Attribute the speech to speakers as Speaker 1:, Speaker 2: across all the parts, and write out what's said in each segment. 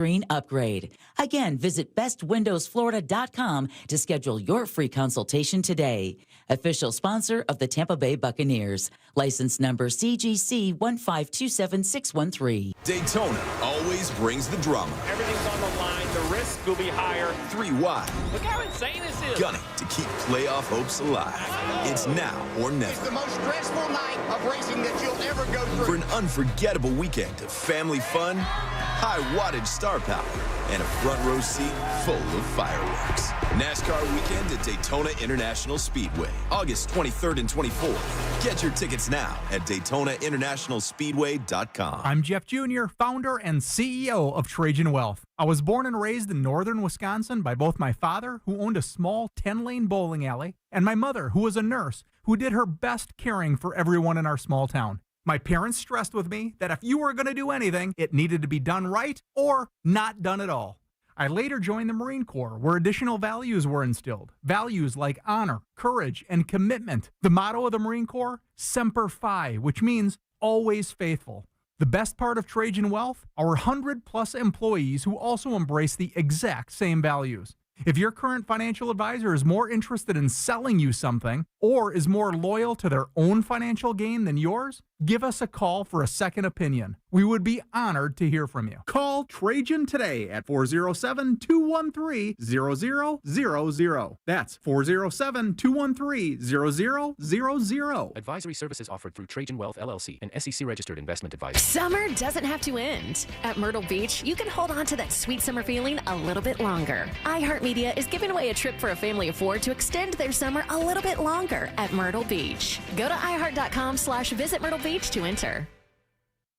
Speaker 1: Screen upgrade. Again, visit bestwindowsflorida.com to schedule your free consultation today. Official sponsor of the Tampa Bay Buccaneers. License number CGC 1527613.
Speaker 2: Daytona always brings the drama.
Speaker 3: Everything's on the line. The risk will be higher.
Speaker 2: 3 wide.
Speaker 3: Look how insane this is.
Speaker 2: Gunning to keep playoff hopes alive. It's now or never.
Speaker 4: It's the most stressful night of racing that you'll ever go through.
Speaker 2: For an unforgettable weekend of family fun, high wattage star power, and a front row seat full of fireworks. NASCAR weekend at Daytona International Speedway, August 23rd and 24th. Get your tickets now at DaytonaInternationalSpeedway.com.
Speaker 5: I'm Jeff Jr., founder and CEO of Trajan Wealth. I was born and raised in northern Wisconsin by both my father, who owned a small 10-lane bowling alley, and my mother, who was a nurse, who did her best caring for everyone in our small town. My parents stressed with me that if you were going to do anything, it needed to be done right or not done at all. I later joined the Marine Corps, where additional values were instilled. Values like honor, courage, and commitment. The motto of the Marine Corps, Semper Fi, which means always faithful. The best part of Trajan Wealth, our 100-plus employees who also embrace the exact same values. If your current financial advisor is more interested in selling you something or is more loyal to their own financial gain than yours, give us a call for a second opinion. We would be honored to hear from you. Call Trajan today at 407-213-0000. That's 407-213-0000.
Speaker 6: Advisory services offered through Trajan Wealth, LLC, an SEC-registered investment advisor.
Speaker 7: Summer doesn't have to end. At Myrtle Beach, you can hold on to that sweet summer feeling a little bit longer. iHeartMedia is giving away a trip for a family of 4 to extend their summer a little bit longer at Myrtle Beach. Go to iHeart.com/visit Myrtle Beach to enter.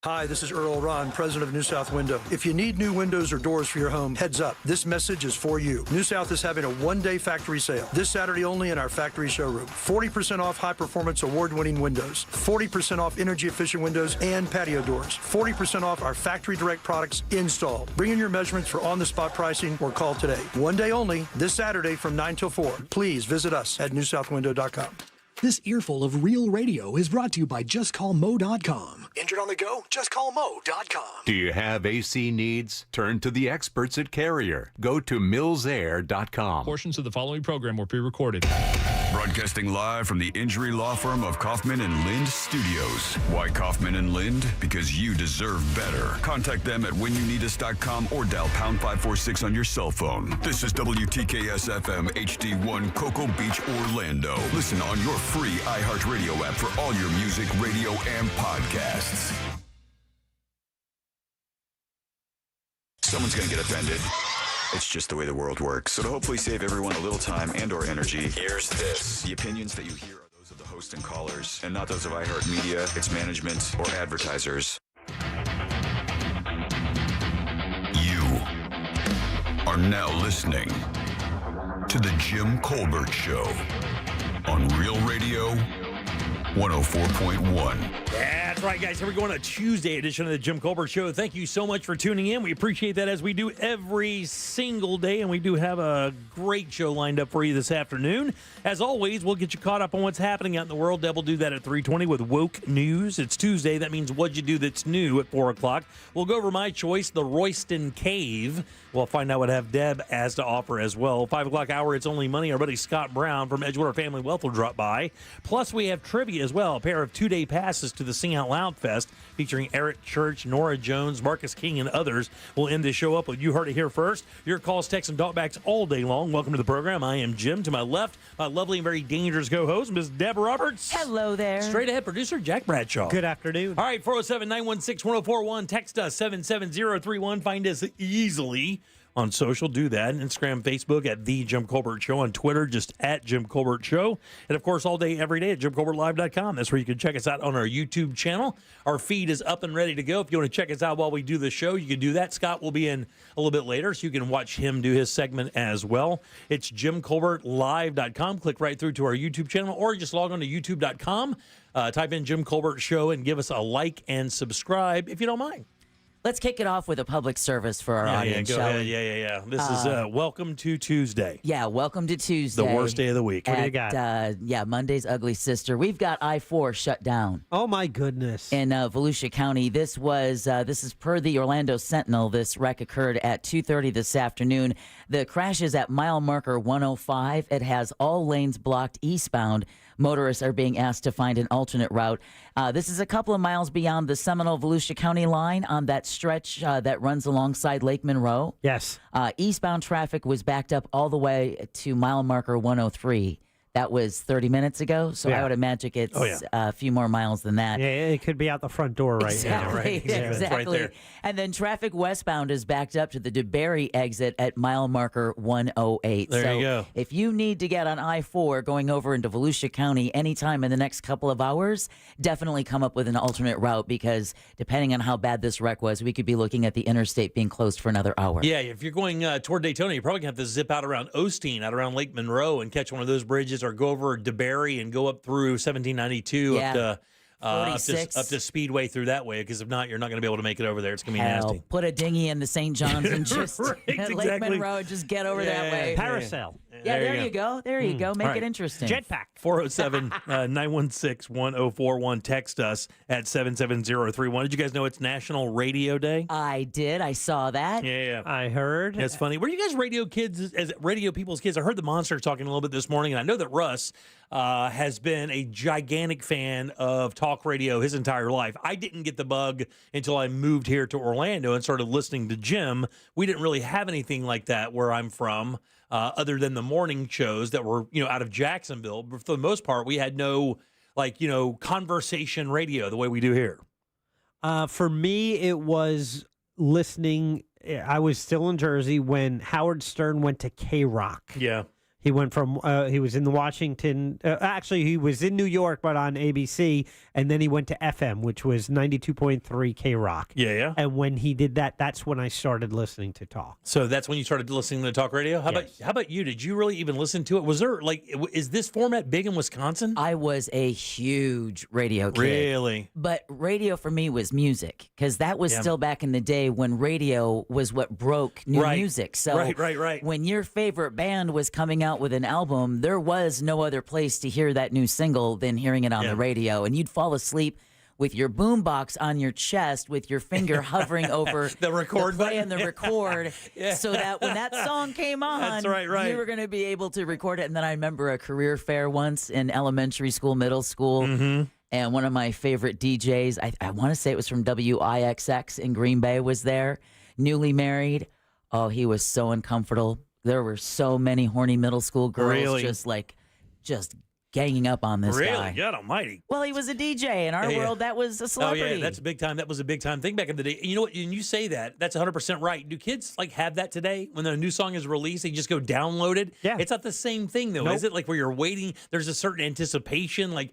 Speaker 8: Hi, this is Earl Ron, president of New South Window. If you need new windows or doors for your home, heads up. This message is for you. New South is having a one-day factory sale this Saturday only in our factory showroom. 40% off high-performance award-winning windows, 40% off energy-efficient windows and patio doors, 40% off our factory direct products installed. Bring in your measurements for on-the-spot pricing or call today. One day only, this Saturday from 9 till 4. Please visit us at newsouthwindow.com.
Speaker 9: This earful of real radio is brought to you by JustCallMo.com. Injured on the go? JustCallMo.com.
Speaker 10: Do you have AC needs? Turn to the experts at Carrier. Go to millsair.com.
Speaker 11: Portions of the following program were pre-recorded.
Speaker 12: Broadcasting live from the injury law firm of Kaufman and Lind Studios. Why Kaufman and Lind? Because you deserve better. Contact them at whenyouneedus.com or dial pound 546 on your cell phone. This is WTKS-FM HD1 Cocoa Beach, Orlando. Listen on your free iHeartRadio app for all your music, radio, and podcasts.
Speaker 13: Someone's going to get offended. It's just the way the world works. So to hopefully save everyone a little time and or energy, here's this. The opinions that you hear are those of the host and callers, and not those of iHeartMedia, its management, or advertisers.
Speaker 12: You are now listening to The Jim Colbert Show on Real Radio 104.1.
Speaker 14: That's right, guys. Here we go on a Tuesday edition of the Jim Colbert Show. Thank you so much for tuning in. We appreciate that, as we do every single day, and we do have a great show lined up for you this afternoon. As always, we'll get you caught up on what's happening out in the world. Deb will do that at 3:20 with Woke News. It's Tuesday. That means what'd you do that's new at 4 o'clock. We'll go over my choice, the Royston Cave. We'll find out what Deb has to offer as well. 5 o'clock hour, It's Only Money. Our buddy Scott Brown from Edgewater Family Wealth will drop by. Plus, we have trivia as well. A pair of 2-day passes to the Sing Out Loud Fest featuring Eric Church, Nora Jones, Marcus King, and others. We'll end this show up with You Heard It Here First. Your calls, texts, and talkbacks all day long. Welcome to the program. I am Jim. To my left, my lovely and very dangerous co-host, Ms. Deb Roberts.
Speaker 1: Hello there.
Speaker 14: Straight ahead, producer Jack Bradshaw.
Speaker 15: Good afternoon.
Speaker 14: All right, 407-916-1041. Text us 77031. Find us easily on social. Do that. Instagram, Facebook at The Jim Colbert Show. On Twitter, just at Jim Colbert Show. And, of course, all day, every day at JimColbertLive.com. That's where you can check us out on our YouTube channel. Our feed is up and ready to go. If you want to check us out while we do the show, you can do that. Scott will be in a little bit later, so you can watch him do his segment as well. It's JimColbertLive.com. Click right through to our YouTube channel, or just log on to YouTube.com. Type in Jim Colbert Show and give us a like and subscribe if you don't mind.
Speaker 1: Let's kick it off with a public service for our audience,
Speaker 14: go
Speaker 1: shall
Speaker 14: ahead.
Speaker 1: we?
Speaker 14: Yeah. This is Welcome to Tuesday.
Speaker 1: Yeah, welcome to Tuesday.
Speaker 14: The worst day of the week.
Speaker 15: What do you got?
Speaker 1: Monday's ugly sister. We've got I-4 shut down.
Speaker 15: Oh, my goodness.
Speaker 1: In Volusia County. This is per the Orlando Sentinel. This wreck occurred at 2:30 this afternoon. The crash is at mile marker 105. It has all lanes blocked eastbound. Motorists are being asked to find an alternate route. This is a couple of miles beyond the Seminole-Volusia County line on that stretch that runs alongside Lake Monroe.
Speaker 15: Yes.
Speaker 1: Eastbound traffic was backed up all the way to mile marker 103. That was 30 minutes ago, so I would imagine it's a few more miles than that.
Speaker 15: Yeah, it could be out the front door right now.
Speaker 1: Right? Exactly.
Speaker 14: Right,
Speaker 1: and then traffic westbound is backed up to the DeBerry exit at mile marker 108.
Speaker 14: There you go.
Speaker 1: If you need to get on I-4 going over into Volusia County anytime in the next couple of hours, definitely come up with an alternate route because depending on how bad this wreck was, we could be looking at the interstate being closed for another hour.
Speaker 14: Yeah, if you're going toward Daytona, you're probably going to have to zip out around Osteen, out around Lake Monroe, and catch one of those bridges, or go over DeBerry and go up through 1792 up to Speedway through that way, because if not, you're not going to be able to make it over there. It's going to be nasty.
Speaker 1: Put a dinghy in the St. John's and just Lake Monroe and just get over that way.
Speaker 15: Parasail.
Speaker 1: Yeah, there you go. There you go. Make it interesting.
Speaker 15: Jetpack.
Speaker 14: 407-916-1041. Text us at 77031. Did you guys know it's National Radio Day?
Speaker 1: I did. I saw that.
Speaker 14: Yeah.
Speaker 15: I heard.
Speaker 14: That's funny. Were you guys radio kids, as radio people's kids? I heard the Monster talking a little bit this morning, and I know that Russ has been a gigantic fan of talk radio his entire life. I didn't get the bug until I moved here to Orlando and started listening to Jim. We didn't really have anything like that where I'm from, other than the morning shows that were, out of Jacksonville. But for the most part, we had no, conversation radio the way we do here.
Speaker 15: For me, it was listening. I was still in Jersey when Howard Stern went to K-Rock.
Speaker 14: Yeah.
Speaker 15: He went from, he was in the Washington, actually he was in New York, but on ABC, and then he went to FM, which was 92.3 K-Rock.
Speaker 14: Yeah.
Speaker 15: And when he did that, that's when I started listening to talk.
Speaker 14: So that's when you started listening to talk radio? How about you? Did you really even listen to it? Was there, is this format big in Wisconsin?
Speaker 1: I was a huge radio kid.
Speaker 14: Really?
Speaker 1: But radio for me was music, because that was still back in the day when radio was what broke new music. So
Speaker 14: right.
Speaker 1: When your favorite band was coming out with an album, there was no other place to hear that new single than hearing it on the radio. And you'd fall asleep with your boombox on your chest with your finger hovering over
Speaker 14: the record
Speaker 1: button and
Speaker 14: button.
Speaker 1: the record so that when that song came on,
Speaker 14: that's right.
Speaker 1: you were going to be able to record it. And then I remember a career fair once in elementary school, middle school.
Speaker 14: Mm-hmm.
Speaker 1: And one of my favorite DJs, I want to say it was from WIXX in Green Bay, was there, newly married. Oh, he was so uncomfortable. There were so many horny middle school girls just ganging up on this guy.
Speaker 14: Really? God almighty.
Speaker 1: Well, he was a DJ. In our world, that was a celebrity.
Speaker 14: Oh, yeah, that's a big time. That was a big time thing back in the day. You know what? And you say that. That's 100% right. Do kids have that today? When a new song is released, they just go download it?
Speaker 15: Yeah.
Speaker 14: It's not the same thing, though, is it? Where you're waiting, there's a certain anticipation. I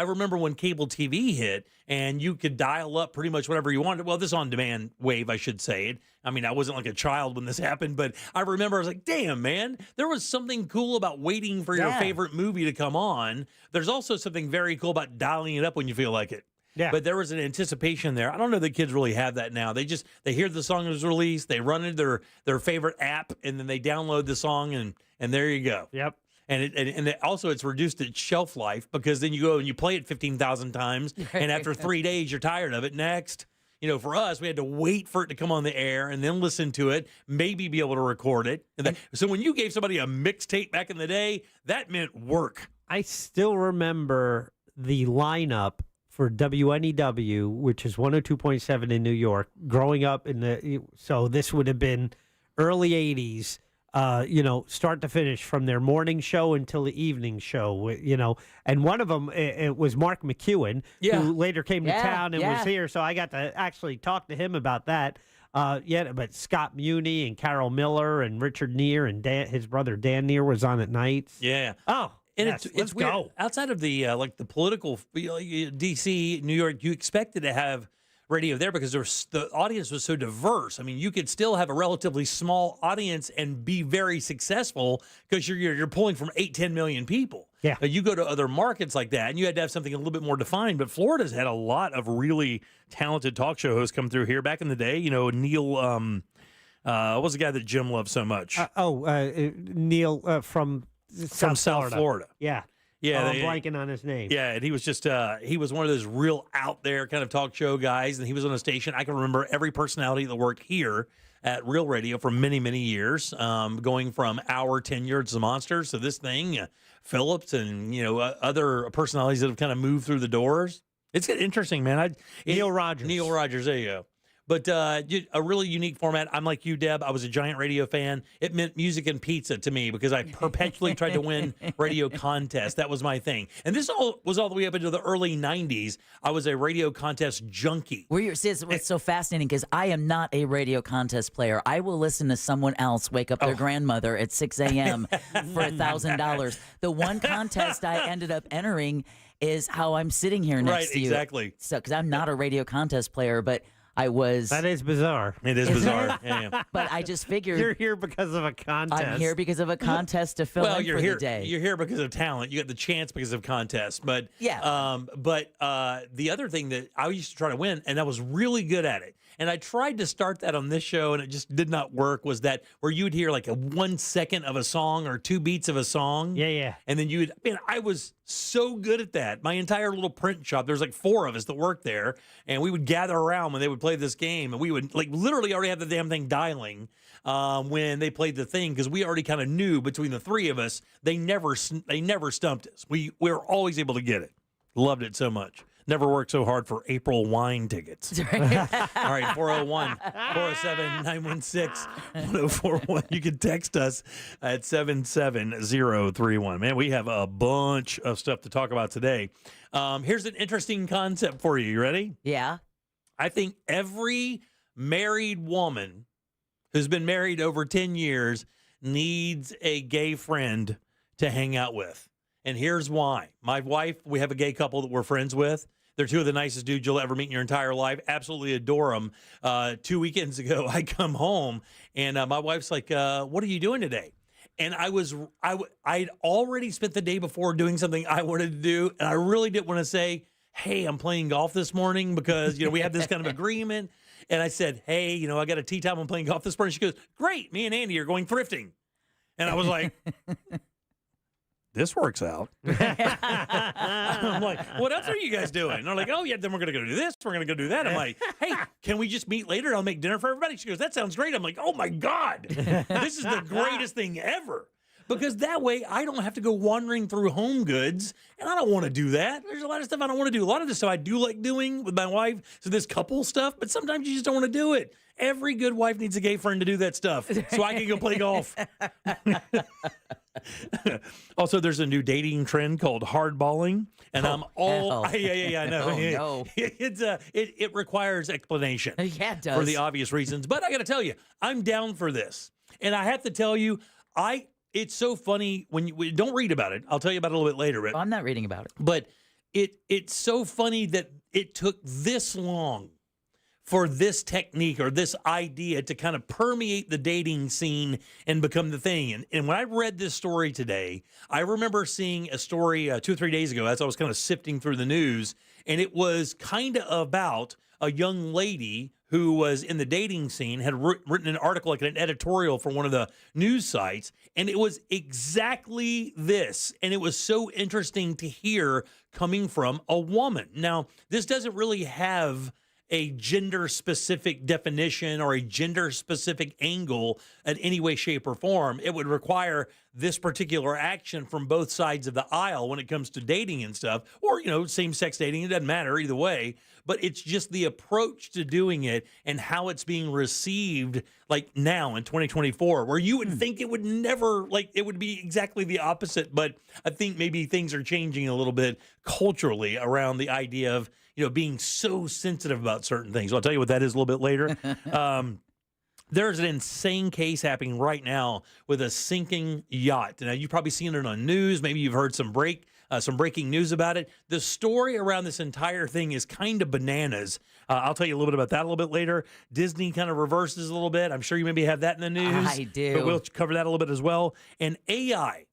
Speaker 14: remember when cable TV hit, and you could dial up pretty much whatever you wanted. Well, this on-demand wave, I should say. I mean, I wasn't like a child when this happened, but I remember I was like, damn, man, there was something cool about waiting for your favorite movie to come on. There's also something very cool about dialing it up when you feel like it.
Speaker 15: Yeah.
Speaker 14: But there was an anticipation there. I don't know that kids really have that now. They hear the song was released, they run into their favorite app, and then they download the song, and there you go.
Speaker 15: Yep.
Speaker 14: And also it's reduced its shelf life, because then you go and you play it 15,000 times, and after 3 days you're tired of it. Next. For us, we had to wait for it to come on the air and then listen to it, maybe be able to record it. So when you gave somebody a mixtape back in the day, that meant work.
Speaker 15: I still remember the lineup for WNEW, which is 102.7 in New York, growing up so this would have been early 80s. Start to finish, from their morning show until the evening show, and one of them, it was Mark McEwen, who later came to town and was here. So I got to actually talk to him about that. But Scott Muni and Carol Miller and Richard Neer and his brother Dan Neer was on at nights.
Speaker 14: Yeah.
Speaker 15: Oh,
Speaker 14: and
Speaker 15: yes,
Speaker 14: it's weird. Outside of the the political, DC, New York, you expected to have radio there because the audience was so diverse. I mean, you could still have a relatively small audience and be very successful because you're pulling from 8-10 million people.
Speaker 15: Yeah.
Speaker 14: You go to other markets like that, and you had to have something a little bit more defined. But Florida's had a lot of really talented talk show hosts come through here. Back in the day, Neil, what was the guy that Jim loved so much?
Speaker 15: Neil from
Speaker 14: South Florida.
Speaker 15: Yeah.
Speaker 14: Yeah,
Speaker 15: I'm blanking on his name.
Speaker 14: Yeah, and he was just he was one of those real out there kind of talk show guys, and he was on a station. I can remember every personality that worked here at Real Radio for many, many years, going from our tenure as the Monsters to this thing, Phillips, and other personalities that have kind of moved through the doors. It's interesting, man.
Speaker 15: Neil Rogers.
Speaker 14: Neil Rogers, there you go. But a really unique format. I'm like you, Deb. I was a giant radio fan. It meant music and pizza to me because I perpetually tried to win radio contests. That was my thing. And this was all the way up into the early 90s. I was a radio contest junkie.
Speaker 1: It's so fascinating because I am not a radio contest player. I will listen to someone else wake up their grandmother at 6 a.m. for $1,000. The one contest I ended up entering is how I'm sitting here next to you.
Speaker 14: Right, exactly.
Speaker 1: So, because I'm not a radio contest player, but I was.
Speaker 15: That is bizarre.
Speaker 14: It is bizarre. Yeah.
Speaker 1: But I just figured
Speaker 15: you're here because of a contest.
Speaker 1: I'm here because of a contest to fill in
Speaker 14: you're
Speaker 1: for
Speaker 14: here,
Speaker 1: the day.
Speaker 14: You're here because of talent. You got the chance because of contests. But
Speaker 1: yeah.
Speaker 14: The other thing that I used to try to win, and I was really good at it, and I tried to start that on this show, and it just did not work, was that where you would hear like a 1 second of a song or 2 beats of a song.
Speaker 15: Yeah.
Speaker 14: And then I was so good at that. My entire little print shop, there's like 4 of us that worked there, and we would gather around when they would play this game, and we would like literally already have the damn thing dialing when they played the thing, because we already kind of knew between the 3 of us, they never stumped us. We were always able to get it. Loved it so much. Never worked so hard for April wine tickets. All right, 401-407-916-1041. You can text us at 77031. Man, we have a bunch of stuff to talk about today. Here's an interesting concept for you. You ready?
Speaker 1: Yeah.
Speaker 14: I think every married woman who's been married over 10 years needs a gay friend to hang out with. And here's why. My wife, we have a gay couple that we're friends with. They're 2 of the nicest dudes you'll ever meet in your entire life. Absolutely adore them. 2 weekends ago, I come home, and my wife's like, what are you doing today? And I'd already spent the day before doing something I wanted to do, and I really didn't want to say, hey, I'm playing golf this morning because, we have this kind of agreement. And I said, hey, I got a tea time. I'm playing golf this morning. She goes, great. Me and Andy are going thrifting. And I was like, this works out. I'm like, what else are you guys doing? And they're like, oh, yeah, then we're going to go do this. We're going to go do that. I'm like, hey, can we just meet later? I'll make dinner for everybody. She goes, that sounds great. I'm like, oh, my God. This is the greatest thing ever. Because that way I don't have to go wandering through Home Goods, and I don't want to do that. There's a lot of stuff I don't want to do. A lot of the stuff I do like doing with my wife, so this couple stuff, but sometimes you just don't want to do it. Every good wife needs a gay friend to do that stuff, so I can go play golf. Also, there's a new dating trend called hardballing, and I'm all I know.
Speaker 1: Oh, no.
Speaker 14: It requires explanation.
Speaker 1: Yeah, it does.
Speaker 14: For the obvious reasons. But I got to tell you, I'm down for this, and I have to tell you, it's so funny when you don't read about it. I'll tell you about it a little bit later. But
Speaker 1: I'm not reading about it.
Speaker 14: But it's so funny that it took this long for this technique or this idea to kind of permeate the dating scene and become the thing. And when I read this story today, I remember seeing a story 2 or 3 days ago as I was kind of sifting through the news, and it was kind of about a young lady who was in the dating scene, had written an article, like an editorial for one of the news sites, and it was exactly this. And it was so interesting to hear coming from a woman. Now, this doesn't really have a gender-specific definition or a gender-specific angle in any way, shape, or form. It would require this particular action from both sides of the aisle when it comes to dating and stuff, or, same-sex dating. It doesn't matter either way. But it's just the approach to doing it and how it's being received, like now in 2024, where you would think it would never, it would be exactly the opposite. But I think maybe things are changing a little bit culturally around the idea of, being so sensitive about certain things. I'll tell you what that is a little bit later. There's an insane case happening right now with a sinking yacht. Now, you've probably seen it on news. Maybe you've heard some some breaking news about it. The story around this entire thing is kind of bananas. I'll tell you a little bit about that a little bit later. Disney kind of reverses a little bit. I'm sure you maybe have that in the news.
Speaker 1: I do.
Speaker 14: But we'll cover that a little bit as well. And AI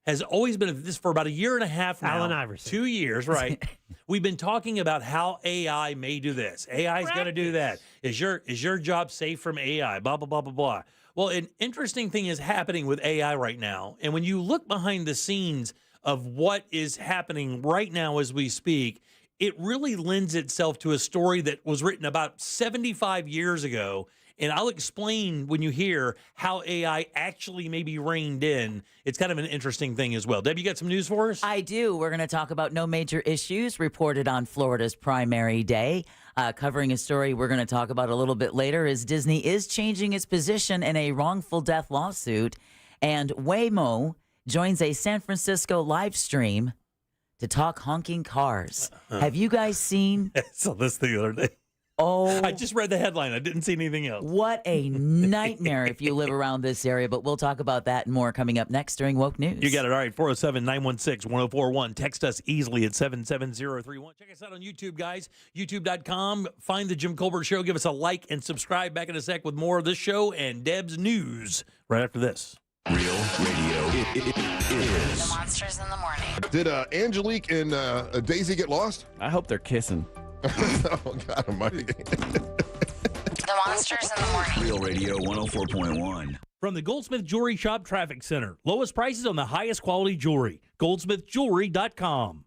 Speaker 14: has always been this for about a year and a half now.
Speaker 15: Allen Iverson.
Speaker 14: 2 years, right? We've been talking about how AI may do this. AI is going to do that. Is your job safe from AI? Blah, blah, blah, blah, blah. Well, an interesting thing is happening with AI right now. And when you look behind the scenes of what is happening right now as we speak, it really lends itself to a story that was written about 75 years ago. And I'll explain when you hear how AI actually may be reined in. It's kind of an interesting thing as well. Deb, you got some news for us?
Speaker 1: I do. We're going to talk about no major issues reported on Florida's primary day. Covering a story we're going to talk about a little bit later is Disney is changing its position in a wrongful death lawsuit. And Waymo joins a San Francisco live stream to talk honking cars. Have you guys seen?
Speaker 14: I saw this the other day.
Speaker 1: Oh,
Speaker 14: I just read the headline. I didn't see anything else.
Speaker 1: What a nightmare if you live around this area. But we'll talk about that and more coming up next during Woke News.
Speaker 14: You got it. All right, 407-916-1041. Text us easily at 77031. Check us out on YouTube, guys. YouTube.com. Find the Jim Colbert Show. Give us a like and subscribe. Back in a sec with more of this show and Deb's news right after this.
Speaker 12: Real radio is
Speaker 16: The Monsters in the Morning.
Speaker 17: Did Angelique and Daisy get lost?
Speaker 18: I hope they're kissing.
Speaker 17: Oh, God almighty.
Speaker 16: The Monsters in the Morning.
Speaker 13: Real Radio 104.1.
Speaker 14: From the Goldsmith Jewelry Shop Traffic Center. Lowest prices on the highest quality jewelry. GoldsmithJewelry.com.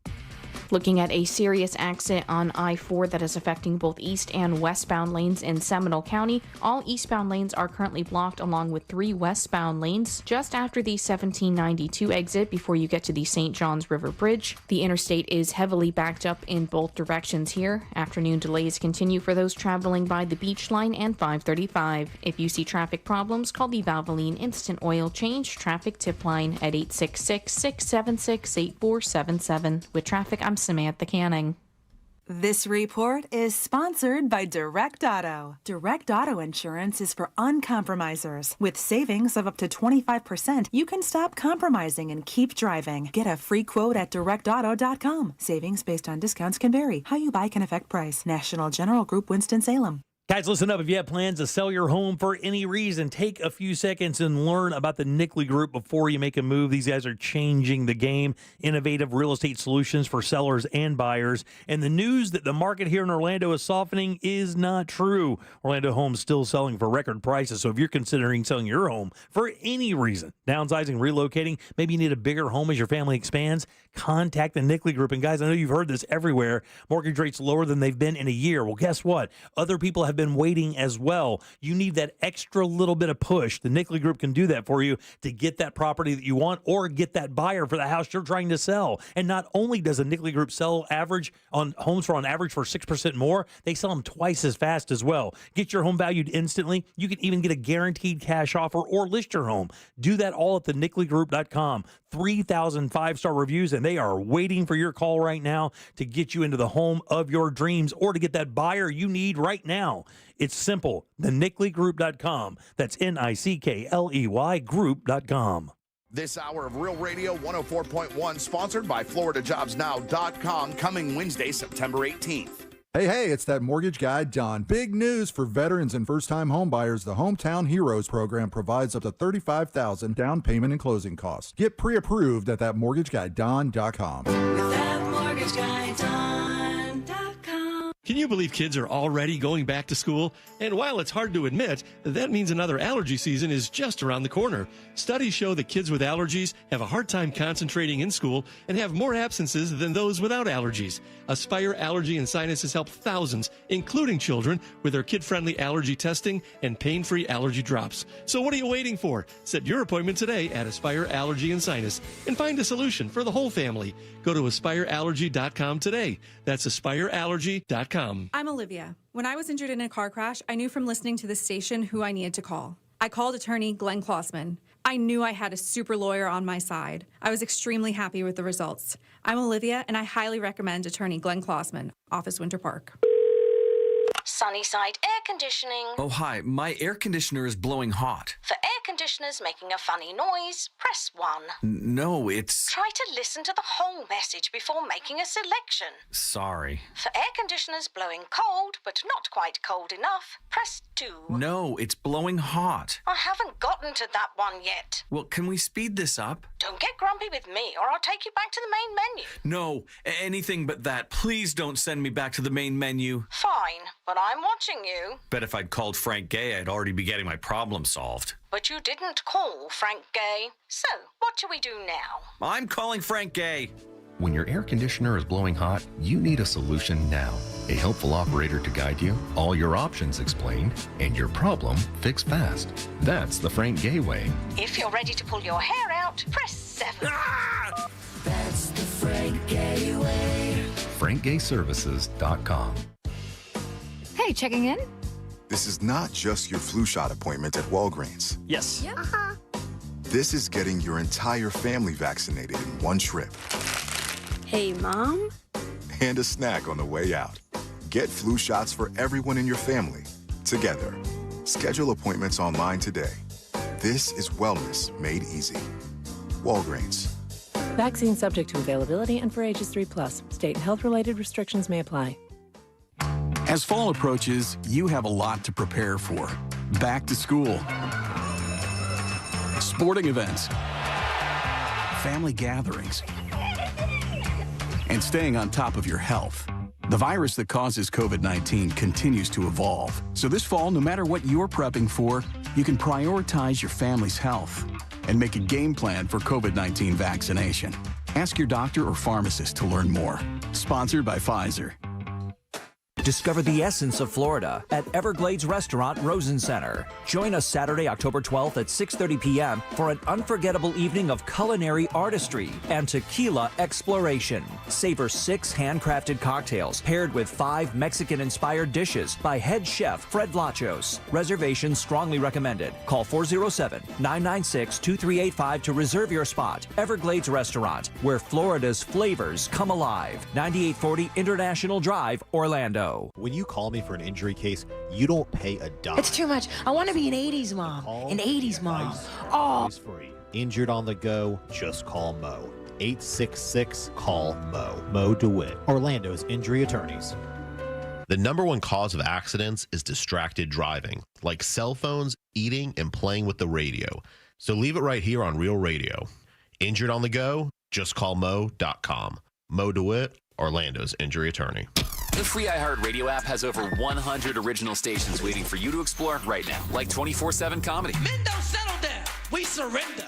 Speaker 19: Looking at a serious accident on I-4 that is affecting both east and westbound lanes in Seminole County. All eastbound lanes are currently blocked along with 3 westbound lanes just after the 1792 exit before you get to the St. Johns River Bridge. The interstate is heavily backed up in both directions here. Afternoon delays continue for those traveling by the Beach Line and 535. If you see traffic problems, call the Valvoline Instant Oil Change Traffic Tip Line at 866-676-8477. With traffic, I'm Samantha Canning.
Speaker 20: This report is sponsored by Direct Auto. Direct Auto Insurance is for uncompromisers. With savings of up to 25%, you can stop compromising and keep driving. Get a free quote at directauto.com. Savings based on discounts can vary. How you buy can affect price. National General Group, Winston-Salem.
Speaker 14: Guys, listen up. If you have plans to sell your home for any reason, take a few seconds and learn about the Nickley Group before you make a move. These guys are changing the game. Innovative real estate solutions for sellers and buyers. And the news that the market here in Orlando is softening is not true. Orlando homes still selling for record prices. So if you're considering selling your home for any reason, downsizing, relocating, maybe you need a bigger home as your family expands, contact the Nickley Group. And guys, I know you've heard this everywhere. Mortgage rates lower than they've been in a year. Well, guess what? Other people have been waiting as well. You need that extra little bit of push. The Nickley Group can do that for you to get that property that you want or get that buyer for the house you're trying to sell. And not only does the Nickley Group sell homes for on average for 6% more, they sell them twice as fast as well. Get your home valued instantly. You can even get a guaranteed cash offer or list your home. Do that all at thenickley.com. 3,000 5-star reviews, and they are waiting for your call right now to get you into the home of your dreams or to get that buyer you need right now. It's simple. thenickley.com. That's NICKLEY group.com.
Speaker 4: This hour of Real Radio 104.1 sponsored by FloridaJobsNow.com coming Wednesday, September 18th.
Speaker 21: Hey, it's that mortgage guy, Don. Big news for veterans and first-time homebuyers. The Hometown Heroes program provides up to $35,000 down payment and closing costs. Get pre-approved at thatmortgageguydon.com.
Speaker 22: Can you believe kids are already going back to school? And while it's hard to admit, that means another allergy season is just around the corner. Studies show that kids with allergies have a hard time concentrating in school and have more absences than those without allergies. Aspire Allergy and Sinus has helped thousands, including children, with their kid-friendly allergy testing and pain-free allergy drops. So what are you waiting for? Set your appointment today at Aspire Allergy and Sinus and find a solution for the whole family. Go to aspireallergy.com today. That's aspireallergy.com.
Speaker 23: I'm Olivia. When I was injured in a car crash, I knew from listening to the station who I needed to call. I called attorney Glenn Klossman. I knew I had a super lawyer on my side. I was extremely happy with the results. I'm Olivia, and I highly recommend attorney Glenn Klossman, Office Winter Park.
Speaker 16: Sunnyside Air Conditioning.
Speaker 24: Oh, hi. My air conditioner is blowing hot.
Speaker 16: For air conditioning
Speaker 2: conditioner's making a funny noise, press 1.
Speaker 3: No, it's...
Speaker 2: Try to listen to the whole message before making a selection.
Speaker 3: Sorry.
Speaker 2: For air conditioners blowing cold, but not quite cold enough, press 2.
Speaker 3: No, it's blowing hot.
Speaker 2: I haven't gotten to that one yet.
Speaker 3: Well, can we speed this up?
Speaker 2: Don't get grumpy with me, or I'll take you back to the main menu.
Speaker 3: No, anything but that. Please don't send me back to the main menu.
Speaker 2: Fine, but I'm watching you.
Speaker 3: Bet if I'd called Frank Gay, I'd already be getting my problem solved.
Speaker 2: But you didn't call Frank Gay. So, what do we do now?
Speaker 3: I'm calling Frank Gay.
Speaker 18: When your air conditioner is blowing hot, you need a solution now. A helpful operator to guide you, all your options explained, and your problem fixed fast. That's the Frank Gay way.
Speaker 2: If you're ready to pull your hair out, press 7.
Speaker 24: That's the Frank Gay way.
Speaker 18: FrankGayServices.com.
Speaker 25: Hey, checking in?
Speaker 26: This is not just your flu shot appointment at Walgreens.
Speaker 14: Yes.
Speaker 25: Yeah.
Speaker 26: This is getting your entire family vaccinated in one trip.
Speaker 25: Hey, Mom?
Speaker 26: And a snack on the way out. Get flu shots for everyone in your family, together. Schedule appointments online today. This is wellness made easy. Walgreens.
Speaker 27: Vaccine subject to availability and for ages 3+. State and health-related restrictions may apply.
Speaker 28: As fall approaches, you have a lot to prepare for. Back to school, sporting events, family gatherings, and staying on top of your health. The virus that causes COVID-19 continues to evolve. So this fall, no matter what you're prepping for, you can prioritize your family's health and make a game plan for COVID-19 vaccination. Ask your doctor or pharmacist to learn more. Sponsored by Pfizer.
Speaker 29: Discover the essence of Florida at Everglades Restaurant Rosen Center. Join us Saturday, October 12th at 6:30 p.m. for an unforgettable evening of culinary artistry and tequila exploration. Savor 6 handcrafted cocktails paired with 5 Mexican-inspired dishes by head chef Fred Lachos. Reservations strongly recommended. Call 407-996-2385 to reserve your spot. Everglades Restaurant, where Florida's flavors come alive. 9840 International Drive, Orlando.
Speaker 30: When you call me for an injury case, you don't pay a dime.
Speaker 31: It's too much. I want to be an 80s mom. An 80s mom. Oh.
Speaker 30: Free. Injured on the go, just call Mo. 866-CALL-MO. Mo DeWitt, Orlando's injury attorneys.
Speaker 32: The number one cause of accidents is distracted driving, like cell phones, eating, and playing with the radio. So leave it right here on Real Radio. Injured on the go? Just call Mo.com. Mo DeWitt, Orlando's injury attorney.
Speaker 33: The free iHeartRadio app has over 100 original stations waiting for you to explore right now, like 24/7 comedy.
Speaker 34: Men don't settle down. We surrender.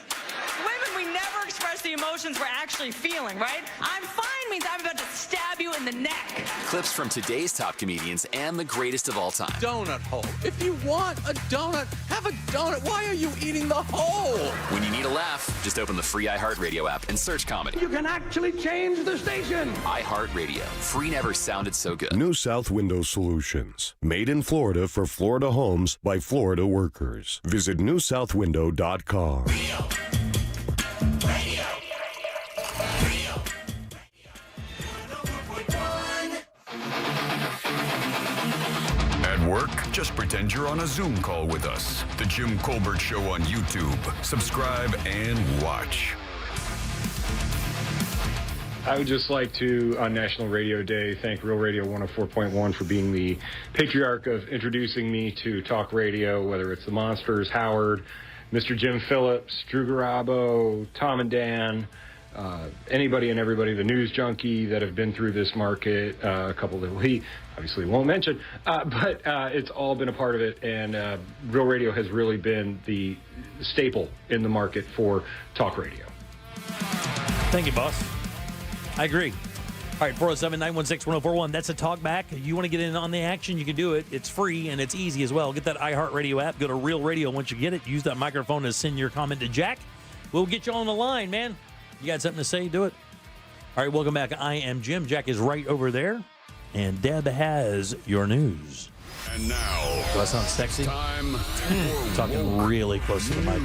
Speaker 35: Women, we never express the emotions we're actually feeling, right? I'm fine means I'm about to stab you in the neck.
Speaker 33: Clips from today's top comedians and the greatest of all time.
Speaker 34: Donut hole. If you want a donut, have a donut. Why are you eating the hole?
Speaker 33: When you need a laugh, just open the free iHeartRadio app and search comedy.
Speaker 34: You can actually change the station.
Speaker 33: iHeartRadio. Free never sounded so good.
Speaker 36: New South Window Solutions. Made in Florida for Florida homes by Florida workers. Visit newsouthwindow.com.
Speaker 12: At work, just pretend you're on a Zoom call with us. The Jim Colbert Show on YouTube. Subscribe and watch.
Speaker 37: I would just like to, on National Radio Day, thank Real Radio 104.1 for being the patriarch of introducing me to talk radio, whether it's the Monsters, Howard, Mr. Jim Phillips, Drew Garabo, Tom and Dan, anybody and everybody, the news junkie that have been through this market, a couple that we obviously won't mention, but it's all been a part of it, and Real Radio has really been the staple in the market for talk radio.
Speaker 14: Thank you, boss. I agree. All right, 407-916-1041. That's a Talkback. You want to get in on the action, you can do it. It's free, and it's easy as well. Get that iHeartRadio app. Go to Real Radio once you get it. Use that microphone to send your comment to Jack. We'll get you on the line, man. You got something to say? Do it. All right, welcome back. I am Jim. Jack is right over there. And Deb has your news.
Speaker 12: And now,
Speaker 14: do I sound sexy?
Speaker 12: Time
Speaker 14: talking really close to the mic.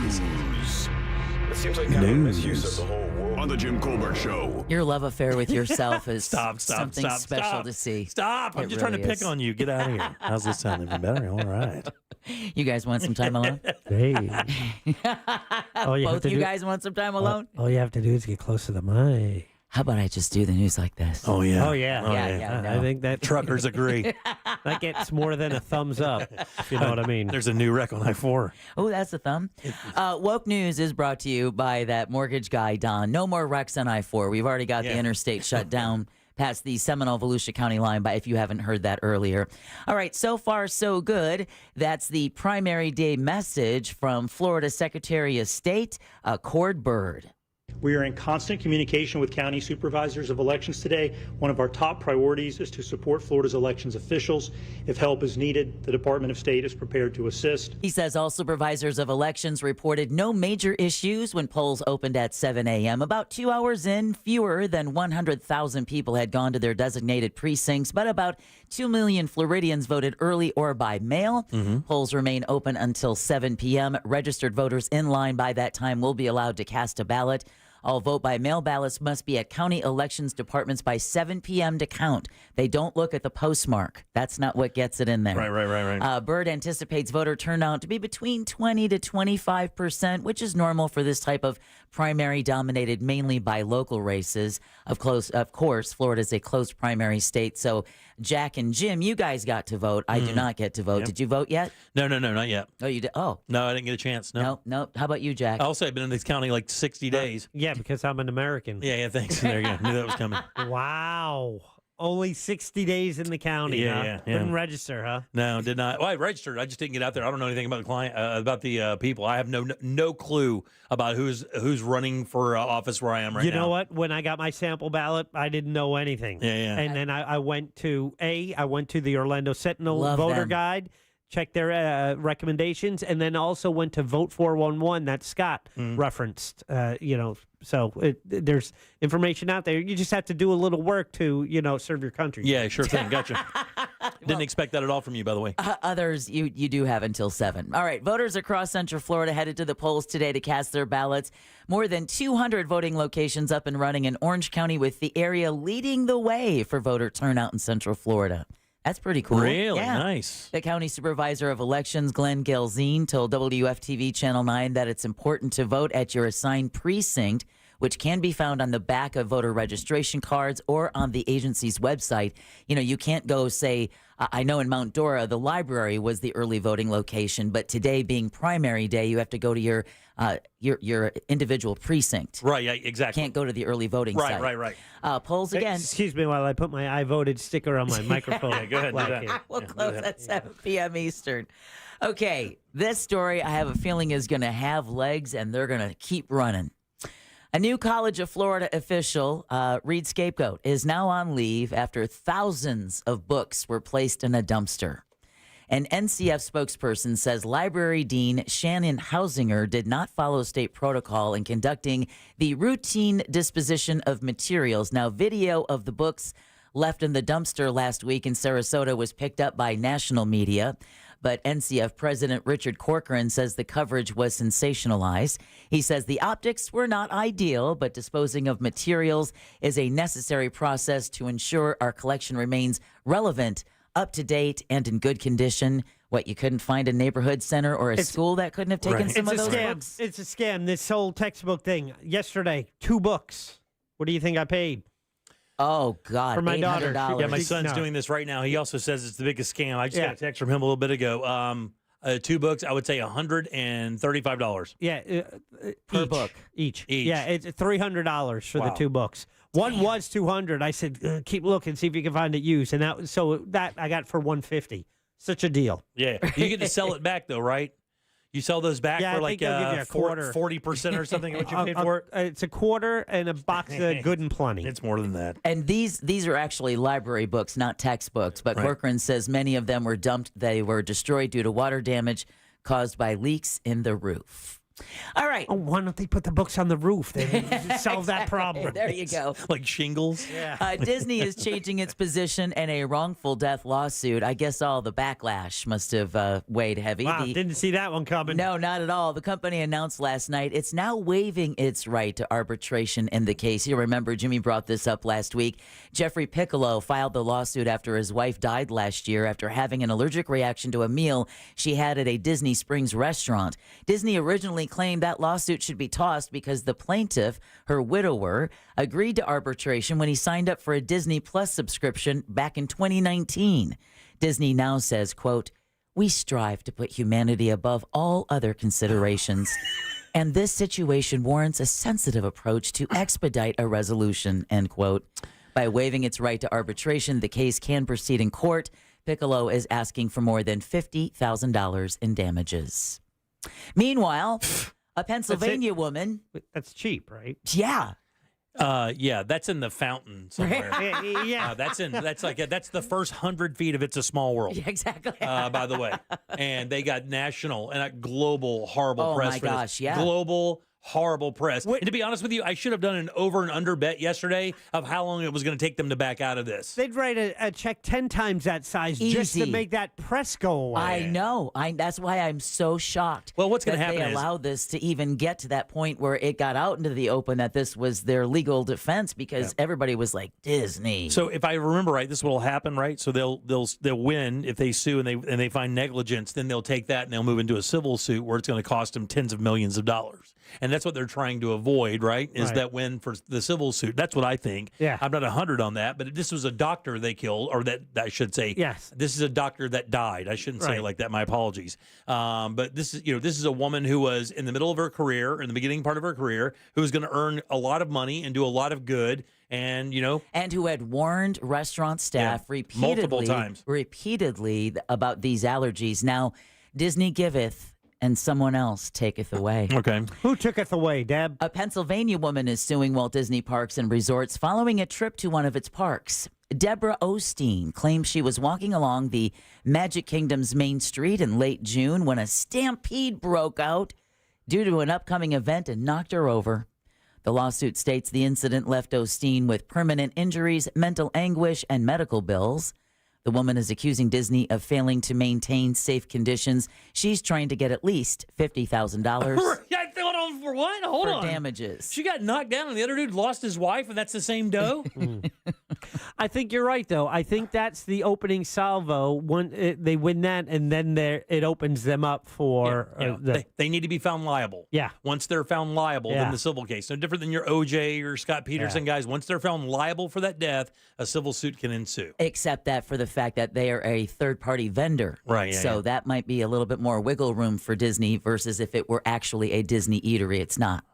Speaker 28: News. On the Jim Colbert Show.
Speaker 1: Your love affair with yourself is
Speaker 14: Stop,
Speaker 1: something special to see.
Speaker 14: Stop. I'm just trying to pick on you. Get out of here. How's this sound even better? All right.
Speaker 1: You guys want some time alone?
Speaker 4: Hey.
Speaker 1: Both you guys want some time alone?
Speaker 4: All you have to do is get close to the mic.
Speaker 1: How about I just do the news like this?
Speaker 14: Oh, yeah.
Speaker 4: Oh, yeah.
Speaker 1: Yeah, no.
Speaker 4: I think that
Speaker 14: Truckers agree.
Speaker 4: that gets more than a thumbs up, if you know what I mean.
Speaker 14: There's a new wreck on I-4.
Speaker 1: Oh, that's a thumb. Woke News is brought to you by that mortgage guy, Don. No more wrecks on I-4. We've already got the interstate shut down past the Seminole-Volusia County line, but if you haven't heard that earlier. All right, so far so good. That's the primary day message from Florida Secretary of State, Cord Bird.
Speaker 5: We are in constant communication with county supervisors of elections today. One of our top priorities is to support Florida's elections officials. If help is needed, the Department of State is prepared to assist.
Speaker 1: He says all supervisors of elections reported no major issues when polls opened at 7 a.m. About 2 hours in, fewer than 100,000 people had gone to their designated precincts, but about 2 million Floridians voted early or by mail. Polls remain open until 7 p.m. Registered voters in line by that time will be allowed to cast a ballot. All vote-by-mail ballots must be at county elections departments by 7 p.m. to count. They don't look at the postmark. That's not what gets it in there.
Speaker 14: Right.
Speaker 1: Bird anticipates voter turnout to be between 20 to 25%, which is normal for this type of primary dominated mainly by local races. Of course, Florida is a closed primary state, so Jack and Jim, you guys got to vote. I do not get to vote.
Speaker 14: Yep.
Speaker 1: Did you vote yet?
Speaker 14: No, not yet.
Speaker 1: Oh, you did? Oh.
Speaker 14: No, I didn't get a chance. No.
Speaker 1: How about you, Jack?
Speaker 14: Also, I've been in this county like 60 days.
Speaker 4: Yeah, because I'm an American.
Speaker 14: Yeah, thanks. There you go. Knew that was coming.
Speaker 4: Wow. Only 60 days in the county, huh?
Speaker 14: Yeah.
Speaker 4: Couldn't register, huh?
Speaker 14: No, did not. Well, I registered. I just didn't get out there. I don't know anything about the client, about the people. I have no clue about who's running for office where I am right now.
Speaker 4: You know what? When I got my sample ballot, I didn't know anything.
Speaker 14: Yeah.
Speaker 4: And then I went to the Orlando Sentinel
Speaker 1: Love
Speaker 4: voter
Speaker 1: them.
Speaker 4: guide, checked their recommendations, and then also went to Vote 411 that Scott referenced. So there's information out there. You just have to do a little work to, serve your country.
Speaker 14: Yeah, sure thing. Gotcha. Didn't expect that at all from you, by the way.
Speaker 1: Others, you do have until 7. All right, voters across Central Florida headed to the polls today to cast their ballots. More than 200 voting locations up and running in Orange County, with the area leading the way for voter turnout in Central Florida. That's pretty cool.
Speaker 14: Really?
Speaker 1: Yeah.
Speaker 14: Nice.
Speaker 1: The county supervisor of elections, Glenn Gelzine, told WFTV Channel 9 that it's important to vote at your assigned precinct, which can be found on the back of voter registration cards or on the agency's website. You can't go, say, I know in Mount Dora, the library was the early voting location, but today being primary day, you have to go to your individual precinct.
Speaker 14: Right, yeah, exactly.
Speaker 1: Can't go to the early voting site.
Speaker 14: Right.
Speaker 1: Polls again.
Speaker 4: Excuse me while I put my I voted sticker on my microphone.
Speaker 14: Yeah, go ahead. Do that.
Speaker 1: We'll close at 7 p.m. Eastern. Okay, this story I have a feeling is going to have legs, and they're going to keep running. A new College of Florida official, Reed Scapegoat, is now on leave after thousands of books were placed in a dumpster. An NCF spokesperson says Library Dean Shannon Hausinger did not follow state protocol in conducting the routine disposition of materials. Now, video of the books left in the dumpster last week in Sarasota was picked up by national media. But NCF President Richard Corcoran says the coverage was sensationalized. He says the optics were not ideal, but disposing of materials is a necessary process to ensure our collection remains relevant, up to date, and in good condition. What, you couldn't find a neighborhood center or a school that couldn't have taken some of those books?
Speaker 4: It's a scam. This whole textbook thing. Yesterday, 2 books. What do you think I paid?
Speaker 1: Oh, God.
Speaker 4: For my daughter.
Speaker 14: Yeah, my son's doing this right now. He also says it's the biggest scam. I just got a text from him a little bit ago. 2 books, I would say $135.
Speaker 4: Yeah.
Speaker 1: Per book.
Speaker 4: Each. Yeah, it's $300 for the 2 books. One was $200. I said, keep looking, see if you can find it used. And that I got for $150. Such a deal.
Speaker 14: Yeah. You get to sell it back, though, right? You sell those back for like
Speaker 4: give you a quarter.
Speaker 14: 40% or something of what you paid for it?
Speaker 4: It's a quarter and a box of good and plenty.
Speaker 14: It's more than that.
Speaker 1: And these are actually library books, not textbooks. But Corcoran says many of them were dumped. They were destroyed due to water damage caused by leaks in the roof. All right.
Speaker 4: Oh, why don't they put the books on the roof? They solve that problem.
Speaker 1: There you go.
Speaker 14: Like shingles.
Speaker 4: Yeah.
Speaker 1: Disney is changing its position in a wrongful death lawsuit. I guess all the backlash must have weighed heavy.
Speaker 4: Wow, didn't see that one coming.
Speaker 1: No, not at all. The company announced last night it's now waiving its right to arbitration in the case. You remember Jimmy brought this up last week. Jeffrey Piccolo filed the lawsuit after his wife died last year after having an allergic reaction to a meal she had at a Disney Springs restaurant. Disney originally claimed that lawsuit should be tossed because the plaintiff, her widower, agreed to arbitration when he signed up for a Disney Plus subscription back in 2019. Disney now says, quote, "We strive to put humanity above all other considerations, and this situation warrants a sensitive approach to expedite a resolution," end quote. By waiving its right to arbitration, the case can proceed in court. Piccolo is asking for more than $50,000 in damages. Meanwhile, a Pennsylvania woman.
Speaker 4: That's cheap, right?
Speaker 1: Yeah.
Speaker 14: Yeah, that's in the fountain somewhere.
Speaker 4: Yeah.
Speaker 14: That's the first 100 feet of It's a Small World.
Speaker 1: Yeah, exactly.
Speaker 14: By the way, and they got national and global horrible press.
Speaker 1: Oh my gosh, yeah.
Speaker 14: Global horrible press. And to be honest with you, I should have done an over and under bet yesterday of how long it was going to take them to back out of this.
Speaker 4: They'd write a check 10 times that size just to
Speaker 1: Easy.
Speaker 4: make that press go away.
Speaker 1: I know. That's why I'm so shocked.
Speaker 14: Well, what's going to
Speaker 1: that
Speaker 14: happen
Speaker 1: they
Speaker 14: is
Speaker 1: allowed this to even get to that point where it got out into the open that this was their legal defense because everybody was like Disney.
Speaker 14: So if I remember right, this will happen, right? So they'll win if they sue and they find negligence. Then they'll take that and they'll move into a civil suit where it's going to cost them tens of millions of dollars. And that's what they're trying to avoid, right? Is that win for the civil suit? That's what I think.
Speaker 4: Yeah.
Speaker 14: I'm not 100 on that, but this was a doctor they killed, or that I should say.
Speaker 4: Yes.
Speaker 14: This is a doctor that died. I shouldn't say it like that. My apologies. But this is a woman who was in the middle of her career, in the beginning part of her career, who was going to earn a lot of money and do a lot of good. And
Speaker 1: who had warned restaurant staff
Speaker 14: multiple times
Speaker 1: about these allergies. Now, Disney giveth and someone else taketh away.
Speaker 14: Okay.
Speaker 4: Who tooketh away, Deb?
Speaker 1: A Pennsylvania woman is suing Walt Disney Parks and Resorts following a trip to one of its parks. Deborah Osteen claims she was walking along the Magic Kingdom's Main Street in late June when a stampede broke out due to an upcoming event and knocked her over. The lawsuit states the incident left Osteen with permanent injuries, mental anguish, and medical bills. The woman is accusing Disney of failing to maintain safe conditions. She's trying to get at least $50,000
Speaker 14: for what? Hold on.
Speaker 1: damages.
Speaker 14: She got knocked down and the other dude lost his wife and that's the same dough?
Speaker 4: I think you're right, though. I think that's the opening salvo. When they win that, and then it opens them up for
Speaker 14: they need to be found liable.
Speaker 4: Yeah.
Speaker 14: Once they're found liable, then the civil case. No different than your OJ or Scott Peterson guys. Once they're found liable for that death, a civil suit can ensue.
Speaker 1: Except that for the fact that they are a third-party vendor.
Speaker 14: Right.
Speaker 1: So that might be a little bit more wiggle room for Disney versus if it were actually a Disney eatery. It's not.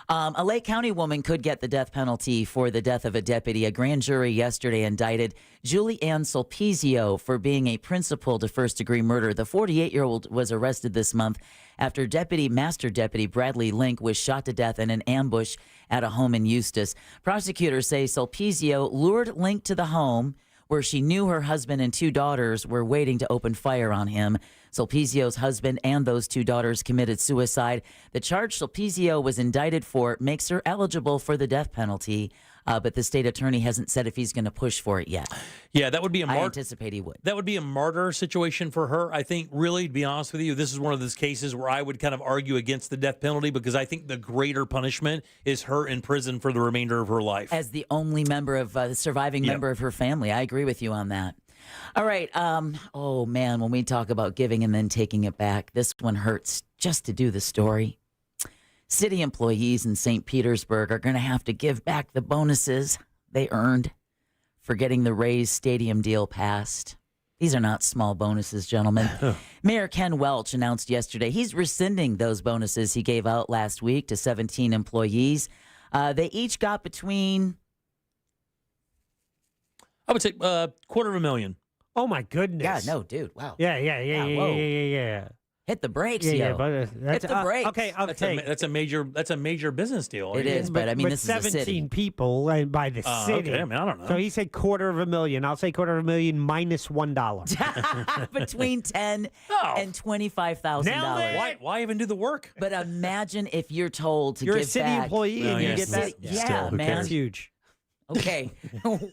Speaker 1: A Lake County woman could get the death penalty for the death of a deputy. A grand jury yesterday indicted Julie Ann Sulpizio for being a principal to first-degree murder. The 48-year-old was arrested this month after Master Deputy Bradley Link was shot to death in an ambush at a home in Eustis. Prosecutors say Sulpizio lured Link to the home where she knew her husband and two daughters were waiting to open fire on him. Sulpizio's husband and those two daughters committed suicide. The charge Sulpizio was indicted for makes her eligible for the death penalty, but the state attorney hasn't said if he's going to push for it yet.
Speaker 14: Yeah, that would be
Speaker 1: I anticipate he would.
Speaker 14: That would be a martyr situation for her. I think, really, to be honest with you, this is one of those cases where I would kind of argue against the death penalty because I think the greater punishment is her in prison for the remainder of her life.
Speaker 1: As the only member of the surviving member of her family. I agree with you on that. All right. Oh, man, when we talk about giving and then taking it back, this one hurts just to do the story. City employees in St. Petersburg are going to have to give back the bonuses they earned for getting the Rays stadium deal passed. These are not small bonuses, gentlemen. Mayor Ken Welch announced yesterday he's rescinding those bonuses he gave out last week to 17 employees. They each got between...
Speaker 14: I would say $250,000.
Speaker 4: Oh, my goodness.
Speaker 1: Yeah, no, dude. Wow.
Speaker 4: Yeah.
Speaker 1: Hit the brakes,
Speaker 4: Yeah,
Speaker 1: yo.
Speaker 4: but
Speaker 1: Hit the brakes.
Speaker 4: Okay,
Speaker 14: That's a major business deal.
Speaker 1: It is, but I mean,
Speaker 4: but
Speaker 1: this is a
Speaker 4: 17
Speaker 1: city.
Speaker 4: people by the city.
Speaker 14: Okay, I mean, I don't know.
Speaker 4: So he said $250,000. I'll say $250,000 minus $1.
Speaker 1: Between $10,000 and $25,000.
Speaker 14: Why even do the work?
Speaker 1: But imagine if you're told to
Speaker 4: You're
Speaker 1: give
Speaker 4: a city
Speaker 1: back.
Speaker 4: employee and you
Speaker 1: You're
Speaker 4: get that.
Speaker 1: city- Yeah, man.
Speaker 4: That's huge.
Speaker 1: Okay,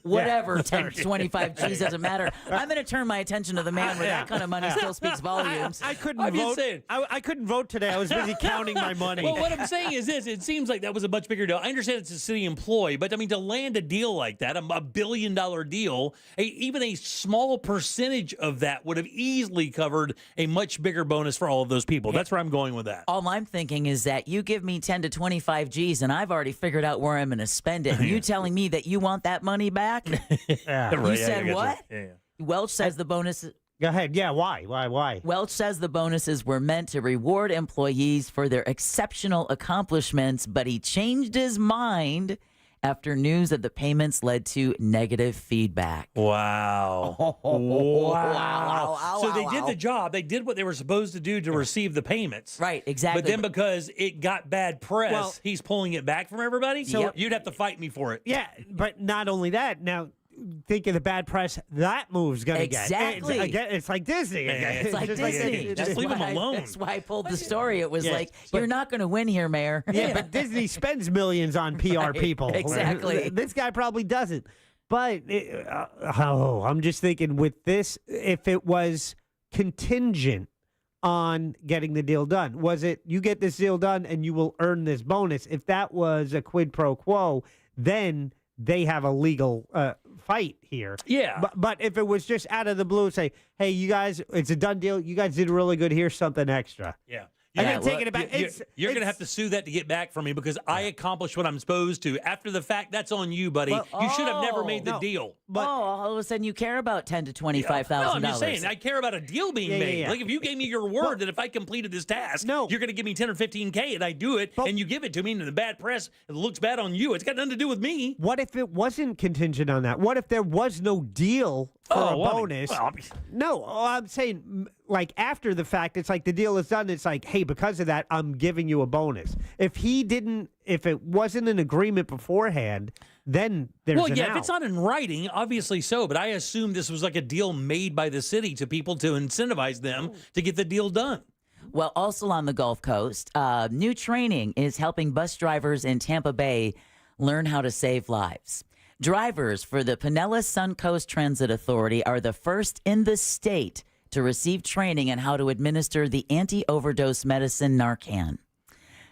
Speaker 1: whatever, 10, 25 G's doesn't matter. I'm going to turn my attention to the man where that kind of money still speaks volumes.
Speaker 4: I couldn't
Speaker 14: I'm just
Speaker 4: vote.
Speaker 14: saying.
Speaker 4: I couldn't vote today. I was busy counting my money.
Speaker 14: Well, what I'm saying is this. It seems like that was a much bigger deal. I understand it's a city employee, but I mean, to land a deal like that, a $1 billion deal, even a small percentage of that would have easily covered a much bigger bonus for all of those people. That's where I'm going with that.
Speaker 1: All I'm thinking is that you give me 10 to 25 G's and I've already figured out where I'm going to spend it. And you telling me that you want that money back? You said what? Welch says the bonus.
Speaker 4: Go ahead. Yeah, why?
Speaker 1: Welch says the bonuses were meant to reward employees for their exceptional accomplishments, but he changed his mind after news that the payments led to negative feedback.
Speaker 14: Wow.
Speaker 1: Wow.
Speaker 14: So they did the job. They did what they were supposed to do to receive the payments.
Speaker 1: Right, exactly.
Speaker 14: But then because it got bad press, he's pulling it back from everybody? So you'd have to fight me for it.
Speaker 4: Yeah, but not only that. Now, think of the bad press that move's going to get.
Speaker 1: Exactly.
Speaker 4: It's like Disney. Again.
Speaker 1: It's like Disney.
Speaker 14: Just leave them alone.
Speaker 1: That's why I pulled the story. It was like, you're not going to win here, Mayor.
Speaker 4: Yeah, but Disney spends millions on PR people.
Speaker 1: Exactly.
Speaker 4: This guy probably doesn't. But I'm just thinking with this, if it was contingent on getting the deal done, was it you get this deal done and you will earn this bonus? If that was a quid pro quo, then they have a legal fight here.
Speaker 14: Yeah.
Speaker 4: But if it was just out of the blue, say, hey, you guys, it's a done deal. You guys did really good. Here's something extra.
Speaker 14: Yeah.
Speaker 4: And then taking it back.
Speaker 14: You're going to have to sue that to get back from me because I accomplished what I'm supposed to. After the fact, that's on you, buddy. You should have never made the deal.
Speaker 1: But all of a sudden you care about $10,000 to $25,000.
Speaker 14: No, I'm just saying, I care about a deal being made.
Speaker 4: Yeah.
Speaker 14: Like if you gave me your word that if I completed this task, you're going to give me 10 or 15K and I do it, and you give it to me, and the bad press, it looks bad on you. It's got nothing to do with me.
Speaker 4: What if it wasn't contingent on that? What if there was no deal for a bonus? No, I'm saying like after the fact, it's like the deal is done. It's like, hey, because of that, I'm giving you a bonus. If it wasn't an agreement beforehand, then there's an
Speaker 14: if
Speaker 4: out.
Speaker 14: it's not in writing, obviously so. But I assume this was like a deal made by the city to people to incentivize them to get the deal done.
Speaker 1: Well, also on the Gulf Coast, new training is helping bus drivers in Tampa Bay learn how to save lives. Drivers for the Pinellas Suncoast Transit Authority are the first in the state to receive training on how to administer the anti-overdose medicine Narcan.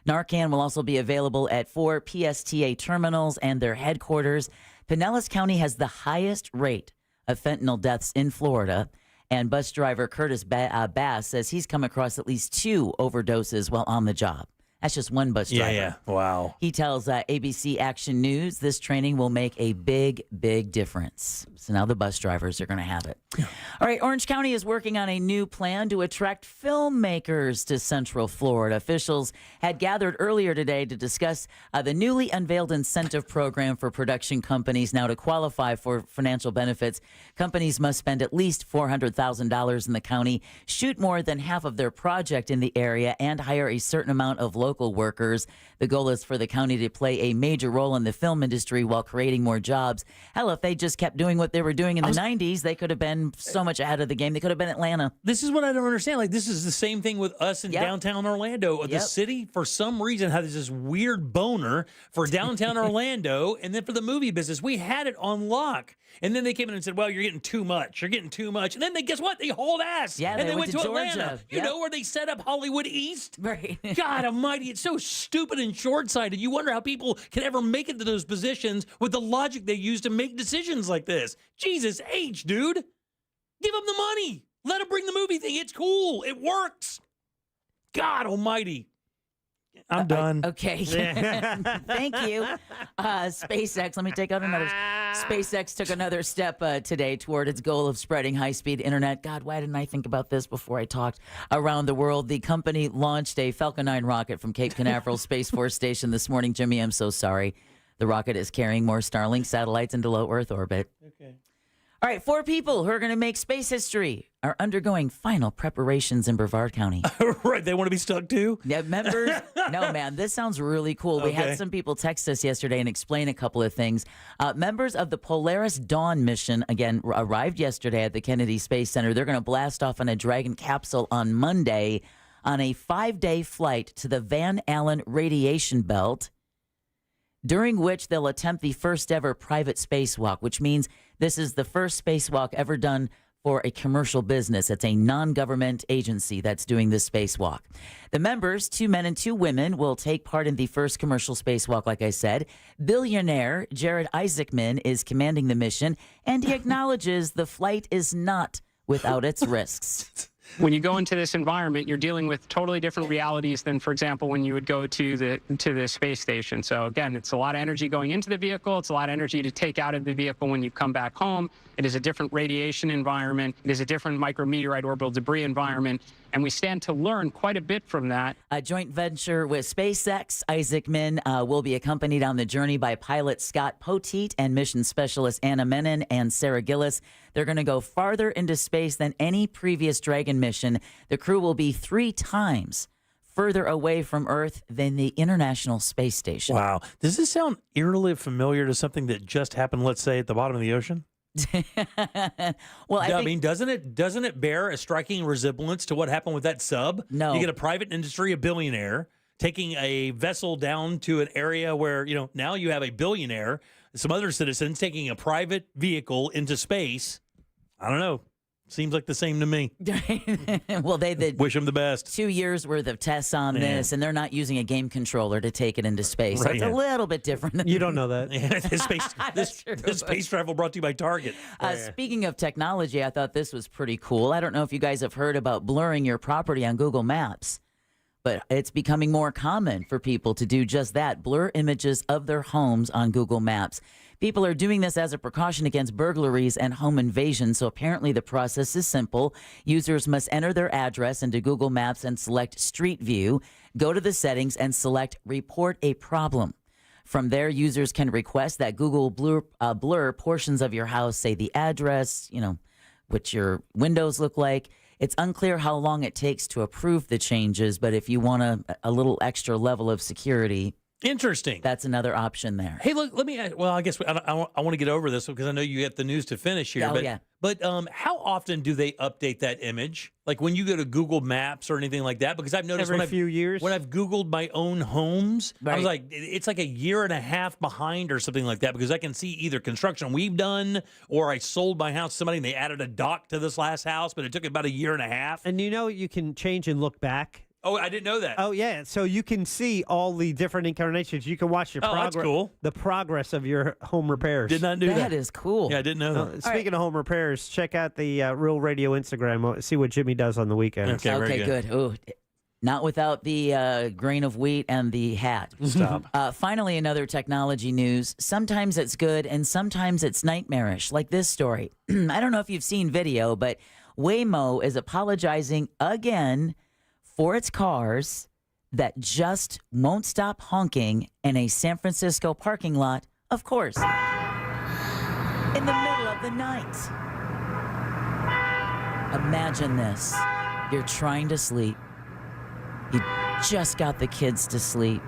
Speaker 1: Narcan will also be available at 4 PSTA terminals and their headquarters. Pinellas County has the highest rate of fentanyl deaths in Florida, and bus driver Curtis Bass says he's come across at least 2 overdoses while on the job. That's just one bus driver.
Speaker 14: Yeah. Wow.
Speaker 1: He tells ABC Action News this training will make a big, big difference. So now the bus drivers are going to have it. All right, Orange County is working on a new plan to attract filmmakers to Central Florida. Officials had gathered earlier today to discuss the newly unveiled incentive program for production companies. Now, to qualify for financial benefits, companies must spend at least $400,000 in the county, shoot more than half of their project in the area, and hire a certain amount of local workers. The goal is for the county to play a major role in the film industry while creating more jobs. Hell, if they just kept doing what they were doing in the 90s, they could have been so much ahead of the game. They could have been Atlanta.
Speaker 14: This is what I don't understand. Like, this is the same thing with us in downtown Orlando. The city, for some reason, has this weird boner for downtown Orlando, and then for the movie business, we had it on lock. And then they came in and said, well, you're getting too much. You're getting too much. And then guess what? They hauled ass.
Speaker 1: Yeah,
Speaker 14: and they went to
Speaker 1: Georgia.
Speaker 14: Atlanta. You know where they set up Hollywood East?
Speaker 1: Right.
Speaker 14: God almighty, it's so stupid and short-sighted. You wonder how people can ever make it to those positions with the logic they use to make decisions like this. Jesus H, dude. Give them the money. Let them bring the movie thing. It's cool. It works. God almighty. I'm done.
Speaker 1: Okay. Thank you. SpaceX, let me take out another. SpaceX took another step today toward its goal of spreading high-speed internet. God, why didn't I think about this before I talked around the world? The company launched a Falcon 9 rocket from Cape Canaveral Space Force Station this morning. Jimmy, I'm so sorry. The rocket is carrying more Starlink satellites into low Earth orbit.
Speaker 14: Okay.
Speaker 1: All right, 4 people who are going to make space history are undergoing final preparations in Brevard County.
Speaker 14: Right, they want to be stuck too?
Speaker 1: Yeah, members. No, man, this sounds really cool. We
Speaker 14: Okay.
Speaker 1: had some people text us yesterday and explain a couple of things. Members of the Polaris Dawn mission, again, arrived yesterday at the Kennedy Space Center. They're going to blast off on a Dragon capsule on Monday on a 5-day flight to the Van Allen radiation belt, during which they'll attempt the first ever private spacewalk, which means this is the first spacewalk ever done for a commercial business. It's a non-government agency that's doing this spacewalk. The members, 2 men and 2 women, will take part in the first commercial spacewalk, like I said. Billionaire Jared Isaacman is commanding the mission, and he acknowledges the flight is not without its risks.
Speaker 2: When you go into this environment, you're dealing with totally different realities than, for example, when you would go to the space station. So again, it's a lot of energy going into the vehicle. It's a lot of energy to take out of the vehicle when you come back home. It is a different radiation environment. It is a different micrometeorite orbital debris environment. And we stand to learn quite a bit from that.
Speaker 1: A joint venture with SpaceX, Isaacman will be accompanied on the journey by pilot Scott Poteet and mission specialist Anna Menon and Sarah Gillis. They're going to go farther into space than any previous Dragon mission. The crew will be 3 times further away from Earth than the International Space Station.
Speaker 14: Wow. Does this sound eerily familiar to something that just happened, let's say, at the bottom of the ocean?
Speaker 1: Well,
Speaker 14: I mean, doesn't it bear a striking resemblance to what happened with that sub?
Speaker 1: No.
Speaker 14: You get a private industry, a billionaire, taking a vessel down to an area where, now you have a billionaire, some other citizens taking a private vehicle into space. I don't know. Seems like the same to me.
Speaker 1: Well, they did.
Speaker 14: Wish them the best.
Speaker 1: 2 years worth of tests on this, and they're not using a game controller to take it into space. So it's a little bit different.
Speaker 4: You don't know that.
Speaker 14: This space travel brought to you by Target.
Speaker 1: Speaking of technology, I thought this was pretty cool. I don't know if you guys have heard about blurring your property on Google Maps, but it's becoming more common for people to do just that, blur images of their homes on Google Maps. People are doing this as a precaution against burglaries and home invasion, so apparently the process is simple. Users must enter their address into Google Maps and select Street View, go to the settings, and select Report a Problem. From there, users can request that Google blur portions of your house, say the address, what your windows look like. It's unclear how long it takes to approve the changes, but if you want a little extra level of security,
Speaker 14: interesting.
Speaker 1: That's another option there.
Speaker 14: Hey, look, let me. Well, I guess I want to get over this because I know you got the news to finish here.
Speaker 1: Oh,
Speaker 14: but,
Speaker 1: yeah.
Speaker 14: But how often do they update that image? Like when you go to Google Maps or anything like that? Because I've noticed
Speaker 4: Every few years.
Speaker 14: When I've Googled my own homes, I was
Speaker 1: Right.
Speaker 14: like, it's like a year and a half behind or something like that because I can see either construction we've done or I sold my house to somebody and they added a dock to this last house, but it took about a year and a half.
Speaker 4: And you can change and look back.
Speaker 14: Oh, I didn't know that.
Speaker 4: Oh, yeah. So you can see all the different incarnations. You can watch your
Speaker 14: that's cool.
Speaker 4: The progress of your home repairs.
Speaker 14: Did not do that.
Speaker 1: That is cool.
Speaker 14: Yeah, I didn't know that.
Speaker 4: Speaking of home repairs, check out the Real Radio Instagram. See what Jimmy does on the weekends.
Speaker 14: Okay, very
Speaker 1: good. Ooh, not without the grain of wheat and the hat.
Speaker 14: Stop.
Speaker 1: Finally, another technology news. Sometimes it's good and sometimes it's nightmarish, like this story. I don't know if you've seen video, but Waymo is apologizing again for its cars that just won't stop honking in a San Francisco parking lot, of course, in the middle of the night. Imagine this. You're trying to sleep. You just got the kids to sleep.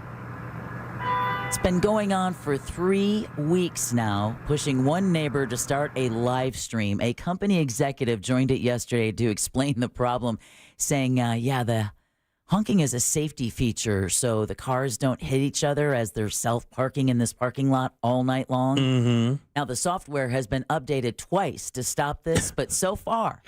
Speaker 1: It's been going on for 3 weeks now, pushing one neighbor to start a live stream. A company executive joined it yesterday to explain the problem, saying, the honking is a safety feature, so the cars don't hit each other as they're self-parking in this parking lot all night long.
Speaker 14: Mm-hmm.
Speaker 1: Now, the software has been updated twice to stop this, but so far,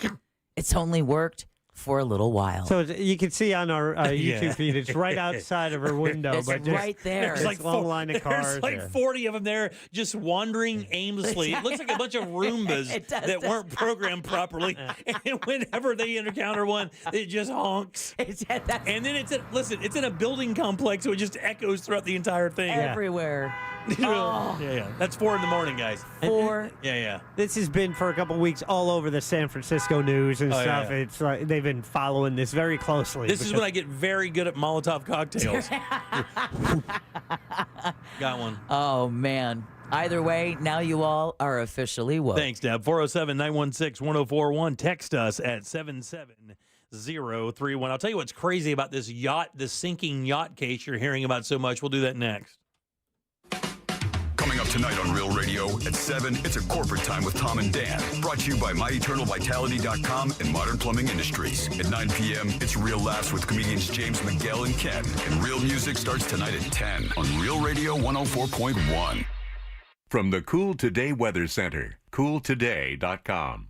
Speaker 1: it's only worked for a little while.
Speaker 4: So you can see on our YouTube feed, it's right outside of her window.
Speaker 1: It's
Speaker 4: but
Speaker 1: right there.
Speaker 14: There's like
Speaker 4: a long line of cars.
Speaker 14: There's like 40 of them there just wandering aimlessly. It looks like a bunch of Roombas that weren't programmed properly. And whenever they encounter one, it just honks. And then it's in a building complex, so it just echoes throughout the entire thing.
Speaker 1: Everywhere. Oh.
Speaker 14: Yeah. That's 4 a.m, guys.
Speaker 1: 4.
Speaker 14: Yeah.
Speaker 4: This has been for a couple weeks all over the San Francisco news and stuff.
Speaker 14: Yeah.
Speaker 4: It's like they've been following this very closely.
Speaker 14: This is when I get very good at Molotov cocktails. Got one.
Speaker 1: Oh, man. Either way, now you all are officially woke.
Speaker 14: Thanks, Deb. 407-916-1041. Text us at 77031. I'll tell you what's crazy about this yacht, this sinking yacht case you're hearing about so much. We'll do that next.
Speaker 12: Coming up tonight on Real Radio at 7, it's a corporate time with Tom and Dan. Brought to you by MyEternalVitality.com and Modern Plumbing Industries. At 9 p.m., it's Real Laughs with comedians James McGill and Ken. And Real Music starts tonight at 10 on Real Radio 104.1.
Speaker 3: From the Cool Today Weather Center, cooltoday.com.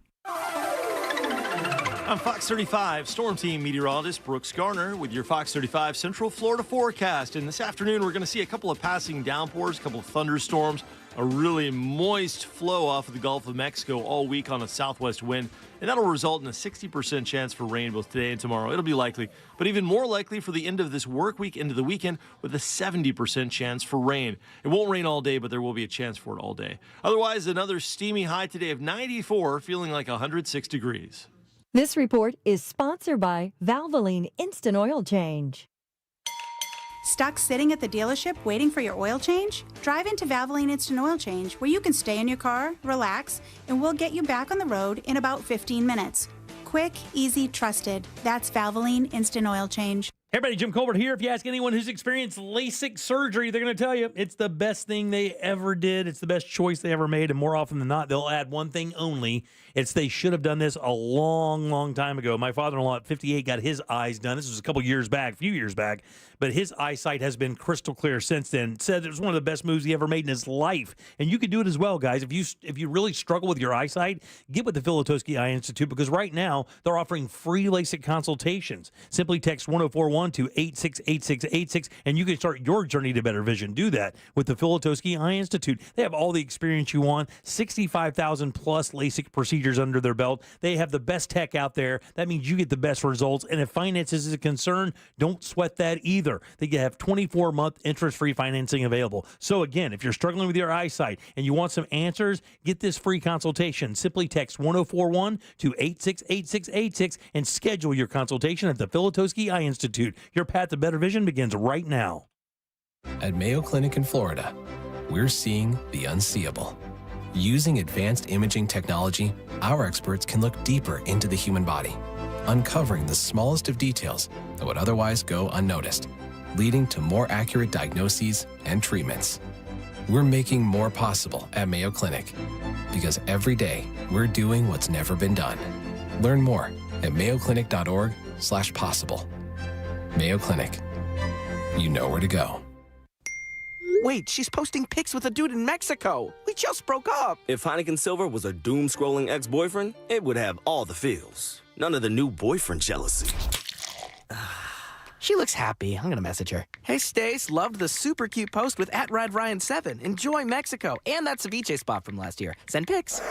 Speaker 6: I'm Fox 35 Storm Team meteorologist Brooks Garner with your Fox 35 Central Florida forecast. And this afternoon, we're going to see a couple of passing downpours, a couple of thunderstorms, a really moist flow off of the Gulf of Mexico all week on a southwest wind. And that'll result in a 60% chance for rain both today and tomorrow. It'll be likely, but even more likely for the end of this work week into the weekend with a 70% chance for rain. It won't rain all day, but there will be a chance for it all day. Otherwise, another steamy high today of 94, feeling like 106 degrees.
Speaker 7: This report is sponsored by Valvoline Instant Oil Change.
Speaker 8: Stuck sitting at the dealership waiting for your oil change? Drive into Valvoline Instant Oil Change, where you can stay in your car, relax, and we'll get you back on the road in about 15 minutes. Quick, easy, trusted. That's Valvoline Instant Oil Change.
Speaker 14: Hey everybody, Jim Colbert here. If you ask anyone who's experienced LASIK surgery, they're going to tell you it's the best thing they ever did. It's the best choice they ever made, and more often than not, they'll add one thing only. It's they should have done this a long, long time ago. My father-in-law at 58 got his eyes done. This was a few years back, but his eyesight has been crystal clear since then. Said it was one of the best moves he ever made in his life, and you can do it as well, guys. If you really struggle with your eyesight, get with the Filatowski Eye Institute, because right now they're offering free LASIK consultations. Simply text 1041 to 868686, and you can start your journey to better vision. Do that with the Filatowski Eye Institute. They have all the experience you want, 65,000 plus LASIK procedures under their belt. They have the best tech out there. That means you get the best results. And if finances is a concern, don't sweat that either. They have 24-month interest-free financing available. So again, if you're struggling with your eyesight and you want some answers, get this free consultation. Simply text 1041 to 868686 and schedule your consultation at the Filatowski Eye Institute. Your path to better vision begins right now.
Speaker 9: At Mayo Clinic in Florida, we're seeing the unseeable. Using advanced imaging technology, our experts can look deeper into the human body, uncovering the smallest of details that would otherwise go unnoticed, leading to more accurate diagnoses and treatments. We're making more possible at Mayo Clinic, because every day we're doing what's never been done. Learn more at mayoclinic.org/possible. Mayo Clinic. You know where to go.
Speaker 10: Wait, she's posting pics with a dude in Mexico. We just broke up.
Speaker 11: If Heineken Silver was a doom-scrolling ex-boyfriend, it would have all the feels. None of the new boyfriend jealousy.
Speaker 10: She looks happy. I'm gonna message her. Hey, Stace, loved the super cute post with @RideRyan7. Enjoy Mexico and that ceviche spot from last year. Send pics.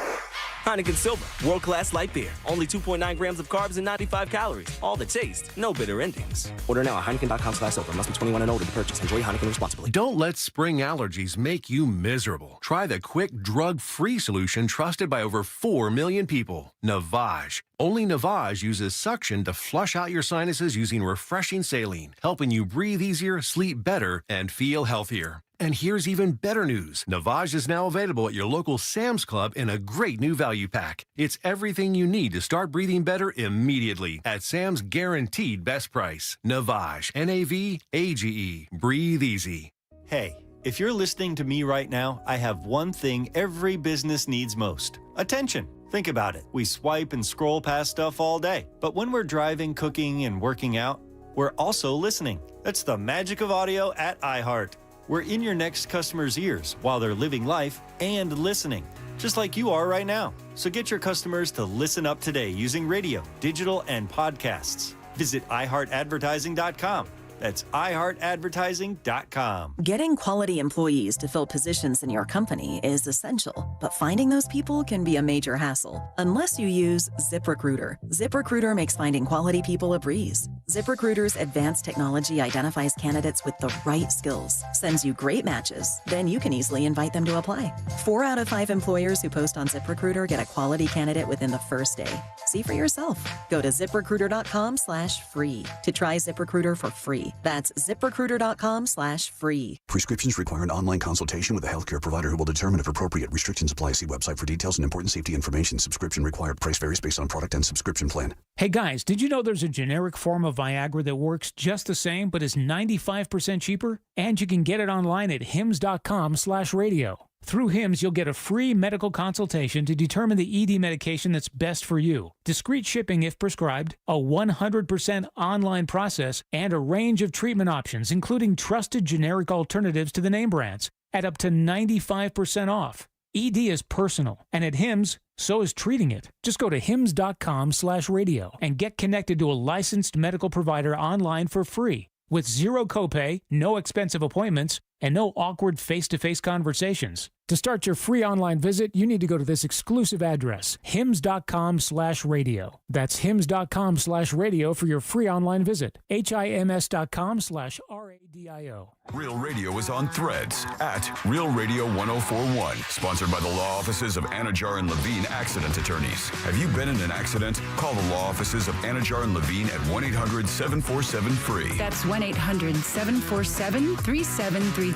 Speaker 11: Heineken Silver, world-class light beer. Only 2.9 grams of carbs and 95 calories. All the taste, no bitter endings. Order now at Heineken.com/silver. Must be 21 and older to purchase. Enjoy Heineken responsibly.
Speaker 3: Don't let spring allergies make you miserable. Try the quick, drug-free solution trusted by over 4 million people. Navage. Only Navage uses suction to flush out your sinuses using refreshing saline, helping you breathe easier, sleep better, and feel healthier. And here's even better news. Navage is now available at your local Sam's Club in a great new value pack. It's everything you need to start breathing better immediately at Sam's guaranteed best price. Navage. Navage. Breathe easy.
Speaker 13: Hey, if you're listening to me right now, I have one thing every business needs most. Attention. Think about it. We swipe and scroll past stuff all day. But when we're driving, cooking, and working out, we're also listening. That's the magic of audio at iHeart. We're in your next customer's ears while they're living life and listening, just like you are right now. So get your customers to listen up today using radio, digital, and podcasts. Visit iHeartAdvertising.com. That's iHeartAdvertising.com.
Speaker 15: Getting quality employees to fill positions in your company is essential, but finding those people can be a major hassle unless you use ZipRecruiter. ZipRecruiter makes finding quality people a breeze. ZipRecruiter's advanced technology identifies candidates with the right skills, sends you great matches, then you can easily invite them to apply. 4 out of 5 employers who post on ZipRecruiter get a quality candidate within the first day. See for yourself. Go to ZipRecruiter.com/free to try ZipRecruiter for free. That's ZipRecruiter.com/free.
Speaker 28: Prescriptions require an online consultation with a healthcare provider who will determine if appropriate. Restrictions apply. See website for details and important safety information. Subscription required. Price varies based on product and subscription plan.
Speaker 16: Hey guys, did you know there's a generic form of Viagra that works just the same but is 95% cheaper? And you can get it online at hims.com/radio. Through HIMS, you'll get a free medical consultation to determine the ED medication that's best for you, discreet shipping if prescribed, a 100% online process, and a range of treatment options, including trusted generic alternatives to the name brands, at up to 95% off. ED is personal, and at HIMS, so is treating it. Just go to hims.com/radio and get connected to a licensed medical provider online for free, with zero copay, no expensive appointments, and no awkward face-to-face conversations. To start your free online visit, you need to go to this exclusive address, hims.com/radio. That's hims.com/radio for your free online visit. hims.com/radio.
Speaker 12: Real Radio is on Threads at Real Radio 1041. Sponsored by the law offices of Anajar and Levine Accident Attorneys. Have you been in an accident? Call the law offices of Anajar and Levine at 1-800-747-FREE.
Speaker 17: That's 1-800-747-3733.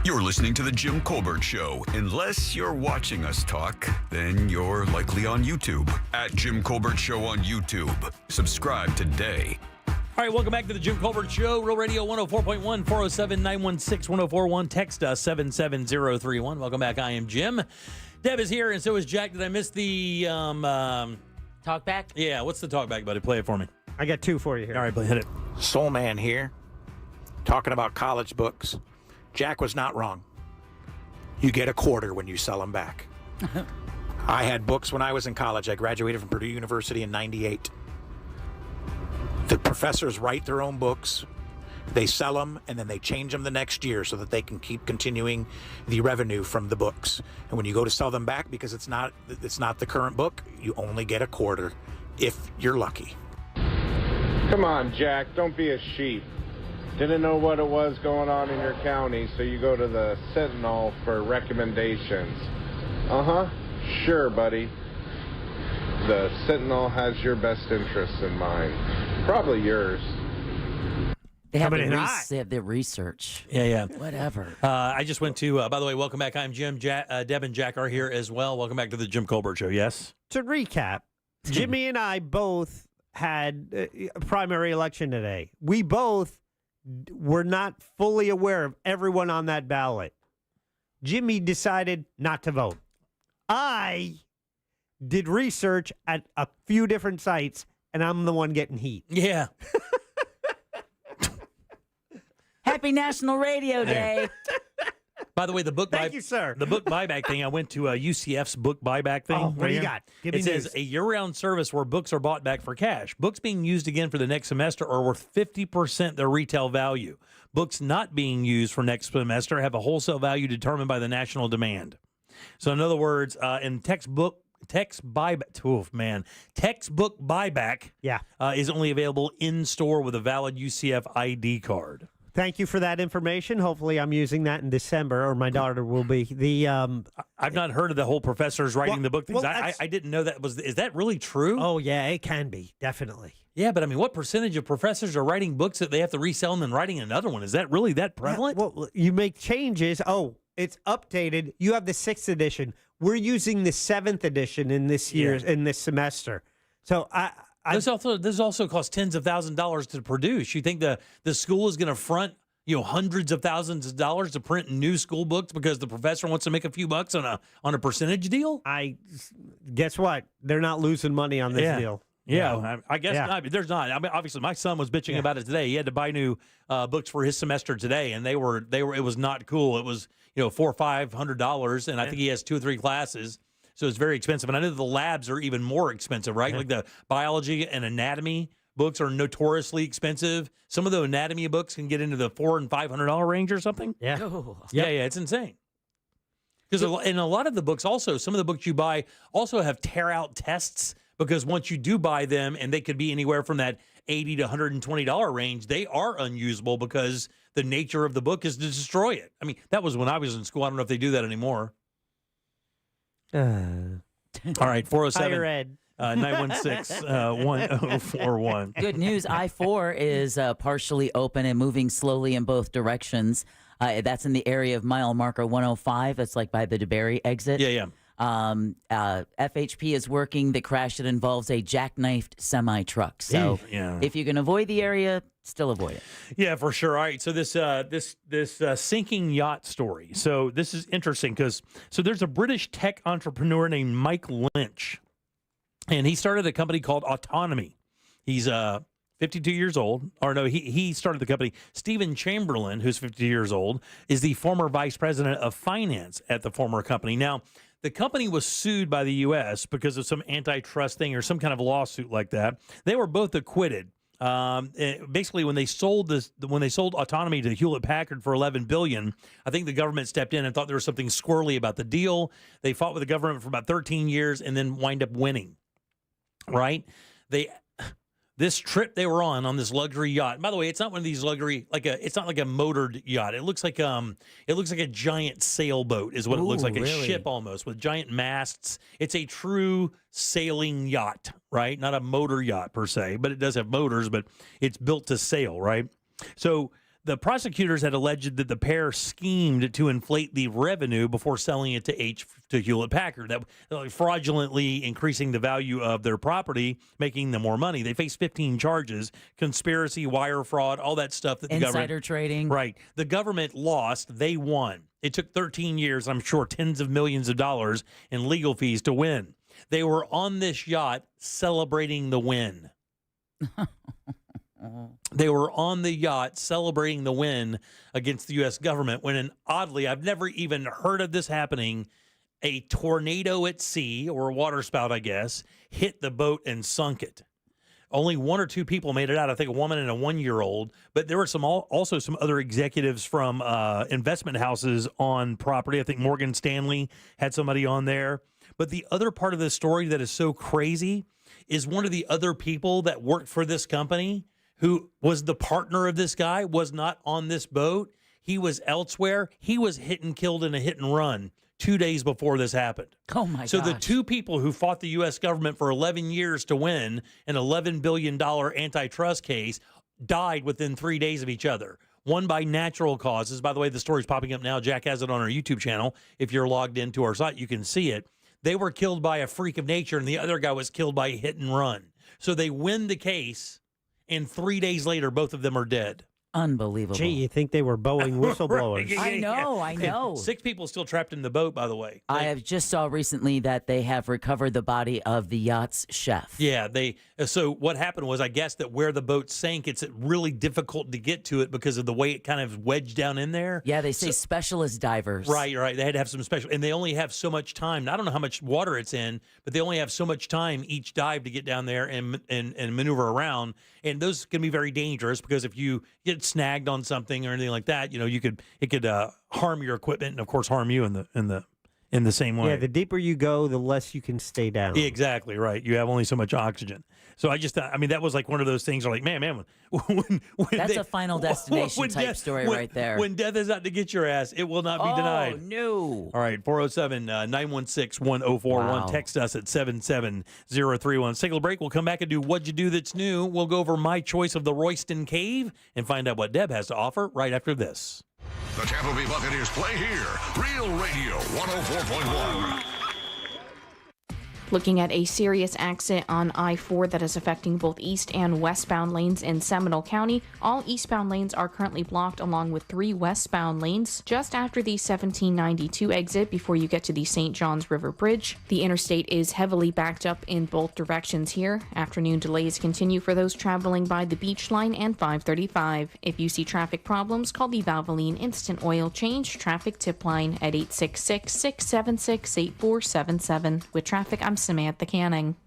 Speaker 12: You're listening to The Jim Colbert Show. Unless you're watching us talk, then you're likely on YouTube. At Jim Colbert Show on YouTube. Subscribe today.
Speaker 14: All right, welcome back to the Jim Colbert Show. Real Radio 104.1, 407-916-1041. Text us 77031. Welcome back. I am Jim. Deb is here, and so is Jack. Did I miss the
Speaker 1: Talkback?
Speaker 14: Yeah, what's the Talkback, buddy? Play it for me.
Speaker 4: I got two for you here.
Speaker 14: All right, hit it.
Speaker 18: Soul Man here, talking about college books. Jack was not wrong. You get a quarter when you sell them back. I had books when I was in college. I graduated from Purdue University in 98. The professors write their own books. They sell them, and then they change them the next year so that they can keep continuing the revenue from the books. And when you go to sell them back, because it's not the current book, you only get a quarter if you're lucky.
Speaker 19: Come on, Jack. Don't be a sheep. Didn't know what it was going on in your county, so you go to the Sentinel for recommendations. Uh-huh. Sure, buddy. The Sentinel has your best interests in mind. Probably yours.
Speaker 1: They have the research.
Speaker 14: Yeah.
Speaker 1: Whatever.
Speaker 14: I just went to, by the way, welcome back. I'm Jim. Deb and Jack are here as well. Welcome back to the Jim Colbert Show. Yes?
Speaker 4: To recap, Jimmy and I both had a primary election today. We both were not fully aware of everyone on that ballot. Jimmy decided not to vote. I did research at a few different sites, and I'm the one getting heat.
Speaker 14: Yeah.
Speaker 1: Happy National Radio Day.
Speaker 14: By the way, the book
Speaker 4: Thank you, sir.
Speaker 14: The book buyback thing, I went to UCF's book buyback thing.
Speaker 4: Oh, what do you got? Give me
Speaker 14: It
Speaker 4: news.
Speaker 14: says a year-round service where books are bought back for cash. Books being used again for the next semester are worth 50% their retail value. Books not being used for next semester have a wholesale value determined by the national demand. So in other words, in textbook buyback is only available in store with a valid UCF ID card.
Speaker 4: Thank you for that information. Hopefully I'm using that in December, or my daughter will be.
Speaker 14: I've not heard of the whole professors writing the book things. I didn't know that was. Is that really true?
Speaker 4: Oh, yeah, it can be. Definitely.
Speaker 14: Yeah, but I mean, what percentage of professors are writing books that they have to resell and then writing another one? Is that really that prevalent?
Speaker 4: Yeah, well, you make changes. Oh, it's updated. You have the 6th edition. We're using the 7th edition in this semester. So
Speaker 14: This also costs tens of thousands of dollars to produce. You think the school is going to front hundreds of thousands of dollars to print new school books because the professor wants to make a few bucks on a percentage deal?
Speaker 4: Guess what? They're not losing money on this deal.
Speaker 14: Yeah, I guess not. There's not. I mean, obviously, my son was bitching about it today. He had to buy new books for his semester today, and they were. It was not cool. It was $400 or $500, and I think he has 2 or 3 classes. So it's very expensive. And I know that the labs are even more expensive, right? Like the biology and anatomy books are notoriously expensive. Some of the anatomy books can get into the $400 and $500 range or something.
Speaker 4: Yeah.
Speaker 14: Yeah, it's insane. Because in a lot of the books also, some of the books you buy also have tear-out tests, because once you do buy them, and they could be anywhere from that $80 to $120 range, they are unusable because the nature of the book is to destroy it. I mean, that was when I was in school. I don't know if they do that anymore. All right, 407
Speaker 4: Higher ed.
Speaker 14: 916-1041.
Speaker 1: Good news, I-4 is partially open and moving slowly in both directions. That's in the area of mile marker 105. It's like by the DeBerry exit.
Speaker 14: Yeah.
Speaker 1: FHP is working the crash that involves a jackknifed semi-truck. So if you can avoid the area, still avoid it.
Speaker 14: Yeah, for sure. All right, so this sinking yacht story. So this is interesting because there's a British tech entrepreneur named Mike Lynch, and he started a company called Autonomy. He's 52 years old. Or no, he started the company. Stephen Chamberlain, who's 52 years old, is the former vice president of finance at the former company. Now, the company was sued by the U.S. because of some antitrust thing or some kind of lawsuit like that. They were both acquitted. Basically, when they sold Autonomy to Hewlett Packard for $11 billion, I think the government stepped in and thought there was something squirrely about the deal. They fought with the government for about 13 years and then wind up winning. Right? This trip they were on this luxury yacht. By the way, it's not one of these luxury it's not like a motored yacht. It looks like a giant sailboat is what it looks like, really? A ship almost with giant masts. It's a true sailing yacht, right? Not a motor yacht per se, but it does have motors, but it's built to sail, right? So the prosecutors had alleged that the pair schemed to inflate the revenue before selling it to Hewlett Packard, that fraudulently increasing the value of their property, making them more money. They faced 15 charges: conspiracy, wire fraud, all that stuff that the
Speaker 1: insider trading.
Speaker 14: Right. The government lost. They won. It took 13 years, I'm sure tens of millions of dollars in legal fees to win. They were on this yacht celebrating the win. They were on the yacht celebrating the win against the U.S. government when, oddly, I've never even heard of this happening, a tornado at sea, or a waterspout, I guess, hit the boat and sunk it. Only one or two people made it out. I think a woman and a 1-year-old. But there were also some other executives from investment houses on property. I think Morgan Stanley had somebody on there. But the other part of this story that is so crazy is one of the other people that worked for this company, who was the partner of this guy, was not on this boat. He was elsewhere. He was hit and killed in a hit and run 2 days before this happened.
Speaker 1: Oh, my God.
Speaker 14: So the two people who fought the U.S. government for 11 years to win an $11 billion antitrust case died within 3 days of each other. One by natural causes. By the way, the story's popping up now. Jack has it on our YouTube channel. If you're logged into our site, you can see it. They were killed by a freak of nature, and the other guy was killed by a hit and run. So they win the case, and 3 days later, both of them are dead.
Speaker 1: Unbelievable.
Speaker 4: Gee, you think they were Boeing whistleblowers?
Speaker 1: I know.
Speaker 14: 6 people still trapped in the boat, by the way.
Speaker 1: I have just saw recently that they have recovered the body of the yacht's chef.
Speaker 14: Yeah, so what happened was, I guess that where the boat sank, it's really difficult to get to it because of the way it kind of wedged down in there.
Speaker 1: Yeah, they say specialist divers.
Speaker 14: Right. They had to have some special, and they only have so much time. I don't know how much water it's in, but they only have so much time each dive to get down there and maneuver around. And those can be very dangerous because if you get snagged on something or anything like that, it could harm your equipment and of course harm you in the same way.
Speaker 4: Yeah, the deeper you go, the less you can stay down.
Speaker 14: Exactly right. You have only so much oxygen. So that was like one of those things where like, man, when
Speaker 1: that's a Final Destination type story right there.
Speaker 14: When death is out to get your ass, it will not be denied.
Speaker 1: Oh, no.
Speaker 14: All right, 407-916-1041.
Speaker 1: Wow.
Speaker 14: Text us at 77031. Let's take a break. We'll come back and do What'd You Do That's New. We'll go over my choice of the Royston Cave and find out what Deb has to offer right after this.
Speaker 12: The Tampa Bay Buccaneers play here. Real Radio 104.1.
Speaker 17: Looking at a serious accident on I-4 that is affecting both east and westbound lanes in Seminole County. All eastbound lanes are currently blocked along with 3 westbound lanes just after the 1792 exit before you get to the St. Johns River Bridge. The interstate is heavily backed up in both directions here. Afternoon delays continue for those traveling by the Beach Line and 535. If you see traffic problems, call the Valvoline Instant Oil Change Traffic Tip Line at 866-676-8477. With traffic, I'm Samantha Canning.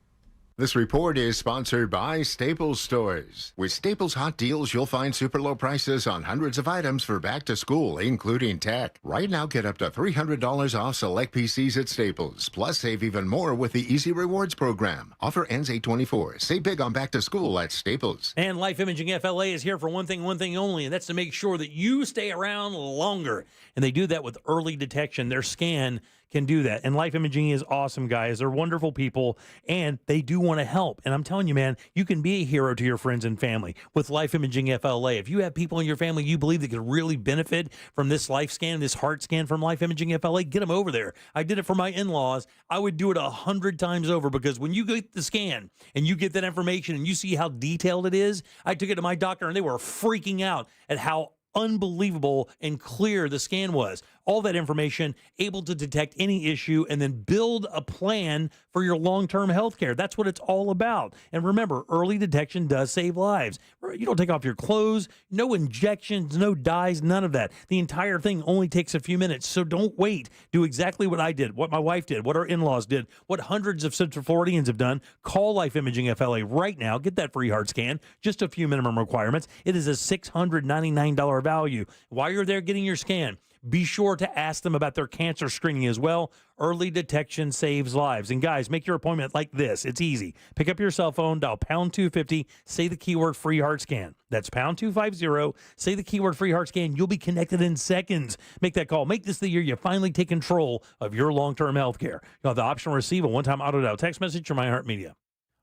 Speaker 20: This report is sponsored by Staples Stores. With Staples Hot Deals, you'll find super low prices on hundreds of items for back to school, including tech. Right now, get up to $300 off select PCs at Staples. Plus, save even more with the Easy Rewards program. Offer ends 8/24. Save big on back to school at Staples.
Speaker 14: And Life Imaging FLA is here for one thing only, and that's to make sure that you stay around longer. And they do that with early detection. Their scan can do that. And Life Imaging is awesome, guys. They're wonderful people, and they do want to help. And I'm telling you, man, you can be a hero to your friends and family with Life Imaging FLA. If you have people in your family you believe that could really benefit from this life scan, this heart scan from Life Imaging FLA, get them over there. I did it for my in-laws. I would do it 100 times over, because when you get the scan and you get that information and you see how detailed it is, I took it to my doctor and they were freaking out at how unbelievable and clear the scan was. All that information, able to detect any issue and then build a plan for your long-term health care. That's what it's all about. And remember, early detection does save lives. You don't take off your clothes, no injections, no dyes, none of that. The entire thing only takes a few minutes, so don't wait. Do exactly what I did, what my wife did, what our in-laws did, what hundreds of Central Floridians have done. Call Life Imaging FLA right now. Get that free heart scan. Just a few minimum requirements. It is a $699 value. While you're there getting your scan, be sure to ask them about their cancer screening as well. Early detection saves lives. And guys, make your appointment like this. It's easy. Pick up your cell phone, dial pound 250, say the keyword free heart scan. That's pound 250, say the keyword free heart scan. You'll be connected in seconds. Make that call. Make this the year you finally take control of your long-term health care. You'll have the option to receive a one-time auto-dial text message from iHeartMedia.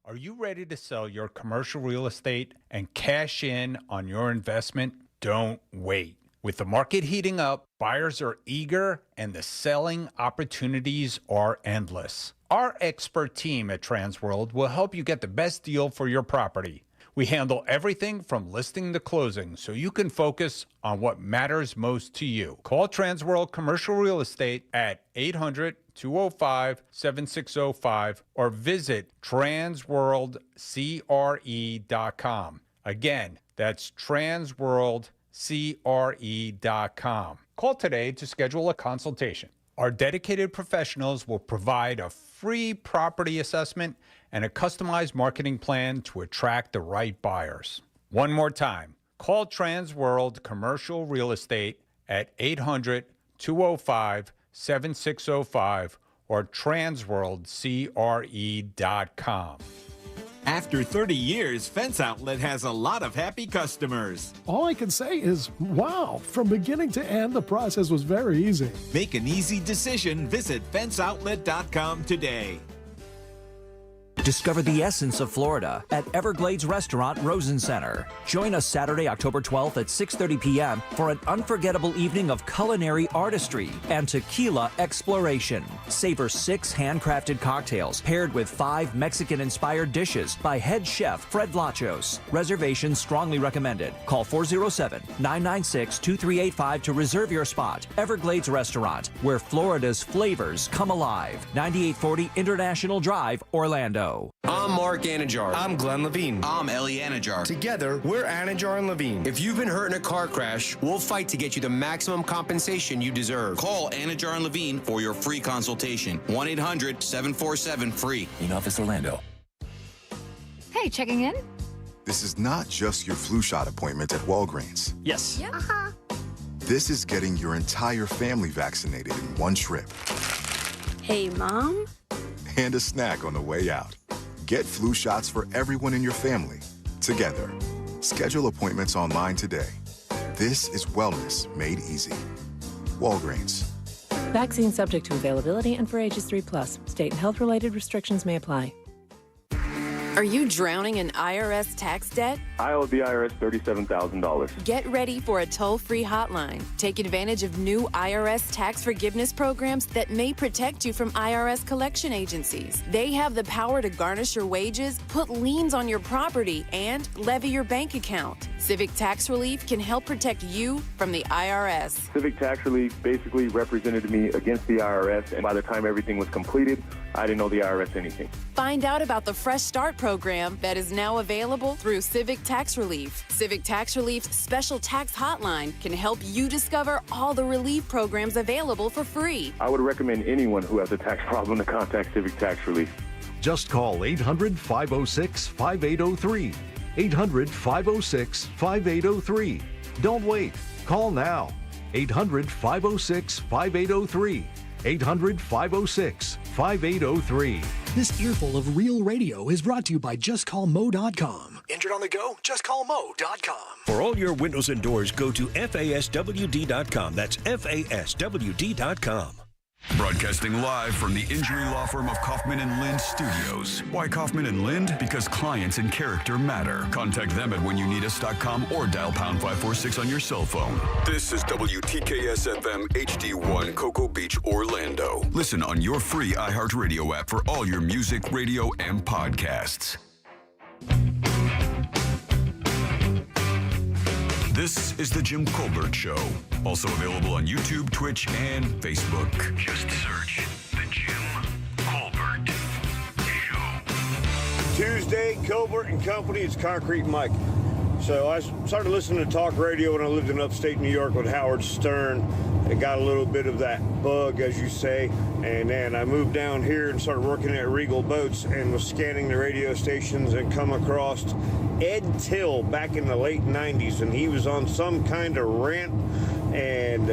Speaker 5: Are you ready to sell your commercial real estate and cash in on your investment? Don't wait. With the market heating up, buyers are eager and the selling opportunities are endless. Our expert team at Transworld will help you get the best deal for your property. We handle everything from listing to closing, so you can focus on what matters most to you. Call Transworld Commercial Real Estate at 800-205-7605 or visit transworldcre.com. Again, that's transworldcre.com. Call today to schedule a consultation. Our dedicated professionals will provide a free property assessment and a customized marketing plan to attract the right buyers. One more time, call Transworld Commercial Real Estate at 800-205-7605 or transworldcre.com.
Speaker 21: After 30 years, Fence Outlet has a lot of happy customers.
Speaker 22: All I can say is, wow, from beginning to end, the process was very easy.
Speaker 21: Make an easy decision. Visit fenceoutlet.com today.
Speaker 23: Discover the essence of Florida at Everglades Restaurant Rosen Center. Join us Saturday, October 12th at 6:30 p.m. for an unforgettable evening of culinary artistry and tequila exploration. Savor 6 handcrafted cocktails paired with 5 Mexican-inspired dishes by head chef Fred Lachos. Reservations strongly recommended. Call 407-996-2385 to reserve your spot. Everglades Restaurant, where Florida's flavors come alive. 9840 International Drive, Orlando.
Speaker 24: I'm Mark Anajar. I'm Glenn Levine. I'm Ellie Anajar. Together, we're Anajar and Levine. If you've been hurt in a car crash, we'll fight to get you the maximum compensation you deserve.
Speaker 25: Call Anajar and Levine for your free consultation. 1-800-747-FREE.
Speaker 23: In Office Orlando.
Speaker 26: Hey, checking in?
Speaker 27: This is not just your flu shot appointment at Walgreens.
Speaker 14: Yes.
Speaker 26: Yeah.
Speaker 27: This is getting your entire family vaccinated in one trip.
Speaker 26: Hey, Mom?
Speaker 27: And a snack on the way out. Get flu shots for everyone in your family, together. Schedule appointments online today. This is wellness made easy. Walgreens.
Speaker 29: Vaccine subject to availability and for ages 3+. State and health-related restrictions may apply.
Speaker 30: Are you drowning in IRS tax debt?
Speaker 31: I owe the IRS $37,000.
Speaker 30: Get ready for a toll-free hotline. Take advantage of new IRS tax forgiveness programs that may protect you from IRS collection agencies. They have the power to garnish your wages, put liens on your property, and levy your bank account. Civic Tax Relief can help protect you from the IRS.
Speaker 31: Civic Tax Relief basically represented me against the IRS, and by the time everything was completed, I didn't owe the IRS anything.
Speaker 30: Find out about the Fresh Start program that is now available through Civic Tax Relief. Civic Tax Relief's special tax hotline can help you discover all the relief programs available for free.
Speaker 31: I would recommend anyone who has a tax problem to contact Civic Tax Relief.
Speaker 3: Just call 800-506-5803. 800-506-5803. Don't wait. Call now. 800-506-5803. 800-506-5803.
Speaker 32: This earful of real radio is brought to you by JustCallMo.com.
Speaker 33: Injured on the go? JustCallMo.com.
Speaker 34: For all your windows and doors, go to FASWD.com. That's FASWD.com.
Speaker 12: Broadcasting live from the injury law firm of Kaufman and Lind Studios. Why Kaufman and Lind? Because clients and character matter. Contact them at whenyouneedus.com or dial pound 546 on your cell phone. This is WTKS FM HD1 Cocoa Beach, Orlando. Listen on your free iHeartRadio app for all your music, radio, and podcasts. This is The Jim Colbert Show. Also available on YouTube, Twitch, and Facebook. Just search The Jim Colbert Show.
Speaker 2: Tuesday, Colbert and Company, it's Concrete Mike. So I started listening to talk radio when I lived in upstate New York with Howard Stern. I got a little bit of that bug, as you say, and then I moved down here and started working at Regal Boats and was scanning the radio stations and come across Ed Till back in the late 90s, and he was on some kind of rant, and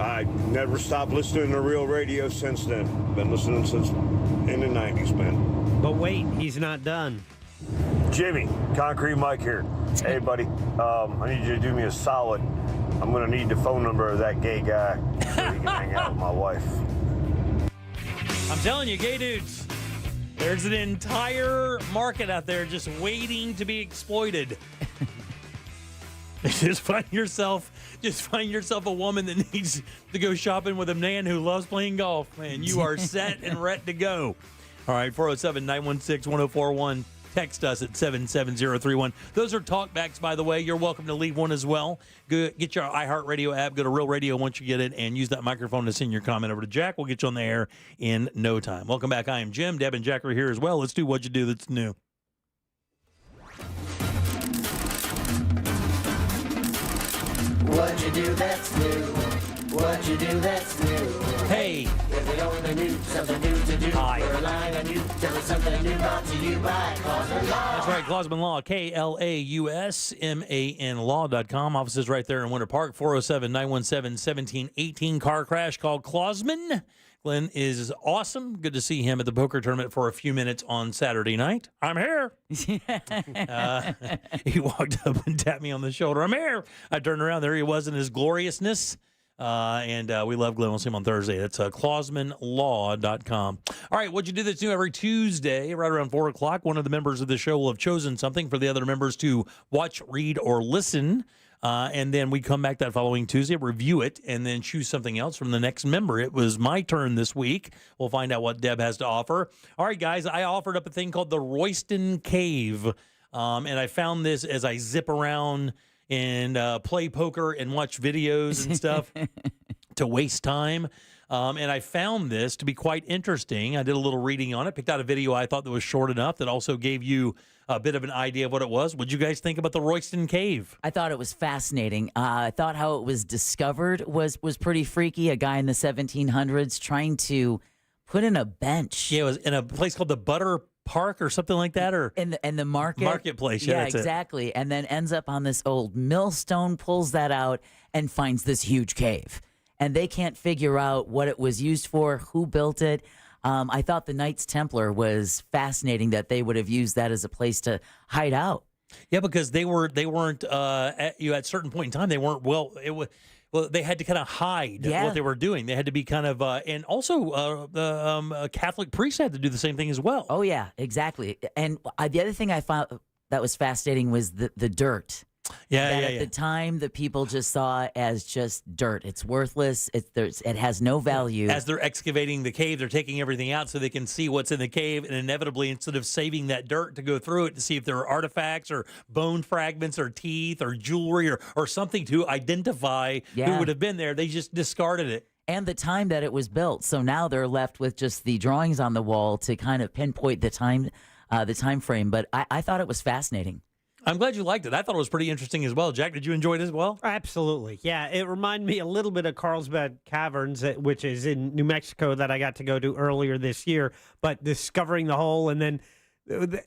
Speaker 2: I never stopped listening to real radio since then. Been listening since in the 90s, man.
Speaker 4: But wait, he's not done.
Speaker 2: Jimmy, Concrete Mike here. Hey, buddy, I need you to do me a solid. I'm going to need the phone number of that gay guy so he can hang out with my wife.
Speaker 14: I'm telling you, gay dudes, there's an entire market out there just waiting to be exploited. Just find yourself a woman that needs to go shopping with a man who loves playing golf, and you are set and ready to go. All right, 407-916-1041. Text us at 77031. Those are talkbacks, by the way. You're welcome to leave one as well. Get your iHeartRadio app. Go to Real Radio once you get it, and use that microphone to send your comment over to Jack. We'll get you on the air in no time. Welcome back. I am Jim. Deb and Jack are here as well. Let's do What You Do That's New.
Speaker 6: What you do that's new. What you do that's new.
Speaker 14: Hey.
Speaker 6: If we only knew something new to do.
Speaker 14: Hi.
Speaker 6: We're relying on you. Tell us something new brought to you by Klausman Law.
Speaker 14: That's right, Klausman Law, KLAUSMAN Law.com. Offices right there in Winter Park, 407-917-1718. Car crash called Klausman. Glenn is awesome. Good to see him at the poker tournament for a few minutes on Saturday night. I'm here. He walked up and tapped me on the shoulder. I'm here. I turned around. There he was in his gloriousness. And we love Glenn. We'll see him on Thursday. That's KlausmanLaw.com. All right, What You Do That's New every Tuesday, right around 4 o'clock. One of the members of the show will have chosen something for the other members to watch, read, or listen. And then we come back that following Tuesday, review it, and then choose something else from the next member. It was my turn this week. We'll find out what Deb has to offer. All right, guys, I offered up a thing called the Royston Cave. And I found this as I zip around and play poker and watch videos and stuff to waste time. And I found this to be quite interesting. I did a little reading on it, picked out a video I thought that was short enough that also gave you a bit of an idea of what it was. What'd you guys think about the Royston Cave?
Speaker 1: I thought it was fascinating. I thought how it was discovered was pretty freaky. A guy in the 1700s trying to put in a bench.
Speaker 14: Yeah, it was in a place called the Butter Park or something like that, or
Speaker 1: in the
Speaker 14: marketplace. Yeah, that's
Speaker 1: exactly.
Speaker 14: It.
Speaker 1: And then ends up on this old millstone, pulls that out, and finds this huge cave. And they can't figure out what it was used for, who built it. I thought the Knights Templar was fascinating that they would have used that as a place to hide out.
Speaker 14: Yeah, because they weren't at a certain point in time. They weren't they had to kind of hide what they were doing. They had to be kind of, and also the Catholic priests had to do the same thing as well.
Speaker 1: Oh yeah, exactly. And the other thing I found that was fascinating was the dirt. At the time, the people just saw it as just dirt. It's worthless. It has no value.
Speaker 14: As they're excavating the cave, they're taking everything out so they can see what's in the cave. And inevitably, instead of saving that dirt to go through it to see if there are artifacts or bone fragments or teeth or jewelry or something to identify who would have been there, they just discarded it.
Speaker 1: And the time that it was built. So now they're left with just the drawings on the wall to kind of pinpoint the time frame. But I thought it was fascinating.
Speaker 14: I'm glad you liked it. I thought it was pretty interesting as well. Jack, did you enjoy it as well?
Speaker 4: Absolutely. Yeah, it reminded me a little bit of Carlsbad Caverns, which is in New Mexico, that I got to go to earlier this year. But discovering the hole, and then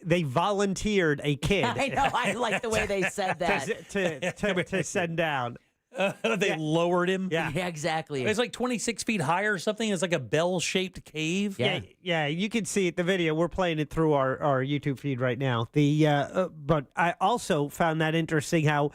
Speaker 4: they volunteered a kid.
Speaker 1: I know. I like the way they said that.
Speaker 4: to send down.
Speaker 14: They lowered him.
Speaker 1: Yeah, exactly.
Speaker 14: It's like 26 feet high or something. It's like a bell-shaped cave.
Speaker 4: Yeah. You can see it. The video. We're playing it through our YouTube feed right now. But I also found that interesting. How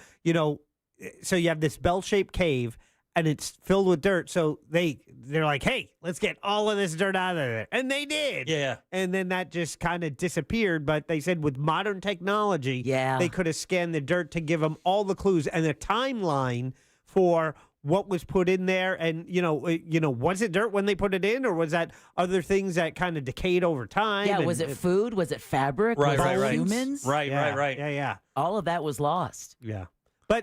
Speaker 4: so you have this bell-shaped cave, and it's filled with dirt. So they're like, hey, let's get all of this dirt out of there. And they did.
Speaker 14: Yeah.
Speaker 4: And then that just kind of disappeared. But they said with modern technology, they could have scanned the dirt to give them all the clues and the timeline for what was put in there. And, was it dirt when they put it in, or was that other things that kind of decayed over time?
Speaker 1: Yeah, was it food? Was it fabric? Was it humans?
Speaker 14: Right.
Speaker 4: Yeah.
Speaker 1: All of that was lost.
Speaker 4: Yeah.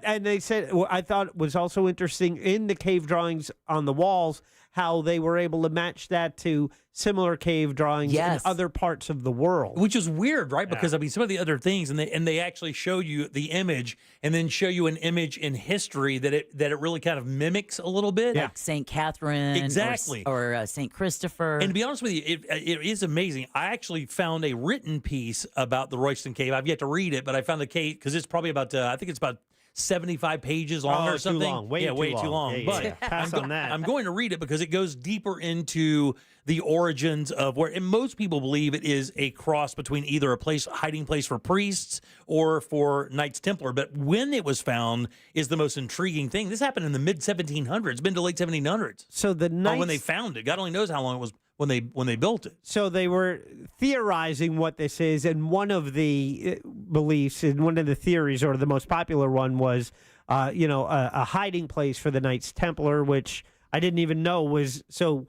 Speaker 4: And they said, I thought it was also interesting in the cave drawings on the walls, how they were able to match that to similar cave drawings in other parts of the world.
Speaker 14: Which is weird, right? Because, I mean, some of the other things, and they actually show you the image and then show you an image in history that it really kind of mimics a little bit.
Speaker 1: Like St. Catherine.
Speaker 14: Exactly.
Speaker 1: Or St. Christopher.
Speaker 14: And to be honest with you, it is amazing. I actually found a written piece about the Royston Cave. I've yet to read it, but I found the cave, because it's probably about, I think it's about 75 pages long or something.
Speaker 4: Too long. Way too long.
Speaker 14: But
Speaker 4: pass on that.
Speaker 14: I'm going to read it because it goes deeper into the origins of where, and most people believe it is a cross between either a hiding place for priests or for Knights Templar. But when it was found is the most intriguing thing. This happened in the mid 1700s, mid to late 1700s.
Speaker 4: So the Knights,
Speaker 14: when they found it, God only knows how long it was when they built it.
Speaker 4: So they were theorizing what this is, and one of the beliefs and one of the theories, or the most popular one, was, a hiding place for the Knights Templar, which I didn't even know was so.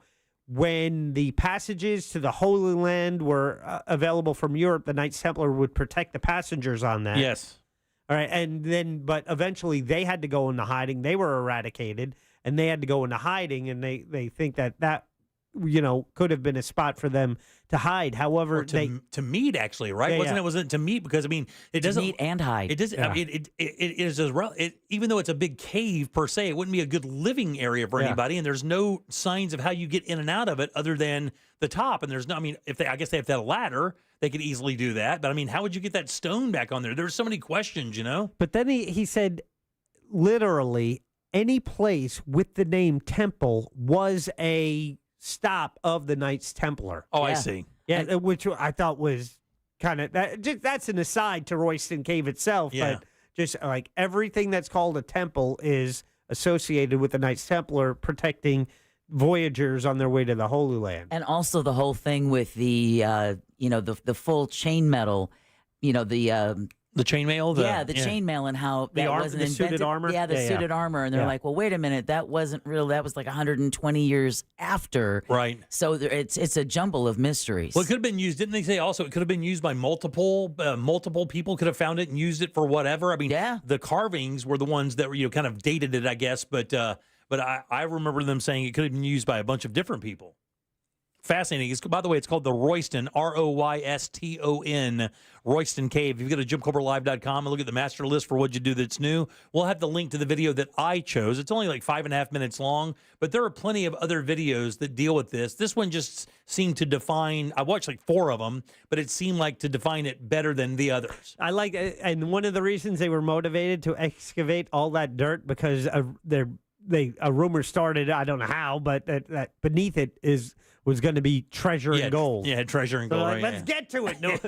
Speaker 4: When the passages to the Holy Land were available from Europe, the Knights Templar would protect the passengers on that.
Speaker 14: Yes.
Speaker 4: All right, but eventually they had to go into hiding. They were eradicated, and they had to go into hiding, and they think that could have been a spot for them to hide. However,
Speaker 14: to meet, actually, right? Wasn't it to meet? Because, I mean, it doesn't
Speaker 1: meet and hide.
Speaker 14: It doesn't. I mean, it is even though it's a big cave per se, it wouldn't be a good living area for anybody. And there's no signs of how you get in and out of it other than the top. And there's no. I mean, I guess they have that ladder, they could easily do that. But I mean, how would you get that stone back on there? There's so many questions, But
Speaker 4: then he said, literally, any place with the name Temple was a stop of the Knights Templar.
Speaker 14: Oh, I see.
Speaker 4: Yeah, which I thought was kind of that's an aside to Royston Cave itself, but just like everything that's called a temple is associated with the Knights Templar protecting voyagers on their way to the Holy Land.
Speaker 1: And also the whole thing with the the full chain metal,
Speaker 14: the chainmail?
Speaker 1: The chainmail, and how that wasn't invented.
Speaker 4: Suited armor?
Speaker 1: Yeah, the suited armor. And they're like, well, wait a minute, that wasn't real. That was like 120 years after.
Speaker 14: Right.
Speaker 1: So it's a jumble of mysteries.
Speaker 14: Well, it could have been used. Didn't they say also it could have been used by multiple people could have found it and used it for whatever? I mean, the carvings were the ones that were, kind of dated it, I guess. But I remember them saying it could have been used by a bunch of different people. Fascinating. By the way, it's called the Royston, Royston, Royston Cave. If you go to JimCoberLive.com and look at the master list for What'd You Do That's New, we'll have the link to the video that I chose. It's only like 5.5 minutes long, but there are plenty of other videos that deal with this. This one just seemed to define, I watched like 4 of them, but it seemed like to define it better than the others.
Speaker 4: I like it, and one of the reasons they were motivated to excavate all that dirt because a rumor started, I don't know how, but that beneath it was going to be treasure and gold.
Speaker 14: Yeah, treasure and gold.
Speaker 4: Like, let's get to it. No,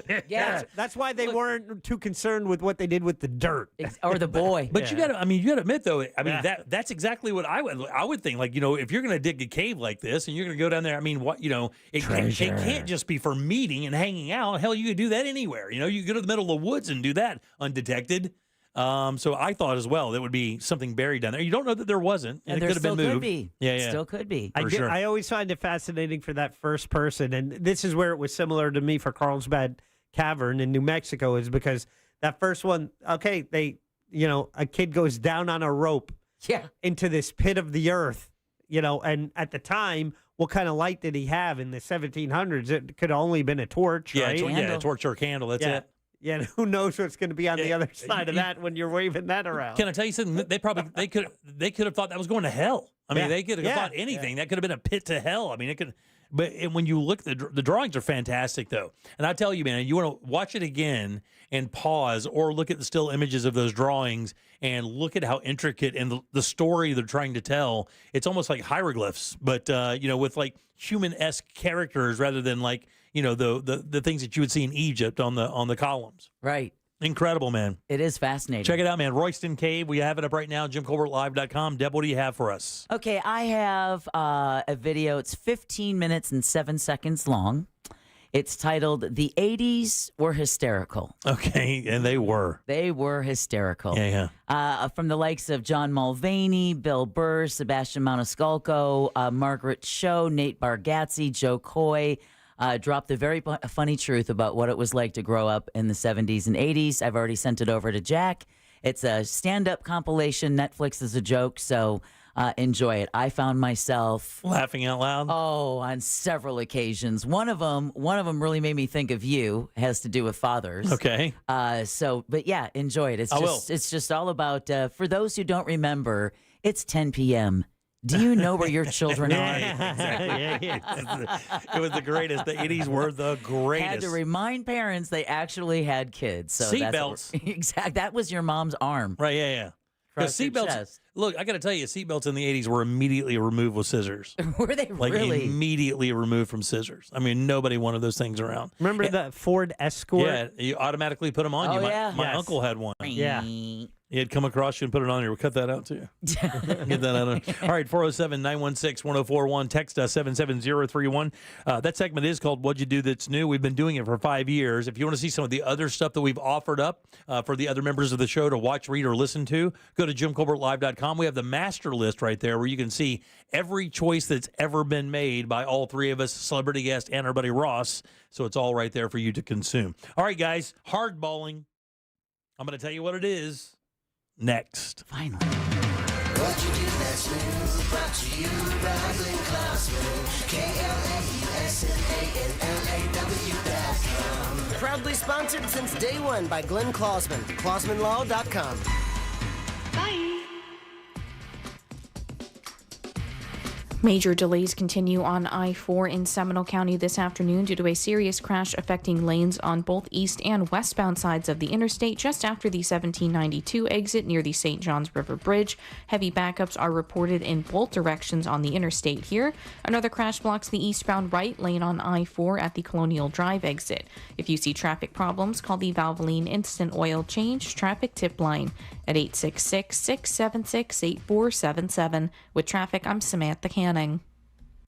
Speaker 4: that's why they weren't too concerned with what they did with the dirt
Speaker 1: or the boy.
Speaker 14: But you got to admit though. I mean, that's exactly what I would think. Like, if you're going to dig a cave like this and you're going to go down there, I mean, it can't just be for meeting and hanging out. Hell, you could do that anywhere. You go to the middle of the woods and do that undetected. So I thought as well there would be something buried down there. You don't know that there wasn't, and it could have been moved.
Speaker 1: Could be.
Speaker 14: Yeah,
Speaker 1: Still could be.
Speaker 4: I always find it fascinating for that first person, and this is where it was similar to me for Carlsbad Cavern in New Mexico, is because that first one, okay, a kid goes down on a rope into this pit of the earth, and at the time, what kind of light did he have in the 1700s? It could have only been a torch, right?
Speaker 14: A torch or a candle, that's it.
Speaker 4: Yeah, and who knows what's going to be on the other side of that when you're waving that around?
Speaker 14: Can I tell you something? They could have thought that was going to hell. I mean, they could have thought anything. That could have been a pit to hell. I mean, it could. But when you look, the drawings are fantastic, though. And I tell you, man, you want to watch it again and pause, or look at the still images of those drawings and look at how intricate and the story they're trying to tell. It's almost like hieroglyphs, but with like human-esque characters rather than like the things that you would see in Egypt on the columns.
Speaker 1: Right.
Speaker 14: Incredible, man.
Speaker 1: It is fascinating.
Speaker 14: Check it out, man. Royston Cave. We have it up right now, JimColbertLive.com. Deb, what do you have for us?
Speaker 1: Okay, I have a video. It's 15 minutes and 7 seconds long. It's titled, "The 80s Were Hysterical."
Speaker 14: Okay, and they were.
Speaker 1: They were hysterical.
Speaker 14: Yeah.
Speaker 1: From the likes of John Mulvaney, Bill Burr, Sebastian Maniscalco, Margaret Cho, Nate Bargatze, Joe Coy, dropped the very funny truth about what it was like to grow up in the 70s and 80s. I've already sent it over to Jack. It's a stand-up compilation. Netflix is a joke, so enjoy it. I found myself
Speaker 14: laughing out loud.
Speaker 1: Oh, on several occasions. One of them really made me think of you. Has to do with fathers.
Speaker 14: Okay.
Speaker 1: But yeah, enjoy it. It's just all about. For those who don't remember, it's 10 p.m. Do you know where your children are?
Speaker 14: Exactly. It was the greatest. The 80s were the greatest.
Speaker 1: Had to remind parents they actually had kids. So
Speaker 14: seatbelts.
Speaker 1: Exactly. That was your mom's arm.
Speaker 14: Right. Yeah. Because seatbelts. Look, I got to tell you, seatbelts in the 80s were immediately removed with scissors.
Speaker 1: Were they really?
Speaker 14: Immediately removed from scissors. I mean, nobody wanted those things around.
Speaker 4: Remember the Ford Escort?
Speaker 14: Yeah, you automatically put them on
Speaker 1: Oh,
Speaker 14: you.
Speaker 1: yeah.
Speaker 14: My uncle had one.
Speaker 4: Yeah.
Speaker 14: He'd come across you and put it on you. We'll cut that out too. Get that out. All right, 407-916-1041. Text us 77031. That segment is called "What'd You Do That's New?" We've been doing it for 5 years. If you want to see some of the other stuff that we've offered up for the other members of the show to watch, read, or listen to, go to JimColbertLive.com. We have the master list right there where you can see every choice that's ever been made by all three of us, celebrity guest and our buddy Ross. So it's all right there for you to consume. All right, guys, hardballing. I'm going to tell you what it is next.
Speaker 1: Finally.
Speaker 6: What you do that's new, brought to you by Glenn Klossman, KLAUSMANLAW.com.
Speaker 7: Proudly sponsored since day one by Glenn Klossman, KlossmanLaw.com.
Speaker 26: Bye.
Speaker 8: Major delays continue on I-4 in Seminole County this afternoon due to a serious crash affecting lanes on both east and westbound sides of the interstate just after the 1792 exit near the St. Johns River Bridge. Heavy backups are reported in both directions on the interstate here. Another crash blocks the eastbound right lane on I-4 at the Colonial Drive exit. If you see traffic problems, call the Valvoline Instant Oil Change Traffic Tip Line at 866-676-8477. With traffic, I'm Samantha Canning.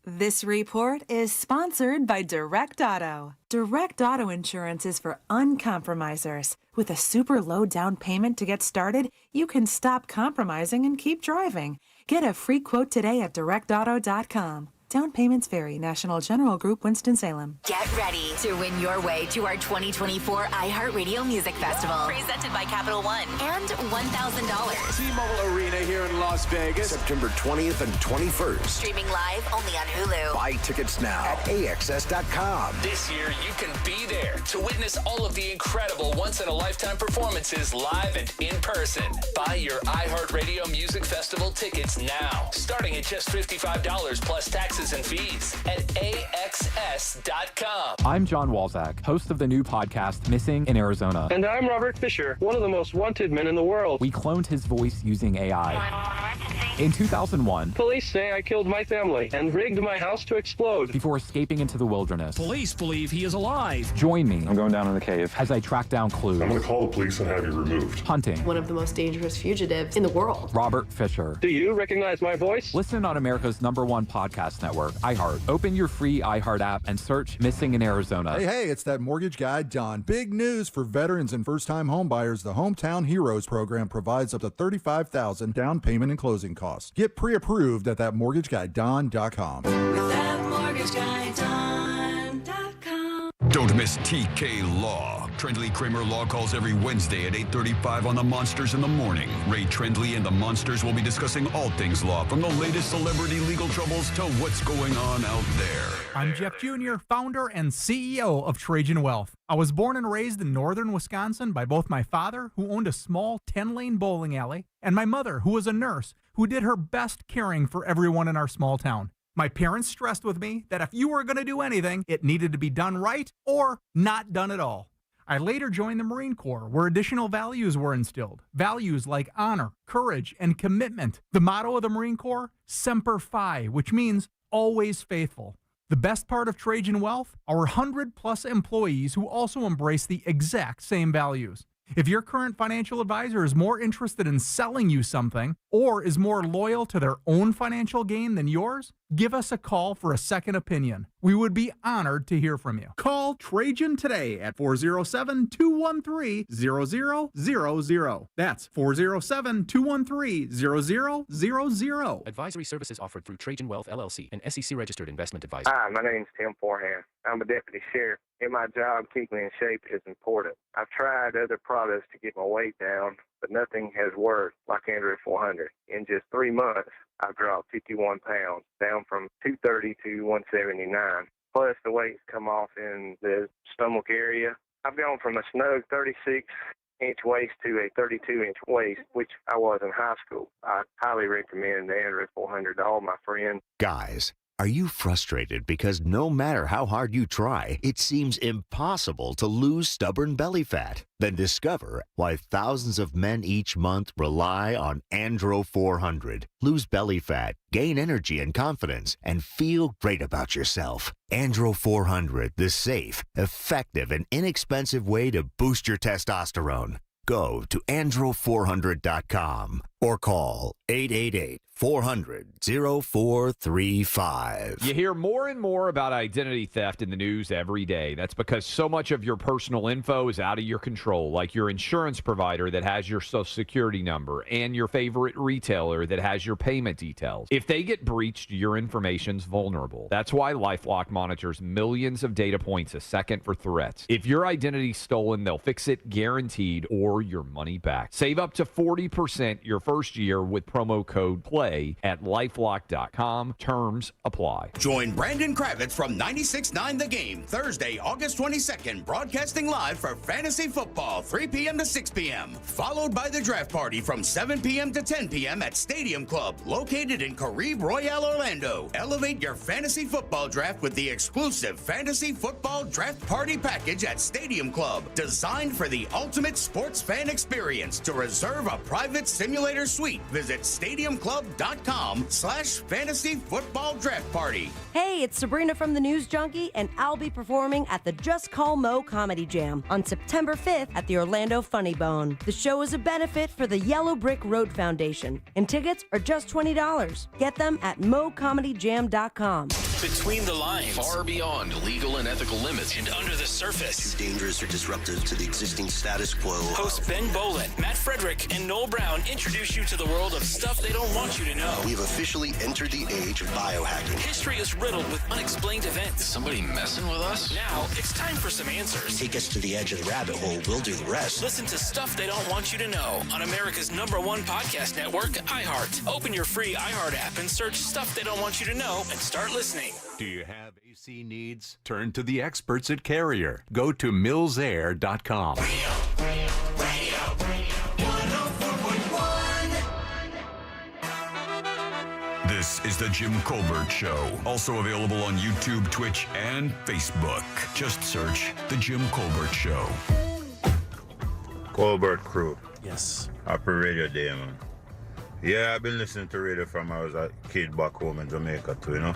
Speaker 9: This report is sponsored by Direct Auto. Direct Auto Insurance is for uncompromisers. With a super low down payment to get started, you can stop compromising and keep driving. Get a free quote today at directauto.com. Down payments vary. National General Group, Winston-Salem.
Speaker 10: Get ready to win your way to our 2024 iHeartRadio Music Festival, presented by Capital One, and $1,000.
Speaker 21: T-Mobile Arena here in Las Vegas, September 20th and 21st.
Speaker 10: Streaming live only on Hulu.
Speaker 21: Buy tickets now at AXS.com.
Speaker 11: This year, you can be there to witness all of the incredible once-in-a-lifetime performances live and in person. Buy your iHeartRadio Music Festival tickets now, starting at just $55 plus taxes and fees at AXS.com.
Speaker 13: I'm John Walzak, host of the new podcast Missing in Arizona.
Speaker 15: And I'm Robert Fisher, one of the most wanted men in the world.
Speaker 13: We cloned his voice using AI. In 2001,
Speaker 15: police say I killed my family and rigged my house to explode
Speaker 13: before escaping into the wilderness.
Speaker 32: Police believe he is alive.
Speaker 13: Join me.
Speaker 15: I'm going down in the cave
Speaker 13: as I track down clues.
Speaker 16: I'm going to call the police and have you removed.
Speaker 13: Hunting.
Speaker 17: One of the most dangerous fugitives in the world.
Speaker 13: Robert Fisher.
Speaker 15: Do you recognize my voice?
Speaker 13: Listen on America's #1 podcast network, iHeart. Open your free iHeart app and search Missing in Arizona.
Speaker 18: Hey, it's that mortgage guy, Don. Big news for veterans and first-time homebuyers. The Hometown Heroes program provides up to $35,000 down payment and closing costs. Get pre-approved at thatmortgagguydon.com.
Speaker 6: Thatmortgagguydon.com.
Speaker 12: Don't miss TK Law. Trendley Kramer Law calls every Wednesday at 8:35 on The Monsters in the Morning. Ray Trendley and the Monsters will be discussing all things law, from the latest celebrity legal troubles to what's going on out there.
Speaker 19: I'm Jeff Jr., founder and CEO of Trajan Wealth. I was born and raised in northern Wisconsin by both my father, who owned a small 10-lane bowling alley, and my mother, who was a nurse, who did her best caring for everyone in our small town. My parents stressed with me that if you were going to do anything, it needed to be done right or not done at all. I later joined the Marine Corps, where additional values were instilled. Values like honor, courage, and commitment. The motto of the Marine Corps, Semper Fi, which means always faithful. The best part of Trajan Wealth, our 100-plus employees who also embrace the exact same values. If your current financial advisor is more interested in selling you something or is more loyal to their own financial gain than yours, give us a call for a second opinion. We would be honored to hear from you. Call Trajan today at 407-213-0000. That's 407-213-0000.
Speaker 3: Advisory services offered through Trajan Wealth, LLC, an SEC-registered investment advisor.
Speaker 15: Hi, my name's Tim Forehand. I'm a deputy sheriff. In my job, keeping me in shape is important. I've tried other products to get my weight down, but nothing has worked like Android 400. In just 3 months, I've dropped 51 pounds, down from 230 to 179. Plus, the weight's come off in the stomach area. I've gone from a snug 36-inch waist to a 32-inch waist, which I was in high school. I highly recommend the Android 400 to all my friends.
Speaker 5: Guys, are you frustrated because no matter how hard you try, it seems impossible to lose stubborn belly fat? Then discover why thousands of men each month rely on Andro 400. Lose belly fat, gain energy and confidence, and feel great about yourself. Andro 400, the safe, effective, and inexpensive way to boost your testosterone. Go to andro400.com or call 888-400-0435.
Speaker 13: You hear more and more about identity theft in the news every day. That's because so much of your personal info is out of your control, like your insurance provider that has your social security number and your favorite retailer that has your payment details. If they get breached, your information's vulnerable. That's why LifeLock monitors millions of data points a second for threats. If your identity's stolen, they'll fix it guaranteed or your money back. Save up to 40% your first year with promo code PLAY at lifelock.com. Terms apply.
Speaker 20: Join Brandon Kravitz from 96.9 The Game Thursday, August 22nd, broadcasting live for Fantasy Football, 3 p.m. to 6 p.m. Followed by the draft party from 7 p.m. to 10 p.m. at Stadium Club, located in Caribe Royale, Orlando. Elevate your fantasy football draft with the exclusive Fantasy Football Draft Party Package at Stadium Club, designed for the ultimate sports fan experience. To reserve a private simulator suite, visit stadiumclub.com/fantasy football draft party.
Speaker 22: Hey, it's Sabrina from the News Junkie, and I'll be performing at the Just Call Mo Comedy Jam on September 5th at the Orlando Funny Bone. The show is a benefit for the Yellow Brick Road Foundation, and tickets are just $20. Get them at mocomedyjam.com.
Speaker 11: Between the lines, far beyond legal and ethical limits, and under the surface.
Speaker 23: Too dangerous or disruptive to the existing status quo.
Speaker 11: Hosts Ben Bolin, Matt Frederick, and Noel Brown introduce you to the world of stuff they don't want you to know.
Speaker 23: We've officially entered the age of biohacking.
Speaker 11: History is riddled with unexplained events. Is somebody messing with us? Now, it's time for some answers.
Speaker 23: Take us to the edge of the rabbit hole. We'll do the rest.
Speaker 11: Listen to Stuff They Don't Want You to Know on America's #1 podcast network, iHeart. Open your free iHeart app and search Stuff They Don't Want You to Know and start listening.
Speaker 24: Do you have AC needs? Turn to the experts at Carrier. Go to millsair.com.
Speaker 12: This is the Jim Colbert Show. Also available on YouTube, Twitch, and Facebook. Just search the Jim Colbert Show.
Speaker 25: Colbert Crew.
Speaker 14: Yes.
Speaker 25: Happy Radio Day, man. Yeah, I've been listening to radio from I was a kid back home in Jamaica too, you know.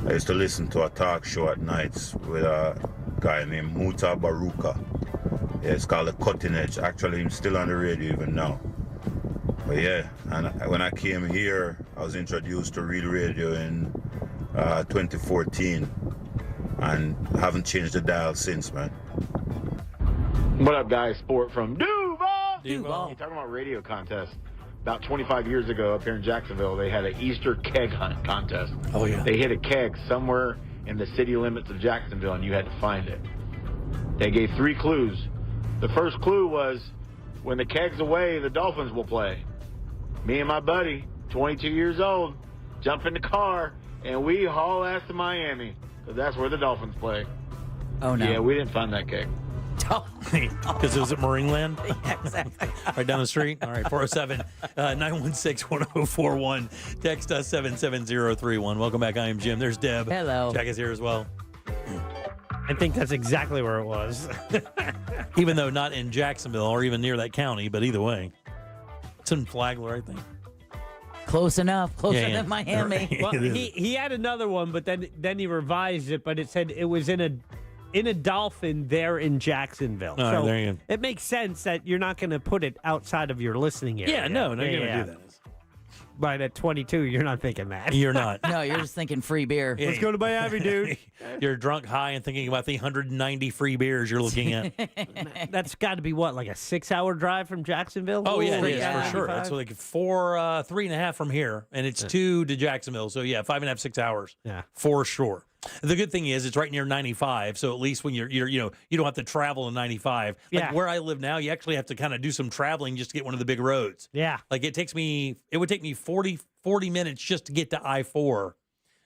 Speaker 25: I used to listen to a talk show at nights with a guy named Muta Baruka. Yeah, it's called The Cutting Edge. Actually, I'm still on the radio even now. But yeah, and when I came here, I was introduced to real radio in 2014 and haven't changed the dial since, man.
Speaker 27: What up, guys? Sport from Duval.
Speaker 14: Duval.
Speaker 27: You're talking about radio contest. About 25 years ago up here in Jacksonville, they had an Easter keg hunt contest.
Speaker 14: Oh, yeah.
Speaker 27: They hit a keg somewhere in the city limits of Jacksonville, and you had to find it. They gave 3 clues. The first clue was, when the keg's away, the Dolphins will play. Me and my buddy, 22 years old, jump in the car, and we haul ass to Miami, because that's where the Dolphins play.
Speaker 1: Oh, no.
Speaker 27: Yeah, we didn't find that keg.
Speaker 14: Because it was at Marineland?
Speaker 1: Yeah, exactly.
Speaker 14: Right down the street? All right, 407-916-1041. Text us 77031. Welcome back. I am Jim. There's Deb.
Speaker 1: Hello.
Speaker 14: Jack is here as well.
Speaker 4: I think that's exactly where it was.
Speaker 14: Even though not in Jacksonville or even near that county, but either way. It's in Flagler, I think.
Speaker 1: Close enough. Closer than Miami.
Speaker 4: Well, he had another one, but then he revised it, but it said it was in a in a Dolphin there in Jacksonville.
Speaker 14: All right,
Speaker 4: so
Speaker 14: there you go.
Speaker 4: it makes sense that you're not going to put it outside of your listening area.
Speaker 14: Yeah, no, you're going to do that.
Speaker 4: But at 22, you're not thinking that.
Speaker 14: You're not.
Speaker 1: No, you're just thinking free beer.
Speaker 4: Let's go to Miami, dude.
Speaker 14: You're drunk, high, and thinking about the 190 free beers you're looking at.
Speaker 4: That's got to be what, like a 6-hour drive from Jacksonville?
Speaker 14: Oh, yeah, it
Speaker 4: Straight
Speaker 14: is,
Speaker 4: down
Speaker 14: for sure.
Speaker 4: 95?
Speaker 14: It's like 3.5 from here, and it's 2 to Jacksonville. So, yeah, 5.5, 6 hours.
Speaker 4: Yeah.
Speaker 14: For sure. The good thing is it's right near 95, so at least when you're you don't have to travel in 95. Like
Speaker 4: Yeah.
Speaker 14: where I live now, you actually have to kind of do some traveling just to get one of the big roads.
Speaker 4: Yeah.
Speaker 14: Like it would take me 40 minutes just to get to I-4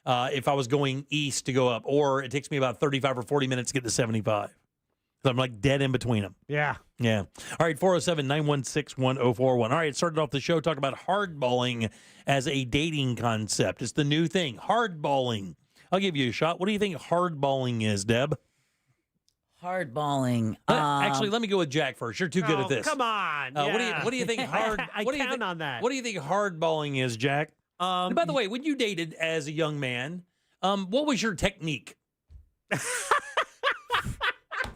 Speaker 14: if I was going east to go up, or it takes me about 35 or 40 minutes to get to 75. So I'm like dead in between them.
Speaker 4: Yeah.
Speaker 14: Yeah. All right, 407-916-1041. All right, started off the show talking about hardballing as a dating concept. It's the new thing, hardballing. I'll give you a shot. What do you think hardballing is, Deb?
Speaker 1: Hardballing.
Speaker 14: Actually, let me go with Jack first. You're too good at this.
Speaker 4: Come on.
Speaker 14: What do you think hard?
Speaker 4: I
Speaker 14: what do you
Speaker 4: count
Speaker 14: think,
Speaker 4: on that.
Speaker 14: What do you think hardballing is, Jack? And by the way, when you dated as a young man, what was your technique?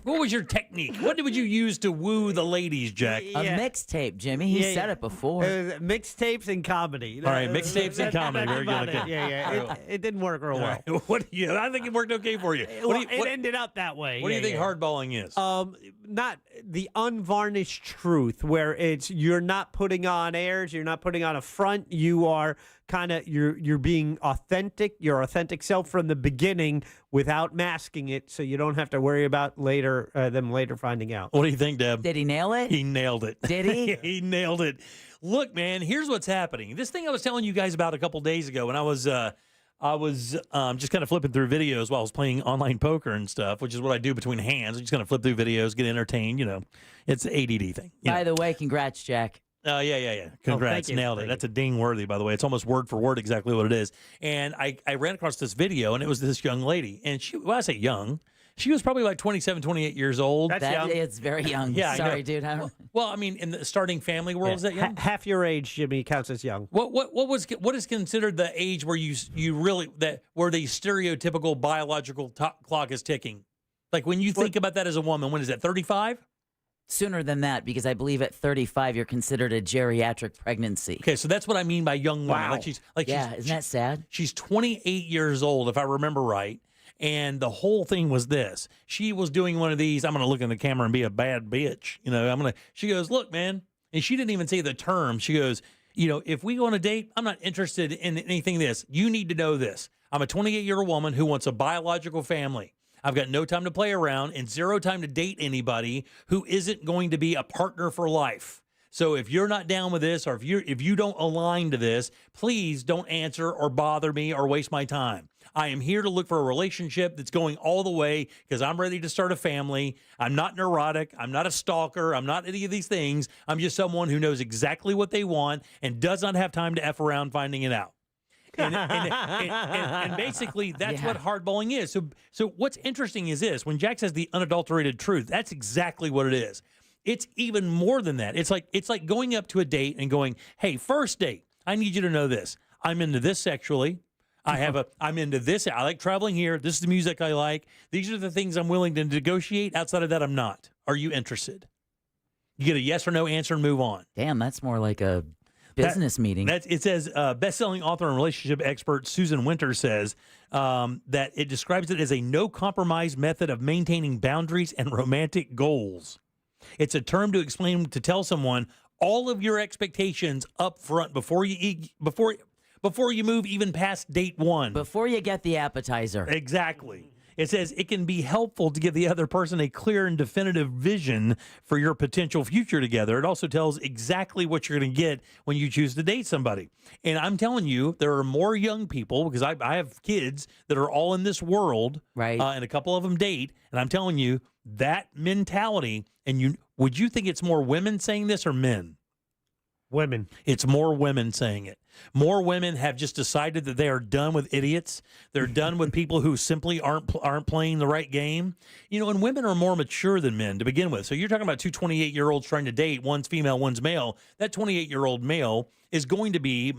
Speaker 14: What was your technique? What would you use to woo the ladies, Jack?
Speaker 1: A mixtape, Jimmy. He said it before.
Speaker 4: Mixtapes and comedy.
Speaker 14: All right, mixtapes and comedy. Very
Speaker 4: That's
Speaker 14: good.
Speaker 4: about
Speaker 14: Okay.
Speaker 4: it. Yeah. It didn't work real well.
Speaker 14: All right. I think it worked okay for you.
Speaker 4: It ended up that way.
Speaker 14: What do you think hardballing is?
Speaker 4: Not the unvarnished truth, where it's you're not putting on airs, you're not putting on a front, you are kind of you're being authentic, your authentic self from the beginning without masking it, so you don't have to worry about them later finding out.
Speaker 14: What do you think, Deb?
Speaker 1: Did he nail it?
Speaker 14: He nailed it.
Speaker 1: Did he?
Speaker 14: He nailed it. Look, man, here's what's happening. This thing I was telling you guys about a couple days ago when I was just kind of flipping through videos while I was playing online poker and stuff, which is what I do between hands. I just kind of flip through videos, get entertained. It's an ADD thing.
Speaker 1: By the way, congrats, Jack.
Speaker 14: Yeah. Congrats.
Speaker 4: thank you.
Speaker 14: Nailed it. That's a ding worthy, by the way. It's almost word for word exactly what it is. And I ran across this video, and it was this young lady. And I say young. She was probably like 27, 28 years old.
Speaker 4: That's young.
Speaker 1: It's very young.
Speaker 14: Yeah,
Speaker 1: Sorry, dude. I don't...
Speaker 14: Well, I mean, in the starting family world, is that young?
Speaker 4: Half your age, Jimmy, counts as young.
Speaker 14: What is considered the age where you really where the stereotypical biological clock is ticking? Like when you think about that as a woman, when is that? 35?
Speaker 1: Sooner than that, because I believe at 35 you're considered a geriatric pregnancy.
Speaker 14: Okay, so that's what I mean by young woman.
Speaker 1: Wow. Isn't that sad?
Speaker 14: She's 28 years old, if I remember right. And the whole thing was this. She was doing one of these, I'm going to look in the camera and be a bad bitch. She goes, look, man. And she didn't even say the term. She goes, if we go on a date, I'm not interested in anything this. You need to know this. I'm a 28-year-old woman who wants a biological family. I've got no time to play around and zero time to date anybody who isn't going to be a partner for life. So if you're not down with this, or if you don't align to this, please don't answer or bother me or waste my time. I am here to look for a relationship that's going all the way because I'm ready to start a family. I'm not neurotic. I'm not a stalker. I'm not any of these things. I'm just someone who knows exactly what they want and does not have time to F around finding it out. And basically, that's what hardballing is. So what's interesting is this. When Jack says the unadulterated truth, that's exactly what it is. It's even more than that. It's like going up to a date and going, hey, first date, I need you to know this. I'm into this sexually. I'm into this. I like traveling here. This is the music I like. These are the things I'm willing to negotiate. Outside of that, I'm not. Are you interested? You get a yes or no answer and move on.
Speaker 1: Damn, that's more like a business meeting.
Speaker 14: It says best-selling author and relationship expert Susan Winter says that it describes it as a no-compromise method of maintaining boundaries and romantic goals. It's a term to tell someone all of your expectations up front before you move even past date one.
Speaker 1: Before you get the appetizer.
Speaker 14: Exactly. It says it can be helpful to give the other person a clear and definitive vision for your potential future together. It also tells exactly what you're going to get when you choose to date somebody. And I'm telling you, there are more young people, because I have kids that are all in this world,
Speaker 1: right?
Speaker 14: And a couple of them date. And I'm telling you, that mentality, would you think it's more women saying this or men?
Speaker 4: Women.
Speaker 14: It's more women saying it. More women have just decided that they are done with idiots. They're done with people who simply aren't playing the right game. You know, and women are more mature than men to begin with. So you're talking about two 28-year-olds trying to date. One's female, one's male. That 28-year-old male is going to be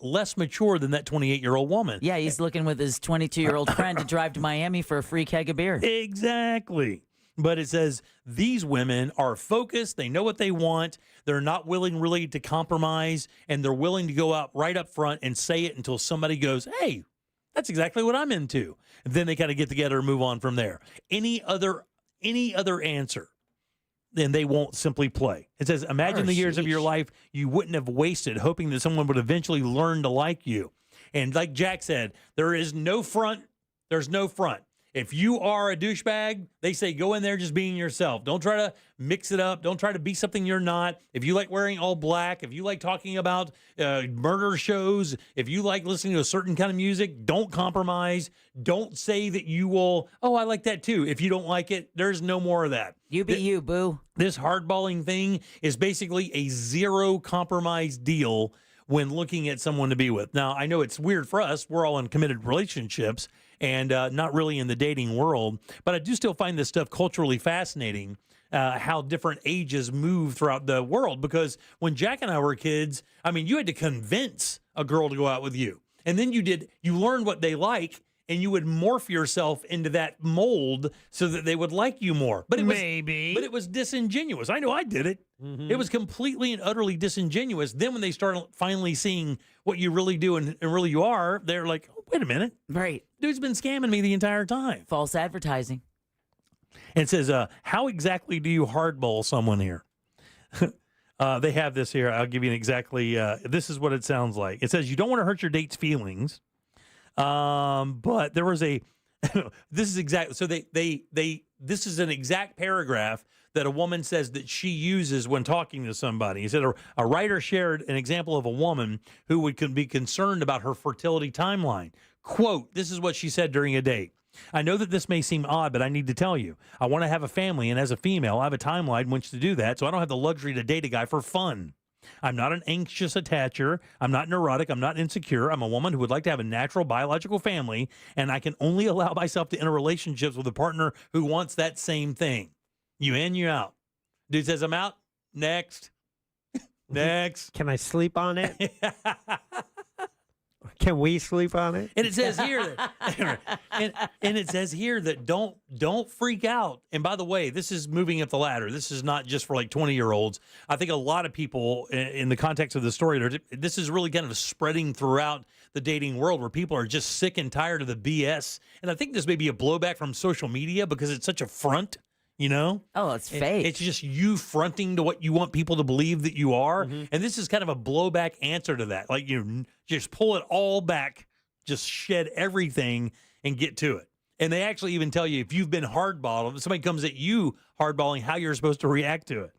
Speaker 14: less mature than that 28-year-old woman.
Speaker 1: Yeah, he's looking with his 22-year-old friend to drive to Miami for a free keg of beer.
Speaker 14: Exactly. But it says these women are focused. They know what they want. They're not willing really to compromise, and they're willing to go out right up front and say it until somebody goes, hey, that's exactly what I'm into. And then they kind of get together and move on from there. Any other answer, then they won't simply play. It says, imagine the years of your life you wouldn't have wasted hoping that someone would eventually learn to like you. And like Jack said, there is no front. There's no front. If you are a douchebag, they say go in there just being yourself. Don't try to mix it up. Don't try to be something you're not. If you like wearing all black, if you like talking about murder shows, if you like listening to a certain kind of music, don't compromise. Don't say that you will, oh, I like that too. If you don't like it, there's no more of that.
Speaker 1: You be you, boo.
Speaker 14: This hardballing thing is basically a zero compromise deal when looking at someone to be with. Now, I know it's weird for us. We're all in committed relationships and not really in the dating world. But I do still find this stuff culturally fascinating, how different ages move throughout the world. Because when Jack and I were kids, I mean, you had to convince a girl to go out with you. And then you learned what they like, and you would morph yourself into that mold so that they would like you more. But it was disingenuous. I know I did it. Mm-hmm. It was completely and utterly disingenuous. Then when they started finally seeing what you really do and really you are, they're like, oh, wait a minute.
Speaker 1: Right.
Speaker 14: Dude's been scamming me the entire time.
Speaker 1: False advertising.
Speaker 14: And it says, how exactly do you hardball someone here? They have this here. I'll give you an exactly. This is what it sounds like. It says, you don't want to hurt your date's feelings. But there was a, this is exact. So this is an exact paragraph that a woman says that she uses when talking to somebody. He said a writer shared an example of a woman who would be concerned about her fertility timeline. Quote, this is what she said during a date. I know that this may seem odd, but I need to tell you, I want to have a family. And as a female, I have a timeline in which to do that. So I don't have the luxury to date a guy for fun. I'm not an anxious attacher. I'm not neurotic. I'm not insecure. I'm a woman who would like to have a natural biological family, and I can only allow myself to enter relationships with a partner who wants that same thing. You in, you out. Dude says, I'm out. Next. Next.
Speaker 4: Can I sleep on it? Can we sleep on it?
Speaker 14: And it says here that, and it says here that don't freak out. And by the way, this is moving up the ladder. This is not just for like 20-year-olds. I think a lot of people in the context of the story, this is really kind of spreading throughout the dating world where people are just sick and tired of the BS. And I think this may be a blowback from social media because it's such a front. You know?
Speaker 1: Oh, it's fake.
Speaker 14: It's just you fronting to what you want people to believe that you are.
Speaker 1: Mm-hmm.
Speaker 14: And this is kind of a blowback answer to that. Like, you just pull it all back, just shed everything and get to it. And they actually even tell you if you've been hardballed, if somebody comes at you hardballing, how you're supposed to react to it.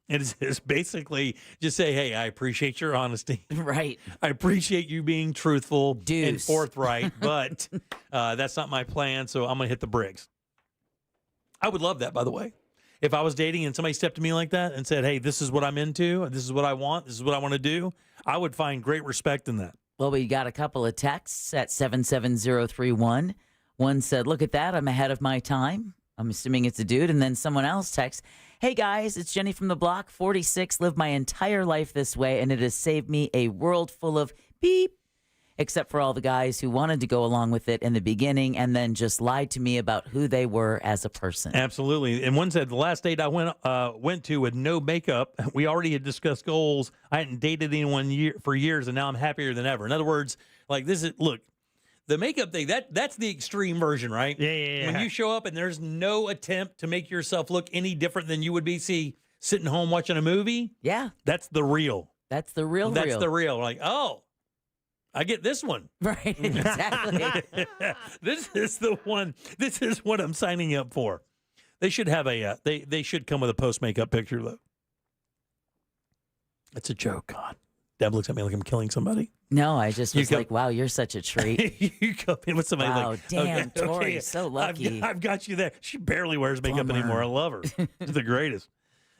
Speaker 14: And it's basically just say, hey, I appreciate your honesty.
Speaker 1: Right.
Speaker 14: I appreciate you being truthful
Speaker 1: Deuce.
Speaker 14: and forthright, but that's not my plan, so I'm going to hit the bricks. I would love that, by the way. If I was dating and somebody stepped to me like that and said, hey, this is what I'm into, this is what I want, this is what I want to do, I would find great respect in that.
Speaker 1: Well, we got a couple of texts at 77031. One said, look at that, I'm ahead of my time. I'm assuming it's a dude. And then someone else texts, hey, guys, it's Jenny from the block, 46, lived my entire life this way, and it has saved me a world full of beep. Except for all the guys who wanted to go along with it in the beginning and then just lied to me about who they were as a person.
Speaker 14: Absolutely. And one said, the last date I went to with no makeup, we already had discussed goals. I hadn't dated anyone for years, and now I'm happier than ever. In other words, like this is, look, the makeup thing, that's the extreme version, right?
Speaker 4: Yeah.
Speaker 14: When you show up and there's no attempt to make yourself look any different than you would be, sitting home watching a movie.
Speaker 1: Yeah.
Speaker 14: That's the real.
Speaker 1: That's the real.
Speaker 14: That's the real. Like, oh. I get this one.
Speaker 1: Right, exactly.
Speaker 14: This is the one. This is what I'm signing up for. They should have a, they should come with a post-makeup picture, though. It's a joke, God. Deb looks at me like I'm killing somebody.
Speaker 1: No, I just was like, wow, you're such a treat.
Speaker 14: You come in with somebody
Speaker 1: wow,
Speaker 14: like,
Speaker 1: damn,
Speaker 14: okay,
Speaker 1: Tori, so lucky.
Speaker 14: I've got you there. She barely wears makeup
Speaker 1: Bummer.
Speaker 14: anymore. I love her. She's the greatest.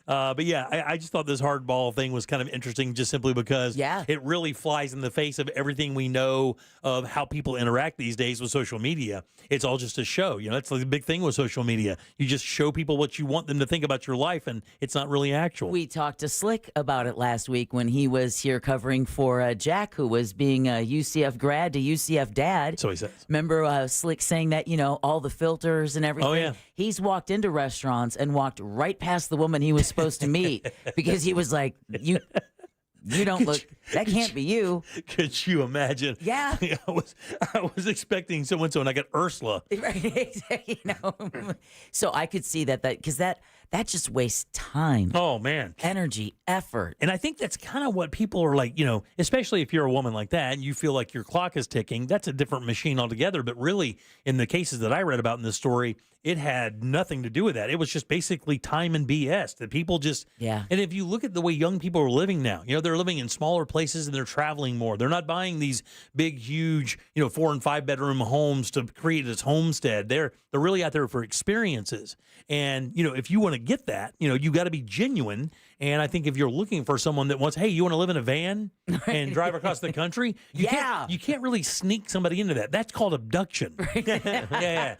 Speaker 14: But yeah, I just thought this hardball thing was kind of interesting just simply because it really flies in the face of everything we know of how people interact these days with social media. It's all just a show. That's the big thing with social media. You just show people what you want them to think about your life, and it's not really actual.
Speaker 1: We talked to Slick about it last week when he was here covering for Jack, who was being a UCF grad to UCF dad.
Speaker 14: So he says.
Speaker 1: Remember Slick saying that, all the filters and everything?
Speaker 14: Oh, yeah.
Speaker 1: He's walked into restaurants and walked right past the woman he was supposed to meet because he was like, you don't look, that can't be you.
Speaker 14: Could you imagine?
Speaker 1: Yeah.
Speaker 14: I was expecting so-and-so, and I got Ursula.
Speaker 1: Right. So I could see that because that just wastes time.
Speaker 14: Oh, man.
Speaker 1: Energy, effort.
Speaker 14: And I think that's kind of what people are like, especially if you're a woman like that and you feel like your clock is ticking, that's a different machine altogether. But really, in the cases that I read about in this story, it had nothing to do with that. It was just basically time and BS that people just, and if you look at the way young people are living now, they're living in smaller places and they're traveling more. They're not buying these big, huge, 4 and 5 bedroom homes to create this homestead. They're really out there for experiences. And, if you want to get that, you got to be genuine. And I think if you're looking for someone that wants, hey, you want to live in a van and drive across the country? You can't really sneak somebody into that. That's called abduction. Yeah.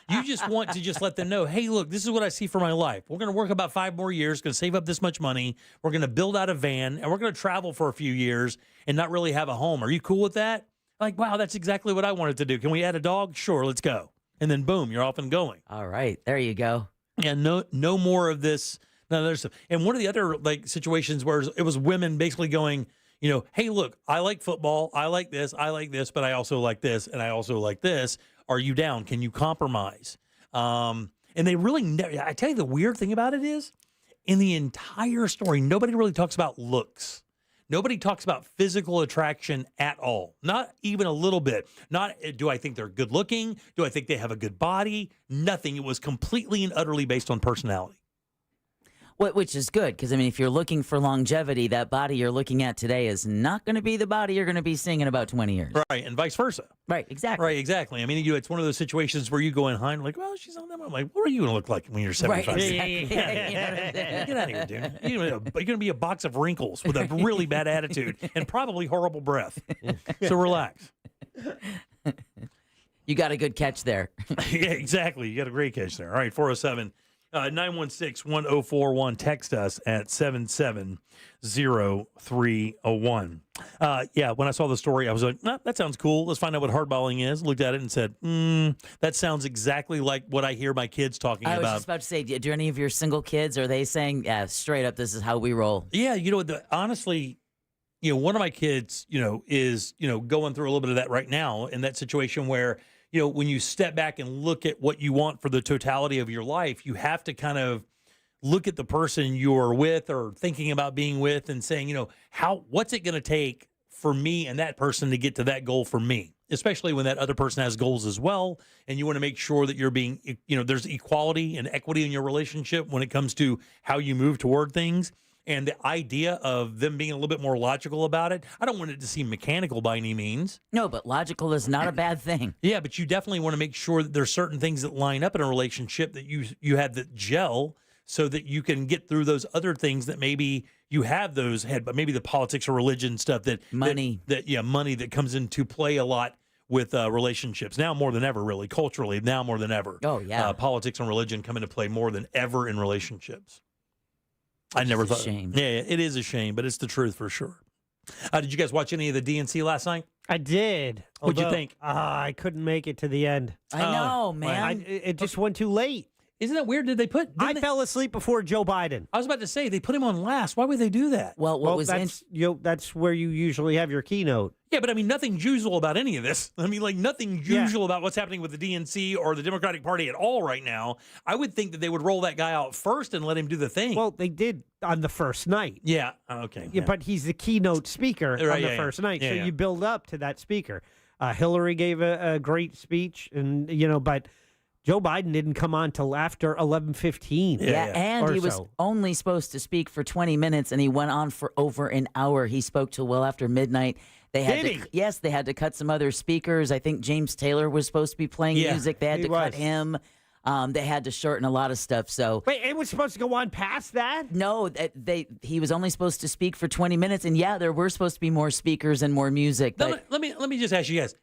Speaker 14: You just want to just let them know, hey, look, this is what I see for my life. We're going to work about 5 more years, going to save up this much money. We're going to build out a van, and we're going to travel for a few years and not really have a home. Are you cool with that? Like, wow, that's exactly what I wanted to do. Can we add a dog? Sure, let's go. And then, boom, you're off and going.
Speaker 1: All right, there you go.
Speaker 14: And no more of this. And one of the other situations where it was women basically going, hey, look, I like football, I like this, but I also like this, and I also like this. Are you down? Can you compromise? And they really, I tell you, the weird thing about it is, in the entire story, nobody really talks about looks. Nobody talks about physical attraction at all. Not even a little bit. Not, do I think they're good looking? Do I think they have a good body? Nothing. It was completely and utterly based on personality.
Speaker 1: Which is good, because, if you're looking for longevity, that body you're looking at today is not going to be the body you're going to be seeing in about 20 years.
Speaker 14: Right, and vice versa.
Speaker 1: Right, exactly.
Speaker 14: Right, exactly. it's one of those situations where you go in behind, like, well, she's on that one. I'm like, what are you going to look like when you're 75?
Speaker 1: Right.
Speaker 14: Get out of here, dude. You're going to be a box of wrinkles with a really bad attitude and probably horrible breath. So relax.
Speaker 1: You got a good catch there.
Speaker 14: Yeah, exactly. You got a great catch there. All right, 407. 916-1041. Text us at 770-301. When I saw the story, I was like, that sounds cool. Let's find out what hardballing is. Looked at it and said, that sounds exactly like what I hear my kids talking about.
Speaker 1: I was just about to say, do any of your single kids, are they saying, straight up, this is how we roll?
Speaker 14: Yeah, honestly, one of my kids, is, going through a little bit of that right now in that situation where, when you step back and look at what you want for the totality of your life, you have to kind of look at the person you're with or thinking about being with and saying, what's it going to take for me and that person to get to that goal for me, especially when that other person has goals as well. And you want to make sure that you're being, there's equality and equity in your relationship when it comes to how you move toward things. And the idea of them being a little bit more logical about it, I don't want it to seem mechanical by any means.
Speaker 1: No, but logical is not a bad thing.
Speaker 14: Yeah, but you definitely want to make sure that there's certain things that line up in a relationship that you have that gel so that you can get through those other things that maybe you have those had, but maybe the politics or religion stuff
Speaker 1: money
Speaker 14: that comes into play a lot with relationships now more than ever, really, culturally, now more than ever.
Speaker 1: Oh, yeah.
Speaker 14: Politics and religion come into play more than ever in relationships. I never thought.
Speaker 1: Shame.
Speaker 14: Yeah, it is a shame, but it's the truth for sure. Did you guys watch any of the DNC last night?
Speaker 4: I did.
Speaker 14: What'd you think?
Speaker 4: I couldn't make it to the end.
Speaker 1: I know, man.
Speaker 4: It just went too late.
Speaker 14: Isn't that weird?
Speaker 4: I fell asleep before Joe Biden.
Speaker 14: I was about to say, they put him on last. Why would they do that?
Speaker 1: Well,
Speaker 4: that's where you usually have your keynote.
Speaker 14: Yeah, but nothing's usual about any of this. Nothing usual about what's happening with the DNC or the Democratic Party at all right now. I would think that they would roll that guy out first and let him do the thing.
Speaker 4: Well, they did on the first night.
Speaker 14: Yeah, okay.
Speaker 4: Yeah, but he's the keynote speaker on the first night, so you build up to that speaker. Hillary gave a great speech, and but Joe Biden didn't come on till after 11:15.
Speaker 1: Yeah, and he was only supposed to speak for 20 minutes, and he went on for over an hour. He spoke till well after midnight. They had to cut some other speakers. I think James Taylor was supposed to be playing music. They had to cut him. They had to shorten a lot of stuff. So
Speaker 4: wait, it was supposed to go on past that?
Speaker 1: No, he was only supposed to speak for 20 minutes, and yeah, there were supposed to be more speakers and more music. But
Speaker 14: Let me just ask you guys.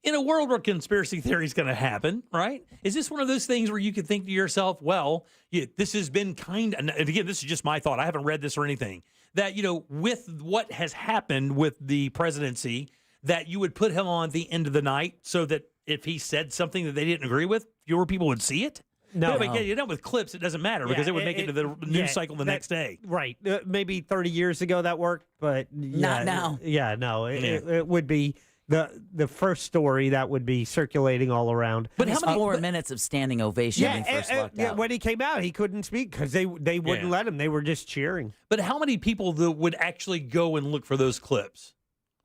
Speaker 14: In a world where conspiracy theory is going to happen, right? Is this one of those things where you could think to yourself, well, this has been and again, this is just my thought. I haven't read this or anything. That, with what has happened with the presidency, that you would put him on at the end of the night so that if he said something that they didn't agree with, fewer people would see it?
Speaker 4: No.
Speaker 14: With clips, it doesn't matter because it would make it to the news cycle the next day.
Speaker 4: Right. Maybe 30 years ago that worked, but
Speaker 1: not now.
Speaker 4: Yeah, no. It would be the first story that would be circulating all around.
Speaker 1: But how many 4 minutes of standing ovation when he first walked out?
Speaker 4: When he came out, he couldn't speak because they wouldn't let him. They were just cheering.
Speaker 14: But how many people would actually go and look for those clips?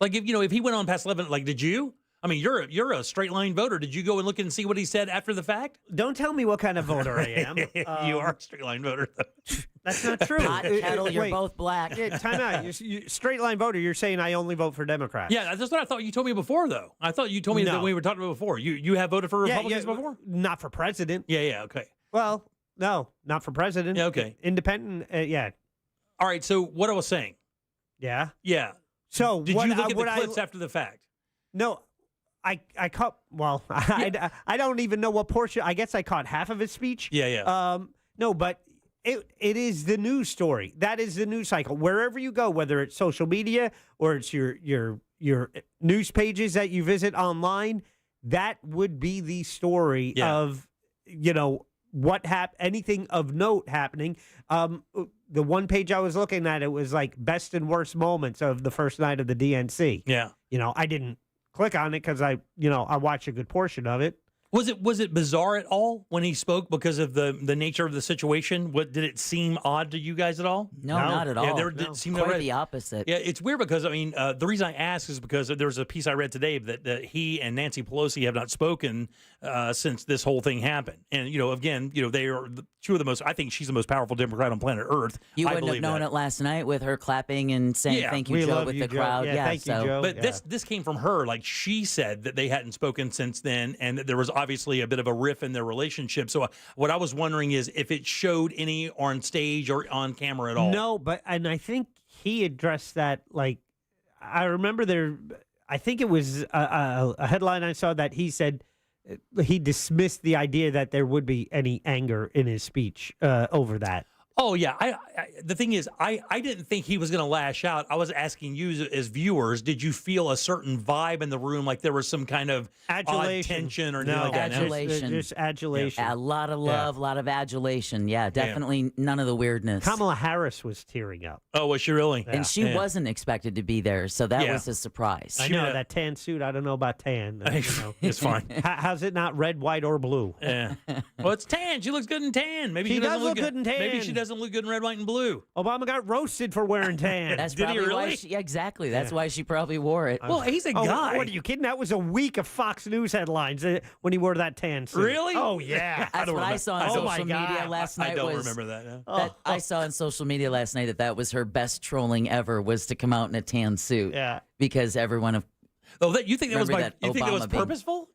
Speaker 14: Like if he went on past 11, like did you? I mean, you're a straight line voter. Did you go and look and see what he said after the fact?
Speaker 4: Don't tell me what kind of voter I am.
Speaker 14: You are a straight line voter, though.
Speaker 4: That's not true.
Speaker 1: Hot kettle, you're both black.
Speaker 4: Yeah, time out. You straight line voter. You're saying I only vote for Democrats.
Speaker 14: Yeah, that's what I thought you told me before, though. I thought you told me that we were talking about before. You have voted for Republicans before?
Speaker 4: Not for president.
Speaker 14: Yeah, okay.
Speaker 4: Well, no, not for president.
Speaker 14: Yeah, okay.
Speaker 4: Independent, yeah.
Speaker 14: All right, so what I was saying.
Speaker 4: Yeah?
Speaker 14: Yeah.
Speaker 4: So
Speaker 14: did you look at the clips after the fact?
Speaker 4: No. I caught, I don't even know what portion. I guess I caught half of his speech.
Speaker 14: Yeah.
Speaker 4: No, but it is the news story. That is the news cycle. Wherever you go, whether it's social media or it's your news pages that you visit online, that would be the story of, what anything of note happening. The one page I was looking at, it was like best and worst moments of the first night of the DNC.
Speaker 14: Yeah.
Speaker 4: I didn't click on it because I watched a good portion of it.
Speaker 14: Was it bizarre at all when he spoke because of the nature of the situation? Did it seem odd to you guys at all?
Speaker 1: No, not at all.
Speaker 14: Yeah,
Speaker 1: it seemed quite the opposite.
Speaker 14: Yeah, it's weird because the reason I ask is because there was a piece I read today that he and Nancy Pelosi have not spoken since this whole thing happened, and again, they are two of the most. I think she's the most powerful Democrat on planet Earth.
Speaker 1: You wouldn't have known it last night with her clapping and saying "Thank you, Joe" with the crowd.
Speaker 4: Yeah, thank you, Joe.
Speaker 14: But this came from her. Like she said that they hadn't spoken since then, and that there was obviously a bit of a riff in their relationship. So what I was wondering is if it showed any on stage or on camera at all.
Speaker 4: No, and I think he addressed that. Like I remember I think it was a headline I saw that he said he dismissed the idea that there would be any anger in his speech over that.
Speaker 14: Oh, yeah. The thing is, I didn't think he was going to lash out. I was asking you as viewers, did you feel a certain vibe in the room, like there was some kind of odd tension or anything like that?
Speaker 1: Adulation.
Speaker 4: Just adulation.
Speaker 1: Yeah, a lot of love, a lot of adulation. Yeah, definitely none of the weirdness.
Speaker 4: Kamala Harris was tearing up.
Speaker 14: Oh, was she really?
Speaker 1: And she wasn't expected to be there, so that was a surprise.
Speaker 4: I know, that tan suit, I don't know about tan.
Speaker 14: It's fine.
Speaker 4: How's it not red, white, or blue?
Speaker 14: Yeah. Well, it's tan. She looks good in tan. Maybe she
Speaker 4: doesn't look good in tan.
Speaker 14: Maybe she doesn't look good in red, white, and blue.
Speaker 4: Obama got roasted for wearing tan.
Speaker 1: That's
Speaker 14: Did he
Speaker 1: probably
Speaker 14: really?
Speaker 1: why she, exactly. That's why she probably wore it.
Speaker 14: Well, he's a guy.
Speaker 4: What are you kidding? That was a week of Fox News headlines when he wore that tan suit.
Speaker 14: Really?
Speaker 4: Oh, yeah.
Speaker 1: That's what I saw on social media last night.
Speaker 14: I don't remember that.
Speaker 1: I saw on social media last night that was her best trolling ever, was to come out in a tan suit.
Speaker 4: Yeah.
Speaker 1: Because everyone of
Speaker 14: you think that was purposeful?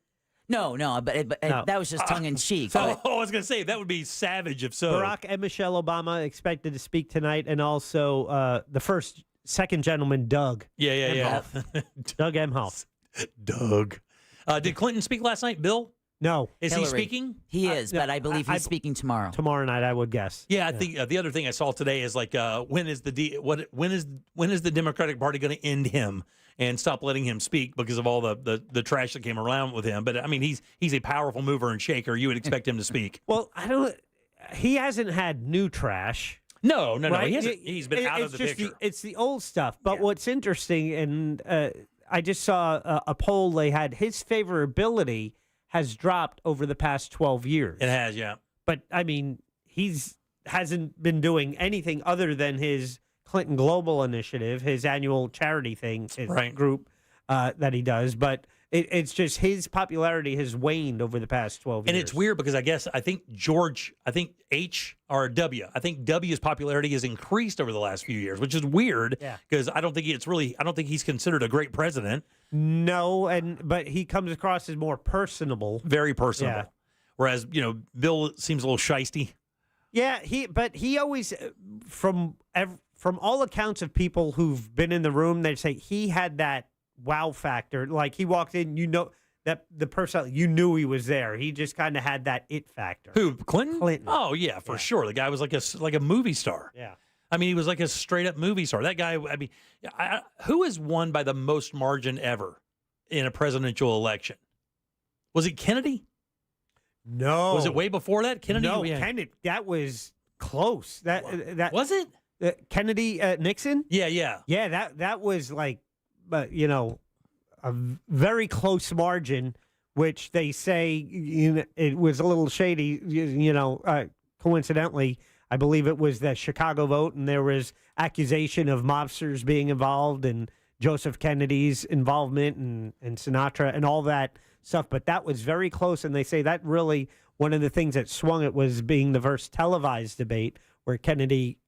Speaker 1: No, but that was just tongue in cheek.
Speaker 14: I was going to say that would be savage if so.
Speaker 4: Barack and Michelle Obama expected to speak tonight, and also second gentleman, Doug.
Speaker 14: Yeah.
Speaker 4: Doug Emhoff.
Speaker 14: Doug. Did Clinton speak last night, Bill?
Speaker 4: No.
Speaker 14: Is
Speaker 1: Hillary.
Speaker 14: he speaking?
Speaker 1: He is, but I believe he's speaking tomorrow.
Speaker 4: Tomorrow night, I would guess.
Speaker 14: Yeah, I think the other thing I saw today is like when is the Democratic Party going to end him and stop letting him speak because of all the trash that came around with him? But I mean, he's a powerful mover and shaker. You would expect him to speak.
Speaker 4: Well, he hasn't had new trash.
Speaker 14: No.
Speaker 4: Right?
Speaker 14: He's been out of the picture.
Speaker 4: It's the old stuff. But what's interesting, and I just saw a poll they had, his favorability has dropped over the past 12 years.
Speaker 14: It has, yeah.
Speaker 4: But, I mean, hasn't been doing anything other than his Clinton Global Initiative, his annual charity thing, his group that he does. But it's just his popularity has waned over the past 12 years.
Speaker 14: And it's weird because I think W's popularity has increased over the last few years, which is weird because I don't think he's considered a great president.
Speaker 4: No, but he comes across as more personable.
Speaker 14: Very personable.
Speaker 4: Yeah.
Speaker 14: Whereas, Bill seems a little shisty.
Speaker 4: Yeah, he always, from all accounts of people who've been in the room, they say he had that wow factor. Like he walked in, that the person, you knew he was there. He just kind of had that it factor.
Speaker 14: Who, Clinton?
Speaker 4: Clinton.
Speaker 14: Oh yeah, for sure. The guy was like a movie star.
Speaker 4: Yeah.
Speaker 14: I mean, he was like a straight up movie star. That guy. I mean, who has won by the most margin ever in a presidential election? Was it Kennedy?
Speaker 4: No.
Speaker 14: Was it way before that? Kennedy?
Speaker 4: No,
Speaker 14: Yeah.
Speaker 4: Kennedy. That was close. That
Speaker 14: was it.
Speaker 4: Kennedy, Nixon.
Speaker 14: Yeah.
Speaker 4: That was like, a very close margin, which they say it was a little shady. Coincidentally, I believe it was the Chicago vote, and there was accusation of mobsters being involved and Joseph Kennedy's involvement and Sinatra and all that stuff. But that was very close, and they say that really one of the things that swung it was being the first televised debate where Kennedy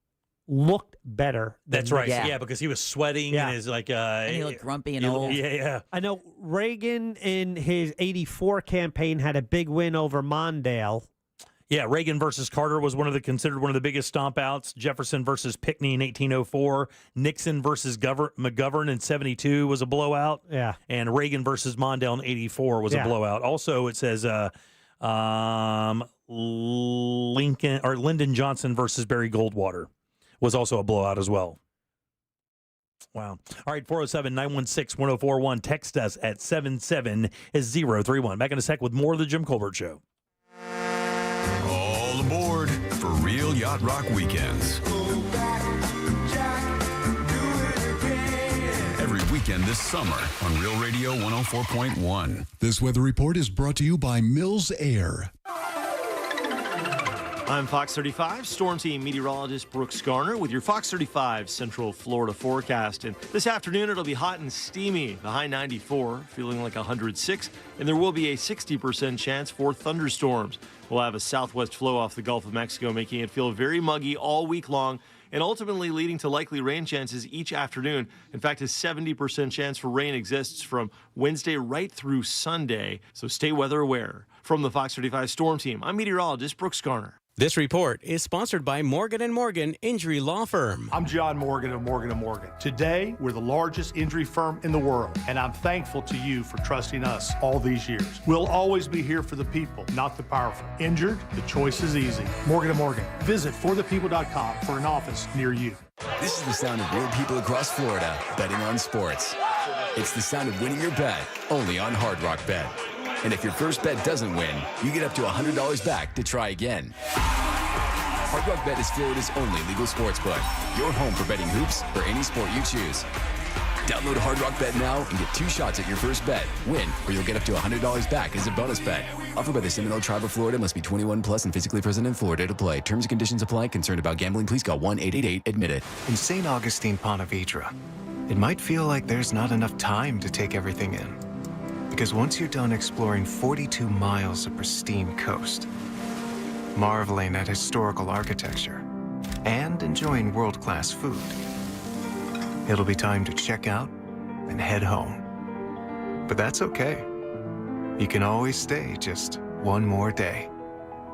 Speaker 4: looked better.
Speaker 14: That's right. Yeah, because he was sweating and his
Speaker 1: and he looked grumpy and old.
Speaker 14: Yeah.
Speaker 4: I know Reagan in his 84 campaign had a big win over Mondale.
Speaker 14: Yeah, Reagan versus Carter was considered one of the biggest stomp outs. Jefferson versus Pinckney in 1804. Nixon versus McGovern in 72 was a blowout.
Speaker 4: Yeah.
Speaker 14: And Reagan versus Mondale in 84 was a blowout. Also, it says Lyndon Johnson versus Barry Goldwater was also a blowout as well. Wow. All right, 407-916-1041. Text us at 77031. Back in a sec with more of the Jim Colbert Show.
Speaker 12: All aboard for Real Yacht Rock Weekends. Every weekend this summer on Real Radio 104.1.
Speaker 2: This weather report is brought to you by Mills Air.
Speaker 7: I'm Fox 35 Storm Team meteorologist Brooks Garner with your Fox 35 Central Florida forecast. And this afternoon it'll be hot and steamy, the high 94, feeling like 106, and there will be a 60% chance for thunderstorms. We'll have a southwest flow off the Gulf of Mexico, making it feel very muggy all week long, and ultimately leading to likely rain chances each afternoon. In fact, a 70% chance for rain exists from Wednesday right through Sunday, so stay weather aware. From the Fox 35 Storm Team, I'm meteorologist Brooks Garner.
Speaker 8: This report is sponsored by Morgan & Morgan Injury Law Firm.
Speaker 9: I'm John Morgan of Morgan & Morgan. Today, we're the largest injury firm in the world, and I'm thankful to you for trusting us all these years. We'll always be here for the people, not the powerful. Injured? The choice is easy. Morgan & Morgan. Visit forthepeople.com for an office near you.
Speaker 10: This is the sound of real people across Florida betting on sports. It's the sound of winning your bet, only on Hard Rock Bet. And if your first bet doesn't win, you get up to $100 back to try again. Hard Rock Bet is Florida's only legal sports book. Your home for betting hoops or any sport you choose. Download Hard Rock Bet now and get 2 shots at your first bet. Win, or you'll get up to $100 back as a bonus bet. Offered by the Seminole Tribe of Florida. Must be 21 plus and physically present in Florida to play. Terms and conditions apply. Concerned about gambling? Please call 1-888-ADMIT-IT.
Speaker 21: In St. Augustine, Ponte Vedra, it might feel like there's not enough time to take everything in. Because once you're done exploring 42 miles of pristine coast, marveling at historical architecture, and enjoying world-class food, it'll be time to check out and head home. But that's okay. You can always stay just one more day.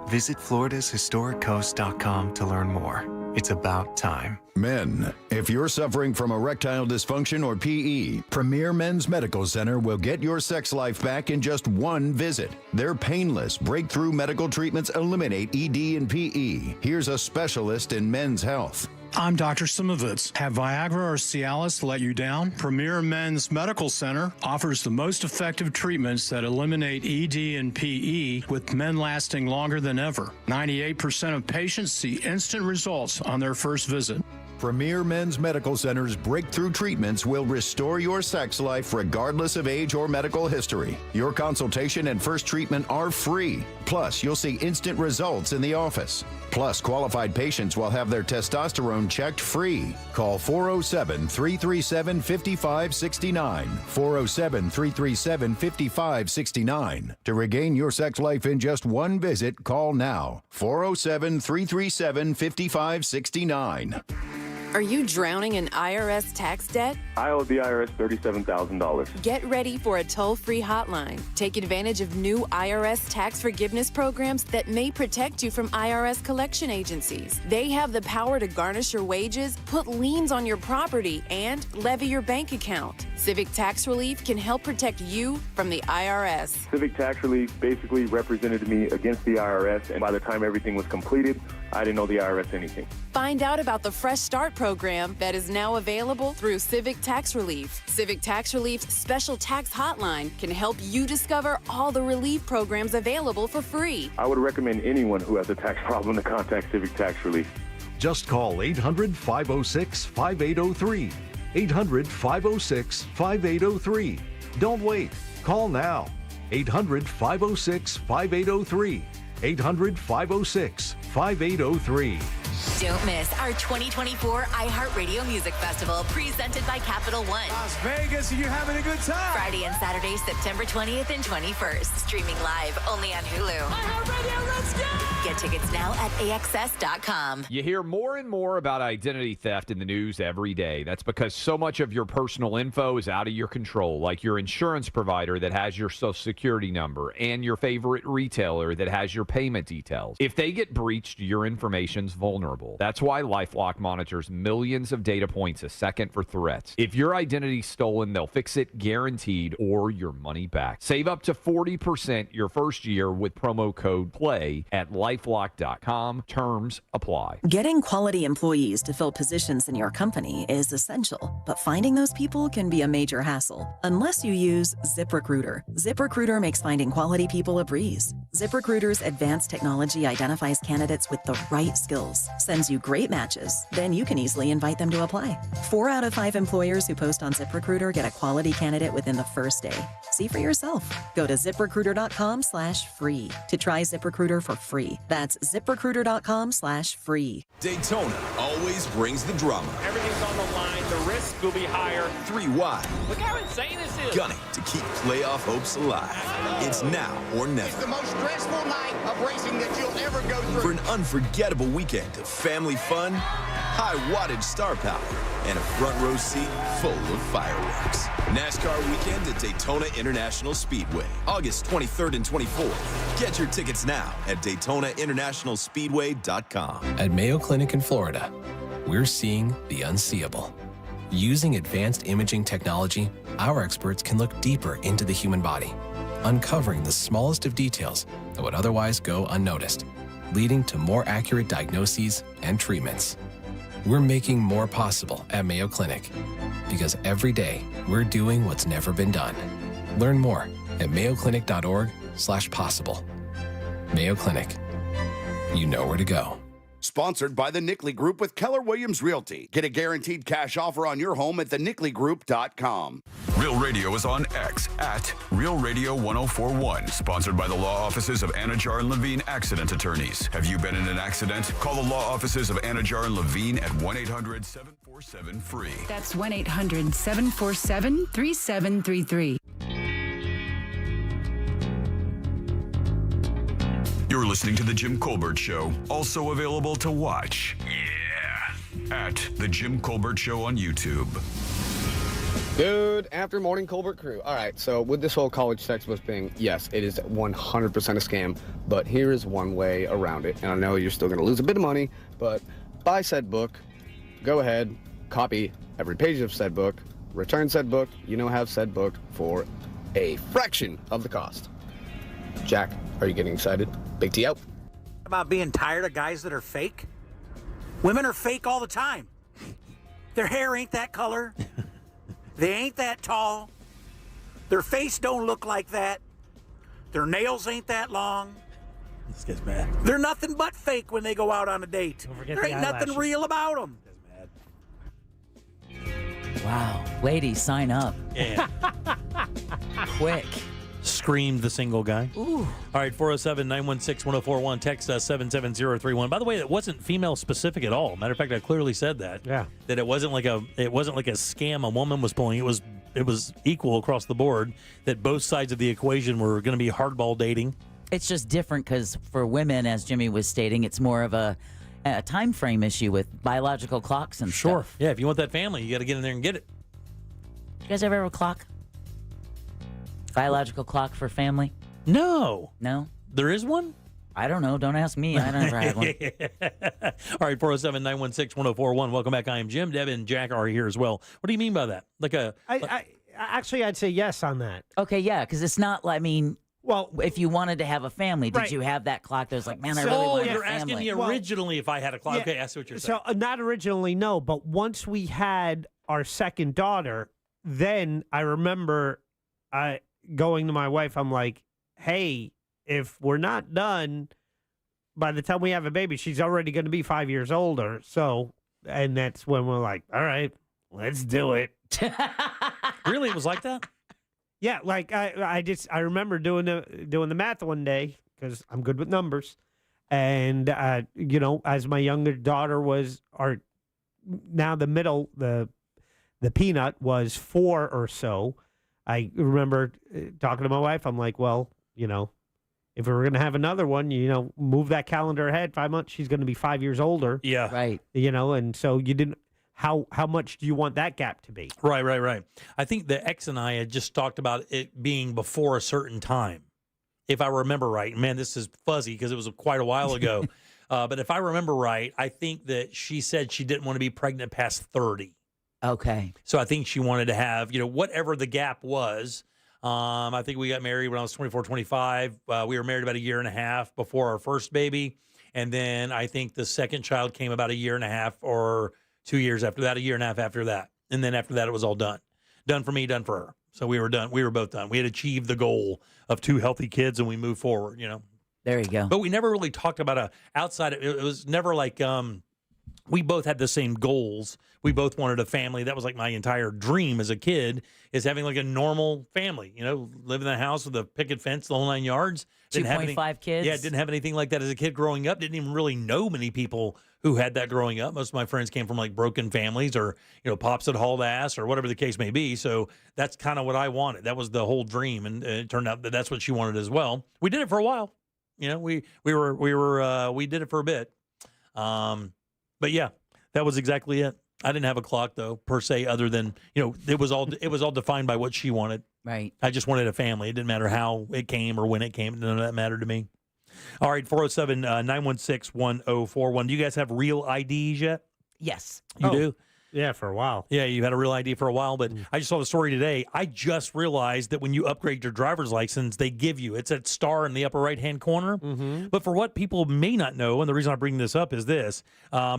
Speaker 21: Visit FloridasHistoricCoast.com to learn more. It's about time.
Speaker 5: Men, if you're suffering from erectile dysfunction or PE, Premier Men's Medical Center will get your sex life back in just one visit. Their painless, breakthrough medical treatments eliminate ED and PE. Here's a specialist in men's health.
Speaker 26: I'm Dr. Simovitz. Have Viagra or Cialis let you down? Premier Men's Medical Center offers the most effective treatments that eliminate ED and PE, with men lasting longer than ever. 98% of patients see instant results on their first visit.
Speaker 5: Premier Men's Medical Center's breakthrough treatments will restore your sex life regardless of age or medical history. Your consultation and first treatment are free. Plus, you'll see instant results in the office. Plus, qualified patients will have their testosterone checked free. Call 407-337-5569. 407-337-5569. To regain your sex life in just one visit, call now. 407-337-5569.
Speaker 3: Are you drowning in IRS tax debt?
Speaker 6: I owe the IRS $37,000.
Speaker 3: Get ready for a toll-free hotline. Take advantage of new IRS tax forgiveness programs that may protect you from IRS collection agencies. They have the power to garnish your wages, put liens on your property, and levy your bank account. Civic Tax Relief can help protect you from the IRS.
Speaker 6: Civic Tax Relief basically represented me against the IRS, and by the time everything was completed, I didn't owe the IRS anything.
Speaker 3: Find out about the Fresh Start program that is now available through Civic Tax Relief. Civic Tax Relief's special tax hotline can help you discover all the relief programs available for free.
Speaker 6: I would recommend anyone who has a tax problem to contact Civic Tax Relief.
Speaker 15: Just call 800-506-5803. 800-506-5803. Don't wait. Call now. 800-506-5803. 800-506-5803.
Speaker 16: Don't miss our 2024 iHeartRadio Music Festival presented by Capital One.
Speaker 17: Las Vegas, are you having a good time?
Speaker 16: Friday and Saturday, September 20th and 21st. Streaming live only on Hulu. iHeartRadio, let's go! Get tickets now at AXS.com.
Speaker 13: You hear more and more about identity theft in the news every day. That's because so much of your personal info is out of your control, like your insurance provider that has your social security number and your favorite retailer that has your payment details. If they get breached, your information's vulnerable. That's why LifeLock monitors millions of data points a second for threats. If your identity's stolen, they'll fix it guaranteed or your money back. Save up to 40% your first year with promo code PLAY at LifeLock.com. Terms apply.
Speaker 18: Getting quality employees to fill positions in your company is essential, but finding those people can be a major hassle unless you use ZipRecruiter. ZipRecruiter makes finding quality people a breeze. ZipRecruiter's advanced technology identifies candidates with the right skills, sends you great matches, then you can easily invite them to apply. 4 out of 5 employers who post on ZipRecruiter get a quality candidate within the first day. See for yourself. Go to ZipRecruiter.com/free to try ZipRecruiter for free. That's ZipRecruiter.com/free.
Speaker 19: Daytona always brings the drama.
Speaker 28: Everything's on the line. The risk will be higher.
Speaker 19: 3 wide.
Speaker 28: Look how insane this is.
Speaker 19: Gunning to keep playoff hopes alive. It's now or never.
Speaker 20: It's the most stressful night of racing that you'll ever go through.
Speaker 19: For an unforgettable weekend of family fun, high wattage star power, and a front row seat full of fireworks. NASCAR weekend at Daytona International Speedway, August 23rd and 24th. Get your tickets now at DaytonaInternationalSpeedway.com.
Speaker 29: At Mayo Clinic in Florida, we're seeing the unseeable. Using advanced imaging technology, our experts can look deeper into the human body, uncovering the smallest of details that would otherwise go unnoticed, leading to more accurate diagnoses and treatments. We're making more possible at Mayo Clinic because every day we're doing what's never been done. Learn more at mayoclinic.org/possible. Mayo Clinic. You know where to go.
Speaker 20: Sponsored by the Nickley Group with Keller Williams Realty. Get a guaranteed cash offer on your home at thenickley.com.
Speaker 12: Real Radio is on X at Real Radio 1041. Sponsored by the law offices of Anajar and Levine Accident Attorneys. Have you been in an accident? Call the law offices of Anajar and Levine at 1-800-747-FREE.
Speaker 30: That's 1-800-747-3733.
Speaker 12: You're listening to The Jim Colbert Show, also available to watch. Yeah. At The Jim Colbert Show on YouTube.
Speaker 31: Good after morning, Colbert crew. All right, so with this whole college textbook thing, yes, it is 100% a scam, but here is one way around it. And I know you're still going to lose a bit of money, but buy said book, go ahead, copy every page of said book, return said book, have said book for a fraction of the cost. Jack, are you getting excited? Big T out.
Speaker 32: About being tired of guys that are fake? Women are fake all the time. Their hair ain't that color. They ain't that tall. Their face don't look like that. Their nails ain't that long.
Speaker 14: This gets mad.
Speaker 32: They're nothing but fake when they go out on a date. There ain't nothing real about them.
Speaker 1: Wow. Ladies, sign up.
Speaker 14: Yeah.
Speaker 1: Quick.
Speaker 14: Screamed the single guy.
Speaker 1: Ooh.
Speaker 14: All right, 407-916-1041. Text us 77031. By the way, that wasn't female specific at all. Matter of fact, I clearly said that.
Speaker 4: Yeah.
Speaker 14: That it wasn't like a scam a woman was pulling. It was equal across the board. That both sides of the equation were going to be hardball dating.
Speaker 1: It's just different because for women, as Jimmy was stating, it's more of a a time frame issue with biological clocks and
Speaker 14: Sure.
Speaker 1: stuff.
Speaker 14: Yeah, if you want that family, you got to get in there and get it.
Speaker 1: You guys ever have a clock? Biological clock for family?
Speaker 14: No.
Speaker 1: No?
Speaker 14: There is one?
Speaker 1: I don't know. Don't ask me. I never had one.
Speaker 14: All right, 407-916-1041. Welcome back. I am Jim. Deb and Jack are here as well. What do you mean by that?
Speaker 4: Actually, I'd say yes on that.
Speaker 1: Okay, yeah, because it's not, I mean,
Speaker 4: well,
Speaker 1: if you wanted to have a family, did
Speaker 4: Right.
Speaker 1: you have that clock that was like, man, I really want a
Speaker 14: you're
Speaker 1: family?
Speaker 14: asking me originally if I had a clock.
Speaker 4: Yeah.
Speaker 14: Okay, I see what you're saying.
Speaker 4: So not originally, no, but once we had our second daughter, then I remember going to my wife. I'm like, hey, if we're not done by the time we have a baby, she's already going to be 5 years older. So, and that's when we're like, all right, let's do it.
Speaker 14: Really, it was like that?
Speaker 4: Yeah, like I remember doing the math one day because I'm good with numbers, and as my younger daughter was, now the middle, the peanut was 4 or so. I remember talking to my wife. I'm like, well, if we were going to have another one, move that calendar ahead 5 months. She's going to be 5 years older.
Speaker 14: Yeah.
Speaker 1: Right.
Speaker 4: And so you didn't. How much do you want that gap to be?
Speaker 14: Right. I think the ex and I had just talked about it being before a certain time, if I remember right. Man, this is fuzzy because it was quite a while ago. But if I remember right, I think that she said she didn't want to be pregnant past 30.
Speaker 1: Okay.
Speaker 14: So I think she wanted to have, whatever the gap was. I think we got married when I was 24, 25. We were married about a year and a half before our first baby. And then I think the second child came about a year and a half or 2 years after that, a year and a half after that. And then after that, it was all done. Done for me, done for her. So we were done. We were both done. We had achieved the goal of 2 healthy kids and we moved forward,
Speaker 1: There you go.
Speaker 14: But we never really talked about outside. It was never like we both had the same goals. We both wanted a family. That was like my entire dream as a kid, is having like a normal family, live in the house with a picket fence, the whole 9 yards.
Speaker 1: 2.5 kids.
Speaker 14: Yeah, didn't have anything like that as a kid growing up. Didn't even really know many people who had that growing up. Most of my friends came from like broken families or, pops that hauled ass or whatever the case may be. So that's kind of what I wanted. That was the whole dream. And it turned out that that's what she wanted as well. We did it for a while. We did it for a bit. But yeah, that was exactly it. I didn't have a clock though, per se, other than, it was all defined by what she wanted.
Speaker 1: Right.
Speaker 14: I just wanted a family. It didn't matter how it came or when it came. None of that mattered to me. All right, 407-916-1041. Do you guys have real IDs yet?
Speaker 1: Yes.
Speaker 14: You do?
Speaker 4: Yeah, for a while.
Speaker 14: Yeah, you had a real ID for a while, but I just saw the story today. I just realized that when you upgrade your driver's license, they give you, it's that star in the upper right-hand corner.
Speaker 4: Mm-hmm.
Speaker 14: But for what people may not know, and the reason I bring this up is this,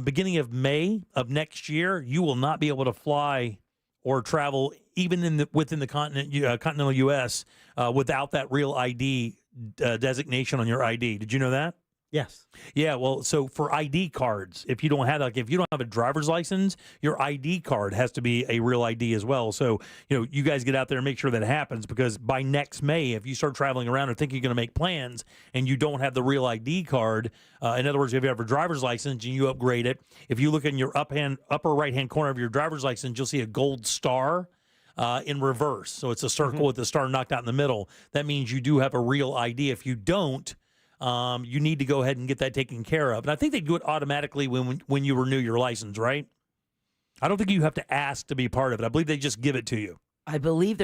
Speaker 14: beginning of May of next year, you will not be able to fly or travel even within the continental U.S. Without that real ID designation on your ID. Did you know that?
Speaker 4: Yes.
Speaker 14: Yeah, well, so for ID cards, if you don't have a driver's license, your ID card has to be a real ID as well. So, you guys get out there and make sure that happens, because by next May, if you start traveling around or think you're going to make plans and you don't have the real ID card, in other words, if you have a driver's license and you upgrade it, if you look in your upper right-hand corner of your driver's license, you'll see a gold star in reverse. So it's a circle with the star knocked out in the middle. That means you do have a real ID. If you don't, you need to go ahead and get that taken care of. And I think they do it automatically when you renew your license, right? I don't think you have to ask to be part of it. I believe they just give it to you.
Speaker 1: I believe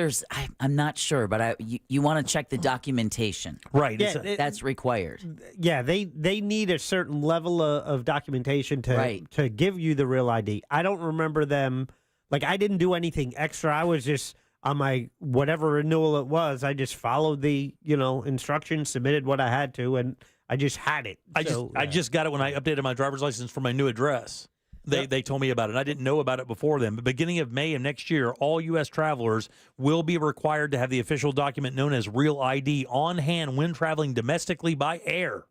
Speaker 1: I'm not sure, but you want to check the documentation.
Speaker 14: Right.
Speaker 1: Yeah, that's required.
Speaker 4: Yeah, they need a certain level of documentation to give you the real ID. I don't remember them, like I didn't do anything extra. I was just on my whatever renewal it was, I just followed the instructions, submitted what I had to, and I just had it.
Speaker 14: I just got it when I updated my driver's license for my new address. They told me about it. I didn't know about it before then. But beginning of May of next year, all U.S. travelers will be required to have the official document known as Real ID on hand when traveling domestically by air.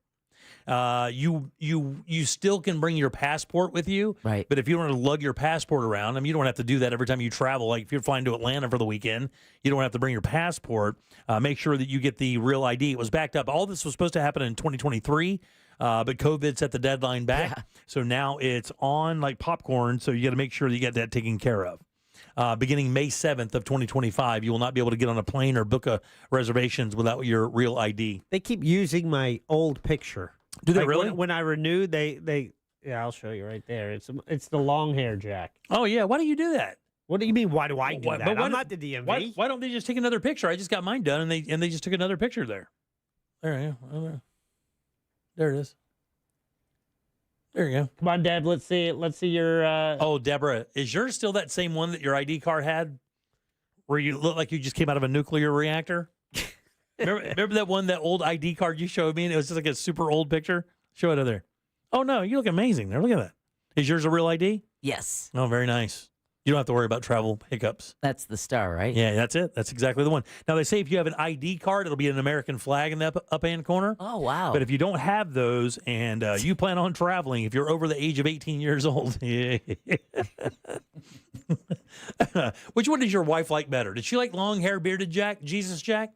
Speaker 14: You still can bring your passport with you,
Speaker 1: right?
Speaker 14: But if you want to lug your passport around, you don't have to do that every time you travel. Like if you're flying to Atlanta for the weekend, you don't have to bring your passport. Make sure that you get the real ID. It was backed up. All this was supposed to happen in 2023, but COVID set the deadline back. Yeah. So now it's on like popcorn. So you got to make sure that you get that taken care of. Beginning May 7th of 2025, you will not be able to get on a plane or book reservations without your real ID.
Speaker 4: They keep using my old picture.
Speaker 14: Do they really?
Speaker 4: When I renewed, they Yeah, I'll show you right there. It's the long hair, Jack.
Speaker 14: Oh, yeah. Why do you do that?
Speaker 4: What do you mean? Why do I do that?
Speaker 14: But
Speaker 4: I'm not the DMV.
Speaker 14: Why don't they just take another picture? I just got mine done, and they just took another picture there. There you go. There it is. There you go.
Speaker 4: Come on, Deb. Let's see it. Let's see your.
Speaker 14: Oh, Deborah, is yours still that same one that your ID card had, where you look like you just came out of a nuclear reactor? remember that one, that old ID card you showed me, and it was just like a super old picture? Show it over there. Oh, no, you look amazing there. Look at that. Is yours a real ID?
Speaker 1: Yes.
Speaker 14: Oh, very nice. You don't have to worry about travel hiccups.
Speaker 1: That's the star, right?
Speaker 14: Yeah, that's it. That's exactly the one. Now, they say if you have an ID card, it'll be an American flag in the up-hand corner.
Speaker 1: Oh, wow.
Speaker 14: But if you don't have those and you plan on traveling, if you're over the age of 18 years old, which one does your wife like better? Did she like long hair, bearded Jack, Jesus Jack?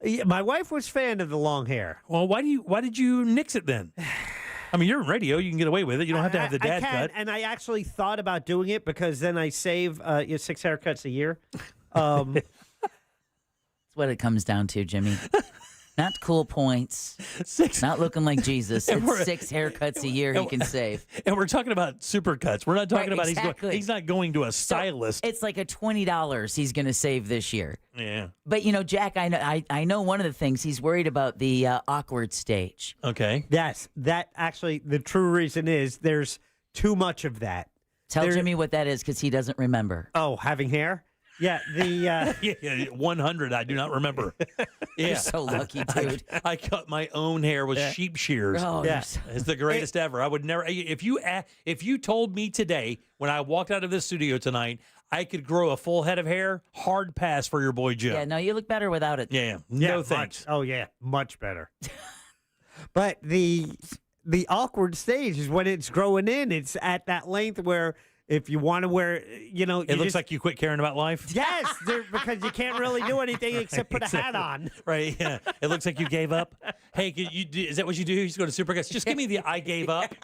Speaker 4: Yeah, my wife was fan of the long hair.
Speaker 14: Well, why did you nix it then? I mean, you're in radio. You can get away with it. You don't have to have the dad cut.
Speaker 4: And I actually thought about doing it because then I save 6 haircuts a year.
Speaker 1: That's what it comes down to, Jimmy. Not cool points.
Speaker 14: 6.
Speaker 1: Not looking like Jesus. It's 6 haircuts a year he can save.
Speaker 14: And we're talking about supercuts. We're not talking about
Speaker 1: exactly.
Speaker 14: he's not going to a stylist.
Speaker 1: So it's like a $20 he's going to save this year.
Speaker 14: Yeah.
Speaker 1: But, Jack, I know one of the things he's worried about the awkward stage.
Speaker 14: Okay.
Speaker 4: Yes, that actually, the true reason is there's too much of that.
Speaker 1: Tell Jimmy what that is because he doesn't remember.
Speaker 4: Oh, having hair? Yeah,
Speaker 14: yeah, 100. I do not remember. Yeah,
Speaker 1: you're so lucky, dude.
Speaker 14: I cut my own hair with sheep shears.
Speaker 1: Oh,
Speaker 4: yeah,
Speaker 14: it's the greatest ever. I would never. If you told me today when I walked out of this studio tonight, I could grow a full head of hair, hard pass for your boy Joe.
Speaker 1: Yeah, no, you look better without it.
Speaker 14: Yeah, no thanks.
Speaker 4: Much. Oh yeah, much better. But the awkward stage is when it's growing in. It's at that length where. If you want to wear,
Speaker 14: it looks like you quit caring about life.
Speaker 4: Yes, because you can't really do anything except put a hat on.
Speaker 14: Right? Yeah. It looks like you gave up. Hey, is that what you do? You just go to Supercuts. Just give me the I gave up,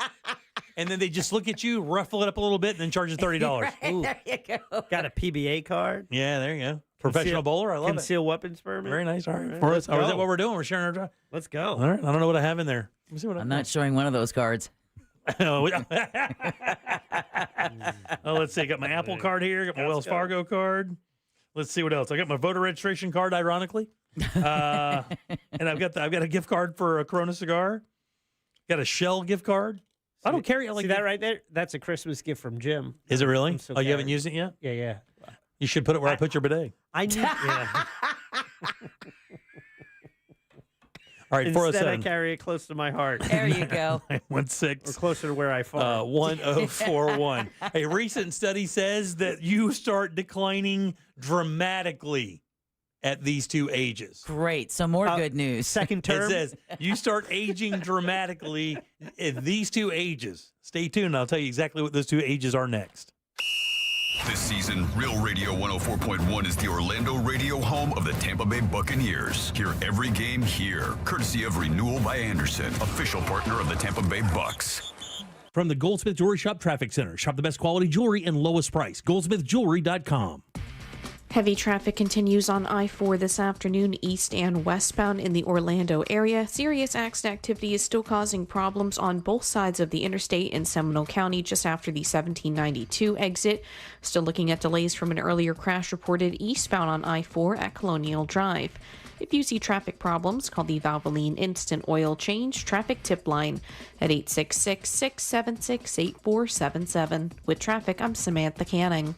Speaker 14: and then they just look at you, ruffle it up a little bit, and then charge you $30.
Speaker 1: Right, there you go.
Speaker 4: Got a PBA card.
Speaker 14: Yeah, there you go. Professional bowler. I love it.
Speaker 4: Concealed weapens permit.
Speaker 14: Very nice. All right. For us. Or is that what we're doing? We're sharing our drive.
Speaker 4: Let's go.
Speaker 14: All right. I don't know what I have in there. Let me see what
Speaker 1: I'm not showing one of those cards.
Speaker 14: Oh, let's see. I got my Apple card here. Got my Wells Fargo card. Let's see what else. I got my voter registration card, ironically, and I've got a gift card for a Corona cigar. Got a Shell gift card. I don't carry it like
Speaker 4: see that right there. That's a Christmas gift from Jim.
Speaker 14: Is it really? So you haven't used it yet?
Speaker 4: Yeah.
Speaker 14: You should put it where I put your bidet.
Speaker 4: I need. Yeah.
Speaker 14: All right,
Speaker 4: Instead, I carry it close to my heart.
Speaker 1: There you go.
Speaker 14: 916.
Speaker 4: Or closer to where I fall.
Speaker 14: 1041. A recent study says that you start declining dramatically at these 2 ages.
Speaker 1: Great. So more good news.
Speaker 4: Second term.
Speaker 14: It says you start aging dramatically at these 2 ages. Stay tuned. I'll tell you exactly what those 2 ages are next.
Speaker 12: This season, Real Radio 104.1 is the Orlando radio home of the Tampa Bay Buccaneers. Hear every game here, courtesy of Renewal by Anderson, official partner of the Tampa Bay Bucks.
Speaker 14: From the Goldsmith Jewelry Shop Traffic Center, shop the best quality jewelry and lowest price. GoldsmithJewelry.com.
Speaker 2: Heavy traffic continues on I-4 this afternoon, east and westbound in the Orlando area. Serious accident activity is still causing problems on both sides of the interstate in Seminole County just after the 1792 exit. Still looking at delays from an earlier crash reported eastbound on I-4 at Colonial Drive. If you see traffic problems, call the Valvoline Instant Oil Change Traffic Tip Line at 866-676-8477. With traffic, I'm Samantha Canning.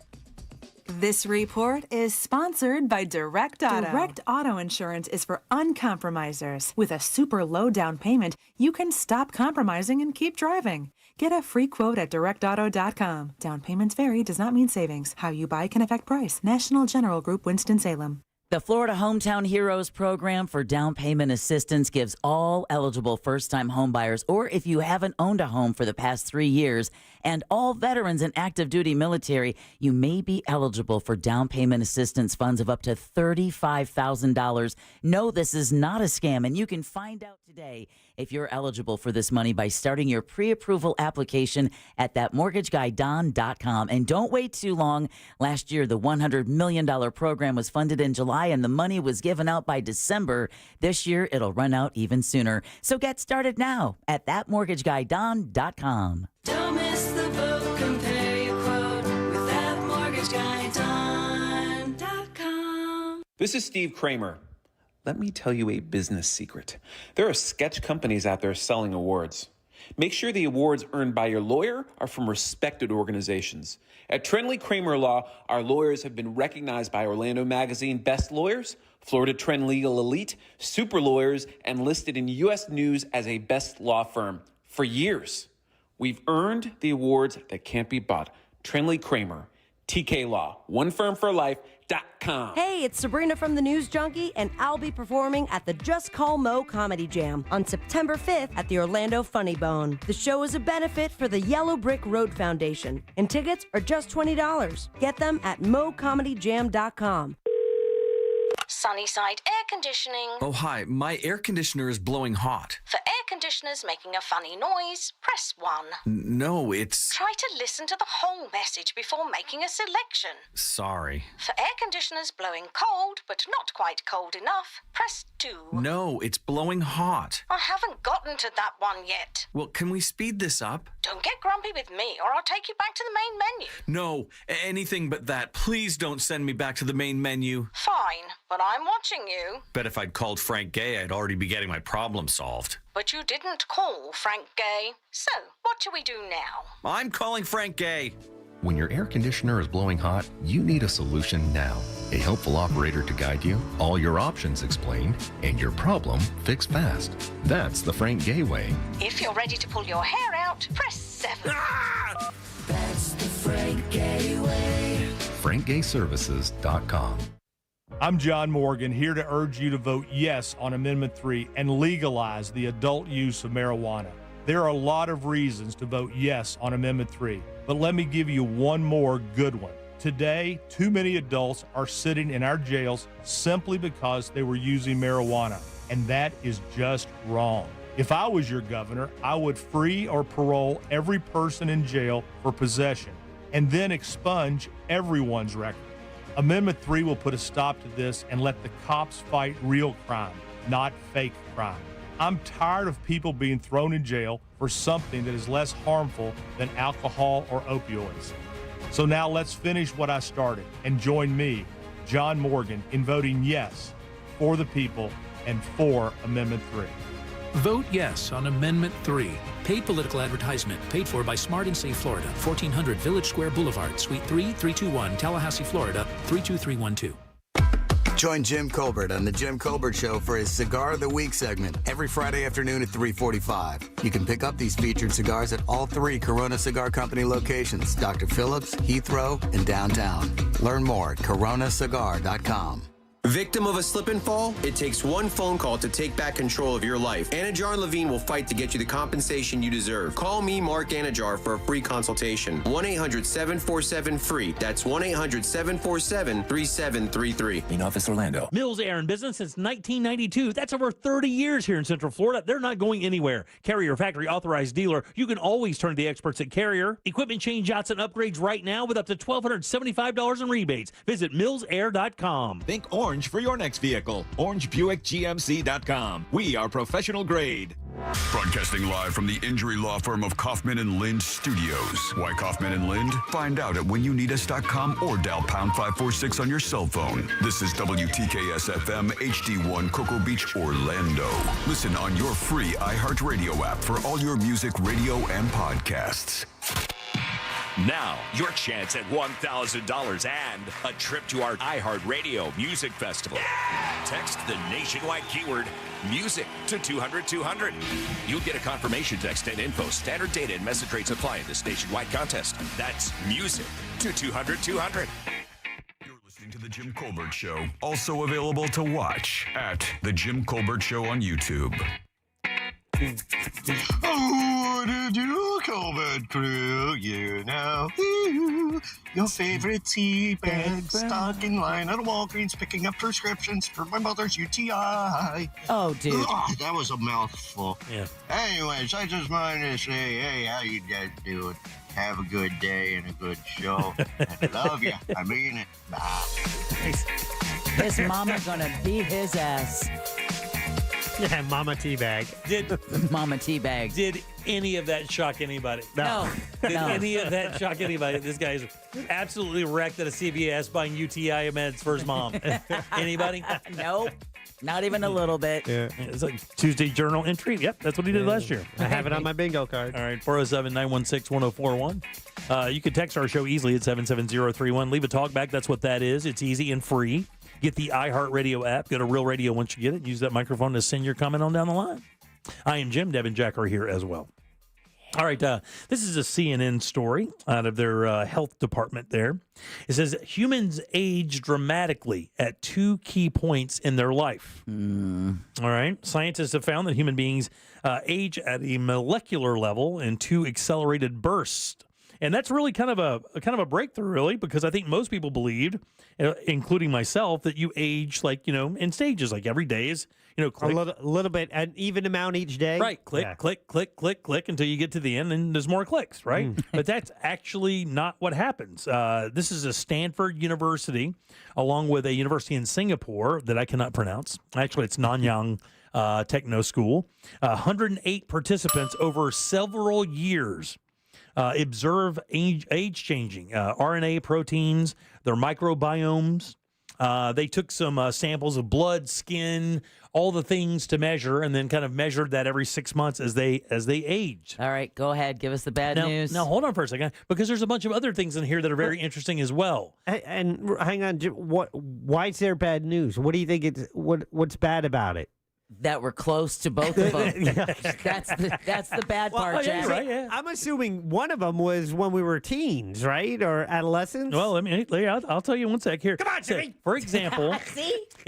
Speaker 7: This report is sponsored by Direct Auto. Direct Auto Insurance is for uncompromisers. With a super low down payment, you can stop compromising and keep driving. Get a free quote at directauto.com. Down payments vary, does not mean savings. How you buy can affect price. National General Group, Winston-Salem.
Speaker 1: The Florida Hometown Heroes program for down payment assistance gives all eligible first-time homebuyers, or if you haven't owned a home for the past 3 years, and all veterans and active duty military, you may be eligible for down payment assistance funds of up to $35,000. No, this is not a scam, and you can find out today if you're eligible for this money by starting your pre-approval application at thatmortgageguydon.com. And don't wait too long. Last year, the $100 million program was funded in July July and the money was given out by December. This year, it'll run out even sooner. So get started now at thatmortgagguydon.com.
Speaker 8: Don't miss the boat. Compare your quote with thatmortgageguydon.com.
Speaker 9: This is Steve Kramer. Let me tell you a business secret. There are sketch companies out there selling awards. Make sure the awards earned by your lawyer are from respected organizations. At Trendley Kramer Law, our lawyers have been recognized by Orlando Magazine Best Lawyers, Florida Trend Legal Elite, Super Lawyers, and listed in U.S. News as a best law firm for years. We've earned the awards that can't be bought. Trendley Kramer, TK Law, one firm for life.com.
Speaker 10: Hey, it's Sabrina from the News Junkie, and I'll be performing at the Just Call Mo Comedy Jam on September 5th at the Orlando Funny Bone. The show is a benefit for the Yellow Brick Road Foundation, and tickets are just $20. Get them at mocomedyjam.com.
Speaker 11: Sunnyside Air Conditioning.
Speaker 21: Oh, hi. My air conditioner is blowing hot.
Speaker 11: For air conditioners making a funny noise, press 1.
Speaker 21: No, it's...
Speaker 11: Try to listen to the whole message before making a selection.
Speaker 21: Sorry.
Speaker 11: For air conditioners blowing cold, but not quite cold enough, press 2.
Speaker 21: No, it's blowing hot.
Speaker 11: I haven't gotten to that one yet.
Speaker 21: Well, can we speed this up?
Speaker 11: Don't get grumpy with me, or I'll take you back to the main menu.
Speaker 21: No, anything but that. Please don't send me back to the main menu.
Speaker 11: Fine, but I'm watching you.
Speaker 21: Bet if I'd called Frank Gay, I'd already be getting my problem solved.
Speaker 11: But you didn't call Frank Gay. So, what do we do now?
Speaker 21: I'm calling Frank Gay.
Speaker 22: When your air conditioner is blowing hot, you need a solution now. A helpful operator to guide you, all your options explained, and your problem fixed fast. That's the Frank Gay way.
Speaker 11: If you're ready to pull your hair out, press 7.
Speaker 8: That's the Frank Gay way.
Speaker 22: FrankGayServices.com.
Speaker 23: I'm John Morgan, here to urge you to vote yes on Amendment 3 and legalize the adult use of marijuana. There are a lot of reasons to vote yes on Amendment 3, but let me give you one more good one. Today, too many adults are sitting in our jails simply because they were using marijuana, and that is just wrong. If I was your governor, I would free or parole every person in jail for possession, and then expunge everyone's record. Amendment 3 will put a stop to this and let the cops fight real crime, not fake crime. I'm tired of people being thrown in jail for something that is less harmful than alcohol or opioids. So now let's finish what I started and join me, John Morgan, in voting yes for the people and for Amendment 3.
Speaker 24: Vote yes on Amendment 3. Paid political advertisement paid for by Smart and Safe Florida, 1400 Village Square Boulevard, Suite 3, 321, Tallahassee, Florida, 32312.
Speaker 25: Join Jim Colbert on The Jim Colbert Show for his Cigar of the Week segment every Friday afternoon at 3:45. You can pick up these featured cigars at all 3 Corona Cigar Company locations, Dr. Phillips, Heathrow, and downtown. Learn more at coronacigar.com.
Speaker 26: Victim of a slip and fall? It takes one phone call to take back control of your life. Anajar and Levine will fight to get you the compensation you deserve. Call me, Mark Anajar, for a free consultation. 1-800-747-FREE. That's 1-800-747-3733.
Speaker 27: In Office Orlando.
Speaker 14: Mills Air in business since 1992. That's over 30 years here in Central Florida. They're not going anywhere. Carrier factory authorized dealer. You can always turn to the experts at Carrier. Equipment change outs and upgrades right now with up to $1,275 in rebates. Visit millsair.com.
Speaker 30: Think orange for your next vehicle. OrangeBuickGMC.com. We are professional grade.
Speaker 12: Broadcasting live from the injury law firm of Kaufman and Lind Studios. Why Kaufman and Lind? Find out at whenyouneedus.com or dial pound 546 on your cell phone. This is WTKS FM HD1 Cocoa Beach, Orlando. Listen on your free iHeartRadio app for all your music, radio, and podcasts.
Speaker 33: Now, your chance at $1,000 and a trip to our iHeartRadio Music Festival. Yeah! Text the nationwide keyword music to 200-200. You'll get a confirmation text and info. Standard data and message rates apply in this nationwide contest. That's music to 200-200.
Speaker 12: You're listening to The Jim Colbert Show. Also available to watch at The Jim Colbert Show on YouTube.
Speaker 34: Oh, did you, Colbert crew? You know, your favorite tea bag stuck in line at Walgreens picking up prescriptions for my mother's UTI.
Speaker 1: Oh, dude.
Speaker 34: Oh, that was a mouthful.
Speaker 14: Yeah.
Speaker 34: Anyways, I just wanted to say, hey, how you guys doing? Have a good day and a good show. I love you. I mean it. Bye.
Speaker 1: His mama gonna beat his ass.
Speaker 4: Yeah, Mama Teabag.
Speaker 1: Mama Teabag.
Speaker 14: Did any of that shock anybody?
Speaker 1: No.
Speaker 14: Did
Speaker 1: No.
Speaker 14: any of that shock anybody? This guy's absolutely wrecked at a CVS buying UTI meds for his mom. Anybody?
Speaker 1: Nope. Not even a little bit.
Speaker 4: Yeah.
Speaker 14: It's like Tuesday journal entry. Yep, that's what he did last year.
Speaker 4: I have it on my bingo card.
Speaker 14: All right, 407-916-1041. You can text our show easily at 77031. Leave a talk back. That's what that is. It's easy and free. Get the iHeartRadio app. Go to Real Radio once you get it. Use that microphone to send your comment on down the line. I am Jim. Deb and Jack are here as well. All right, this is a CNN story out of their health department there. It says humans age dramatically at 2 key points in their life. All right. Scientists have found that human beings age at a molecular level in 2 accelerated bursts. And that's really kind of a breakthrough, really, because I think most people believed, including myself, that you age like, in stages, like every day is, click.
Speaker 4: A little bit, an even amount each day.
Speaker 14: Right. Click,
Speaker 4: Yeah.
Speaker 14: click, click, click, click until you get to the end and there's more clicks, right? But that's actually not what happens. This is a Stanford University, along with a university in Singapore that I cannot pronounce. Actually, it's Nanyang Techno School. 108 participants over several years observe age changing, RNA proteins, their microbiomes. They took some samples of blood, skin, all the things to measure, and then kind of measured that every 6 months as they aged.
Speaker 1: All right, go ahead. Give us the bad news.
Speaker 14: Now, hold on for a second, because there's a bunch of other things in here that are very interesting as well.
Speaker 4: And hang on, why is there bad news? What do you think what's bad about it?
Speaker 1: That we're close to both of them. That's the bad part, Jack.
Speaker 14: Right, yeah.
Speaker 4: I'm assuming one of them was when we were teens, right? Or adolescents?
Speaker 14: Well, I'll tell you one sec here.
Speaker 4: Come on, Jimmy.
Speaker 14: For example,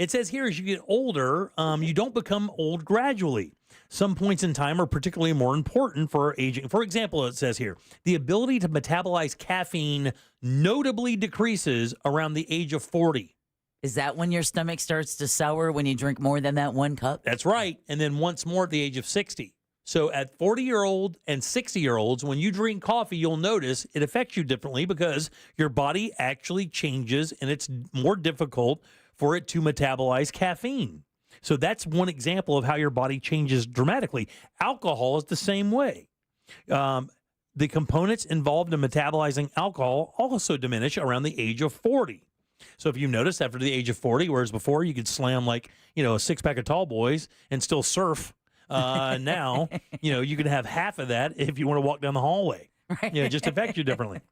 Speaker 14: it says here as you get older, you don't become old gradually. Some points in time are particularly more important for aging. For example, it says here, the ability to metabolize caffeine notably decreases around the age of 40.
Speaker 1: Is that when your stomach starts to sour when you drink more than that 1 cup?
Speaker 14: That's right. And then once more at the age of 60. So at 40-year-old and 60-year-olds, when you drink coffee, you'll notice it affects you differently because your body actually changes and it's more difficult for it to metabolize caffeine. So that's one example of how your body changes dramatically. Alcohol is the same way. The components involved in metabolizing alcohol also diminish around the age of 40. So if you notice after the age of 40, whereas before you could slam like, a 6-pack of tall boys and still surf, now, you can have half of that if you want to walk down the hallway.
Speaker 1: Right.
Speaker 14: It just affects you differently.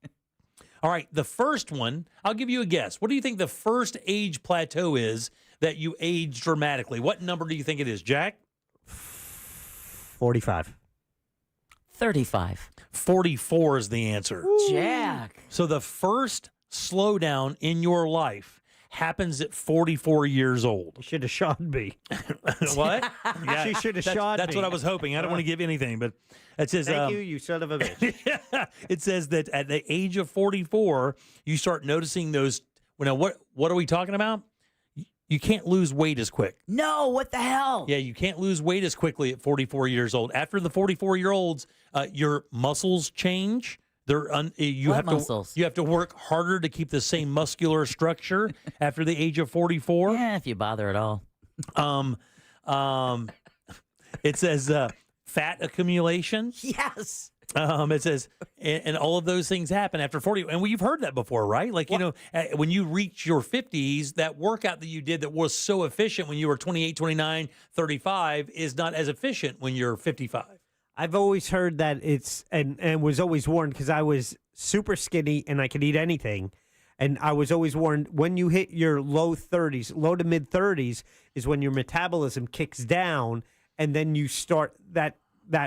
Speaker 14: All right, the first one, I'll give you a guess. What do you think the first age plateau is that you age dramatically? What number do you think it is, Jack?
Speaker 4: 45.
Speaker 1: 35.
Speaker 14: 44 is the answer.
Speaker 1: Jack.
Speaker 14: So the first slowdown in your life happens at 44 years old.
Speaker 4: You should have shot me.
Speaker 14: What? Yeah,
Speaker 4: she should have shot me.
Speaker 14: That's what I was hoping. I don't want to give anything, but it says...
Speaker 4: Thank you son of a bitch.
Speaker 14: It says that at the age of 44, you start noticing those... Now, what are we talking about? You can't lose weight as quick.
Speaker 1: No, what the hell?
Speaker 14: Yeah, you can't lose weight as quickly at 44 years old. After the 44-year-olds, your muscles change. You have to work harder to keep the same muscular structure after the age of 44.
Speaker 1: Yeah, if you bother at all.
Speaker 14: It says fat accumulation.
Speaker 1: Yes.
Speaker 14: It says, and all of those things happen after 40. And we've heard that before, right? Like, when you reach your 50s, that workout that you did that was so efficient when you were 28, 29, 35 is not as efficient when you're 55.
Speaker 4: I've always heard that it's, and was always warned because I was super skinny and I could eat anything. And I was always warned when you hit your low to mid 30s is when your metabolism kicks down and then you start that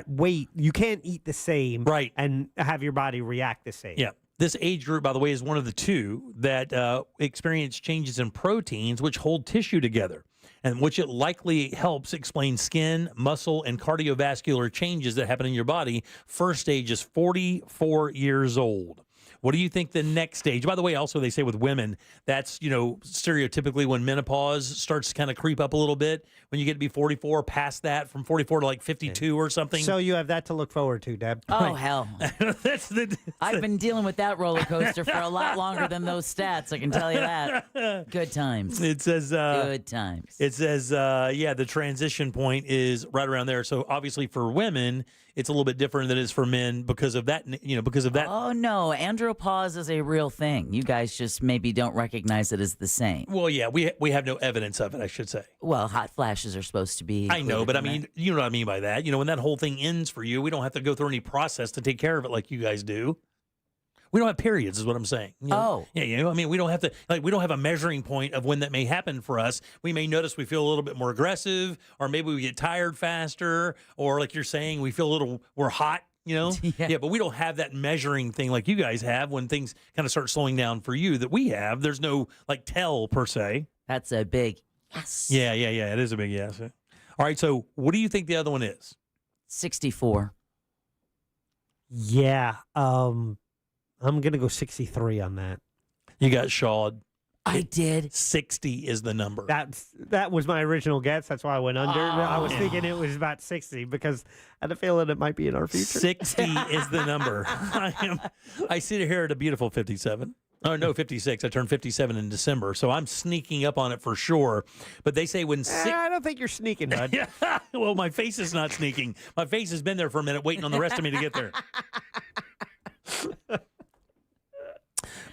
Speaker 4: weight. You can't eat the same and have your body react the same.
Speaker 14: Yeah. This age group, by the way, is one of the 2 that experience changes in proteins which hold tissue together, and which it likely helps explain skin, muscle, and cardiovascular changes that happen in your body. First stage is 44 years old. What do you think the next stage? By the way, also they say with women, that's, stereotypically when menopause starts to kind of creep up a little bit. When you get to be 44, past that, from 44 to like 52 or something.
Speaker 4: So you have that to look forward to, Deb.
Speaker 1: Oh, hell.
Speaker 14: That's
Speaker 1: I've been dealing with that roller coaster for a lot longer than those stats, I can tell you that. Good times.
Speaker 14: It says
Speaker 1: good times.
Speaker 14: It says the transition point is right around there. So obviously for women, it's a little bit different than it is for men because of that, because of that.
Speaker 1: Oh, no. Andropause is a real thing. You guys just maybe don't recognize it as the same.
Speaker 14: Well, yeah, we have no evidence of it, I should say.
Speaker 1: Well, hot flashes are supposed to be.
Speaker 14: I know, but I mean, you know what I mean by that. When that whole thing ends for you, we don't have to go through any process to take care of it like you guys do. We don't have periods, is what I'm saying.
Speaker 1: Oh.
Speaker 14: Yeah, I mean, we don't have to, we don't have a measuring point of when that may happen for us. We may notice we feel a little bit more aggressive, or maybe we get tired faster, or like you're saying, we feel we're hot, Yeah, but we don't have that measuring thing like you guys have when things kind of start slowing down for you that we have. There's no, tell per se.
Speaker 1: That's a big yes.
Speaker 14: Yeah, it is a big yes. All right, so what do you think the other one is?
Speaker 1: 64.
Speaker 4: Yeah, I'm going to go 63 on that.
Speaker 14: You got shawed.
Speaker 1: I did.
Speaker 14: 60 is the number.
Speaker 4: That was my original guess. That's why I went under. I was thinking it was about 60 because I had a feeling it might be in our future.
Speaker 14: 60 is the number. I sit here at a beautiful 57. Oh, no, 56. I turned 57 in December, so I'm sneaking up on it for sure. But they say when
Speaker 4: I don't think you're sneaking, bud.
Speaker 14: Well, my face is not sneaking. My face has been there for a minute waiting on the rest of me to get there.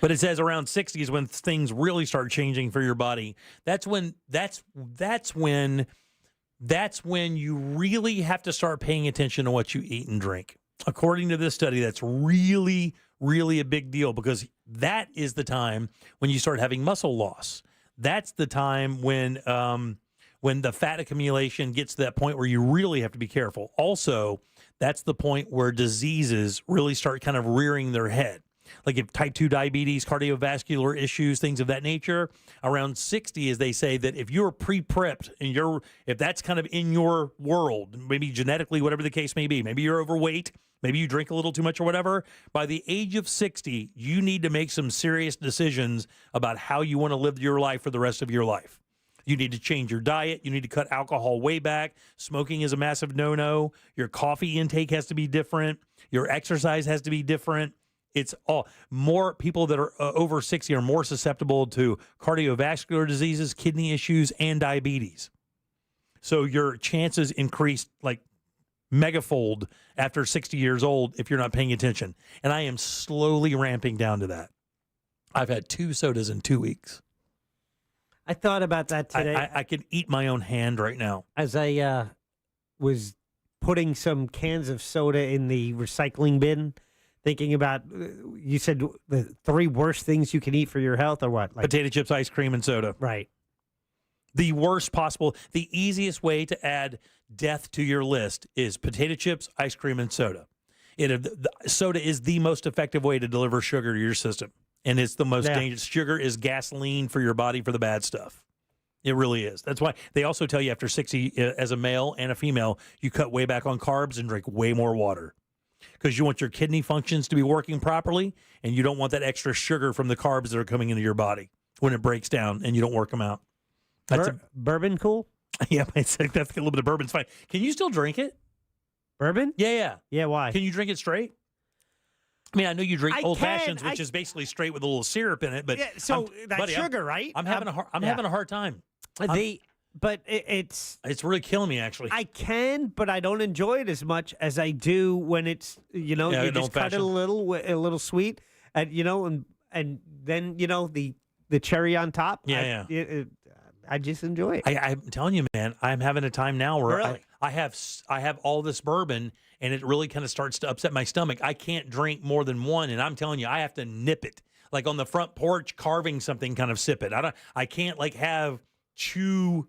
Speaker 14: But it says around 60 is when things really start changing for your body. That's when you really have to start paying attention to what you eat and drink. According to this study, that's really, really a big deal because that is the time when you start having muscle loss. That's the time when the fat accumulation gets to that point where you really have to be careful. Also, that's the point where diseases really start kind of rearing their head. Like if type 2 diabetes, cardiovascular issues, things of that nature, around 60 is they say that if you're pre-prepped and if that's kind of in your world, maybe genetically, whatever the case may be, maybe you're overweight, maybe you drink a little too much or whatever, by the age of 60, you need to make some serious decisions about how you want to live your life for the rest of your life. You need to change your diet. You need to cut alcohol way back. Smoking is a massive no-no. Your coffee intake has to be different. Your exercise has to be different. It's all more people that are over 60 are more susceptible to cardiovascular diseases, kidney issues, and diabetes. So your chances increase like megafold after 60 years old if you're not paying attention. And I am slowly ramping down to that. I've had 2 sodas in 2 weeks.
Speaker 4: I thought about that today.
Speaker 14: I could eat my own hand right now.
Speaker 4: As I was putting some cans of soda in the recycling bin, thinking about, you said the 3 worst things you can eat for your health or what?
Speaker 14: Potato chips, ice cream, and soda.
Speaker 4: Right.
Speaker 14: The worst possible, the easiest way to add death to your list is potato chips, ice cream, and soda. Soda is the most effective way to deliver sugar to your system. And it's the most dangerous. Sugar is gasoline for your body for the bad stuff. It really is. That's why they also tell you after 60, as a male and a female, you cut way back on carbs and drink way more water. Because you want your kidney functions to be working properly, and you don't want that extra sugar from the carbs that are coming into your body when it breaks down and you don't work them out.
Speaker 4: Bourbon cool?
Speaker 14: Yeah, that's a little bit of bourbon's fine. Can you still drink it?
Speaker 4: Bourbon?
Speaker 14: Yeah.
Speaker 4: Yeah, why?
Speaker 14: Can you drink it straight? I mean, I know you drink old fashions, which is basically straight with a little syrup in it, but
Speaker 4: that's sugar, right?
Speaker 14: I'm having a hard time.
Speaker 4: But it's
Speaker 14: really killing me, actually.
Speaker 4: I can, but I don't enjoy it as much as I do when it's, you just cut it a little sweet, and then, the cherry on top.
Speaker 14: Yeah,
Speaker 4: I just enjoy it.
Speaker 14: I'm telling you, man, I'm having a time now where I have all this bourbon, and it really kind of starts to upset my stomach. I can't drink more than one, and I'm telling you, I have to nip it. Like on the front porch, carving something, kind of sip it. I can't have 2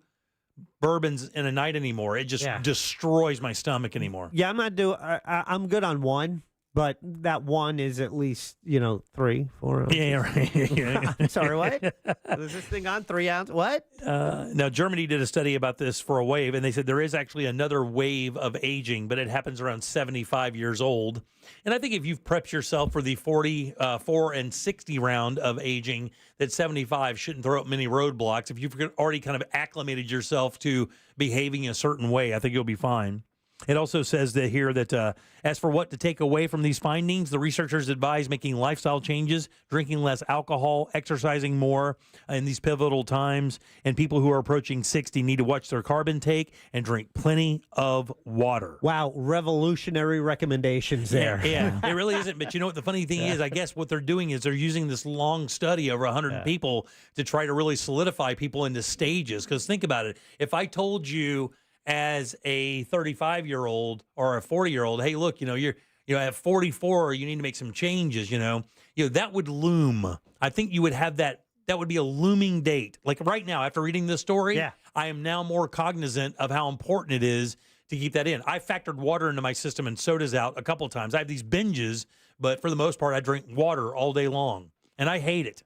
Speaker 14: bourbons in a night anymore. It just destroys my stomach anymore.
Speaker 4: Yeah, I'm not doing. I'm good on one, but that one is at least 3, 4 ounces.
Speaker 14: Yeah, right. Yeah.
Speaker 4: I'm sorry, what? Is this thing on 3 ounces? What?
Speaker 14: Now, Germany did a study about this for a wave, and they said there is actually another wave of aging, but it happens around 75 years old. And I think if you've prepped yourself for the 44 and 60 round of aging, that 75 shouldn't throw up many roadblocks. If you've already kind of acclimated yourself to behaving a certain way, I think you'll be fine. It also says that here that as for what to take away from these findings, the researchers advise making lifestyle changes, drinking less alcohol, exercising more in these pivotal times, and people who are approaching 60 need to watch their carb intake and drink plenty of water.
Speaker 4: Wow, revolutionary recommendations there.
Speaker 14: Yeah, it really isn't. But you know what the funny thing is? I guess what they're doing is they're using this long study over 100 people to try to really solidify people into stages. Because think about it. If I told you as a 35-year-old or a 40-year-old, hey, look, you're at 44, you need to make some changes, that would loom. I think you would have that would be a looming date. Like right now, after reading this story, I am now more cognizant of how important it is to keep that in. I factored water into my system and sodas out a couple of times. I have these binges, but for the most part, I drink water all day long, and I hate it.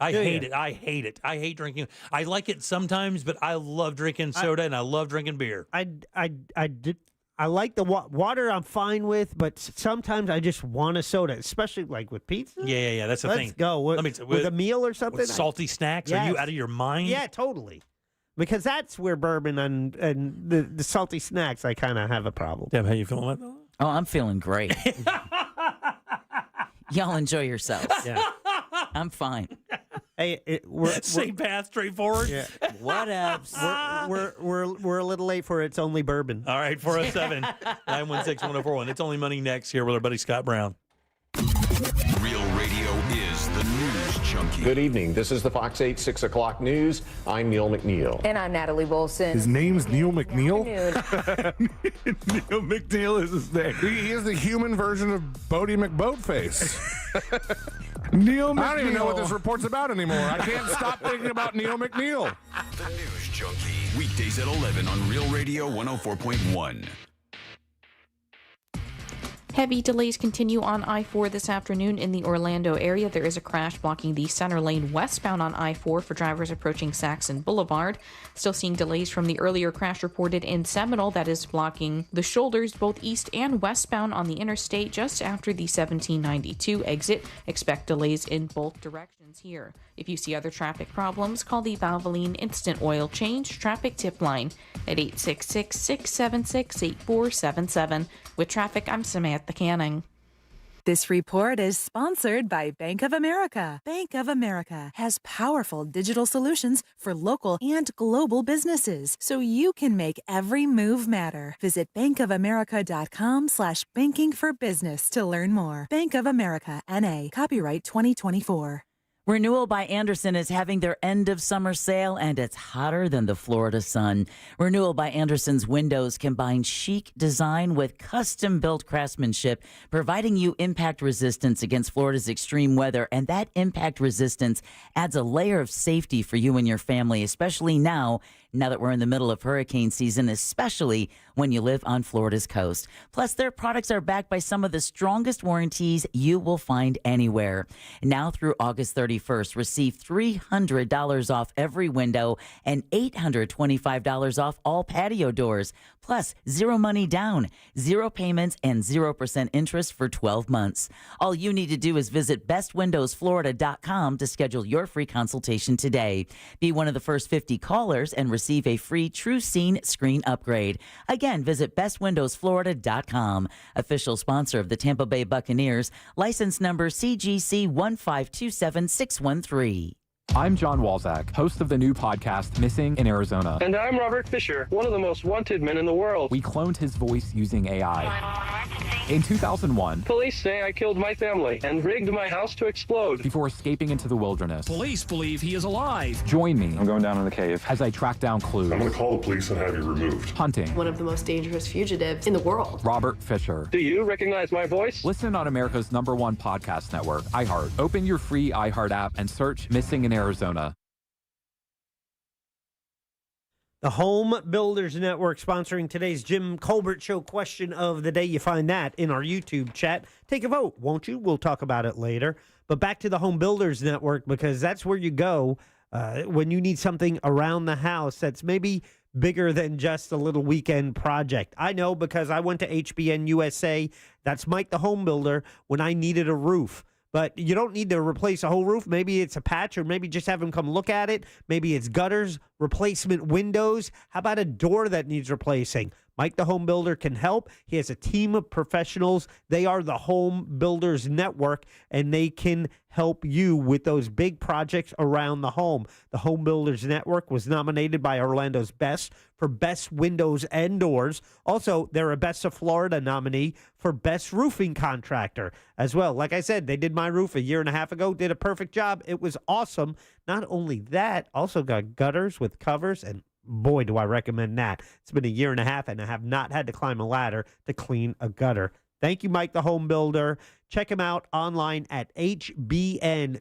Speaker 14: I hate it. I hate drinking. I like it sometimes, but I love drinking soda and I love drinking beer.
Speaker 4: I like the water. I'm fine with, but sometimes I just want a soda, especially like with pizza.
Speaker 14: Yeah. That's the thing.
Speaker 4: Let's go with a meal or something.
Speaker 14: With salty snacks. Yes. Are you out of your mind?
Speaker 4: Yeah, totally. Because that's where bourbon and the salty snacks, I kind of have a problem.
Speaker 14: Deb, how you feeling about that?
Speaker 1: Oh, I'm feeling great. Y'all enjoy yourselves.
Speaker 4: Yeah.
Speaker 1: I'm fine.
Speaker 4: Hey,
Speaker 14: same path, straightforward.
Speaker 4: Yeah.
Speaker 1: What else?
Speaker 4: We're a little late for It's Only Bourbon.
Speaker 14: All right, 407-916-1041. It's Only Money next here with our buddy Scott Brown.
Speaker 12: Real radio is the news junkie.
Speaker 3: Good evening. This is the Fox 8 6 o'clock news. I'm Neil McNeil.
Speaker 5: And I'm Natalie Wilson.
Speaker 6: His name's Neil McNeil?
Speaker 3: Neil McNeil is his name.
Speaker 6: He is the human version of Bodie McBoatface. Neil McNeil. I don't even know what this report's about anymore. I can't stop thinking about Neil McNeil.
Speaker 12: The News Junkie. Weekdays at 11 on Real Radio 104.1.
Speaker 2: Heavy delays continue on I-4 this afternoon in the Orlando area. There is a crash blocking the center lane westbound on I-4 for drivers approaching Saxon Boulevard. Still seeing delays from the earlier crash reported in Seminole that is blocking the shoulders both east and westbound on the interstate just after the 1792 exit. Expect delays in both directions here. If you see other traffic problems, call the Valvoline Instant Oil Change Traffic Tip Line at 866-676-8477. With traffic, I'm Samantha Canning.
Speaker 7: This report is sponsored by Bank of America. Bank of America has powerful digital solutions for local and global businesses, so you can make every move matter. Visit bankofamerica.com/banking for business to learn more. Bank of America, N.A., copyright 2024.
Speaker 1: Renewal by Andersen is having their end of summer sale, and it's hotter than the Florida sun. Renewal by Andersen's windows combine chic design with custom-built craftsmanship, providing you impact resistance against Florida's extreme weather. And that impact resistance adds a layer of safety for you and your family, especially now that we're in the middle of hurricane season, especially when you live on Florida's coast. Plus, their products are backed by some of the strongest warranties you will find anywhere. Now through August 31st, receive $300 off every window and $825 off all patio doors. Plus, zero money down, zero payments, and 0% interest for 12 months. All you need to do is visit bestwindowsflorida.com to schedule your free consultation today. Be one of the first 50 callers and receive a free True Scene screen upgrade. Again, visit bestwindowsflorida.com. Official sponsor of the Tampa Bay Buccaneers. License number CGC 1527613.
Speaker 13: I'm John Walzak, host of the new podcast Missing in Arizona.
Speaker 15: And I'm Robert Fisher, one of the most wanted men in the world.
Speaker 13: We cloned his voice using AI. In 2001,
Speaker 15: police say I killed my family and rigged my house to explode
Speaker 13: before escaping into the wilderness.
Speaker 15: Police believe he is alive.
Speaker 13: Join me. I'm going down in the cave as I track down clues.
Speaker 16: I'm going to call the police and have you removed.
Speaker 13: Hunting.
Speaker 17: One of the most dangerous fugitives in the world.
Speaker 13: Robert Fisher.
Speaker 15: Do you recognize my voice?
Speaker 13: Listen on America's #1 podcast network, iHeart. Open your free iHeart app and search Missing in Arizona.
Speaker 4: The Home Builders Network sponsoring today's Jim Colbert Show question of the day. You find that in our YouTube chat. Take a vote, won't you? We'll talk about it later. But back to the Home Builders Network, because that's where you go when you need something around the house that's maybe bigger than just a little weekend project. I know because I went to HBN USA. That's Mike the Home Builder when I needed a roof. But you don't need to replace a whole roof. Maybe it's a patch, or maybe just have them come look at it. Maybe it's gutters, replacement windows. How about a door that needs replacing? Mike the Home Builder can help. He has a team of professionals. They are the Home Builders Network, and they can help you with those big projects around the home. The Home Builders Network was nominated by Orlando's Best for Best Windows and Doors. Also, they're a Best of Florida nominee for Best Roofing Contractor as well. Like I said, they did my roof a year and a half ago, did a perfect job. It was awesome. Not only that, also got gutters with covers, and boy, do I recommend that. It's been a year and a half, and I have not had to climb a ladder to clean a gutter. Thank you, Mike the Home Builder. Check him out online at hbnusa.com.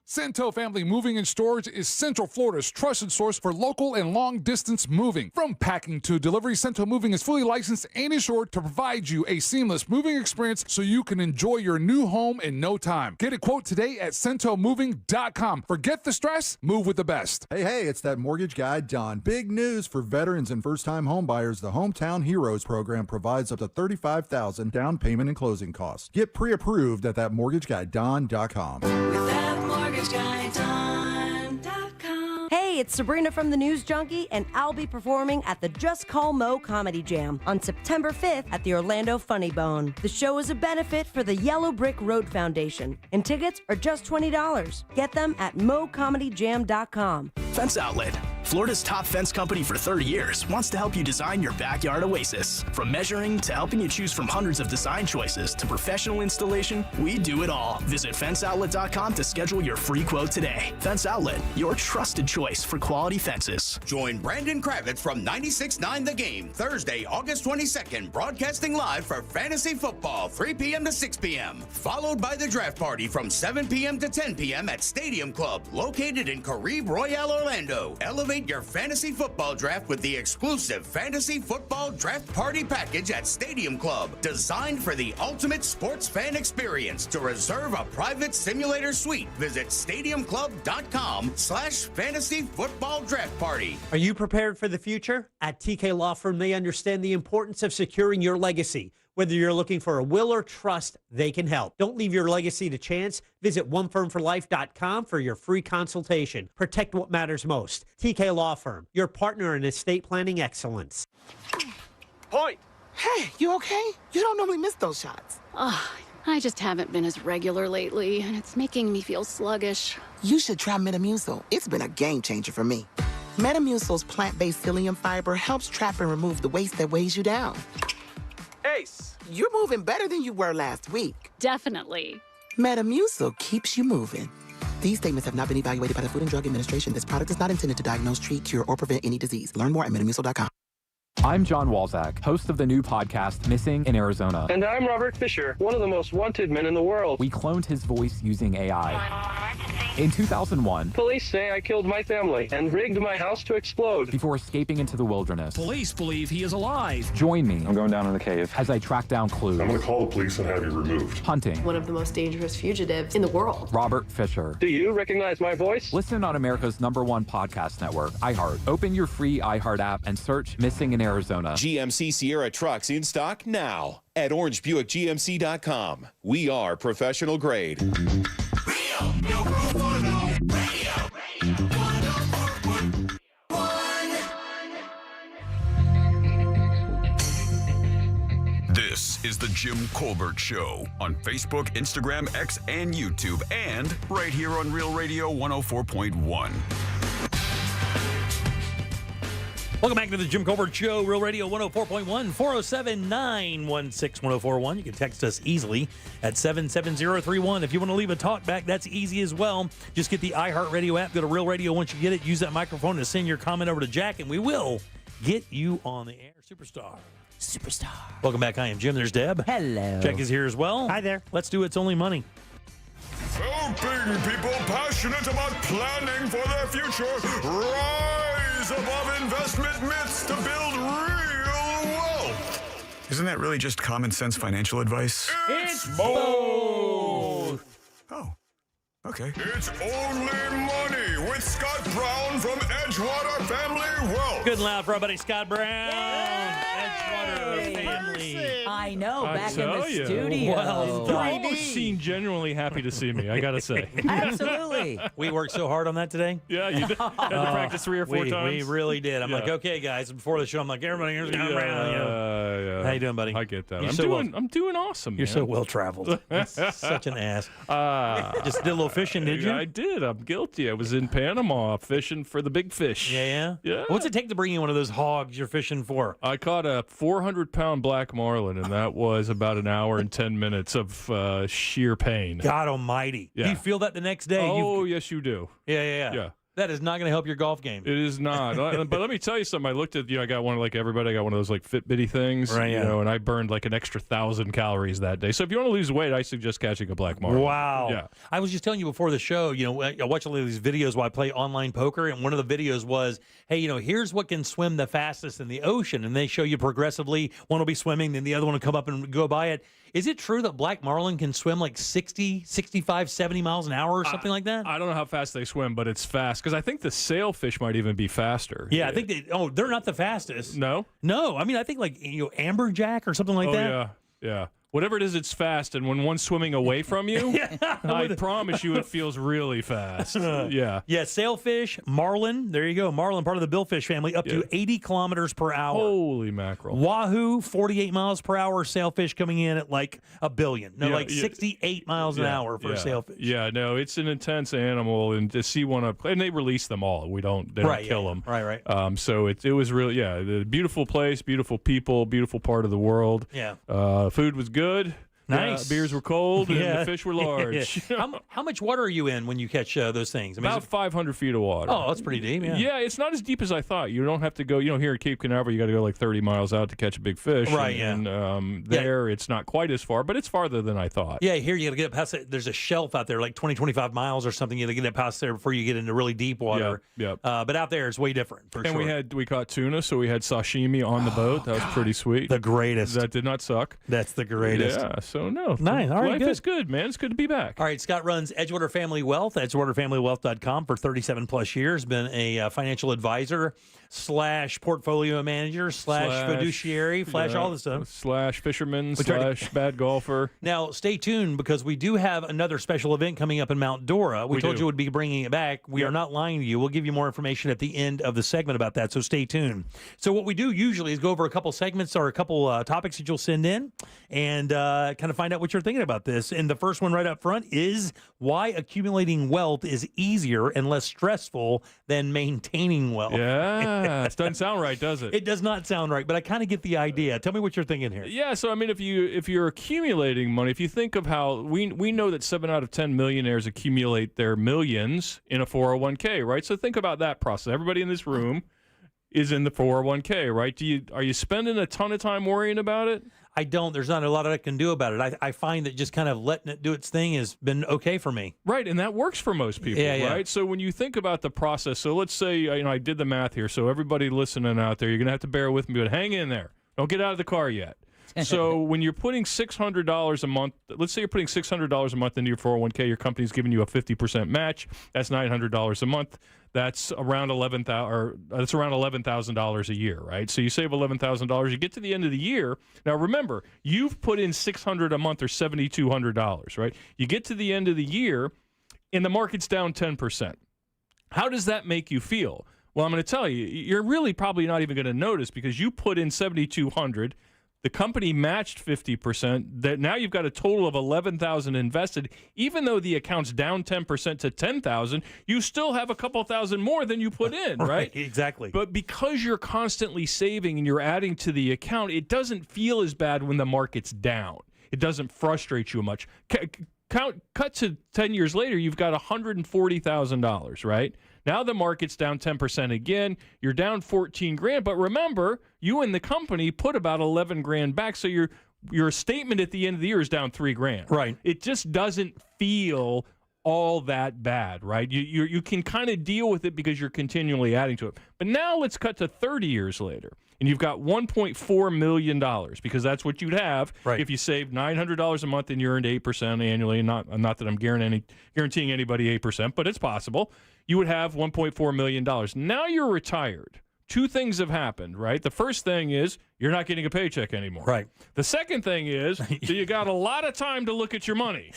Speaker 6: Cento Family Moving and Storage is Central Florida's trusted source for local and long-distance moving. From packing to delivery, Cento Moving is fully licensed and insured to provide you a seamless moving experience so you can enjoy your new home in no time. Get a quote today at centomoving.com. Forget the stress, move with the best.
Speaker 5: Hey, it's that mortgage guy, Don. Big news for veterans and first-time homebuyers. The Hometown Heroes program provides up to $35,000 down payment and closing costs. Get pre-approved at thatmortgageguydon.com.
Speaker 8: Hey, it's Sabrina from the News Junkie, and I'll be performing at the Just Call Mo Comedy Jam on September 5th at the Orlando Funny Bone. The show is a benefit for the Yellow Brick Road Foundation, and tickets are just $20. Get them at mocomedyjam.com.
Speaker 9: Fence Outlet, Florida's top fence company for 30 years, wants to help you design your backyard oasis. From measuring to helping you choose from hundreds of design choices to professional installation, we do it all. Visit fenceoutlet.com to schedule your free quote today. Fence Outlet, your trusted choice for quality fences.
Speaker 10: Join Brandon Kravitz from 96.9 The Game, Thursday, August 22nd, broadcasting live for Fantasy Football, 3 p.m. to 6 p.m. Followed by the draft party from 7 p.m. to 10 p.m. at Stadium Club, located in Caribe Royale, Orlando. Elevate your fantasy football draft with the exclusive Fantasy Football Draft Party Package at Stadium Club, designed for the ultimate sports fan experience. To reserve a private simulator suite, visit stadiumclub.com/fantasy football draft party.
Speaker 4: Are you prepared for the future? At TK Law Firm, they understand the importance of securing your legacy. Whether you're looking for a will or trust, they can help. Don't leave your legacy to chance. Visit onefirmforlife.com for your free consultation. Protect what matters most. TK Law Firm, your partner in estate planning excellence.
Speaker 11: Point. Hey, you okay? You don't normally miss those shots.
Speaker 17: I just haven't been as regular lately, and it's making me feel sluggish.
Speaker 11: You should try Metamucil. It's been a game changer for me. Metamucil's plant-based psyllium fiber helps trap and remove the waste that weighs you down. Ace, you're moving better than you were last week.
Speaker 17: Definitely.
Speaker 11: Metamucil keeps you moving. These statements have not been evaluated by the Food and Drug Administration. This product is not intended to diagnose, treat, cure, or prevent any disease. Learn more at Metamucil.com.
Speaker 13: I'm John Walzak, host of the new podcast, Missing in Arizona.
Speaker 15: And I'm Robert Fisher, one of the most wanted men in the world.
Speaker 13: We cloned his voice using AI. In 2001,
Speaker 15: police say I killed my family and rigged my house to explode
Speaker 13: before escaping into the wilderness.
Speaker 24: Police believe he is alive.
Speaker 13: Join me.
Speaker 30: I'm going down in the cave.
Speaker 13: As I track down clues.
Speaker 30: I'm going to call the police and have you removed.
Speaker 13: Hunting.
Speaker 17: One of the most dangerous fugitives in the world.
Speaker 13: Robert Fisher.
Speaker 15: Do you recognize my voice?
Speaker 13: Listen on America's #1 podcast network, iHeart. Open your free iHeart app and search Missing in Arizona.
Speaker 30: GMC Sierra trucks in stock now at orangebuickgmc.com. We are professional grade.
Speaker 10: Real, no proof or no radio. 104.1.
Speaker 12: This is the Jim Colbert Show on Facebook, Instagram, X, and YouTube, and right here on Real Radio 104.1.
Speaker 14: Welcome back to the Jim Colbert Show, Real Radio 104.1, 407-916-1041. You can text us easily at 77031. If you want to leave a talk back, that's easy as well. Just get the iHeartRadio app, go to Real Radio. Once you get it, use that microphone to send your comment over to Jack, and we will get you on the air. Superstar. Welcome back. I am Jim. There's Deb.
Speaker 1: Hello.
Speaker 14: Jack is here as well.
Speaker 4: Hi there.
Speaker 14: Let's do It's Only Money.
Speaker 12: Helping people passionate about planning for their future. Rise rise above investment myths to build real wealth. Isn't that really just common sense financial advice?
Speaker 14: It's both.
Speaker 12: Oh, okay. It's only money with Scott Brown from Edgewater Family Wealth.
Speaker 14: Good and loud for our buddy Scott Brown. Edgewater Family.
Speaker 1: I know,
Speaker 18: I
Speaker 1: back in
Speaker 18: tell
Speaker 1: the
Speaker 18: you.
Speaker 1: studio.
Speaker 14: Well,
Speaker 18: You almost seem genuinely happy to see me, I gotta say.
Speaker 1: Absolutely.
Speaker 14: We worked so hard on that today.
Speaker 18: Yeah, you did. Had to practice 3 or 4 times.
Speaker 14: We really did. I'm like, okay, guys. Before the show, I'm like, everybody here's Scott Brown. You know. How you doing, buddy?
Speaker 18: I get that.
Speaker 14: You're
Speaker 18: I'm doing awesome.
Speaker 14: You're
Speaker 18: man.
Speaker 14: so well traveled. Such an ass. Just did a little fishing, did you?
Speaker 18: I did. I'm guilty. I was in Panama fishing for the big fish.
Speaker 14: Yeah.
Speaker 18: Yeah.
Speaker 14: What's it take to bring you one of those hogs you're fishing for?
Speaker 18: I caught a 400-pound black marlin, and that was about an hour and 10 minutes of sheer pain.
Speaker 14: God almighty.
Speaker 18: Yeah.
Speaker 14: Do you feel that the next day?
Speaker 18: Oh, yes, you do.
Speaker 14: Yeah. That is not going to help your golf game.
Speaker 18: It is not. But let me tell you something. I looked at, I got one like everybody. I got one of those like Fitbitty things,
Speaker 14: Right, yeah.
Speaker 18: and I burned like an extra 1,000 calories that day. So if you want to lose weight, I suggest catching a black marlin.
Speaker 14: Wow.
Speaker 18: Yeah.
Speaker 14: I was just telling you before the show, I watch all of these videos while I play online poker, and one of the videos was, hey, here's what can swim the fastest in the ocean, and they show you progressively. One will be swimming, then the other one will come up and go by it. Is it true that black marlin can swim like 60, 65, 70 miles an hour or something like that?
Speaker 18: I don't know how fast they swim, but it's fast because I think the sailfish might even be faster.
Speaker 14: Yeah, I think they're not the fastest.
Speaker 18: No?
Speaker 14: No, I mean, I think like, amberjack or something like that.
Speaker 18: Yeah. Whatever it is, it's fast, and when one's swimming away from you, I promise you it feels really fast. Yeah.
Speaker 14: Yeah, sailfish, marlin, there you go. Marlin, part of the billfish family, up to 80 kilometers per hour.
Speaker 18: Holy mackerel.
Speaker 14: Wahoo, 48 miles per hour. Sailfish coming in at like a billion. No, 68 miles an hour for a sailfish.
Speaker 18: Yeah, no, it's an intense animal, and to see one up, and they release them all. They don't kill them.
Speaker 14: Right.
Speaker 18: So it was really, the beautiful place, beautiful people, beautiful part of the world.
Speaker 14: Yeah.
Speaker 18: Food was good.
Speaker 14: Nice.
Speaker 18: Beers were cold, and the fish were large.
Speaker 14: How much water are you in when you catch those things? I mean,
Speaker 18: About 500 feet of water.
Speaker 14: Oh, that's pretty deep. Yeah.
Speaker 18: It's not as deep as I thought. You don't have to go, here at Cape Canaveral, you got to go like 30 miles out to catch a big fish.
Speaker 14: Right,
Speaker 18: And there, it's not quite as far, but it's farther than I thought.
Speaker 14: Yeah, here you got to get past it. There's a shelf out there, like 20, 25 miles or something. You got to get it past there before you get into really deep water.
Speaker 18: Yep.
Speaker 14: But out there, it's way different, for sure.
Speaker 18: And we caught tuna, so we had sashimi on the boat. That was pretty sweet.
Speaker 14: The greatest.
Speaker 18: That did not suck.
Speaker 14: That's the greatest.
Speaker 18: Yeah, so no.
Speaker 14: Nice. All right,
Speaker 18: Life
Speaker 14: good.
Speaker 18: is good, man. It's good to be back.
Speaker 14: All right, Scott runs Edgewater Family Wealth, edgewaterfamilywealth.com for 37 plus years. Been a financial advisor / portfolio manager / fiduciary / all this stuff.
Speaker 18: / fisherman / bad golfer.
Speaker 14: Now, stay tuned because we do have another special event coming up in Mount Dora. We told you we'd be bringing it back. We are not lying to you. We'll give you more information at the end of the segment about that, so stay tuned. So what we do usually is go over a couple segments or a couple topics that you'll send in and kind of find out what you're thinking about this. And the first one right up front is why accumulating wealth is easier and less stressful than maintaining wealth.
Speaker 18: Yeah. It doesn't sound right, does it?
Speaker 14: It does not sound right, but I kind of get the idea. Tell me what you're thinking here.
Speaker 18: Yeah, so I mean, if you're accumulating money, if you think of how we know that 7 out of 10 millionaires accumulate their millions in a 401k, right? So think about that process. Everybody in this room is in the 401k, right? Are you spending a ton of time worrying about it?
Speaker 14: I don't. There's not a lot I can do about it. I find that just kind of letting it do its thing has been okay for me.
Speaker 18: Right, and that works for most people, right? So when you think about the process, so let's say, I did the math here, so everybody listening out there, you're going to have to bear with me, but hang in there. Don't get out of the car yet. So when you're putting $600 a month, let's say you're putting $600 a month into your 401k, your company's giving you a 50% match. That's $900 a month. That's around $11,000 a year, right? So you save $11,000. You get to the end of the year. Now remember, you've put in $600 a month or $7,200, right? You get to the end of the year, and the market's down 10%. How does that make you feel? Well, I'm going to tell you, you're really probably not even going to notice because you put in $7,200. The company matched 50%. That now you've got a total of $11,000 invested. Even though the account's down 10% to $10,000, you still have a couple thousand more than you put in, right?
Speaker 14: Exactly.
Speaker 18: But because you're constantly saving and you're adding to the account, it doesn't feel as bad when the market's down. It doesn't frustrate you much. Cut to 10 years later, you've got $140,000, right? Now the market's down 10% again. You're down $14,000, but remember, you and the company put about $11,000 back, so your statement at the end of the year is down $3,000.
Speaker 14: Right.
Speaker 18: It just doesn't feel all that bad, right? You can kind of deal with it because you're continually adding to it. But now let's cut to 30 years later, and you've got $1.4 million, because that's what you'd have if you saved $900 a month and you earned 8% annually. And not that I'm guaranteeing anybody 8%, but it's possible. You would have $1.4 million. Now you're retired. Two things have happened, right? The first thing is you're not getting a paycheck anymore.
Speaker 14: Right.
Speaker 18: The second thing is so you got a lot of time to look at your money,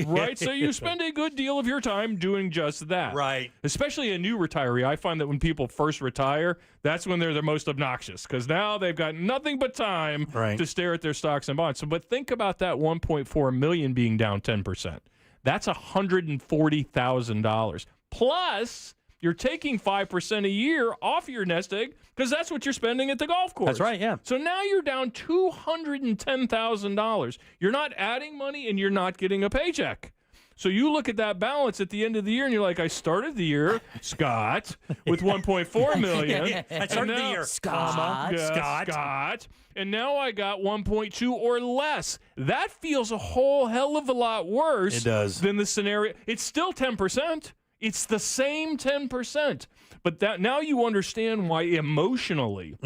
Speaker 18: right? So you spend a good deal of your time doing just that.
Speaker 14: Right.
Speaker 18: Especially a new retiree. I find that when people first retire, that's when they're the most obnoxious, because now they've got nothing but time to stare at their stocks and bonds. So, but think about that $1.4 million being down 10%. That's $140,000. Plus, you're taking 5% a year off your nest egg because that's what you're spending at the golf course.
Speaker 14: That's right, yeah.
Speaker 18: So now you're down $210,000. You're not adding money and you're not getting a paycheck. So you look at that balance at the end of the year and you're like, I started the year, Scott, with $1.4 million.
Speaker 14: I started the year,
Speaker 18: Scott. And now I got 1.2 or less. That feels a whole hell of a lot worse than the scenario. It's still 10%. It's the same 10%. But that now you understand why emotionally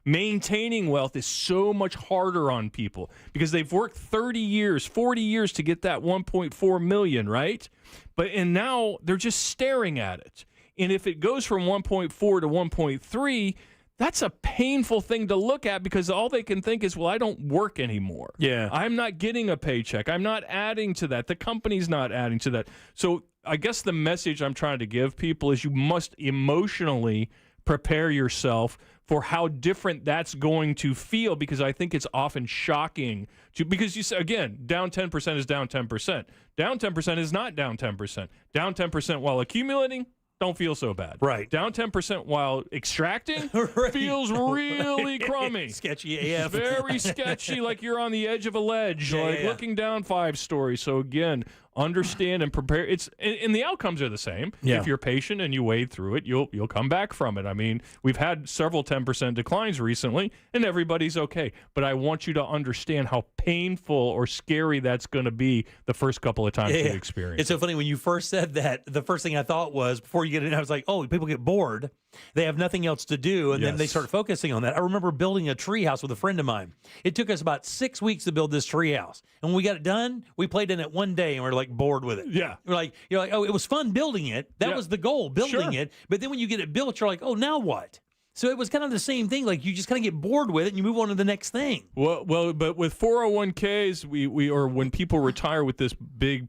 Speaker 18: maintaining wealth is so much harder on people, because they've worked 30 years, 40 years to get that 1.4 million, right? And now they're just staring at it. And if it goes from 1.4 to 1.3, that's a painful thing to look at, because all they can think is, well, I don't work anymore.
Speaker 14: Yeah.
Speaker 18: I'm not getting a paycheck. I'm not adding to that. The company's not adding to that. So I guess the message I'm trying to give people is you must emotionally prepare yourself for how different that's going to feel, because I think it's often shocking because you say, again, down 10% is down 10%. Down 10% is not down 10%. Down 10% while accumulating, don't feel so bad.
Speaker 14: Right.
Speaker 18: Down 10% while extracting feels really crummy.
Speaker 14: Sketchy AF.
Speaker 18: Very sketchy, like you're on the edge of a ledge, looking down 5 stories. So again, understand and prepare. And the outcomes are the same.
Speaker 14: Yeah.
Speaker 18: If you're patient and you wade through it, you'll come back from it. I mean, we've had several 10% declines recently, and everybody's okay. But I want you to understand how painful or scary that's going to be the first couple of times you experience.
Speaker 14: It's so funny when you first said that. The first thing I thought was, before you get in, I was like, oh, people get bored. They have nothing else to do, and then they start focusing on that. I remember building a tree house with a friend of mine. It took us about 6 weeks to build this tree house, and when we got it done, we played in it one day, and we're like bored with it.
Speaker 18: Yeah,
Speaker 14: you're like, oh, it was fun building it. That was the goal, building it. But then when you get it built, you're like, oh, now what? So it was kind of the same thing. Like, you just kind of get bored with it, and you move on to the next thing.
Speaker 18: Well, but with 401ks, or when people retire with this big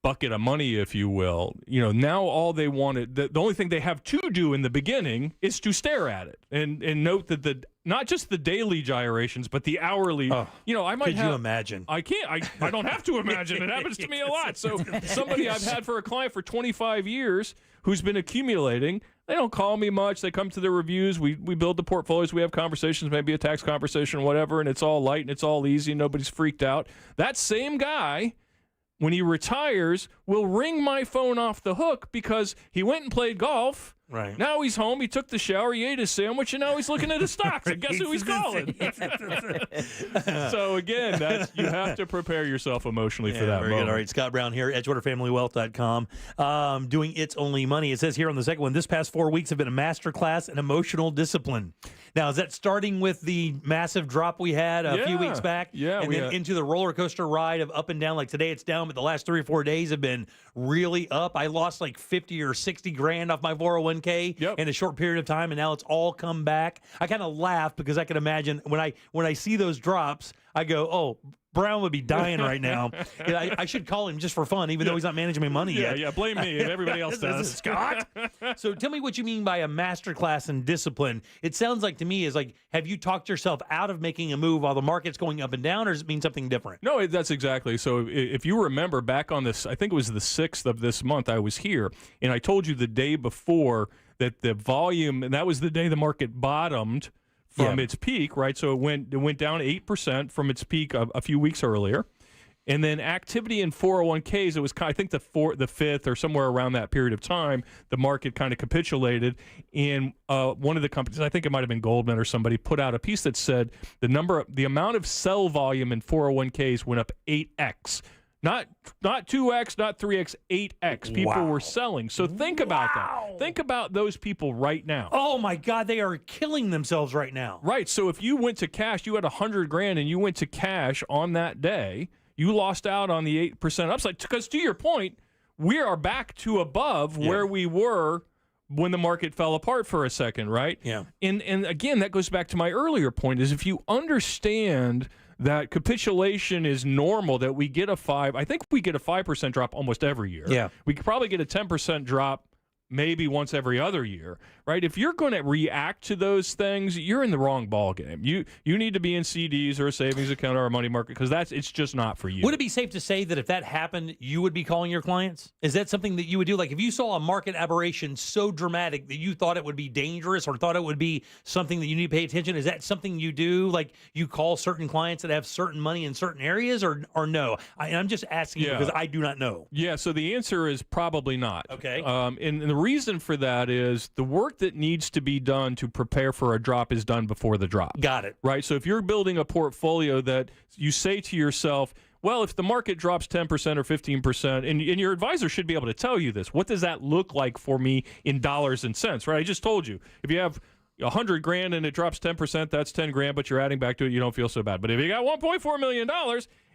Speaker 18: bucket of money, if you will, now all they wanted, the only thing they have to do in the beginning is to stare at it and note that not just the daily gyrations, but the hourly. I might
Speaker 14: Could you imagine?
Speaker 18: I can't. I don't have to imagine. It happens to me a lot. So somebody I've had for a client for 25 years who's been accumulating, they don't call me much. They come to the reviews. We build the portfolios. We have conversations, maybe a tax conversation, whatever, and it's all light and it's all easy. Nobody's freaked out. That same guy, when he retires, will ring my phone off the hook because he went and played golf.
Speaker 14: Right.
Speaker 18: Now he's home. He took the shower. He ate his sandwich, and now he's looking at his stocks. And guess who he's calling? So again, you have to prepare yourself emotionally for that
Speaker 14: very
Speaker 18: moment.
Speaker 14: Good. All right, Scott Brown here, EdgewaterFamilyWealth.com, doing It's Only Money. It says here on the second one, this past 4 weeks have been a masterclass in emotional discipline. Now, is that starting with the massive drop we had a few weeks back?
Speaker 18: Yeah.
Speaker 14: And then into the roller coaster ride of up and down. Like today it's down, but the last 3 or 4 days have been really up. I lost like 50 or 60 grand off my 401k in a short period of time, and now it's all come back. I kind of laugh because I can imagine when I see those drops, I go, oh, Brown would be dying right now. I should call him just for fun, even though he's not managing my money yet.
Speaker 18: Yeah, blame me and everybody else does.
Speaker 14: Scott. So tell me what you mean by a masterclass in discipline. It sounds like to me is like, have you talked yourself out of making a move while the market's going up and down, or does it mean something different?
Speaker 18: No, that's exactly. So if you remember back on this, I think it was the 6th of this month, I was here, and I told you the day before that the volume, and that was the day the market bottomed from its peak, right? So it went down 8% from its peak a few weeks earlier. And then activity in 401ks, it was, I think, the 5th or somewhere around that period of time, the market kind of capitulated. And one of the companies, I think it might have been Goldman or somebody, put out a piece that said the amount of sell volume in 401ks went up 8x. Not 2x, not 3x, 8x. People were selling. So think about that. Think about those people right now.
Speaker 14: Oh my God, they are killing themselves right now.
Speaker 18: Right. So if you went to cash, you had $100,000 and you went to cash on that day, you lost out on the 8% upside. Because to your point, we are back to above where we were when the market fell apart for a second, right?
Speaker 14: Yeah.
Speaker 18: And again, that goes back to my earlier point, is if you understand that capitulation is normal, that we get I think we get a 5% drop almost every year.
Speaker 14: Yeah.
Speaker 18: We could probably get a 10% drop maybe once every other year, right? If you're going to react to those things, you're in the wrong ballgame. You need to be in CDs or a savings account or a money market, because it's just not for you.
Speaker 14: Would it be safe to say that if that happened, you would be calling your clients? Is that something that you would do? Like if you saw a market aberration so dramatic that you thought it would be dangerous or thought it would be something that you need to pay attention, is that something you do? Like you call certain clients that have certain money in certain areas, or no? I'm just asking because I do not know.
Speaker 18: Yeah, so the answer is probably not.
Speaker 14: Okay.
Speaker 18: And the reason for that is the work that needs to be done to prepare for a drop is done before the drop.
Speaker 14: Got it.
Speaker 18: Right? So if you're building a portfolio that you say to yourself, well, if the market drops 10% or 15%, and your advisor should be able to tell you this, what does that look like for me in dollars and cents, right? I just told you, if you have $100,000 and it drops 10%, that's $10,000, but you're adding back to it, you don't feel so bad. But if you got $1.4 million,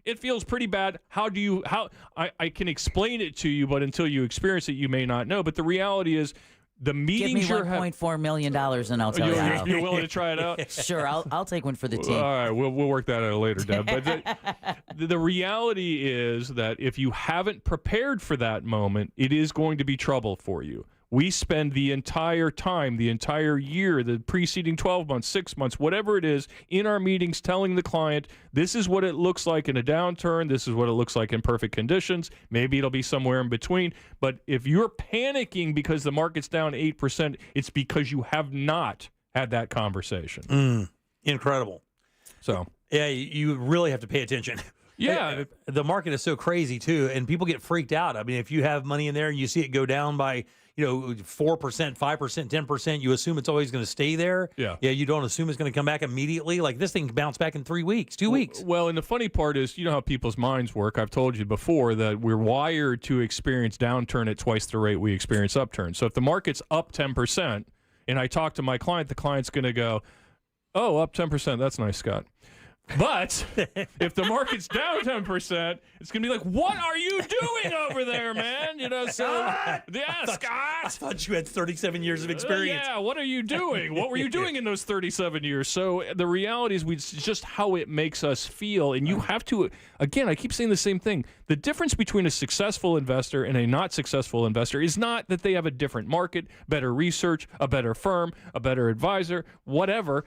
Speaker 18: it feels pretty bad. I can explain it to you, but until you experience it, you may not know. But the reality is, the meetings
Speaker 1: Give me $1.4 million and I'll tell you how.
Speaker 18: You're willing to try it out?
Speaker 1: Sure, I'll take one for the team.
Speaker 18: All right, we'll work that out later, Deb. But the reality is that if you haven't prepared for that moment, it is going to be trouble for you. We spend the entire time, the entire year, the preceding 12 months, 6 months, whatever it is, in our meetings telling the client, this is what it looks like in a downturn, this is what it looks like in perfect conditions. Maybe it'll be somewhere in between. But if you're panicking because the market's down 8%, it's because you have not had that conversation.
Speaker 14: Incredible.
Speaker 18: So,
Speaker 14: yeah, you really have to pay attention.
Speaker 18: Yeah.
Speaker 14: The market is so crazy, too, and people get freaked out. I mean, if you have money in there and you see it go down by 4%, 5%, 10%, you assume it's always going to stay there.
Speaker 18: Yeah.
Speaker 14: Yeah, you don't assume it's going to come back immediately. Like this thing bounced back in 3 weeks, 2 weeks.
Speaker 18: Well, and the funny part is, you know how people's minds work. I've told you before that we're wired to experience downturn at twice the rate we experience upturn. So if the market's up 10% and I talk to my client, the client's going to go, oh, up 10%. That's nice, Scott. But if the market's down 10%, it's going to be like, what are you doing over there, man? Scott!
Speaker 14: I thought you had 37 years of experience.
Speaker 18: Yeah, what are you doing? What were you doing in those 37 years? So the reality is it's just how it makes us feel. And you have to, again, I keep saying the same thing. The difference between a successful investor and a not successful investor is not that they have a different market, better research, a better firm, a better advisor, whatever.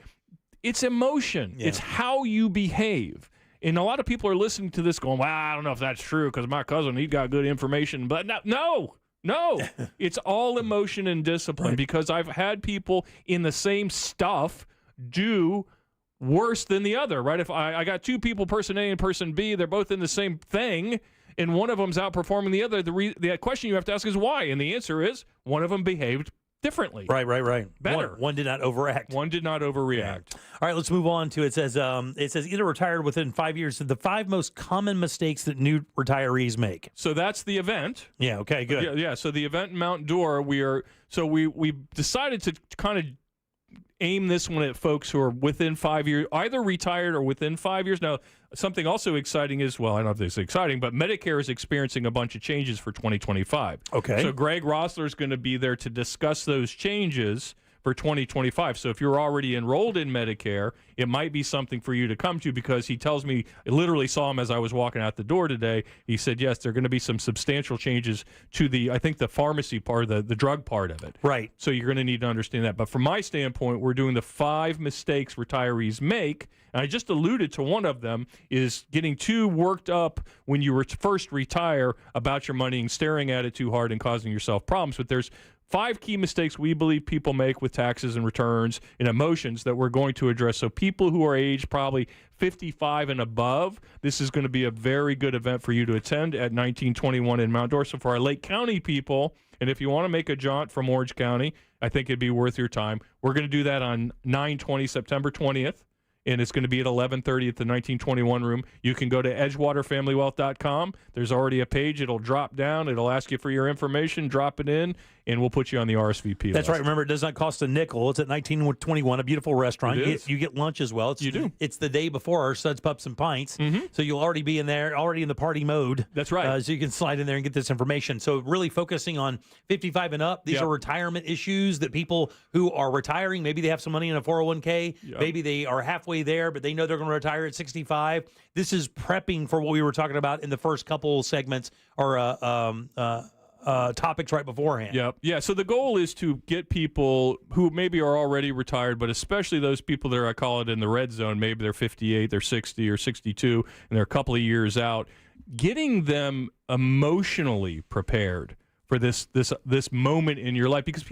Speaker 18: It's emotion. Yeah. It's how you behave. And a lot of people are listening to this going, well, I don't know if that's true because my cousin, he got good information. But no. It's all emotion and discipline because I've had people in the same stuff do worse than the other, right? If I got two people, person A and person B, they're both in the same thing, and one of them's outperforming the other, the question you have to ask is why? And the answer is one of them behaved differently.
Speaker 14: Right.
Speaker 18: Better.
Speaker 14: One did not overact.
Speaker 18: One did not overreact.
Speaker 14: Yeah. All right, let's move on to it. Says either retired within 5 years. The 5 most common mistakes that new retirees make.
Speaker 18: So that's the event.
Speaker 14: Yeah. Okay. Good.
Speaker 18: Yeah. So the event in Mount Dora, we decided to kind of aim this one at folks who are within 5 years, either retired or within 5 years. Now, something also exciting is, well, I don't know if this is exciting, but Medicare is experiencing a bunch of changes for 2025.
Speaker 14: Okay.
Speaker 18: So Greg Rossler is going to be there to discuss those changes for 2025. So if you're already enrolled in Medicare, it might be something for you to come to because he tells me, I literally saw him as I was walking out the door today. He said, yes, there are going to be some substantial changes to the pharmacy part, the drug part of it.
Speaker 14: Right.
Speaker 18: So you're going to need to understand that. But from my standpoint, we're doing the 5 mistakes retirees make. And I just alluded to one of them is getting too worked up when you first retire about your money and staring at it too hard and causing yourself problems. But there's 5 key mistakes we believe people make with taxes and returns and emotions that we're going to address. So people who are aged probably 55 and above, this is going to be a very good event for you to attend at 1921 in Mount Dora. So for our Lake County people, and if you want to make a jaunt from Orange County, I think it'd be worth your time. We're going to do that on 9/20, September 20th. and it's going to be at 11:30 at the 1921 room. You can go to edgewaterfamilywealth.com. There's already a page. It'll drop down. It'll ask you for your information. Drop it in, and we'll put you on the RSVP
Speaker 14: That's
Speaker 18: list.
Speaker 14: right. Remember, it does not cost a nickel. It's at 1921, a beautiful restaurant. You get lunch as well.
Speaker 18: You do.
Speaker 14: It's the day before our Suds, Pups, and Pints, so you'll already be in there, already in the party mode.
Speaker 18: That's right.
Speaker 14: So you can slide in there and get this information. So really focusing on 55 and up. These are retirement issues that people who are retiring, maybe they have some money in a 401k, maybe they are halfway there, but they know they're going to retire at 65. This is prepping for what we were talking about in the first couple segments or topics right beforehand.
Speaker 18: Yep. Yeah. So the goal is to get people who maybe are already retired, but especially those people that are, I call it, in the red zone. Maybe they're 58, they're 60 or 62, and they're a couple of years out. Getting them emotionally prepared for this moment in your life, because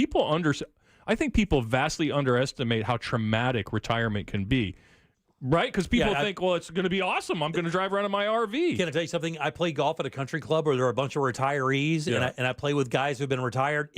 Speaker 18: I think people vastly underestimate how traumatic retirement can be. Right? Because people think, well, it's going to be awesome. I'm going to drive around in my RV.
Speaker 14: Can I tell you something? I play golf at a country club where there are a bunch of retirees, and I play with guys who've been retired.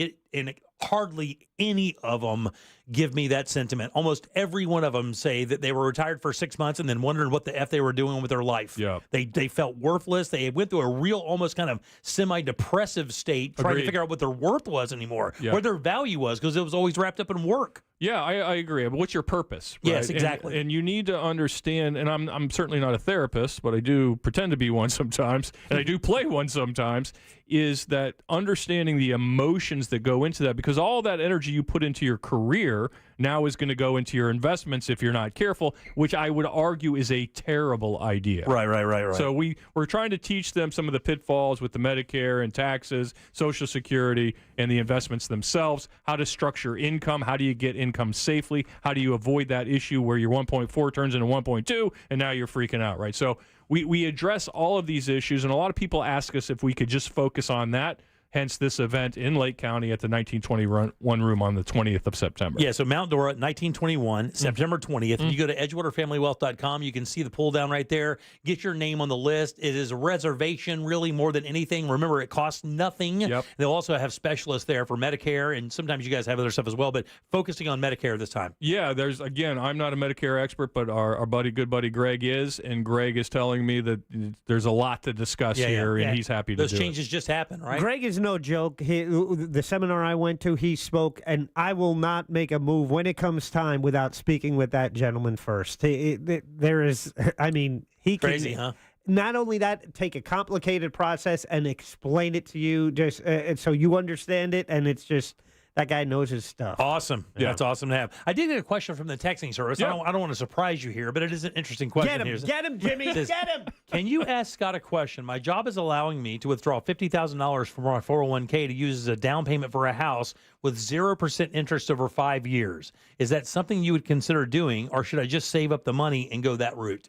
Speaker 14: Hardly any of them give me that sentiment. Almost every one of them say that they were retired for 6 months and then wondered what the F they were doing with their life.
Speaker 18: Yeah.
Speaker 14: They felt worthless. They went through a real, almost kind of semi-depressive state trying to figure out what their worth was anymore, where their value was, because it was always wrapped up in work.
Speaker 18: Yeah, I agree. But what's your purpose? Right?
Speaker 14: Yes, exactly.
Speaker 18: And you need to understand, and I'm certainly not a therapist, but I do pretend to be one sometimes, and I do play one sometimes, is that understanding the emotions that go into that, because all that energy you put into your career now is going to go into your investments if you're not careful, which I would argue is a terrible idea.
Speaker 14: Right.
Speaker 18: So we're trying to teach them some of the pitfalls with the Medicare and taxes, Social Security, and the investments themselves, how to structure income, how do you get income safely, how do you avoid that issue where your 1.4 turns into 1.2, and now you're freaking out, right? So we address all of these issues, and a lot of people ask us if we could just focus on that. Hence this event in Lake County at the 1921 room on the 20th of September.
Speaker 14: Yeah, so Mount Dora, 1921, September 20th. If you go to edgewaterfamilywealth.com, you can see the pull down right there. Get your name on the list. It is a reservation, really, more than anything. Remember, it costs nothing.
Speaker 18: Yep.
Speaker 14: They'll also have specialists there for Medicare, and sometimes you guys have other stuff as well, but focusing on Medicare this time.
Speaker 18: Yeah, again, I'm not a Medicare expert, but our good buddy Greg is, and Greg is telling me that there's a lot to discuss here, and he's happy to do it.
Speaker 14: Those changes just happen, right?
Speaker 4: Greg is no joke. The seminar I went to, he spoke, and I will not make a move when it comes time without speaking with that gentleman first. There is, I mean, he can.
Speaker 14: Crazy, huh?
Speaker 4: Not only that, take a complicated process and explain it to you just so you understand it, and it's just, that guy knows his stuff.
Speaker 14: Awesome. Yeah. That's awesome to have. I did get a question from the texting service.
Speaker 18: Yeah.
Speaker 14: I don't want to surprise you here, but it is an interesting question.
Speaker 4: Get him, Jimmy,
Speaker 14: It says,
Speaker 4: get him.
Speaker 14: Can you ask Scott a question? My job is allowing me to withdraw $50,000 from my 401k to use as a down payment for a house with 0% interest over 5 years. Is that something you would consider doing, or should I just save up the money and go that route?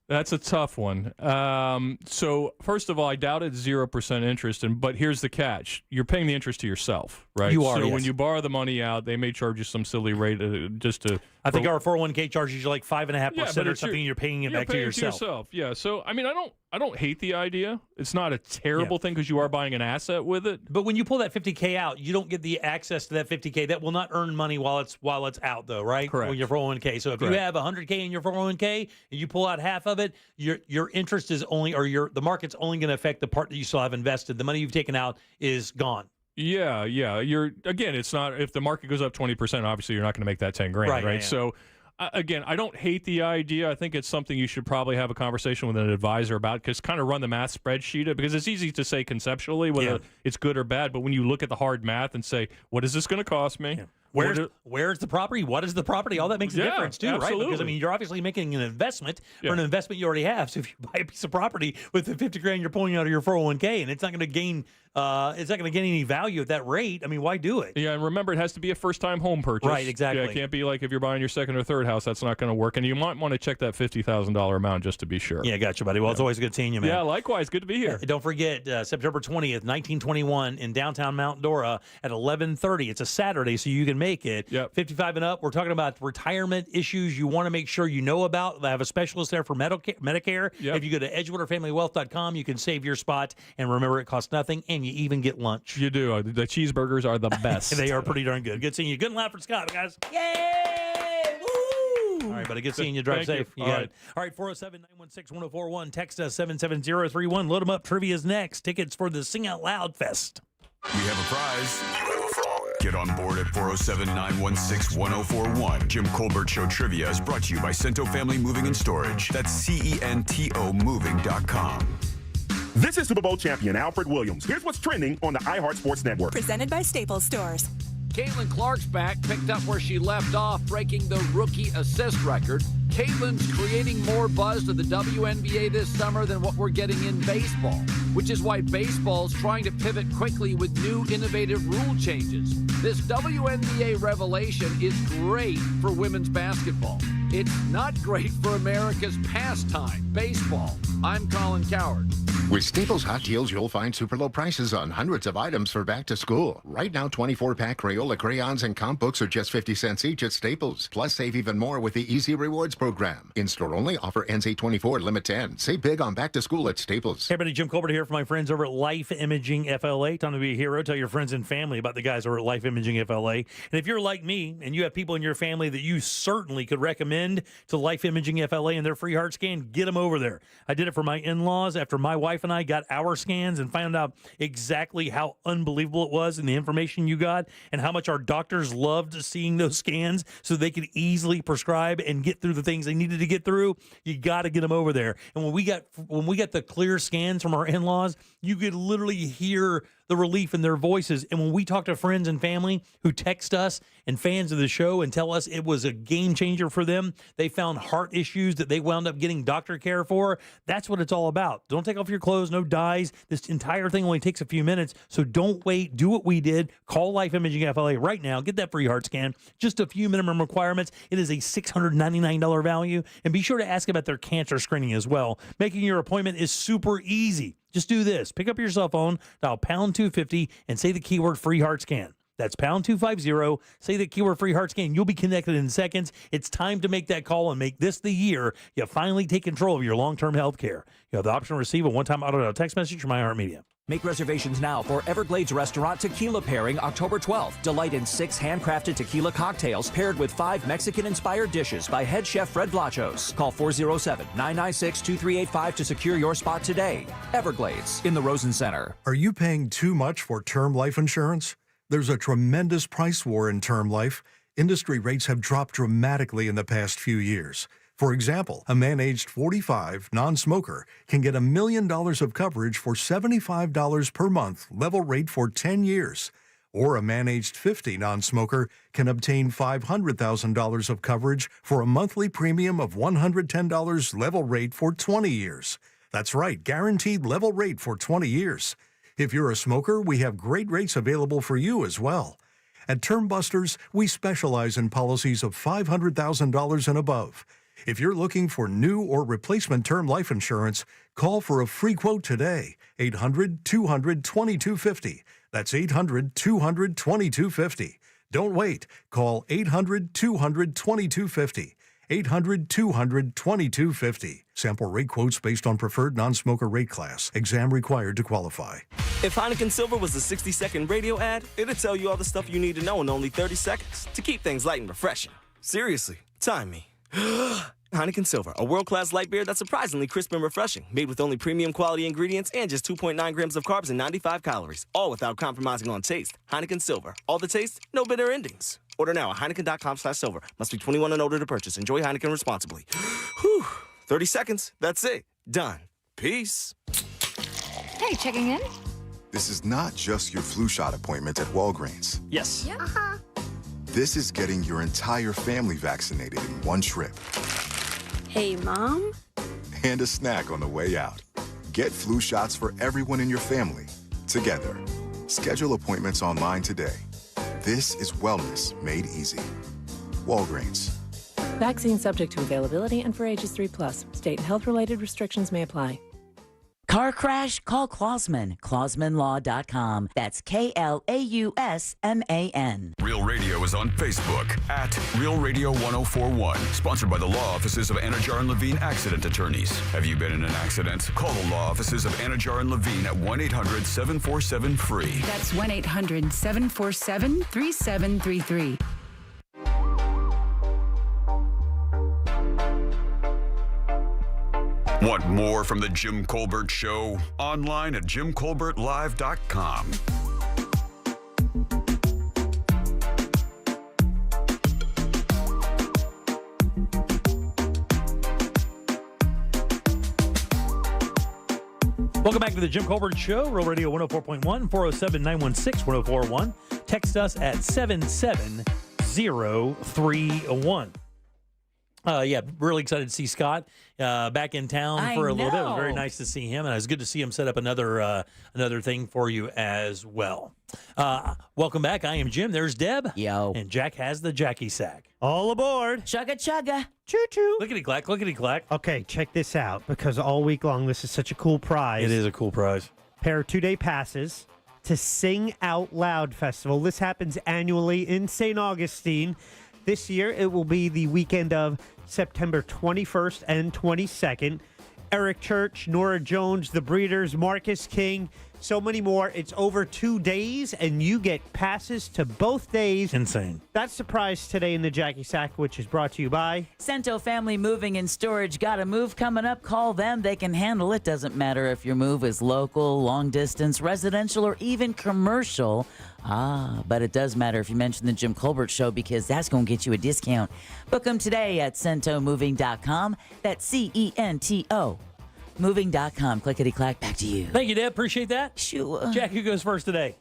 Speaker 18: That's a tough one. So first of all, I doubt it's 0% interest, but here's the catch: you're paying the interest to yourself, right?
Speaker 14: You are.
Speaker 18: So
Speaker 14: yes.
Speaker 18: when you borrow the money out, they may charge you some silly rate just to.
Speaker 14: I think our 401k charges you like 5.5%
Speaker 18: but
Speaker 14: or something. You're paying it back to yourself.
Speaker 18: Yeah. So I mean, I don't hate the idea. It's not a terrible thing because you are buying an asset with it.
Speaker 14: But when you pull that 50K out, you don't get the access to that 50K. That will not earn money while it's out, though, right?
Speaker 18: Correct.
Speaker 14: When your 401k. So if you have 100K in your 401k and you pull out half of it, your interest is only, or the market's only going to affect the part that you still have invested. The money you've taken out is gone.
Speaker 18: Yeah. It's not, if the market goes up 20%, obviously you're not going to make that 10 grand, right?
Speaker 14: Yeah.
Speaker 18: So again, I don't hate the idea. I think it's something you should probably have a conversation with an advisor about, because kind of run the math spreadsheet, because it's easy to say conceptually whether it's good or bad, but when you look at the hard math and say, what is this going to cost me?
Speaker 14: Yeah. Where's the property? What is the property? All that makes a difference too,
Speaker 18: absolutely.
Speaker 14: right? Because I mean, you're obviously making an investment for an investment you already have. So if you buy a piece of property with the 50 grand you're pulling out of your 401k, and it's not going to gain any value at that rate, I mean, why do it?
Speaker 18: Yeah, and remember, it has to be a first-time home purchase.
Speaker 14: Right, exactly.
Speaker 18: Yeah, it can't be like if you're buying your second or third house, that's not going to work. And you might want to check that $50,000 amount just to be sure.
Speaker 14: Yeah, gotcha, buddy. Well, it's always good seeing you, man.
Speaker 18: Yeah, likewise. Good to be here.
Speaker 14: Don't forget, September 20th, 1921 in downtown Mount Dora at 11:30. It's a Saturday, so you can make it.
Speaker 18: Yep.
Speaker 14: 55 and up. We're talking about retirement issues you want to make sure you know about. They have a specialist there for Medicare.
Speaker 18: Yep.
Speaker 14: If you go to edgewaterfamilywealth.com, you can save your spot. And remember, it costs nothing, and you even get lunch.
Speaker 18: You do. The cheeseburgers are the best.
Speaker 14: They are pretty darn good. Good seeing you. Good and loud for Scott, guys.
Speaker 8: Yay! Woo!
Speaker 14: All right, buddy. but I get seeing you. Drive safe. You got it. All right, 407-916-1041. Text us 77031. Load them up. Trivia's next. Tickets for the Sing Out Loud Fest.
Speaker 12: We have a prize. You have a frog. Get on board at 407-916-1041. Jim Colbert Show Trivia is brought to you by Cento Family Moving and Storage. That's CENTO moving.com.
Speaker 19: This is Super Bowl champion Alfred Williams. Here's what's trending on the iHeart Sports Network.
Speaker 20: Presented by Staples Stores.
Speaker 21: Caitlin Clark's back, picked up where she left off, breaking the rookie assist record. Caitlin's creating more buzz to the WNBA this summer than what we're getting in baseball, which is why baseball's trying to pivot quickly with new innovative rule changes. This WNBA revelation is great for women's basketball. It's not great for America's pastime, baseball. I'm Colin Coward.
Speaker 22: With Staples Hot Deals, you'll find super low prices on hundreds of items for back to school. Right now, 24-pack Crayola crayons and comp books are just 50 cents each at Staples. Plus, save even more with the Easy Rewards program. In-store only, offer ends 8/24, limit 10. Save big on back to school at Staples.
Speaker 14: Hey, everybody, Jim Colbert here for my friends over at Life Imaging FLA. Time to be a hero. Tell your friends and family about the guys over at Life Imaging FLA. And if you're like me and you have people in your family that you certainly could recommend to Life Imaging FLA and their free heart scan, get them over there. I did it for my in-laws after my wife and I got our scans and found out exactly how unbelievable it was and the information you got and how much our doctors loved seeing those scans so they could easily prescribe and get through the things they needed to get through. You got to get them over there. And when we got the clear scans from our in-laws, you could literally hear the relief in their voices. And when we talk to friends and family who text us and fans of the show and tell us it was a game changer for them, they found heart issues that they wound up getting doctor care for. That's what it's all about. Don't take off your clothes, no dyes. This entire thing only takes a few minutes. So don't wait. Do what we did. Call Life Imaging FLA right now. Get that free heart scan. Just a few minimum requirements. It is a $699 value. And be sure to ask about their cancer screening as well. Making your appointment is super easy. Just do this. Pick up your cell phone, dial pound 250, and say the keyword free heart scan. That's pound 250. Say the keyword free heart scan. You'll be connected in seconds. It's time to make that call and make this the year you finally take control of your long-term health care. You have the option to receive a one-time auto text message from iHeartMedia.
Speaker 23: Make reservations now for Everglades Restaurant Tequila Pairing October 12th. Delight in 6 handcrafted tequila cocktails paired with 5 Mexican-inspired dishes by head chef Fred Blachos. Call 407-996-2385 to secure your spot today. Everglades in the Rosen Center.
Speaker 25: Are you paying too much for term life insurance? There's a tremendous price war in term life. Industry rates have dropped dramatically in the past few years. For example, a man aged 45, non-smoker, can get $1 million of coverage for $75 per month, level rate for 10 years. Or a man aged 50, non-smoker, can obtain $500,000 of coverage for a monthly premium of $110, level rate for 20 years. That's right, guaranteed level rate for 20 years. If you're a smoker, we have great rates available for you as well. At Term Busters, we specialize in policies of $500,000 and above. If you're looking for new or replacement term life insurance, call for a free quote today. 800-200-2250. That's 800-200-2250. Don't wait. Call 800-200-2250. 800-200-2250. Sample rate quotes based on preferred non-smoker rate class. Exam required to qualify.
Speaker 26: If Heineken Silver was a 60-second radio ad, it'd tell you all the stuff you need to know in only 30 seconds to keep things light and refreshing. Seriously, time me. Heineken Silver, a world-class light beer that's surprisingly crisp and refreshing, made with only premium quality ingredients and just 2.9 grams of carbs and 95 calories, all without compromising on taste. Heineken Silver, all the taste, no bitter endings. Order now at Heineken.com/silver. Must be 21 and older to purchase. Enjoy Heineken responsibly. Whew, 30 seconds, that's it. Done. Peace.
Speaker 30: Hey, checking in?
Speaker 27: This is not just your flu shot appointment at Walgreens.
Speaker 26: Yes.
Speaker 30: Yeah.
Speaker 27: This is getting your entire family vaccinated in one trip.
Speaker 30: Hey, Mom?
Speaker 27: And a snack on the way out. Get flu shots for everyone in your family, together. Schedule appointments online today. This is wellness made easy. Walgreens.
Speaker 28: Vaccine subject to availability and for ages 3+. State and health-related restrictions may apply.
Speaker 1: Car crash? Call Klausman. KlausmanLaw.com. That's KLAUSMAN.
Speaker 12: Real Radio is on Facebook at Real Radio 1041. Sponsored by the law offices of Anajar and Levine Accident Attorneys. Have you been in an accident? Call the law offices of Anajar and Levine at 1-800-747-FREE.
Speaker 29: That's 1-800-747-3733.
Speaker 12: Want more from The Jim Colbert Show? Online at jimcolbertlive.com.
Speaker 14: Welcome back to the Jim Colbert Show, Real Radio 104.1, 407-916-1041. Text us at 77031. Really excited to see Scott back in town for a little bit. It was very nice to see him, and it was good to see him set up another thing for you as well. Welcome back. I am Jim. There's Deb.
Speaker 1: Yo.
Speaker 14: And Jack has the Jackie sack.
Speaker 4: All aboard.
Speaker 1: Chugga chugga.
Speaker 4: Choo-choo.
Speaker 14: Lickety-clack, lickety-clack.
Speaker 4: Okay, check this out, because all week long, this is such a cool prize.
Speaker 14: It is a cool prize.
Speaker 4: Pair of 2-day passes to Sing Out Loud Festival. This happens annually in St. Augustine. This year, it will be the weekend of September 21st and 22nd. Eric Church, Nora Jones, The Breeders, Marcus King, so many more. It's over 2 days, and you get passes to both days.
Speaker 14: Insane.
Speaker 4: That's the prize today in the Jackie Sack, which is brought to you by
Speaker 1: Cento Family Moving and Storage. Got a move coming up? Call them. They can handle it. Doesn't matter if your move is local, long distance, residential, or even commercial. But it does matter if you mention the Jim Colbert Show, because that's going to get you a discount. Book them today at centomoving.com. That's CENTO. Moving.com. Clickety-clack. Back to you.
Speaker 14: Thank you, Deb. Appreciate that.
Speaker 1: Sure.
Speaker 14: Jack, who goes first today?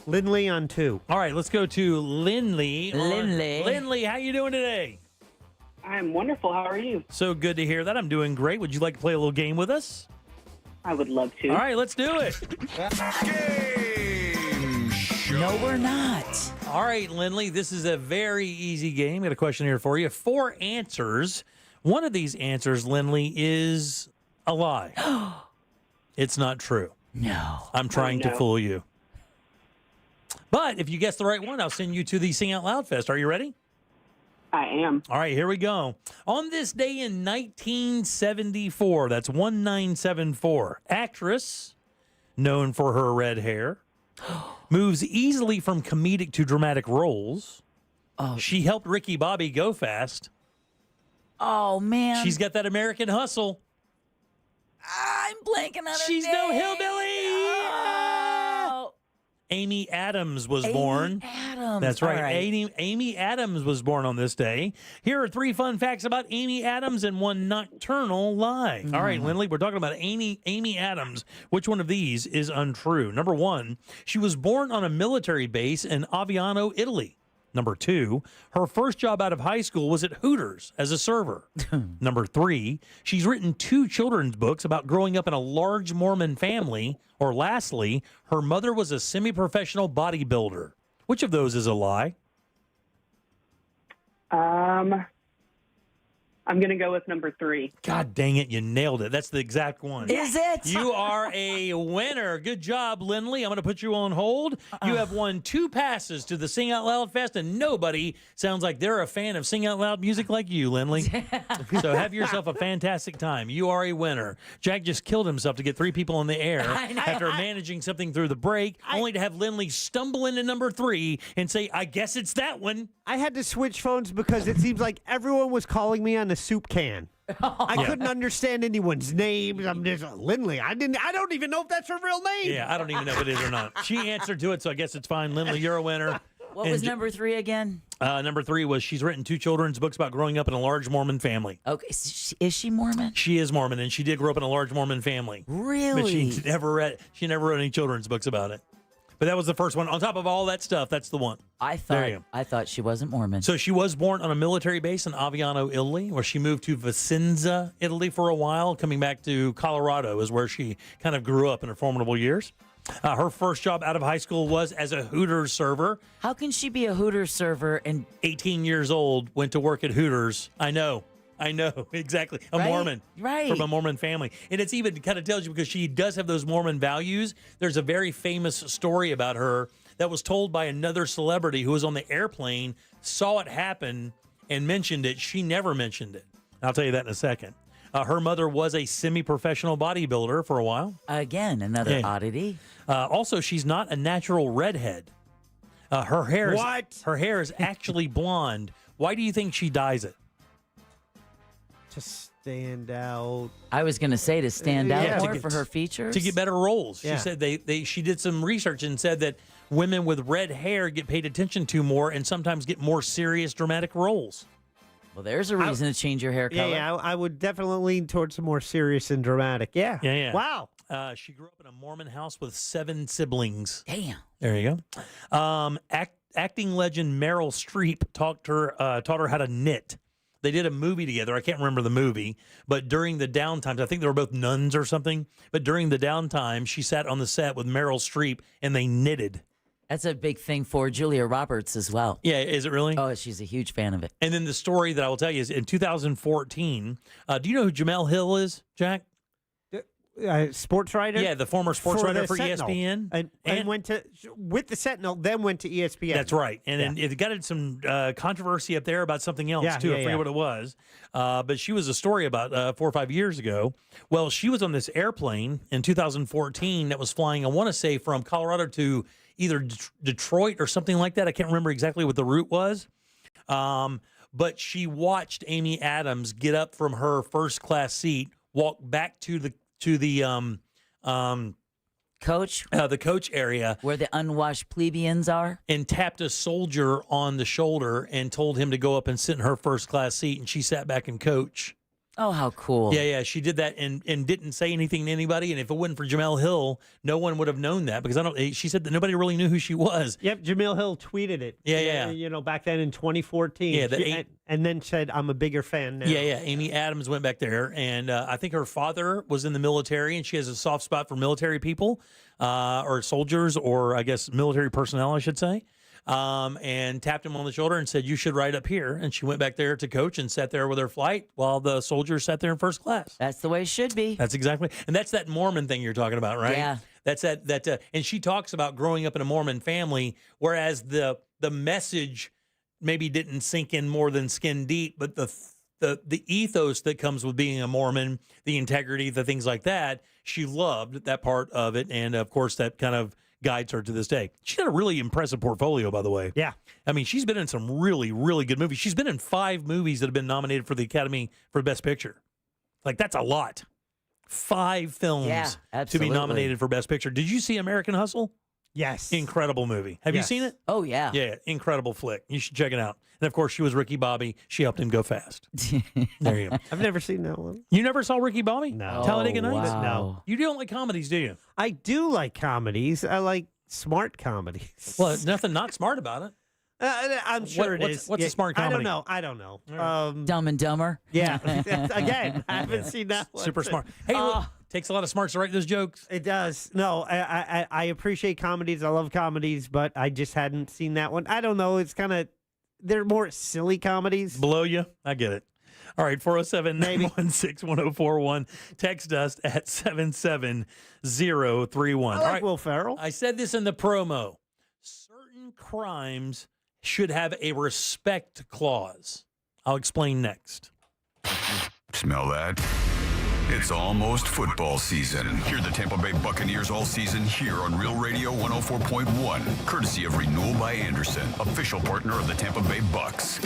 Speaker 4: Lindley on 2.
Speaker 14: All right, let's go to Lindley.
Speaker 1: Lindley.
Speaker 14: Lindley, how you doing today?
Speaker 2: I'm wonderful. How are you?
Speaker 14: So good to hear that. I'm doing great. Would you like to play a little game with us?
Speaker 2: I would love to.
Speaker 14: All right, let's do it.
Speaker 1: No, we're not.
Speaker 14: All right, Lindley, this is a very easy game. Got a question here for you. 4 answers. One of these answers, Lindley, is a lie. It's not true.
Speaker 1: No.
Speaker 14: I'm trying to
Speaker 2: no.
Speaker 14: fool you. But if you guess the right one, I'll send you to the Sing Out Loud Fest. Are you ready?
Speaker 2: I am.
Speaker 14: All right, here we go. On this day in 1974, that's 1974, actress known for her red hair, moves easily from comedic to dramatic roles. She helped Ricky Bobby go fast.
Speaker 1: Oh, man.
Speaker 14: She's got that American hustle.
Speaker 1: I'm blanking on her
Speaker 14: She's
Speaker 1: name.
Speaker 14: no hillbilly.
Speaker 1: Oh.
Speaker 14: Amy Adams was born.
Speaker 1: Adams.
Speaker 14: That's right.
Speaker 1: All right.
Speaker 14: Amy Adams was born on this day. Here are 3 fun facts about Amy Adams and 1 nocturnal lie. All right, Lindley, we're talking about Amy Adams. Which one of these is untrue? Number 1, she was born on a military base in Aviano, Italy. Number 2, her first job out of high school was at Hooters as a server. Number 3, she's written 2 children's books about growing up in a large Mormon family. Or lastly, her mother was a semi-professional bodybuilder. Which of those is a lie?
Speaker 2: I'm going to go with number 3.
Speaker 14: God dang it, you nailed it. That's the exact one.
Speaker 1: Is it?
Speaker 14: You are a winner. Good job, Lindley. I'm going to put you on hold. You have won 2 passes to the Sing Out Loud Fest, and nobody sounds like they're a fan of Sing Out Loud music like you, Lindley. So have yourself a fantastic time. You are a winner. Jack just killed himself to get 3 people in the air after managing something through the break, only to have Lindley stumble into number 3 and say, I guess it's that one.
Speaker 4: I had to switch phones because it seems like everyone was calling me on the soup can. I couldn't understand anyone's names. I'm just Lindley. I don't even know if that's her real name.
Speaker 14: Yeah, I don't even know if it is or not. She answered to it, so I guess it's fine. Lindley, you're a winner.
Speaker 1: What was number 3 again?
Speaker 14: Number 3 was she's written 2 children's books about growing up in a large Mormon family.
Speaker 1: Okay, is she Mormon?
Speaker 14: She is Mormon, and she did grow up in a large Mormon family.
Speaker 1: Really?
Speaker 14: But she never wrote any children's books about it. But that was the first one. On top of all that stuff, that's the one.
Speaker 1: I thought she wasn't Mormon.
Speaker 14: So she was born on a military base in Aviano, Italy, where she moved to Vicenza, Italy for a while. Coming back to Colorado is where she kind of grew up in her formidable years. Her first job out of high school was as a Hooters server.
Speaker 1: How can she be a Hooters server and
Speaker 14: 18 years old, went to work at Hooters? I know, exactly. A Mormon.
Speaker 1: Right.
Speaker 14: From a Mormon family. And it's even kind of tells you because she does have those Mormon values. There's a very famous story about her that was told by another celebrity who was on the airplane, saw it happen, and mentioned it. She never mentioned it. I'll tell you that in a second. Her mother was a semi-professional bodybuilder for a while.
Speaker 1: Again, another oddity.
Speaker 14: Also, she's not a natural redhead. Her hair
Speaker 4: What?
Speaker 14: Her hair is actually blonde. Why do you think she dyes it?
Speaker 4: To stand out.
Speaker 1: I was going to say to stand out
Speaker 4: Yeah,
Speaker 1: more
Speaker 14: to get-
Speaker 1: for her features.
Speaker 14: to get better roles.
Speaker 4: Yeah.
Speaker 14: She said she did some research and said that women with red hair get paid attention to more and sometimes get more serious, dramatic roles.
Speaker 1: Well, there's a reason to change your hair color.
Speaker 4: Yeah, I would definitely lean towards some more serious and dramatic. Yeah.
Speaker 14: Yeah.
Speaker 4: Wow.
Speaker 14: She grew up in a Mormon house with 7 siblings.
Speaker 1: Damn.
Speaker 14: There you go. Acting legend Meryl Streep taught her how to knit. They did a movie together. I can't remember the movie, but during the downtimes, I think they were both nuns or something. But during the downtime, she sat on the set with Meryl Streep and they knitted.
Speaker 1: That's a big thing for Julia Roberts as well.
Speaker 14: Yeah, is it really?
Speaker 1: Oh, she's a huge fan of it.
Speaker 14: And then the story that I will tell you is in 2014. Do you know who Jamel Hill is, Jack?
Speaker 4: Sports writer?
Speaker 14: Yeah, the former sports writer
Speaker 4: the
Speaker 14: for
Speaker 4: Sentinel.
Speaker 14: ESPN.
Speaker 4: And went to with the Sentinel, then went to ESPN.
Speaker 14: That's right. And it got into some controversy up there about something else, too. I forget what it was. But she was a story about 4 or 5 years ago. Well, she was on this airplane in 2014 that was flying, I want to say, from Colorado to either Detroit or something like that. I can't remember exactly what the route was. But she watched Amy Adams get up from her first class seat, walk back to the
Speaker 1: coach,
Speaker 14: the coach area
Speaker 1: where the unwashed plebeians are,
Speaker 14: and tapped a soldier on the shoulder and told him to go up and sit in her first class seat, and she sat back and coach.
Speaker 1: Oh, how cool.
Speaker 14: Yeah, she did that and didn't say anything to anybody. And if it wasn't for Jamel Hill, no one would have known that because she said that nobody really knew who she was.
Speaker 4: Yep, Jamel Hill tweeted it.
Speaker 14: Yeah.
Speaker 4: You know, back then in 2014.
Speaker 14: Yeah,
Speaker 4: and then said, I'm a bigger fan now.
Speaker 14: Yeah. Amy Adams went back there, and I think her father was in the military, and she has a soft spot for military people or soldiers, or I guess military personnel, I should say. And tapped him on the shoulder and said, you should ride up here. And she went back there to coach and sat there with her flight while the soldiers sat there in first class.
Speaker 1: That's the way it should be.
Speaker 14: That's exactly. And that's that Mormon thing you're talking about, right?
Speaker 1: Yeah.
Speaker 14: That's that. And she talks about growing up in a Mormon family, whereas the message maybe didn't sink in more than skin deep, but the ethos that comes with being a Mormon, the integrity, the things like that, she loved that part of it. And of course, that kind of guides her to this day. She's got a really impressive portfolio, by the way.
Speaker 4: Yeah.
Speaker 14: I mean, she's been in some really, really good movies. She's been in 5 movies that have been nominated for the Academy for Best Picture. Like, that's a lot. 5 films to be nominated for Best Picture. Did you see American Hustle?
Speaker 4: Yes.
Speaker 14: Incredible movie. Have you seen it?
Speaker 1: Oh, yeah.
Speaker 14: Yeah, incredible flick. You should check it out. And, of course, she was Ricky Bobby. She helped him go fast. There you go.
Speaker 4: I've never seen that one.
Speaker 14: You never saw Ricky Bobby?
Speaker 4: No.
Speaker 14: Talladega Nights?
Speaker 1: Wow.
Speaker 4: No.
Speaker 14: You don't like comedies, do you?
Speaker 4: I do like comedies. I like smart comedies.
Speaker 14: Well, nothing not smart about it.
Speaker 4: I'm sure it is.
Speaker 14: What's a smart comedy?
Speaker 4: I don't know.
Speaker 1: Dumb and Dumber.
Speaker 4: Yeah. Again, I haven't seen that one.
Speaker 14: Super smart. Hey, look, takes a lot of smarts to write those jokes.
Speaker 4: It does. No, I appreciate comedies. I love comedies, but I just hadn't seen that one. I don't know. It's kind of, they're more silly comedies.
Speaker 14: Blow you? I get it. All right, 407-916-1041. Text us at 77031.
Speaker 4: I like
Speaker 14: All right,
Speaker 4: Will Ferrell.
Speaker 14: I said this in the promo. Certain crimes should have a respect clause. I'll explain next.
Speaker 12: Smell that? It's almost football season. Hear the Tampa Bay Buccaneers all season here on Real Radio 104.1, courtesy of Renewal by Anderson, official partner of the Tampa Bay Bucks.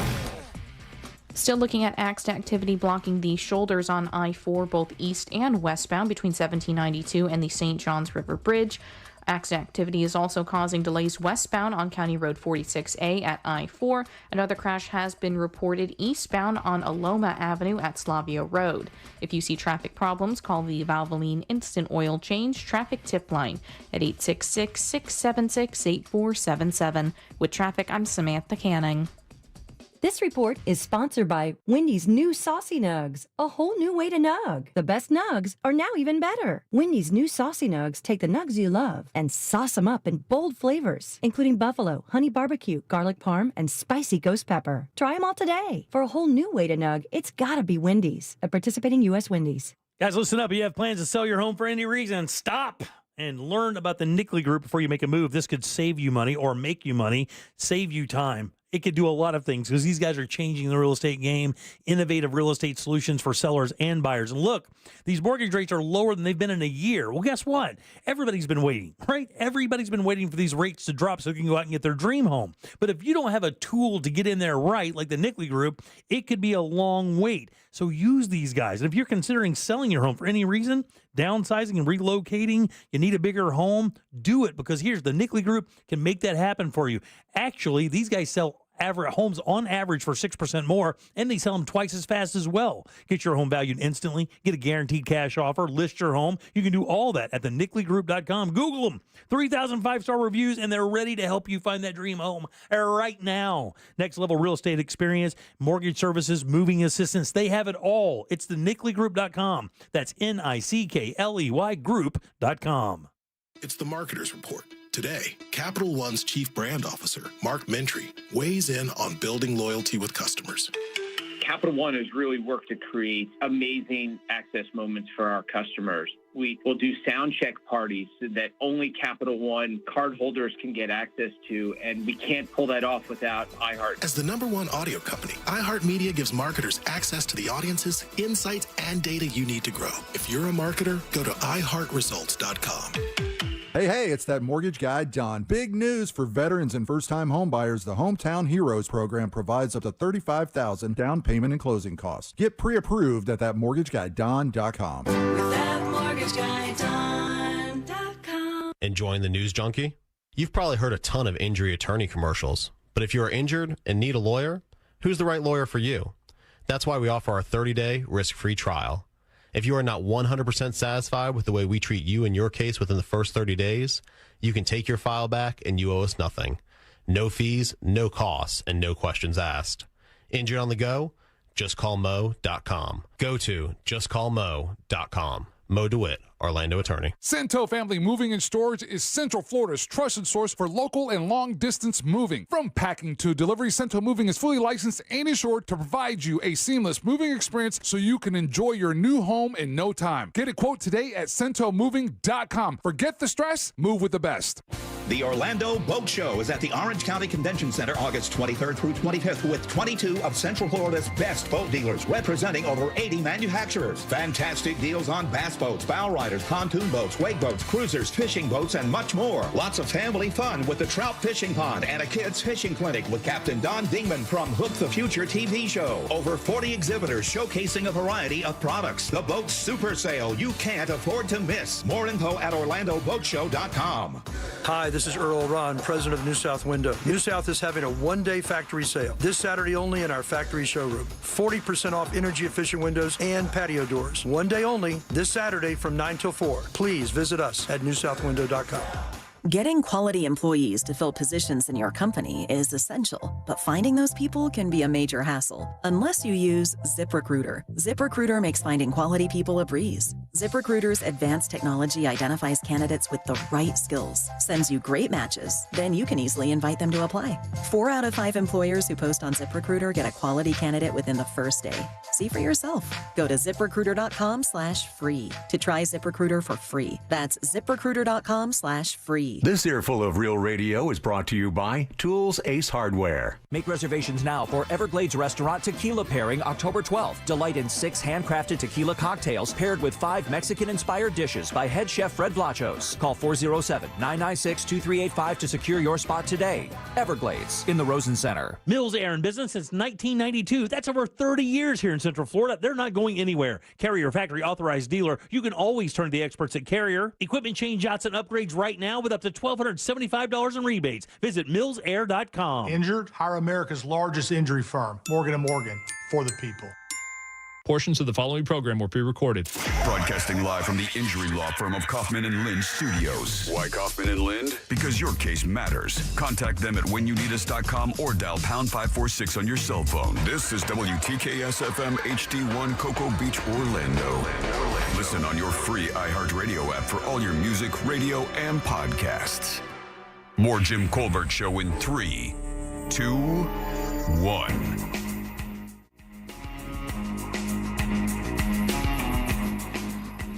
Speaker 3: Still looking at axed activity blocking the shoulders on I-4, both east and westbound between 1792 and the St. Johns River Bridge. Axed activity is also causing delays westbound on County Road 46A at I-4. Another crash has been reported eastbound on Aloma Avenue at Slavia Road. If you see traffic problems, call the Valvoline Instant Oil Change traffic tip line at 866-676-8477. With traffic, I'm Samantha Canning.
Speaker 8: This report is sponsored by Wendy's new Saucy Nugs, a whole new way to nug. The best nugs are now even better. Wendy's new Saucy Nugs take the nugs you love and sauce them up in bold flavors, including buffalo, honey barbecue, garlic parm, and spicy ghost pepper. Try them all today. For a whole new way to nug, it's gotta be Wendy's, a participating U.S. Wendy's.
Speaker 14: Guys, listen up. You have plans to sell your home for any reason. Stop and learn about the Nickley Group before you make a move. This could save you money or make you money, save you time. It could do a lot of things because these guys are changing the real estate game, innovative real estate solutions for sellers and buyers. And look, these mortgage rates are lower than they've been in a year. Well, guess what? Everybody's been waiting, right? Everybody's been waiting for these rates to drop so they can go out and get their dream home. But if you don't have a tool to get in there right, like the Nickley Group, it could be a long wait. So use these guys. And if you're considering selling your home for any reason, downsizing and relocating, you need a bigger home, do it, because here's the Nickley Group can make that happen for you. Actually, these guys sell homes on average for 6% more, and they sell them twice as fast as well. Get your home valued instantly, get a guaranteed cash offer, list your home. You can do all that at thenickley.com. Google them. 3,000 5-star reviews, and they're ready to help you find that dream home right now. Next level real estate experience, mortgage services, moving assistance. They have it all. It's thenickley.com. That's NICKLEY group.com.
Speaker 5: It's the Marketer's Report. Today, Capital One's Chief Brand Officer, Mark Mentry, weighs in on building loyalty with customers.
Speaker 6: Capital One has really worked to create amazing access moments for our customers. We will do sound check parties that only Capital One cardholders can get access to, and we can't pull that off without iHeart.
Speaker 5: As the #1 audio company, iHeartMedia gives marketers access to the audiences, insights, and data you need to grow. If you're a marketer, go to iHeartResults.com.
Speaker 7: Hey, it's that mortgage guy, Don. Big news for veterans and first-time homebuyers. The Hometown Heroes program provides up to $35,000 down payment and closing costs. Get pre-approved at thatmortgagguydon.com.
Speaker 9: Thatmortgagguydon.com. Enjoying the news junkie? You've probably heard a ton of injury attorney commercials, but if you are injured and need a lawyer, who's the right lawyer for you? That's why we offer our 30-day risk-free trial. If you are not 100% satisfied with the way we treat you and your case within the first 30 days, you can take your file back and you owe us nothing. No fees, no costs, and no questions asked. Injured on the go? JustCallMo.com. Go to JustCallMo.com. Mo DeWitt, Orlando attorney.
Speaker 11: Cento Family Moving and Storage is Central Florida's trusted source for local and long-distance moving. From packing to delivery, Cento Moving is fully licensed and insured to provide you a seamless moving experience so you can enjoy your new home in no time. Get a quote today at CentoMoving.com. Forget the stress, move with the best.
Speaker 16: The Orlando Boat Show is at the Orange County Convention Center August 23rd through 25th with 22 of Central Florida's best boat dealers representing over 80 manufacturers. Fantastic deals on bass boats, bow riders, pontoon boats, wake boats, cruisers, fishing boats, and much more. Lots of family fun with the Trout Fishing Pond and a kids fishing clinic with Captain Don Dingman from Hook the Future TV show. Over 40 exhibitors showcasing a variety of products. The boat super sale you can't afford to miss. More info at OrlandoBoatShow.com.
Speaker 17: Hi, this is Earl Ron, president of New South Window. New South is having a one-day factory sale this Saturday only in our factory showroom. 40% off energy-efficient windows and patio doors. One day only, this Saturday from 9 till 4. Please visit us at newsouthwindow.com.
Speaker 20: Getting quality employees to fill positions in your company is essential, but finding those people can be a major hassle unless you use ZipRecruiter. ZipRecruiter makes finding quality people a breeze. ZipRecruiter's advanced technology identifies candidates with the right skills, sends you great matches, then you can easily invite them to apply. 4 out of 5 employers who post on ZipRecruiter get a quality candidate within the first day. See for yourself. Go to ZipRecruiter.com/free to try ZipRecruiter for free. That's ZipRecruiter.com/free.
Speaker 24: This earful of Real Radio is brought to you by Tools Ace Hardware.
Speaker 23: Make reservations now for Everglades Restaurant Tequila Pairing October 12th. Delight in 6 handcrafted tequila cocktails paired with 5 Mexican-inspired dishes by head chef Fred Blachos. Call 407-996-2385 to secure your spot today. Everglades in the Rosen Center.
Speaker 14: Mills Air in business since 1992. That's over 30 years here in Central Florida. They're not going anywhere. Carrier factory authorized dealer. You can always turn to the experts at Carrier. Equipment change, yachts, and upgrades right now with up to $1,275 in rebates. Visit millsair.com.
Speaker 29: Injured? Hire America's largest injury firm, Morgan & Morgan, for the people.
Speaker 18: Portions of the following program were pre-recorded.
Speaker 12: Broadcasting live from the injury law firm of Kaufman & Lind Studios. Why Kaufman & Lind? Because your case matters. Contact them at whenyouneedus.com or dial pound 546 on your cell phone. This is WTKS-FM HD1 Cocoa Beach, Orlando. Listen on your free iHeartRadio app for all your music, radio, and podcasts. More Jim Colbert Show in 3, 2, 1.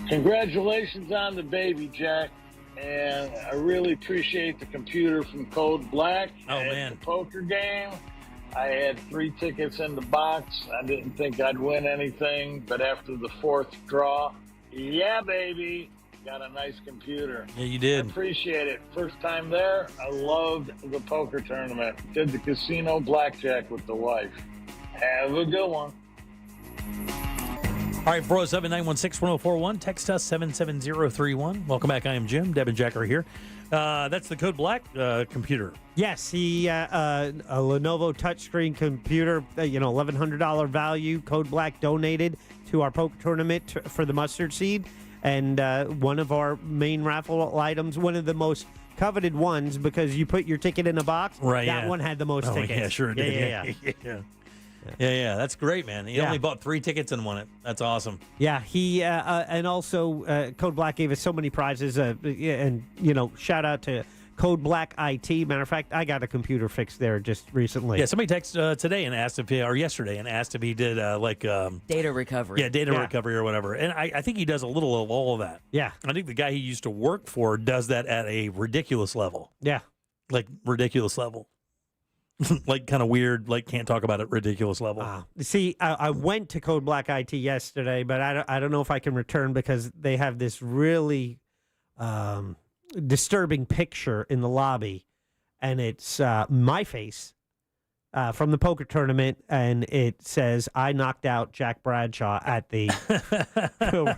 Speaker 31: Congratulations on the baby, Jack. And I really appreciate the computer from Code Black.
Speaker 14: Oh, man.
Speaker 31: The poker game. I had 3 tickets in the box. I didn't think I'd win anything, but after the 4th draw, yeah, baby, got a nice computer.
Speaker 14: Yeah, you did.
Speaker 31: I appreciate it. First time there, I loved the poker tournament. Did the casino blackjack with the wife. Have a good one.
Speaker 14: All right, 407-916-1041. Text us 77031. Welcome back. I am Jim. Deb and Jack are here. That's the Code Black computer.
Speaker 4: Yes, he a Lenovo touchscreen computer, $1,100 value. Code Black donated to our poker tournament for the mustard seed, and one of our main raffle items, one of the most coveted ones, because you put your ticket in a box.
Speaker 14: Right.
Speaker 4: That one had the most tickets.
Speaker 14: Yeah, sure it did. Yeah. That's great, man. He only bought 3 tickets and won it. That's awesome.
Speaker 4: Yeah, he and also Code Black gave us so many prizes, and shout out to Code Black IT. Matter of fact, I got a computer fixed there just recently.
Speaker 14: Yeah, somebody texted today and asked if yesterday and asked if he did
Speaker 1: data recovery.
Speaker 14: Yeah, data recovery or whatever. And I think he does a little of all of that.
Speaker 4: Yeah,
Speaker 14: I think the guy he used to work for does that at a ridiculous level.
Speaker 4: Yeah,
Speaker 14: like ridiculous level. Like kind of weird, like can't talk about it, ridiculous level.
Speaker 4: See, I went to Code Black IT yesterday, but I don't know if I can return because they have this really disturbing picture in the lobby, and it's my face from the poker tournament, and it says, I knocked out Jack Bradshaw at the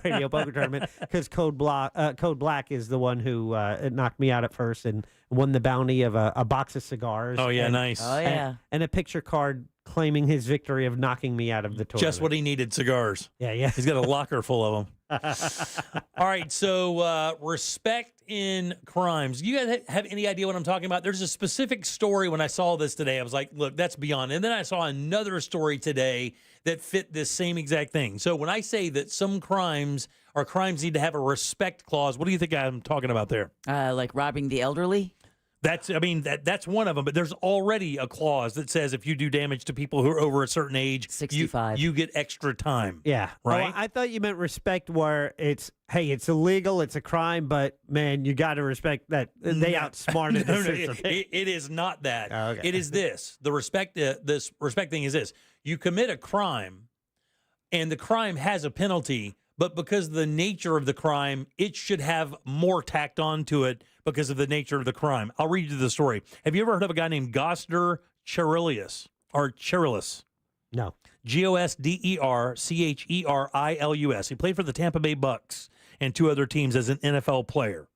Speaker 4: radio poker tournament, because Code Black is the one who knocked me out at first and won the bounty of a box of cigars.
Speaker 14: Oh, yeah, nice.
Speaker 1: Oh, yeah.
Speaker 4: And a picture card claiming his victory of knocking me out of the tournament.
Speaker 14: Just what he needed, cigars.
Speaker 4: Yeah.
Speaker 14: He's got a locker full of them. All right, so respect in crimes. You guys have any idea what I'm talking about? There's a specific story when I saw this today. I was like, look, that's beyond. And then I saw another story today that fit this same exact thing. So when I say that some crimes need to have a respect clause, what do you think I'm talking about there?
Speaker 1: Like robbing the elderly?
Speaker 14: That's one of them, but there's already a clause that says if you do damage to people who are over a certain age,
Speaker 1: 65,
Speaker 14: you get extra time.
Speaker 4: Yeah.
Speaker 14: Right?
Speaker 4: Oh, I thought you meant respect where it's illegal, it's a crime, but man, you got to respect that they outsmarted the system.
Speaker 14: It is not that.
Speaker 4: Oh, okay.
Speaker 14: It is this. The respect this respect thing is this. You commit a crime and the crime has a penalty, but because of the nature of the crime, it should have more tacked onto it because of the nature of the crime. I'll read you the story. Have you ever heard of a guy named Gosder Cherilus?
Speaker 4: No.
Speaker 14: Gosdercherilis. He played for the Tampa Bay Bucks and 2 other teams as an NFL player.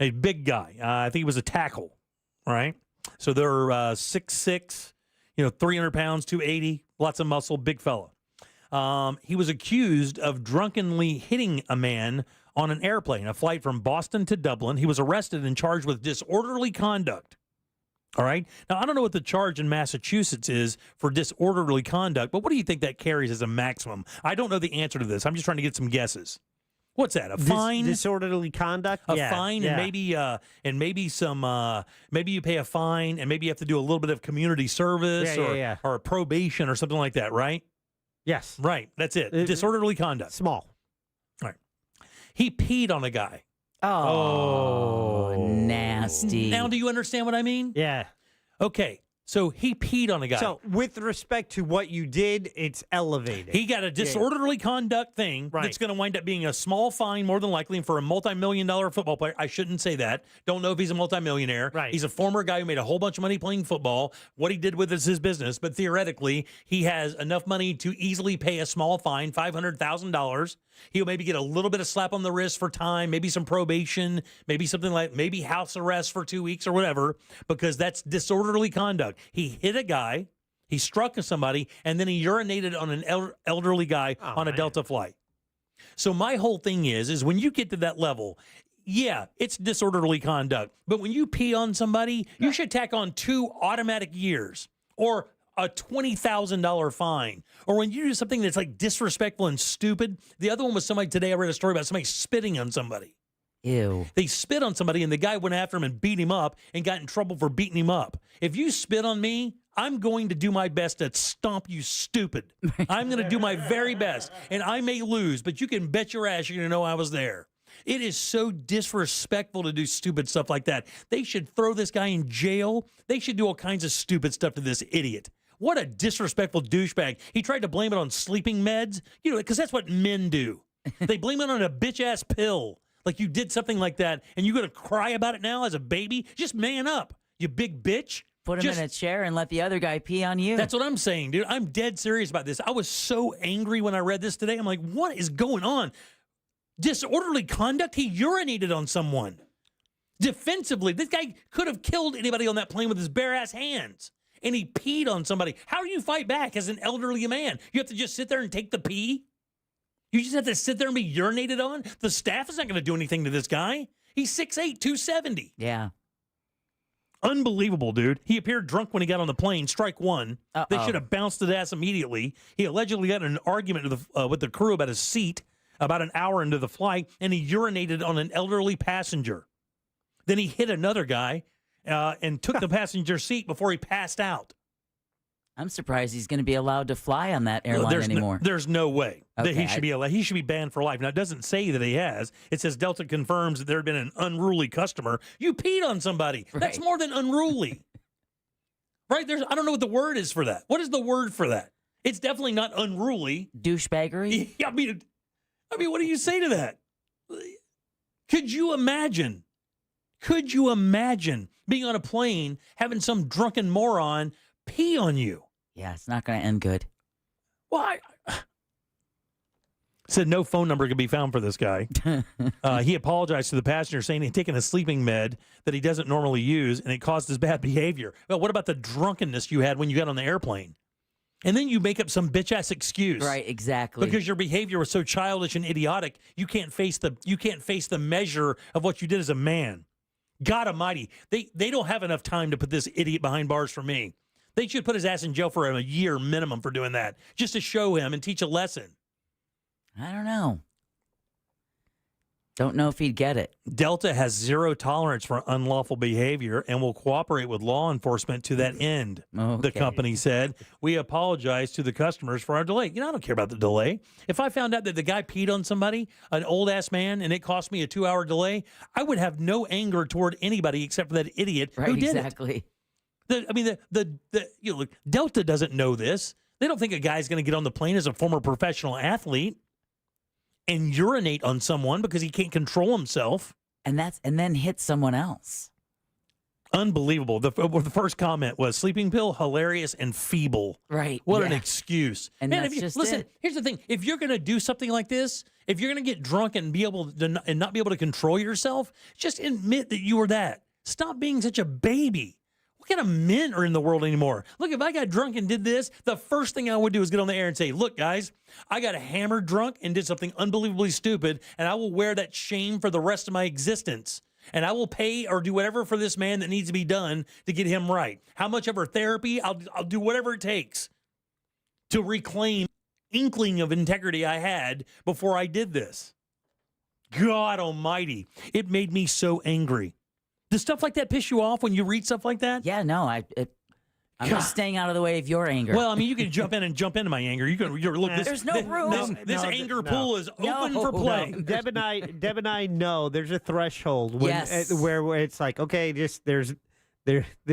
Speaker 14: A big guy. I think he was a tackle, right? So they're 6'6", 300 pounds, 280, lots of muscle, big fella. He was accused of drunkenly hitting a man on an airplane, a flight from Boston to Dublin. He was arrested and charged with disorderly conduct. All right. Now, I don't know what the charge in Massachusetts is for disorderly conduct, but what do you think that carries as a maximum? I don't know the answer to this. I'm just trying to get some guesses. What's that? A fine?
Speaker 4: Disorderly conduct?
Speaker 14: A fine and maybe some maybe you pay a fine and maybe you have to do a little bit of community service or a probation or something like that, right?
Speaker 4: Yes.
Speaker 14: Right. That's it. Disorderly conduct.
Speaker 4: Small.
Speaker 14: All right. He peed on a guy.
Speaker 1: Oh, nasty.
Speaker 14: Now, do you understand what I mean?
Speaker 4: Yeah.
Speaker 14: Okay. So he peed on a guy.
Speaker 4: So with respect to what you did, it's elevated.
Speaker 14: He got a disorderly conduct thing that's going to wind up being a small fine, more than likely, for a multi-million-dollar football player. I shouldn't say that. Don't know if he's a multi-millionaire.
Speaker 4: Right.
Speaker 14: He's a former guy who made a whole bunch of money playing football. What he did with it is his business, but theoretically, he has enough money to easily pay a small fine, $500,000. He'll maybe get a little bit of slap on the wrist for time, maybe some probation, maybe something like maybe house arrest for 2 weeks or whatever, because that's disorderly conduct. He hit a guy, he struck somebody, and then he urinated on an elderly guy on a Delta flight. So my whole thing is when you get to that level, yeah, it's disorderly conduct. But when you pee on somebody, you should tack on 2 automatic years or a $20,000 fine. Or when you do something that's like disrespectful and stupid. The other one was somebody today, I read a story about somebody spitting on somebody.
Speaker 1: Ew.
Speaker 14: They spit on somebody and the guy went after him and beat him up and got in trouble for beating him up. If you spit on me, I'm going to do my best to stomp you stupid. I'm going to do my very best. And I may lose, but you can bet your ass you're going to know I was there. It is so disrespectful to do stupid stuff like that. They should throw this guy in jail. They should do all kinds of stupid stuff to this idiot. What a disrespectful douchebag. He tried to blame it on sleeping meds, because that's what men do. They blame it on a bitch-ass pill. Like you did something like that, and you're going to cry about it now as a baby? Just man up, you big bitch.
Speaker 1: Put him in a chair and let the other guy pee on you.
Speaker 14: That's what I'm saying, dude. I'm dead serious about this. I was so angry when I read this today. I'm like, what is going on? Disorderly conduct? He urinated on someone. Defensively, this guy could have killed anybody on that plane with his bare-ass hands. And he peed on somebody. How do you fight back as an elderly man? You have to just sit there and take the pee? You just have to sit there and be urinated on? The staff is not going to do anything to this guy. He's 6'8", 270.
Speaker 1: Yeah.
Speaker 14: Unbelievable, dude. He appeared drunk when he got on the plane. Strike one.
Speaker 1: Uh-oh.
Speaker 14: They should have bounced his ass immediately. He allegedly got in an argument with the crew about his seat about an hour into the flight, and he urinated on an elderly passenger. Then he hit another guy and took the passenger seat before he passed out.
Speaker 1: I'm surprised he's going to be allowed to fly on that airline anymore.
Speaker 14: There's no way that
Speaker 1: Okay,
Speaker 14: he should be allowed. He should be banned for life. Now, it doesn't say that he has. It says Delta confirms that there had been an unruly customer. You peed on somebody. Right. That's more than unruly. Right? I don't know what the word is for that. What is the word for that? It's definitely not unruly.
Speaker 1: Douchebaggery?
Speaker 14: I mean, what do you say to that? Could you imagine being on a plane, having some drunken moron pee on you?
Speaker 1: Yeah, it's not going to end good.
Speaker 14: Well, said no phone number could be found for this guy. He apologized to the passenger, saying he'd taken a sleeping med that he doesn't normally use, and it caused his bad behavior. Well, what about the drunkenness you had when you got on the airplane? And then you make up some bitch-ass excuse.
Speaker 1: Right, exactly.
Speaker 14: Because your behavior was so childish and idiotic, you can't face the measure of what you did as a man. God almighty, they don't have enough time to put this idiot behind bars for me. They should put his ass in jail for a year minimum for doing that, just to show him and teach a lesson.
Speaker 1: I don't know. Don't know if he'd get it.
Speaker 14: Delta has zero tolerance for unlawful behavior and will cooperate with law enforcement to that end, the company said. We apologize to the customers for our delay. I don't care about the delay. If I found out that the guy peed on somebody, an old-ass man, and it cost me a 2-hour delay, I would have no anger toward anybody except for that idiot who did
Speaker 1: exactly.
Speaker 14: it. Delta doesn't know this. They don't think a guy's going to get on the plane as a former professional athlete and urinate on someone because he can't control himself.
Speaker 1: And then hit someone else.
Speaker 14: Unbelievable. The first comment was sleeping pill, hilarious, and feeble.
Speaker 1: Right.
Speaker 14: What an excuse.
Speaker 1: And
Speaker 14: man,
Speaker 1: that's just
Speaker 14: listen,
Speaker 1: it.
Speaker 14: Here's the thing. If you're going to do something like this, if you're going to get drunk and not be able to control yourself, just admit that you were that. Stop being such a baby. What kind of men are in the world anymore? Look, if I got drunk and did this, the first thing I would do is get on the air and say, look, guys, I got hammered drunk and did something unbelievably stupid, and I will wear that shame for the rest of my existence. And I will pay or do whatever for this man that needs to be done to get him right. How much ever therapy, I'll do whatever it takes to reclaim inkling of integrity I had before I did this. God almighty. It made me so angry. Does stuff like that piss you off when you read stuff like that?
Speaker 1: Yeah, no, I'm just staying out of the way of your anger.
Speaker 14: Well, I mean, you can jump in and jump into my anger. Look.
Speaker 1: There's no room.
Speaker 14: This anger pool is open for play.
Speaker 4: No. Deb and I know there's a threshold where it's like, okay, this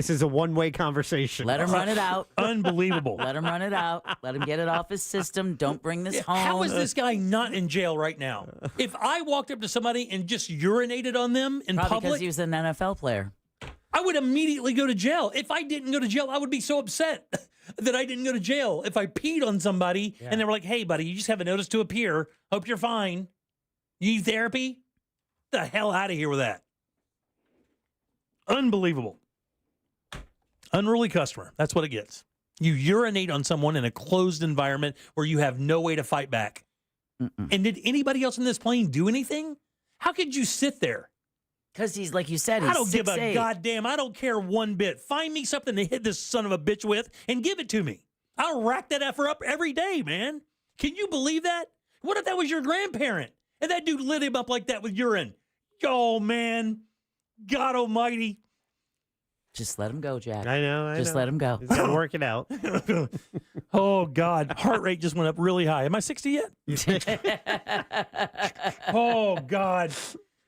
Speaker 4: is a one-way conversation.
Speaker 1: Let him run it out.
Speaker 14: Unbelievable.
Speaker 1: Let him run it out. Let him get it off his system. Don't bring this home.
Speaker 14: How is this guy not in jail right now? If I walked up to somebody and just urinated on them in
Speaker 1: Probably
Speaker 14: public,
Speaker 1: because he was an NFL player.
Speaker 14: I would immediately go to jail. If I didn't go to jail, I would be so upset that I didn't go to jail. If I peed on somebody and they were like, hey, buddy, you just have a notice to appear. Hope you're fine. You need therapy? Get the hell out of here with that. Unbelievable. Unruly customer. That's what it gets. You urinate on someone in a closed environment where you have no way to fight back. And did anybody else in this plane do anything? How could you sit there?
Speaker 1: Because he's, like you said, he's
Speaker 14: I don't give a
Speaker 1: 6'8".
Speaker 14: goddamn. I don't care one bit. Find me something to hit this son of a bitch with and give it to me. I'll rack that effer up every day, man. Can you believe that? What if that was your grandparent and that dude lit him up like that with urine? Oh, man. God almighty.
Speaker 1: Just let him go, Jack.
Speaker 4: I know.
Speaker 1: Just let him go.
Speaker 4: He's got to work it out.
Speaker 14: Oh, God. Heart rate just went up really high. Am I 60 yet? Oh, God.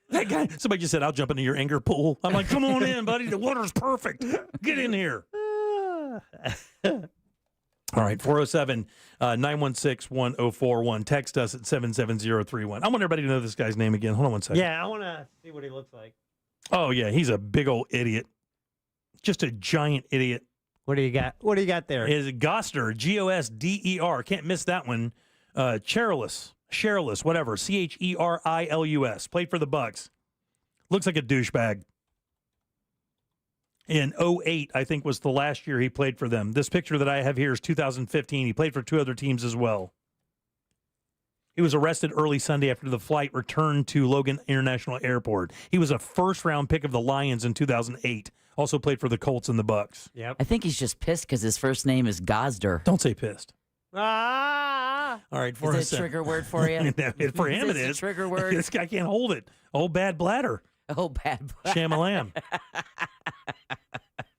Speaker 14: That guy, somebody just said, I'll jump into your anger pool. I'm like, come on in, buddy. The water's perfect. Get in here. All right, 407-916-1041. Text us at 77031. I want everybody to know this guy's name again. Hold on one second.
Speaker 4: Yeah, I want to see what he looks like.
Speaker 14: Oh, yeah, he's a big old idiot. Just a giant idiot.
Speaker 4: What do you got? What do you got there?
Speaker 14: Is Gosder, Gosder. Can't miss that one. Cherylus, whatever. Cherilus. Played for the Bucks. Looks like a douchebag. In 2008, I think, was the last year he played for them. This picture that I have here is 2015. He played for 2 other teams as well. He was arrested early Sunday after the flight returned to Logan International Airport. He was a first-round pick of the Lions in 2008. Also played for the Colts and the Bucks.
Speaker 4: Yep.
Speaker 1: I think he's just pissed because his first name is Gosder.
Speaker 14: Don't say pissed.
Speaker 4: Ah!
Speaker 14: All right,
Speaker 1: Is it a trigger word for you?
Speaker 14: For him, it
Speaker 1: a
Speaker 14: is.
Speaker 1: trigger word?
Speaker 14: This guy can't hold it. Oh, bad bladder.
Speaker 1: Oh, bad bladder.
Speaker 14: Shamalam.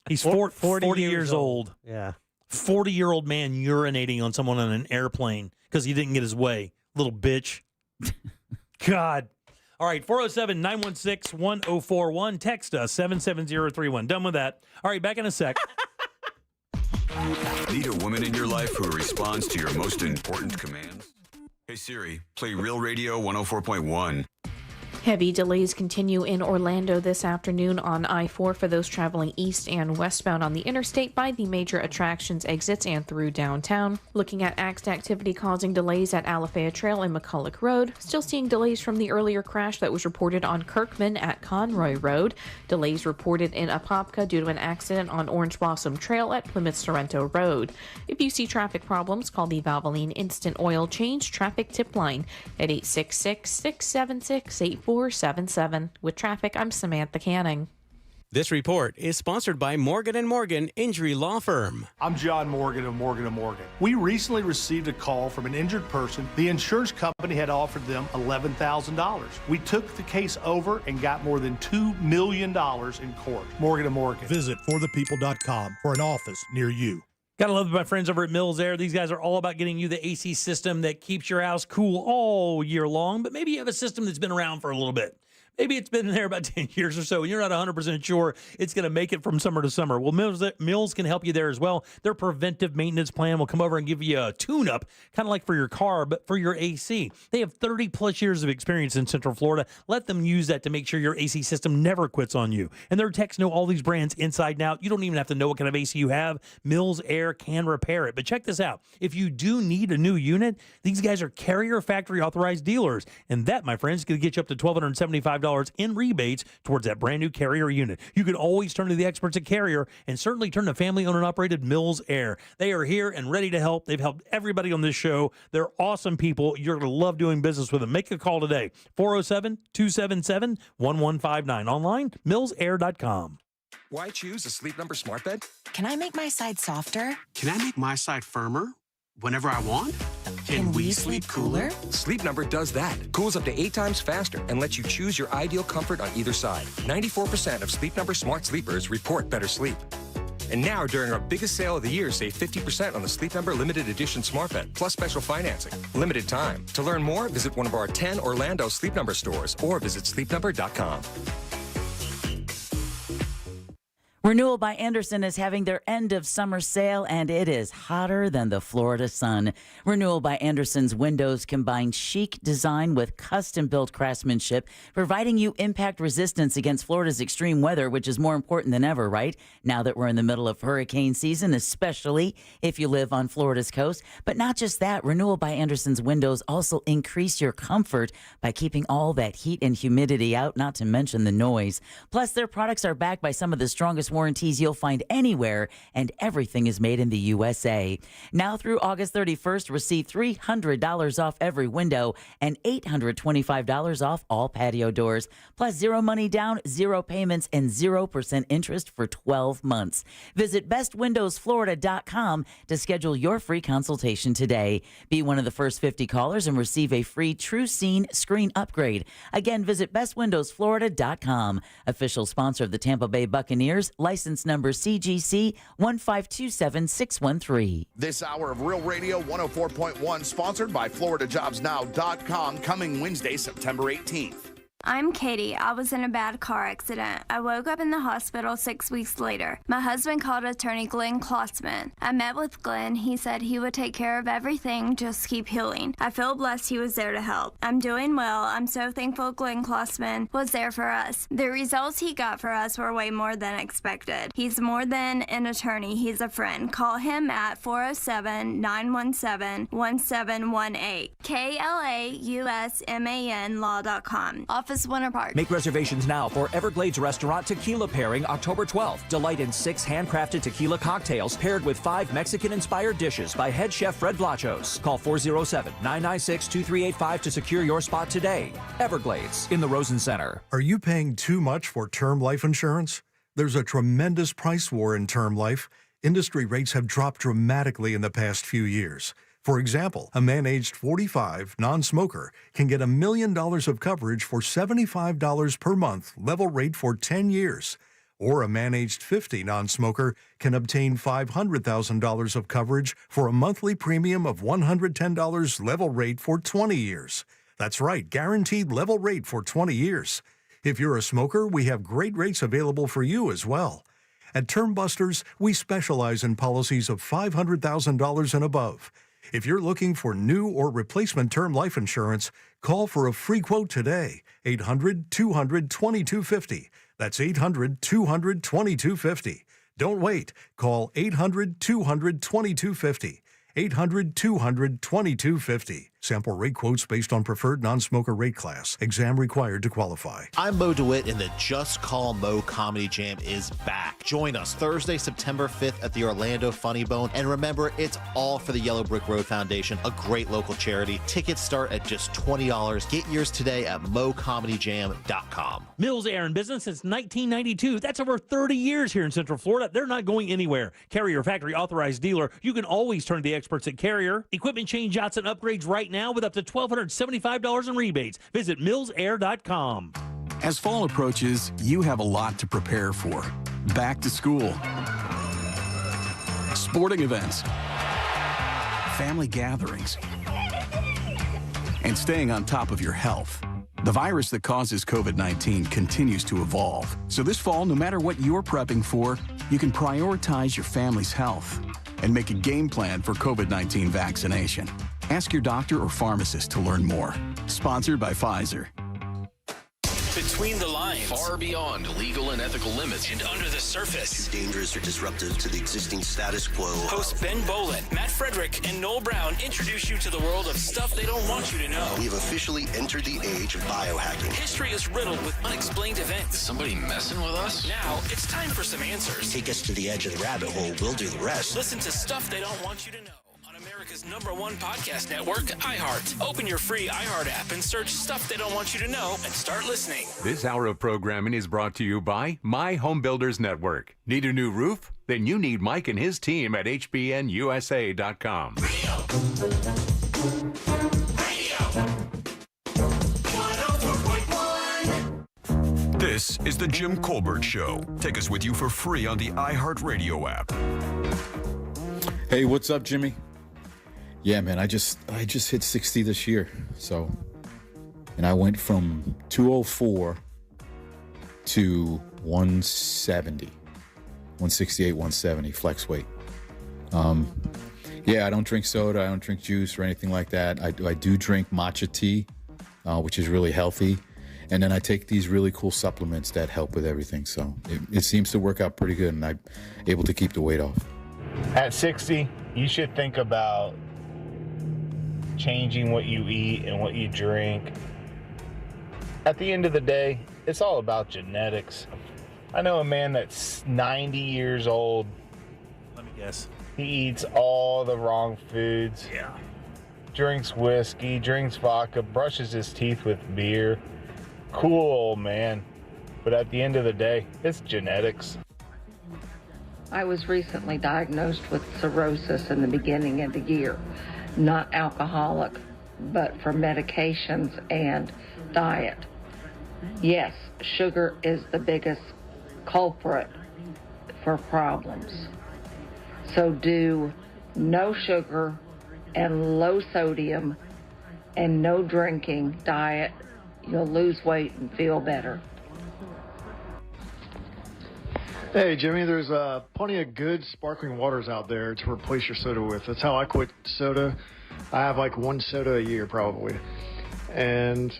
Speaker 14: He's 40 years old.
Speaker 4: Yeah.
Speaker 14: 40-year-old man urinating on someone on an airplane because he didn't get his way. Little bitch. God. All right, 407-916-1041. Text us, 77031. Done with that. All right, back in a sec.
Speaker 12: Need a woman in your life who responds to your most important commands? Hey Siri, play Real Radio 104.1.
Speaker 3: Heavy delays continue in Orlando this afternoon on I-4 for those traveling east and westbound on the interstate by the major attractions exits and through downtown. Looking at activity causing delays at Alafaya Trail and McCulloch Road. Still seeing delays from the earlier crash that was reported on Kirkman at Conroy Road. Delays reported in Apopka due to an accident on Orange Blossom Trail at Plymouth Sorrento Road. If you see traffic problems, call the Valvoline Instant Oil Change Traffic Tip Line at 866-676-8477. With traffic, I'm Samantha Canning.
Speaker 10: This report is sponsored by Morgan & Morgan Injury Law Firm.
Speaker 29: I'm John Morgan of Morgan & Morgan. We recently received a call from an injured person. The insurance company had offered them $11,000. We took the case over and got more than $2 million in court. Morgan & Morgan.
Speaker 13: Visit forthepeople.com for an office near you.
Speaker 14: Gotta love my friends over at Mills Air. These guys are all about getting you the AC system that keeps your house cool all year long, but maybe you have a system that's been around for a little bit. Maybe it's been there about 10 years or so, and you're not 100% sure it's going to make it from summer to summer. Well, Mills can help you there as well. Their preventive maintenance plan will come over and give you a tune-up, kind of like for your car, but for your AC. They have 30-plus years of experience in Central Florida. Let them use that to make sure your AC system never quits on you. And their techs know all these brands inside and out. You don't even have to know what kind of AC you have. Mills Air can repair it. But check this out. If you do need a new unit, these guys are Carrier Factory authorized dealers. And that, my friends, is going to get you up to $1,275 in rebates towards that brand new Carrier unit. You can always turn to the experts at Carrier and certainly turn to family-owned and operated Mills Air. They are here and ready to help. They've helped everybody on this show. They're awesome people. You're going to love doing business with them. Make a call today. 407-277-1159. Online, millsair.com.
Speaker 15: Why choose a Sleep Number smart bed?
Speaker 19: Can I make my side softer?
Speaker 15: Can I make my side firmer whenever I want?
Speaker 19: Can we sleep cooler?
Speaker 15: Sleep Number does that. Cools up to 8 times faster and lets you choose your ideal comfort on either side. 94% of Sleep Number smart sleepers report better sleep. And now, during our biggest sale of the year, save 50% on the Sleep Number limited edition smart bed, plus special financing. Limited time. To learn more, visit one of our 10 Orlando Sleep Number stores or visit sleepnumber.com.
Speaker 1: Renewal by Andersen is having their end of summer sale, and it is hotter than the Florida sun. Renewal by Andersen's windows combine chic design with custom-built craftsmanship, providing you impact resistance against Florida's extreme weather, which is more important than ever, right? Now that we're in the middle of hurricane season, especially if you live on Florida's coast. But not just that, Renewal by Andersen's windows also increase your comfort by keeping all that heat and humidity out, not to mention the noise. Plus, their products are backed by some of the strongest warranties you'll find anywhere, and everything is made in the USA. Now through August 31st, receive $300 off every window and $825 off all patio doors, plus zero money down, zero payments, and 0% interest for 12 months. Visit bestwindowsflorida.com to schedule your free consultation today. Be one of the first 50 callers and receive a free True Scene screen upgrade. Again, visit bestwindowsflorida.com. Official sponsor of the Tampa Bay Buccaneers, license number CGC 1527613.
Speaker 21: This hour of Real Radio 104.1, sponsored by FloridaJobsNow.com, coming Wednesday, September 18th.
Speaker 2: I'm Katie. I was in a bad car accident. I woke up in the hospital 6 weeks later. My husband called attorney Glenn Klotzman. I met with Glenn. He said he would take care of everything, just keep healing. I feel blessed he was there to help. I'm doing well. I'm so thankful Glenn Klotzman was there for us. The results he got for us were way more than expected. He's more than an attorney. He's a friend. Call him at 407-917-1718. KLAUSMAN law.com. Office Winter Park.
Speaker 23: Make reservations now for Everglades Restaurant Tequila Pairing October 12th. Delight in 6 handcrafted tequila cocktails paired with 5 Mexican-inspired dishes by head chef Fred Vlachos. Call 407-996-2385 to secure your spot today. Everglades in the Rosen Center.
Speaker 5: Are you paying too much for term life insurance? There's a tremendous price war in term life. Industry rates have dropped dramatically in the past few years. For example, a man aged 45, non-smoker, can get $1 million of coverage for $75 per month, level rate for 10 years. Or a man aged 50, non-smoker, can obtain $500,000 of coverage for a monthly premium of $110, level rate for 20 years. That's right, guaranteed level rate for 20 years. If you're a smoker, we have great rates available for you as well. At Term Busters, we specialize in policies of $500,000 and above. If you're looking for new or replacement term life insurance, call for a free quote today. 800-200-2250. That's 800-200-2250. Don't wait. Call 800-200-2250. 800-200-2250. Sample rate quotes based on preferred non-smoker rate class. Exam required to qualify.
Speaker 6: I'm Mo DeWitt, and the Just Call Mo Comedy Jam is back. Join us Thursday, September 5th at the Orlando Funny Bone. And remember, it's all for the Yellow Brick Road Foundation, a great local charity. Tickets start at just $20. Get yours today at mocomedyjam.com.
Speaker 14: Mills Air in business since 1992. That's over 30 years here in Central Florida. They're not going anywhere. Carrier factory authorized dealer. You can always turn to the experts at Carrier. Equipment change outs and upgrades right now with up to $1,275 in rebates. Visit millsair.com.
Speaker 8: As fall approaches, you have a lot to prepare for. Back to school, sporting events, family gatherings, and staying on top of your health. The virus that causes COVID-19 continues to evolve. So this fall, no matter what you're prepping for, you can prioritize your family's health and make a game plan for COVID-19 vaccination. Ask your doctor or pharmacist to learn more. Sponsored by Pfizer.
Speaker 21: Between the lines, far beyond legal and ethical limits, and under the surface,
Speaker 22: too dangerous or disruptive to the existing status quo.
Speaker 21: Hosts Ben Bolin, Matt Frederick, and Noel Brown introduce you to the world of stuff they don't want you to know.
Speaker 22: We have officially entered the age of biohacking.
Speaker 21: History is riddled with unexplained events. Is somebody messing with us? Now it's time for some answers.
Speaker 22: Take us to the edge of the rabbit hole. We'll do the rest.
Speaker 21: Listen to Stuff They Don't Want You to Know. America's #1 podcast network, iHeart. Open your free iHeart app and search Stuff They Don't Want You to Know and start listening.
Speaker 24: This hour of programming is brought to you by My Home Builders Network. Need a new roof? Then you need Mike and his team at hbnusa.com.
Speaker 12: This is the Jim Colbert Show. Take us with you for free on the iHeartRadio app.
Speaker 25: Hey, what's up, Jimmy? Yeah, man, I just hit 60 this year. So, and I went from 204 to 170, 168, 170 flex weight. Yeah, I don't drink soda. I don't drink juice or anything like that. I do drink matcha tea, which is really healthy. And then I take these really cool supplements that help with everything. So it seems to work out pretty good, and I'm able to keep the weight off.
Speaker 26: At 60, you should think about changing what you eat and what you drink. At the end of the day, it's all about genetics. I know a man that's 90 years old.
Speaker 14: Let me guess.
Speaker 26: He eats all the wrong foods.
Speaker 14: Yeah.
Speaker 26: Drinks whiskey, drinks vodka, brushes his teeth with beer. Cool old man. But at the end of the day, it's genetics.
Speaker 27: I was recently diagnosed with cirrhosis in the beginning of the year. Not alcoholic, but for medications and diet. Yes, sugar is the biggest culprit for problems. So do no sugar and low sodium and no drinking diet you'll lose weight and feel better.
Speaker 4: Hey, Jimmy, there's plenty of good sparkling waters out there to replace your soda with. That's how I quit soda. I have like one soda a year probably. And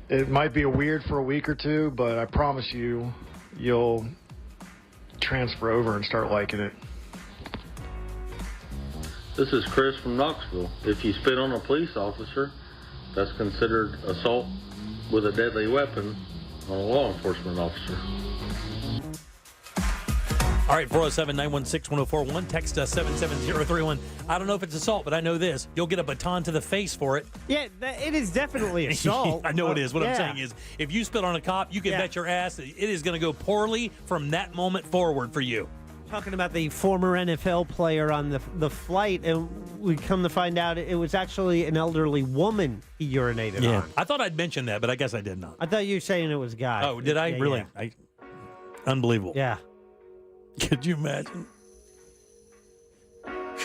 Speaker 4: it might be weird for a week or two, but I promise you, you'll transfer over and start liking it.
Speaker 7: This is Chris from Knoxville. If you spit on a police officer, that's considered assault with a deadly weapon on a law enforcement officer.
Speaker 14: All right, 407-916-1041. Text us 77031. I don't know if it's assault, but I know this. You'll get a baton to the face for it.
Speaker 9: Yeah, it is definitely assault.
Speaker 14: I know it is. What I'm
Speaker 9: Yeah.
Speaker 14: saying is, if you spit on a cop, you can bet your ass that it is going to go poorly from that moment forward for you.
Speaker 9: Talking about the former NFL player on the flight, and we come to find out it was actually an elderly woman he urinated on.
Speaker 14: I thought I'd mention that, but I guess I did not.
Speaker 9: I thought you were saying it was a guy.
Speaker 14: Oh, did I?
Speaker 9: Yeah,
Speaker 14: Really?
Speaker 9: yeah.
Speaker 14: Unbelievable.
Speaker 9: Yeah.
Speaker 14: Could you imagine?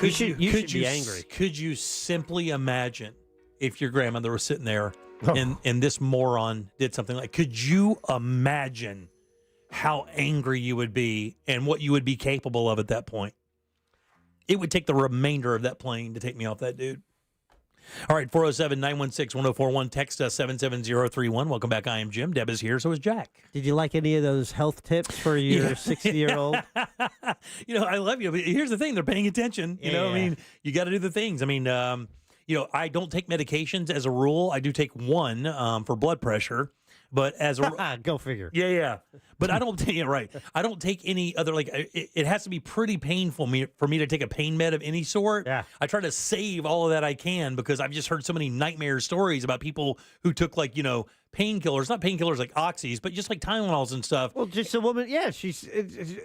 Speaker 9: You should be angry.
Speaker 14: Could you simply imagine if your grandmother was sitting there
Speaker 9: Oh.
Speaker 14: and this moron did something like, could you imagine how angry you would be and what you would be capable of at that point? It would take the remainder of that plane to take me off that dude. All right, 407-916-1041. Text us 77031. Welcome back. I am Jim. Deb is here. So is Jack.
Speaker 9: Did you like any of those health tips for your 60-year-old?
Speaker 14: I love you. But here's the thing. They're paying attention. You know, I mean, you got to do the things. I mean, I don't take medications as a rule. I do take one for blood pressure. But as a
Speaker 9: go figure.
Speaker 14: Yeah. But I don't take right. I don't take any other it has to be pretty painful for me to take a pain med of any sort.
Speaker 9: Yeah.
Speaker 14: I try to save all of that I can because I've just heard so many nightmare stories about people who took painkillers, not painkillers like oxys, but just like Tylenols and stuff.
Speaker 9: Well, just a woman, she's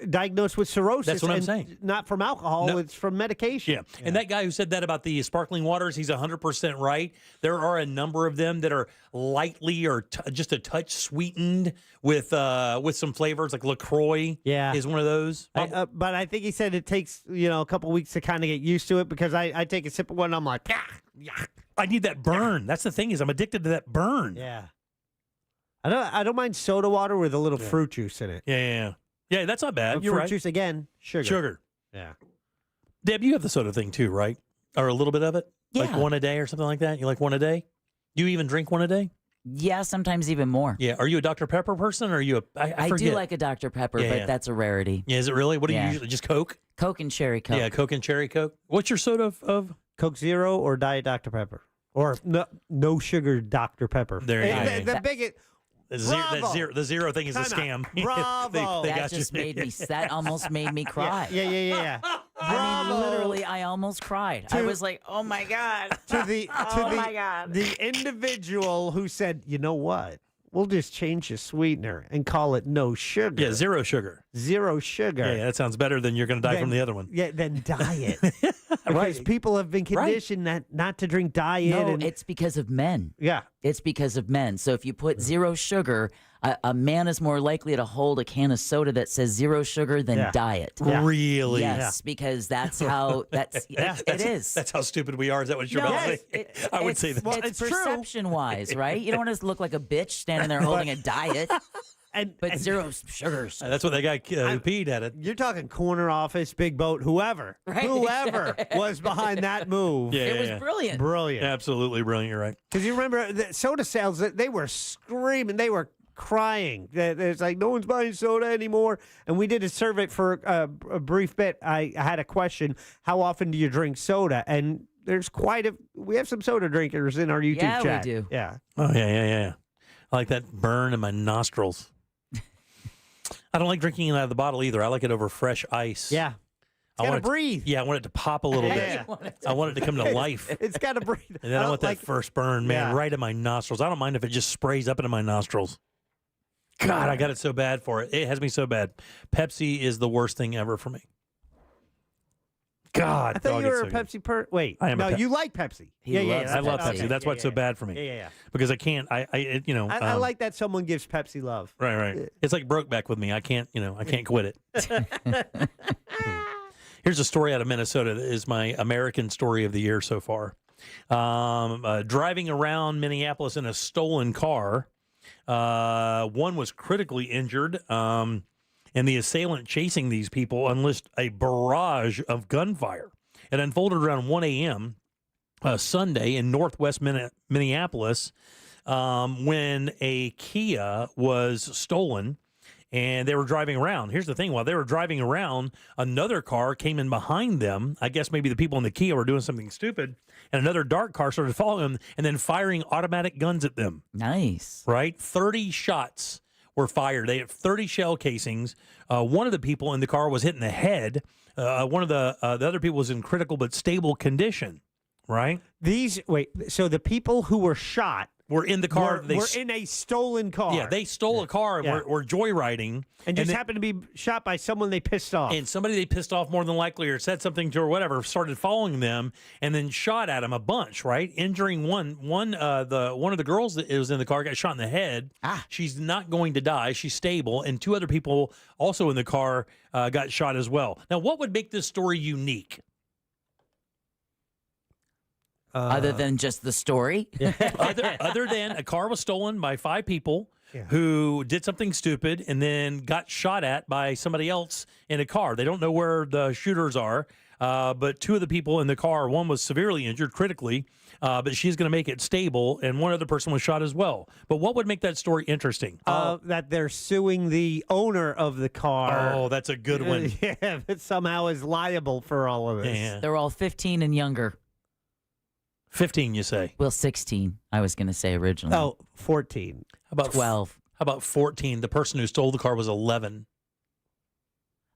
Speaker 9: diagnosed with cirrhosis.
Speaker 14: That's what I'm
Speaker 9: and
Speaker 14: saying.
Speaker 9: Not from alcohol,
Speaker 14: No.
Speaker 9: it's from medication.
Speaker 14: Yeah. And that guy who said that about the sparkling waters, he's 100% right. There are a number of them that are lightly or just a touch sweetened with some flavors, like LaCroix is one of those.
Speaker 9: But I think he said it takes, a couple weeks to kind of get used to it because I take a sip of one and I'm like,
Speaker 14: I need that burn. That's the thing is I'm addicted to that burn.
Speaker 9: Yeah. I don't mind soda water with a little fruit juice in it.
Speaker 14: Yeah. That's not bad. You're
Speaker 9: fruit
Speaker 14: right.
Speaker 9: juice again, sugar.
Speaker 14: Yeah. Deb, you have the soda thing too, right? Or a little bit of it?
Speaker 1: Yeah.
Speaker 14: Like one a day or something like that? You like one a day? Do you even drink one a day?
Speaker 1: Yeah, sometimes even more.
Speaker 14: Yeah. Are you a Dr. Pepper person or are you a... I
Speaker 1: do
Speaker 14: forget.
Speaker 1: like a Dr. Pepper,
Speaker 14: Yeah,
Speaker 1: but
Speaker 14: yeah.
Speaker 1: that's a rarity.
Speaker 14: Yeah, is it really? What do you usually... Just Coke?
Speaker 1: Coke and cherry Coke.
Speaker 14: Yeah, Coke and cherry Coke. What's your soda of?
Speaker 9: Coke Zero or Diet Dr. Pepper? Or no sugar Dr. Pepper.
Speaker 14: There you go.
Speaker 9: The biggest...
Speaker 14: The zero thing is a scam.
Speaker 9: Bravo.
Speaker 1: That almost made me cry.
Speaker 9: Yeah.
Speaker 1: I mean, literally, I almost cried. I was like, "Oh my god!"
Speaker 9: The individual who said, "You know what? We'll just change the sweetener and call it no sugar."
Speaker 14: Yeah, zero sugar.
Speaker 9: Zero sugar.
Speaker 14: Yeah, that sounds better than you're going to die from the other one.
Speaker 9: Yeah, then diet. Because people have been conditioned not to drink diet.
Speaker 1: No, it's because of men.
Speaker 9: Yeah.
Speaker 1: It's because of men. So if you put zero sugar, a man is more likely to hold a can of soda that says zero sugar than diet.
Speaker 14: Yeah. Really?
Speaker 1: Yes, because that's how it is.
Speaker 14: That's how stupid we are. Is that what you're about to say? I would say that.
Speaker 1: Well, it's perception-wise, right? You don't want to look like a bitch standing there holding a diet. But zero sugars.
Speaker 14: That's what that guy who peed at it.
Speaker 9: You're talking corner office, big boat, whoever.
Speaker 1: Right,
Speaker 9: whoever was behind that move.
Speaker 14: Yeah,
Speaker 1: it was brilliant.
Speaker 9: Brilliant.
Speaker 14: Absolutely brilliant. You're right.
Speaker 9: Because you remember the soda sales, they were screaming. They were crying. It's like no one's buying soda anymore. And we did a survey for a brief bit. I had a question. How often do you drink soda? And there's we have some soda drinkers in our YouTube chat.
Speaker 1: Yeah, we do.
Speaker 9: Yeah.
Speaker 14: Oh, yeah. I like that burn in my nostrils. I don't like drinking it out of the bottle either. I like it over fresh ice.
Speaker 9: Yeah.
Speaker 14: I want
Speaker 9: to breathe.
Speaker 14: I want it to pop a little bit. I want it to come to life.
Speaker 9: It's got to breathe.
Speaker 14: And then I want that first burn, man, right in my nostrils. I don't mind if it just sprays up into my nostrils. God, I got it so bad for it. It has me so bad. Pepsi is the worst thing ever for me. God,
Speaker 9: I thought you were a Pepsi Wait,
Speaker 14: I am
Speaker 9: no, you like Pepsi.
Speaker 14: I love Pepsi. That's why it's so bad for me.
Speaker 9: Yeah.
Speaker 14: Because I can't.
Speaker 9: I like that someone gives Pepsi love.
Speaker 14: Right. It's like Brokeback with me. I can't. I can't quit it. Here's a story out of Minnesota that is my American story of the year so far. driving around Minneapolis in a stolen car. One was critically injured, and the assailant chasing these people unleashed a barrage of gunfire. It unfolded around 1 a.m. Sunday in northwest Minneapolis when a Kia was stolen. And they were driving around. Here's the thing. While they were driving around, another car came in behind them. I guess maybe the people in the Kia were doing something stupid. And another dark car started following them and then firing automatic guns at them.
Speaker 1: Nice.
Speaker 14: Right? 30 shots were fired. They had 30 shell casings. One of the people in the car was hit in the head. One of the other people was in critical but stable condition. Right?
Speaker 9: So the people who were shot
Speaker 14: were in the car.
Speaker 9: We're in a stolen car.
Speaker 14: Yeah, they stole a car and were joyriding.
Speaker 9: And just happened to be shot by someone they pissed off.
Speaker 14: And somebody they pissed off more than likely or said something to or whatever, started following them and then shot at them a bunch, right? Injuring one of the girls that was in the car got shot in the head. She's not going to die. She's stable. And 2 other people also in the car got shot as well. Now, what would make this story unique?
Speaker 1: Other than just the story?
Speaker 14: other than a car was stolen by 5 people who did something stupid and then got shot at by somebody else in a car. They don't know where the shooters are, but 2 of the people in the car, one was severely injured, critically, but she's going to make it stable, and one other person was shot as well. But what would make that story interesting?
Speaker 9: That they're suing the owner of the car.
Speaker 14: Oh, that's a good one.
Speaker 9: Yeah, that somehow is liable for all of this.
Speaker 14: Yeah.
Speaker 1: They're all 15 and younger.
Speaker 14: 15, you say?
Speaker 1: Well, 16, I was going to say originally.
Speaker 9: Oh, 14.
Speaker 14: How about
Speaker 1: 12?
Speaker 14: How about 14? The person who stole the car was 11.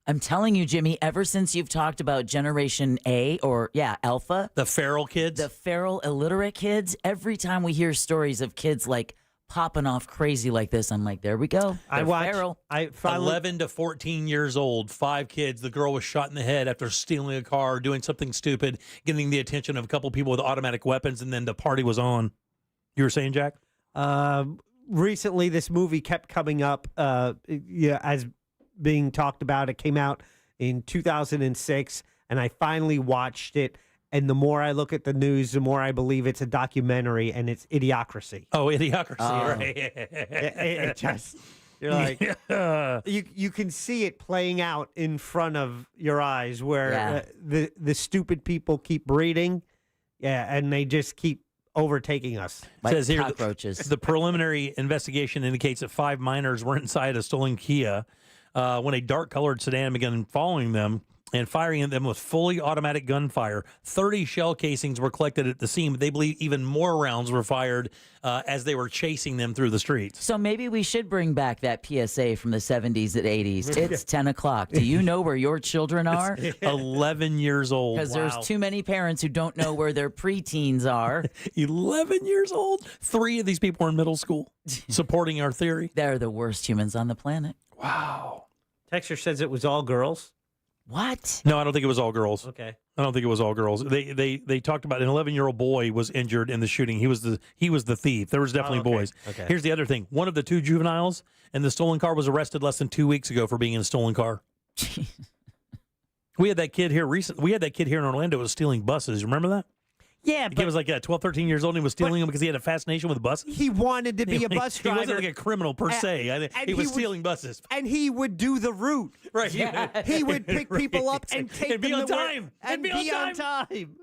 Speaker 1: I'm telling you, Jimmy, ever since you've talked about Generation A or, Alpha.
Speaker 14: The feral kids?
Speaker 1: The feral illiterate kids. Every time we hear stories of kids like popping off crazy like this, I'm like, there we go. They're feral.
Speaker 14: 11 to 14 years old, 5 kids. The girl was shot in the head after stealing a car, doing something stupid, getting the attention of a couple people with automatic weapons, and then the party was on. You were saying, Jack?
Speaker 9: Recently, this movie kept coming up as being talked about. It came out in 2006, and I finally watched it. And the more I look at the news, the more I believe it's a documentary, and it's Idiocracy.
Speaker 14: Oh, Idiocracy, right.
Speaker 9: It just, you're like, you can see it playing out in front of your eyes where the stupid people keep breeding, and they just keep overtaking us.
Speaker 14: It says here, the preliminary investigation indicates that 5 minors were inside a stolen Kia when a dark-colored sedan began following them and firing at them with fully automatic gunfire. 30 shell casings were collected at the scene, but they believe even more rounds were fired as they were chasing them through the streets.
Speaker 1: So maybe we should bring back that PSA from the 70s and 80s. It's 10 o'clock. Do you know where your children are?
Speaker 14: 11 years old.
Speaker 1: Because there's too many parents who don't know where their preteens are.
Speaker 14: 11 years old? 3 of these people are in middle school supporting our theory.
Speaker 1: They're the worst humans on the planet.
Speaker 14: Wow.
Speaker 9: Texture says it was all girls.
Speaker 1: What?
Speaker 14: No, I don't think it was all girls.
Speaker 9: Okay.
Speaker 14: I don't think it was all girls. They talked about an 11-year-old boy was injured in the shooting. He was the thief. There was definitely boys.
Speaker 9: Okay.
Speaker 14: Here's the other thing. One of the 2 juveniles in the stolen car was arrested less than 2 weeks ago for being in a stolen car. We had that kid here recently. We had that kid here in Orlando who was stealing buses. Remember that?
Speaker 9: Yeah,
Speaker 14: he was like 12, 13 years old, and he was stealing them because he had a fascination with buses.
Speaker 9: He wanted to be a bus driver.
Speaker 14: He wasn't like a criminal per se. He was stealing buses.
Speaker 9: And he would do the route.
Speaker 14: Right.
Speaker 9: Yeah. He would pick people up and take
Speaker 14: and be
Speaker 9: them
Speaker 14: on time.
Speaker 9: And be on time.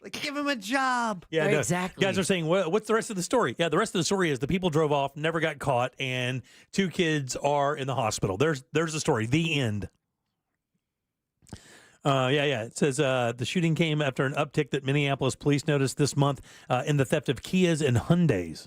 Speaker 9: Like, give him a job.
Speaker 14: Yeah,
Speaker 1: right, exactly.
Speaker 14: Guys are saying, what's the rest of the story? Yeah, the rest of the story is the people drove off, never got caught, and 2 kids are in the hospital. There's the story. The end. It says the shooting came after an uptick that Minneapolis police noticed this month in the theft of Kias and Hyundais.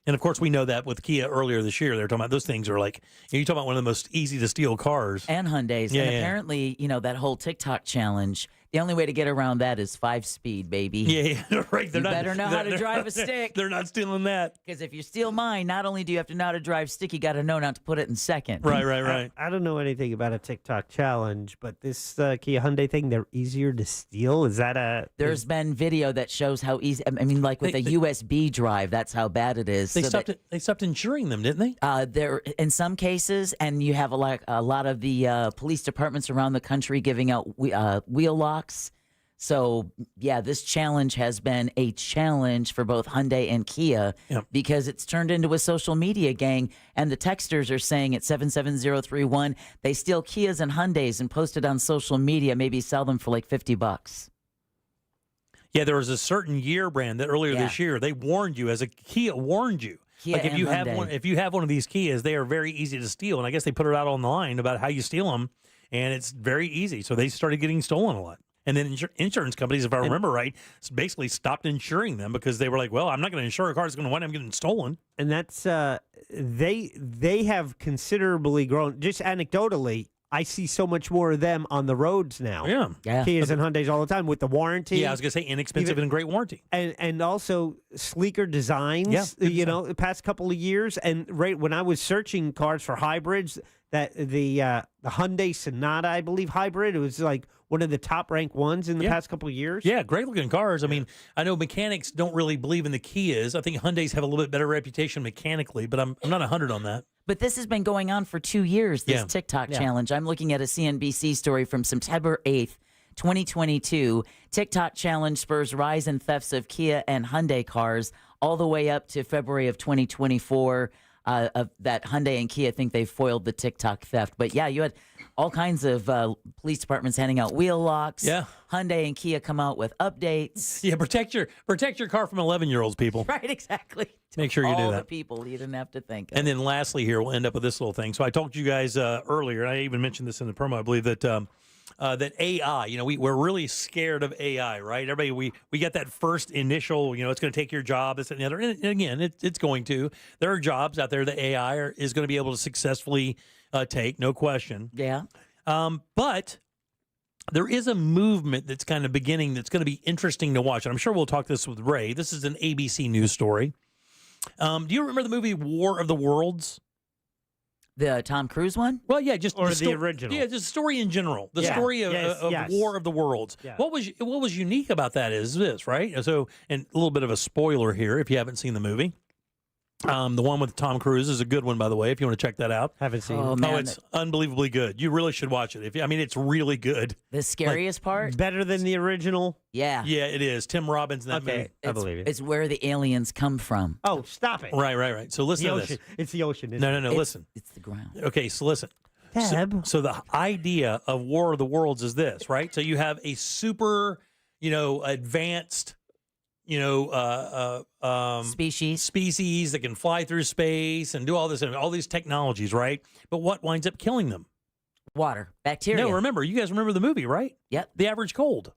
Speaker 14: And, of course, we know that with Kia earlier this year. They were talking about those things are like, you're talking about one of the most easy to steal cars.
Speaker 1: And Hyundais.
Speaker 14: Yeah,
Speaker 1: and apparently, that whole TikTok challenge, the only way to get around that is 5-speed, baby.
Speaker 14: Yeah, right.
Speaker 1: You better know how to drive a stick.
Speaker 14: They're not stealing that.
Speaker 1: Because if you steal mine, not only do you have to know how to drive stick, you got to know not to put it in second.
Speaker 14: Right.
Speaker 9: I don't know anything about a TikTok challenge, but this Kia Hyundai thing, they're easier to steal. Is that a...
Speaker 1: There's been video that shows how easy... I mean, like with a USB drive, that's how bad it is.
Speaker 14: They stopped insuring them, didn't they?
Speaker 1: There, in some cases, and you have a lot of the police departments around the country giving out wheel locks. So, yeah, this challenge has been a challenge for both Hyundai and Kia because it's turned into a social media gang. And the texters are saying at 77031, they steal Kias and Hyundais and post it on social media, maybe sell them for like $50.
Speaker 14: Yeah, there was a certain year brand that earlier this year, they warned you, as a Kia warned you.
Speaker 1: Kia
Speaker 14: like if
Speaker 1: and
Speaker 14: you have
Speaker 1: Hyundai.
Speaker 14: if you have one of these Kias, they are very easy to steal. And I guess they put it out online about how you steal them, and it's very easy. So they started getting stolen a lot. And then insurance companies, if I remember right, basically stopped insuring them because they were like, well, I'm not going to insure a car that's going to wind up getting stolen.
Speaker 9: And that's they have considerably grown. Just anecdotally, I see so much more of them on the roads now.
Speaker 14: Yeah.
Speaker 9: Kias and Hyundais all the time with the warranty.
Speaker 14: Yeah, I was going to say inexpensive and great warranty.
Speaker 9: And also sleeker designs, the past couple of years. And right when I was searching cars for hybrids, that the Hyundai Sonata, I believe, hybrid, it was like one of the top ranked ones in the past couple of years.
Speaker 14: Yeah, great looking cars. I mean, I know mechanics don't really believe in the Kias. I think Hyundais have a little bit better reputation mechanically, but I'm not 100 on that.
Speaker 1: But this has been going on for 2 years, this TikTok challenge. I'm looking at a CNBC story from September 8th, 2022. TikTok challenge spurs rise in thefts of Kia and Hyundai cars all the way up to February of 2024. Of that Hyundai and Kia think they foiled the TikTok theft. But yeah, you had all kinds of police departments handing out wheel locks.
Speaker 14: Yeah.
Speaker 1: Hyundai and Kia come out with updates.
Speaker 14: Yeah, protect your car from 11-year-olds, people.
Speaker 1: Right, exactly.
Speaker 14: Make sure you do
Speaker 1: All
Speaker 14: that.
Speaker 1: the people you didn't have to think of.
Speaker 14: And then lastly here, we'll end up with this little thing. So I talked to you guys earlier, and I even mentioned this in the promo, I believe, that that AI, we're really scared of AI, right? Everybody, we get that first initial, it's going to take your job, this and the other. And again, it's going to. There are jobs out there that AI is going to be able to successfully take, no question.
Speaker 1: Yeah.
Speaker 14: But there is a movement that's kind of beginning that's going to be interesting to watch. And I'm sure we'll talk this with Ray. This is an ABC News story. Do you remember the movie War of the Worlds?
Speaker 1: The Tom Cruise one?
Speaker 14: Well, yeah, just
Speaker 9: the original.
Speaker 14: Yeah, just the story in general. The story of War of the Worlds.
Speaker 9: Yeah.
Speaker 14: What was unique about that is this, right? So, and a little bit of a spoiler here if you haven't seen the movie. The one with Tom Cruise is a good one, by the way, if you want to check that out.
Speaker 9: Haven't seen
Speaker 1: Oh,
Speaker 9: it.
Speaker 1: man.
Speaker 14: Oh, it's unbelievably good. You really should watch it. It's really good.
Speaker 1: The scariest part?
Speaker 9: Better than the original?
Speaker 1: Yeah.
Speaker 14: Yeah, it is. Tim Robbins in that movie.
Speaker 9: I believe it.
Speaker 1: It's where the aliens come from.
Speaker 9: Oh, stop it.
Speaker 14: Right. So listen
Speaker 9: The
Speaker 14: to
Speaker 9: ocean.
Speaker 14: this.
Speaker 9: It's the ocean. Isn't
Speaker 14: No,
Speaker 9: it?
Speaker 14: listen.
Speaker 1: It's the ground.
Speaker 14: Okay, so listen.
Speaker 9: Deb.
Speaker 14: So the idea of War of the Worlds is this, right? So you have a super, advanced, species that can fly through space and do all this and all these technologies, right? But what winds up killing them?
Speaker 1: Water. Bacteria.
Speaker 14: No, remember, you guys remember the movie, right?
Speaker 1: Yep.
Speaker 14: The Average Cold.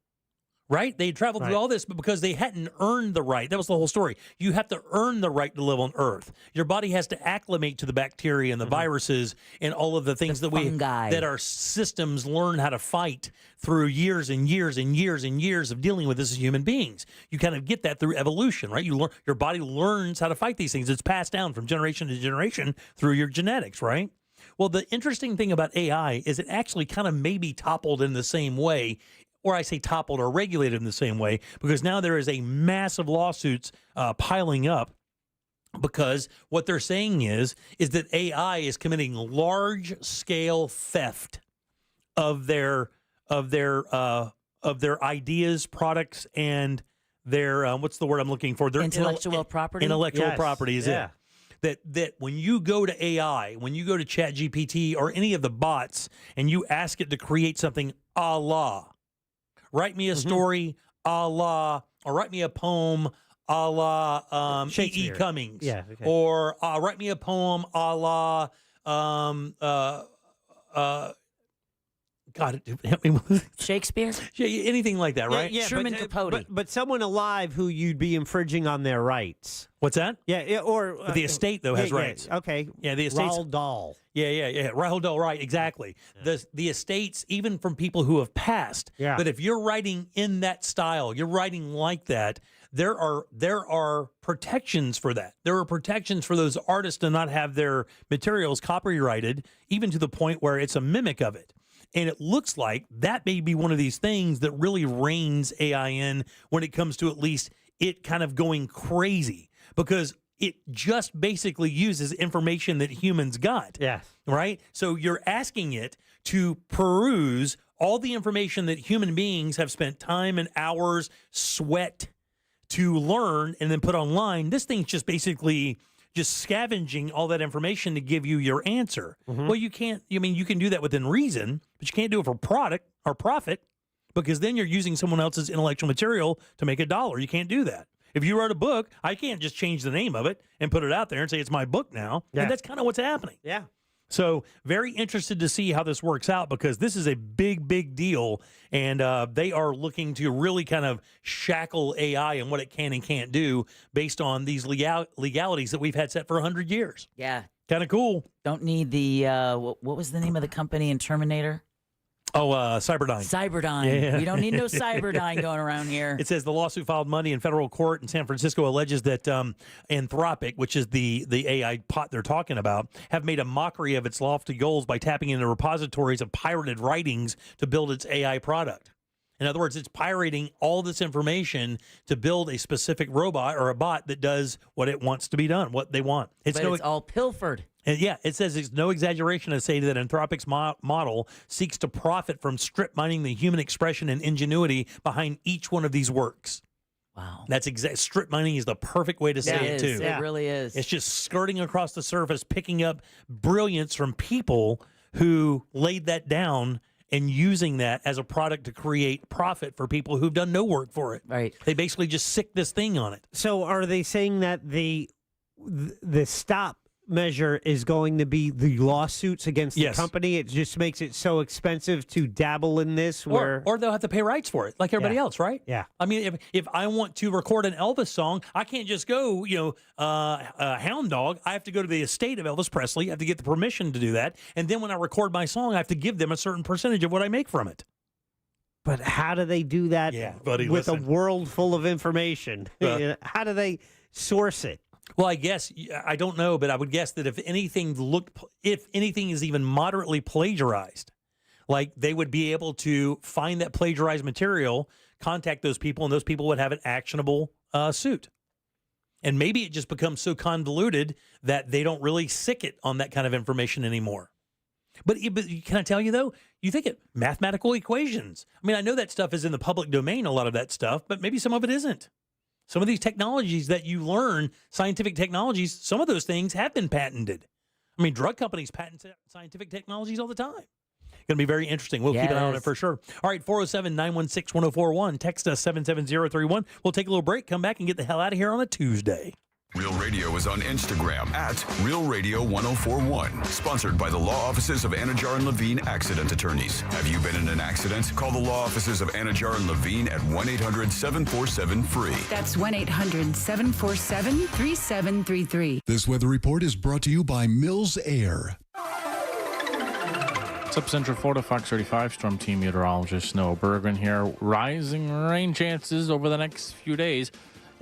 Speaker 14: Right? They traveled through all this, but because they hadn't earned the right. That was the whole story. You have to earn the right to live on Earth. Your body has to acclimate to the bacteria and the viruses and all of the things that our systems learn how to fight through years and years and years and years of dealing with this as human beings. You kind of get that through evolution, right? Your body learns how to fight these things. It's passed down from generation to generation through your genetics, right? Well, the interesting thing about AI is it actually kind of maybe toppled in the same way, or I say toppled or regulated in the same way, because now there is a massive lawsuits piling up because what they're saying is that AI is committing large scale theft of their ideas, products, and their what's the word I'm looking for? Their
Speaker 1: intellectual property.
Speaker 14: Intellectual property is it. That when you go to AI, when you go to ChatGPT or any of the bots, and you ask it to create something a la, write me a story a la, or write me a poem a la E.E. Cummings.
Speaker 9: Yeah, okay.
Speaker 14: Or write me a poem a la God, help me with
Speaker 1: Shakespeare?
Speaker 14: Yeah, anything like that, right?
Speaker 9: Yeah,
Speaker 1: Truman Capote.
Speaker 9: But someone alive who you'd be infringing on their rights.
Speaker 14: What's that?
Speaker 9: Yeah, or
Speaker 14: But the estate though has rights.
Speaker 9: Okay.
Speaker 14: Yeah, the estates.
Speaker 9: Roald Dahl.
Speaker 14: Yeah. Roald Dahl, right? Exactly. The estates, even from people who have passed.
Speaker 9: Yeah.
Speaker 14: But if you're writing in that style, you're writing like that. There are protections for that. There are protections for those artists to not have their materials copyrighted, even to the point where it's a mimic of it. And it looks like that may be one of these things that really reins AI in when it comes to at least it kind of going crazy, because it just basically uses information that humans got.
Speaker 9: Yes.
Speaker 14: Right? So you're asking it to peruse all the information that human beings have spent time and hours, sweat to learn and then put online. This thing's just basically just scavenging all that information to give you your answer. Well, you can't, you can do that within reason, but you can't do it for product or profit, because then you're using someone else's intellectual material to make $1. You can't do that. If you wrote a book, I can't just change the name of it and put it out there and say it's my book now.
Speaker 9: Yeah.
Speaker 14: And that's kind of what's happening.
Speaker 9: Yeah.
Speaker 14: So very interested to see how this works out, because this is a big, big deal. And they are looking to really kind of shackle AI and what it can and can't do based on these legalities that we've had set for 100 years.
Speaker 1: Yeah.
Speaker 14: Kind of cool.
Speaker 1: Don't need the, what was the name of the company in Terminator?
Speaker 14: Oh, Cyberdyne.
Speaker 1: Cyberdyne.
Speaker 14: Yeah.
Speaker 1: We don't need no Cyberdyne going around here.
Speaker 14: It says the lawsuit filed Monday in federal court in San Francisco alleges that Anthropic, which is the AI pot they're talking about, have made a mockery of its lofty goals by tapping into repositories of pirated writings to build its AI product. In other words, it's pirating all this information to build a specific robot or a bot that does what it wants to be done, what they want.
Speaker 1: It's all pilfered.
Speaker 14: And yeah, it says it's no exaggeration to say that Anthropic's model seeks to profit from strip mining the human expression and ingenuity behind each one of these works.
Speaker 1: Wow.
Speaker 14: That's strip mining is the perfect way to say it, too.
Speaker 1: It really is.
Speaker 14: It's just skirting across the surface, picking up brilliance from people who laid that down and using that as a product to create profit for people who've done no work for it.
Speaker 1: Right.
Speaker 14: They basically just sick this thing on it.
Speaker 9: So are they saying that the stop measure is going to be the lawsuits against the company? It just makes it so expensive to dabble in this, where
Speaker 14: or they'll have to pay rights for it like everybody else, right?
Speaker 9: Yeah.
Speaker 14: I mean, if I want to record an Elvis song, I can't just go, hound dog. I have to go to the estate of Elvis Presley. I have to get the permission to do that. And then when I record my song, I have to give them a certain percentage of what I make from it.
Speaker 9: But how do they do that with a world full of information? How do they source it?
Speaker 14: Well, I guess, I don't know, but I would guess that if anything is even moderately plagiarized, like they would be able to find that plagiarized material, contact those people, and those people would have an actionable suit. And maybe it just becomes so convoluted that they don't really sick it on that kind of information anymore. But can I tell you, though, you think it mathematical equations. I mean, I know that stuff is in the public domain, a lot of that stuff, but maybe some of it isn't. Some of these technologies that you learn, scientific technologies, some of those things have been patented. I mean, drug companies patent scientific technologies all the time. Going to be very interesting. We'll keep an eye on it for sure. All right, 407-916-1041. Text us 77031. We'll take a little break, come back, and get the hell out of here on a Tuesday.
Speaker 12: Real Radio is on Instagram at Real Radio 1041. Sponsored by the law offices of Anajar and Levine Accident Attorneys. Have you been in an accident? Call the law offices of Anajar and Levine at 1-800-747-FREE.
Speaker 3: That's 1-800-747-3733.
Speaker 10: This weather report is brought to you by Mills Air.
Speaker 11: What's up, Central Florida? Fox 35 Storm Team Meteorologist Noah Bergman here. Rising rain chances over the next few days.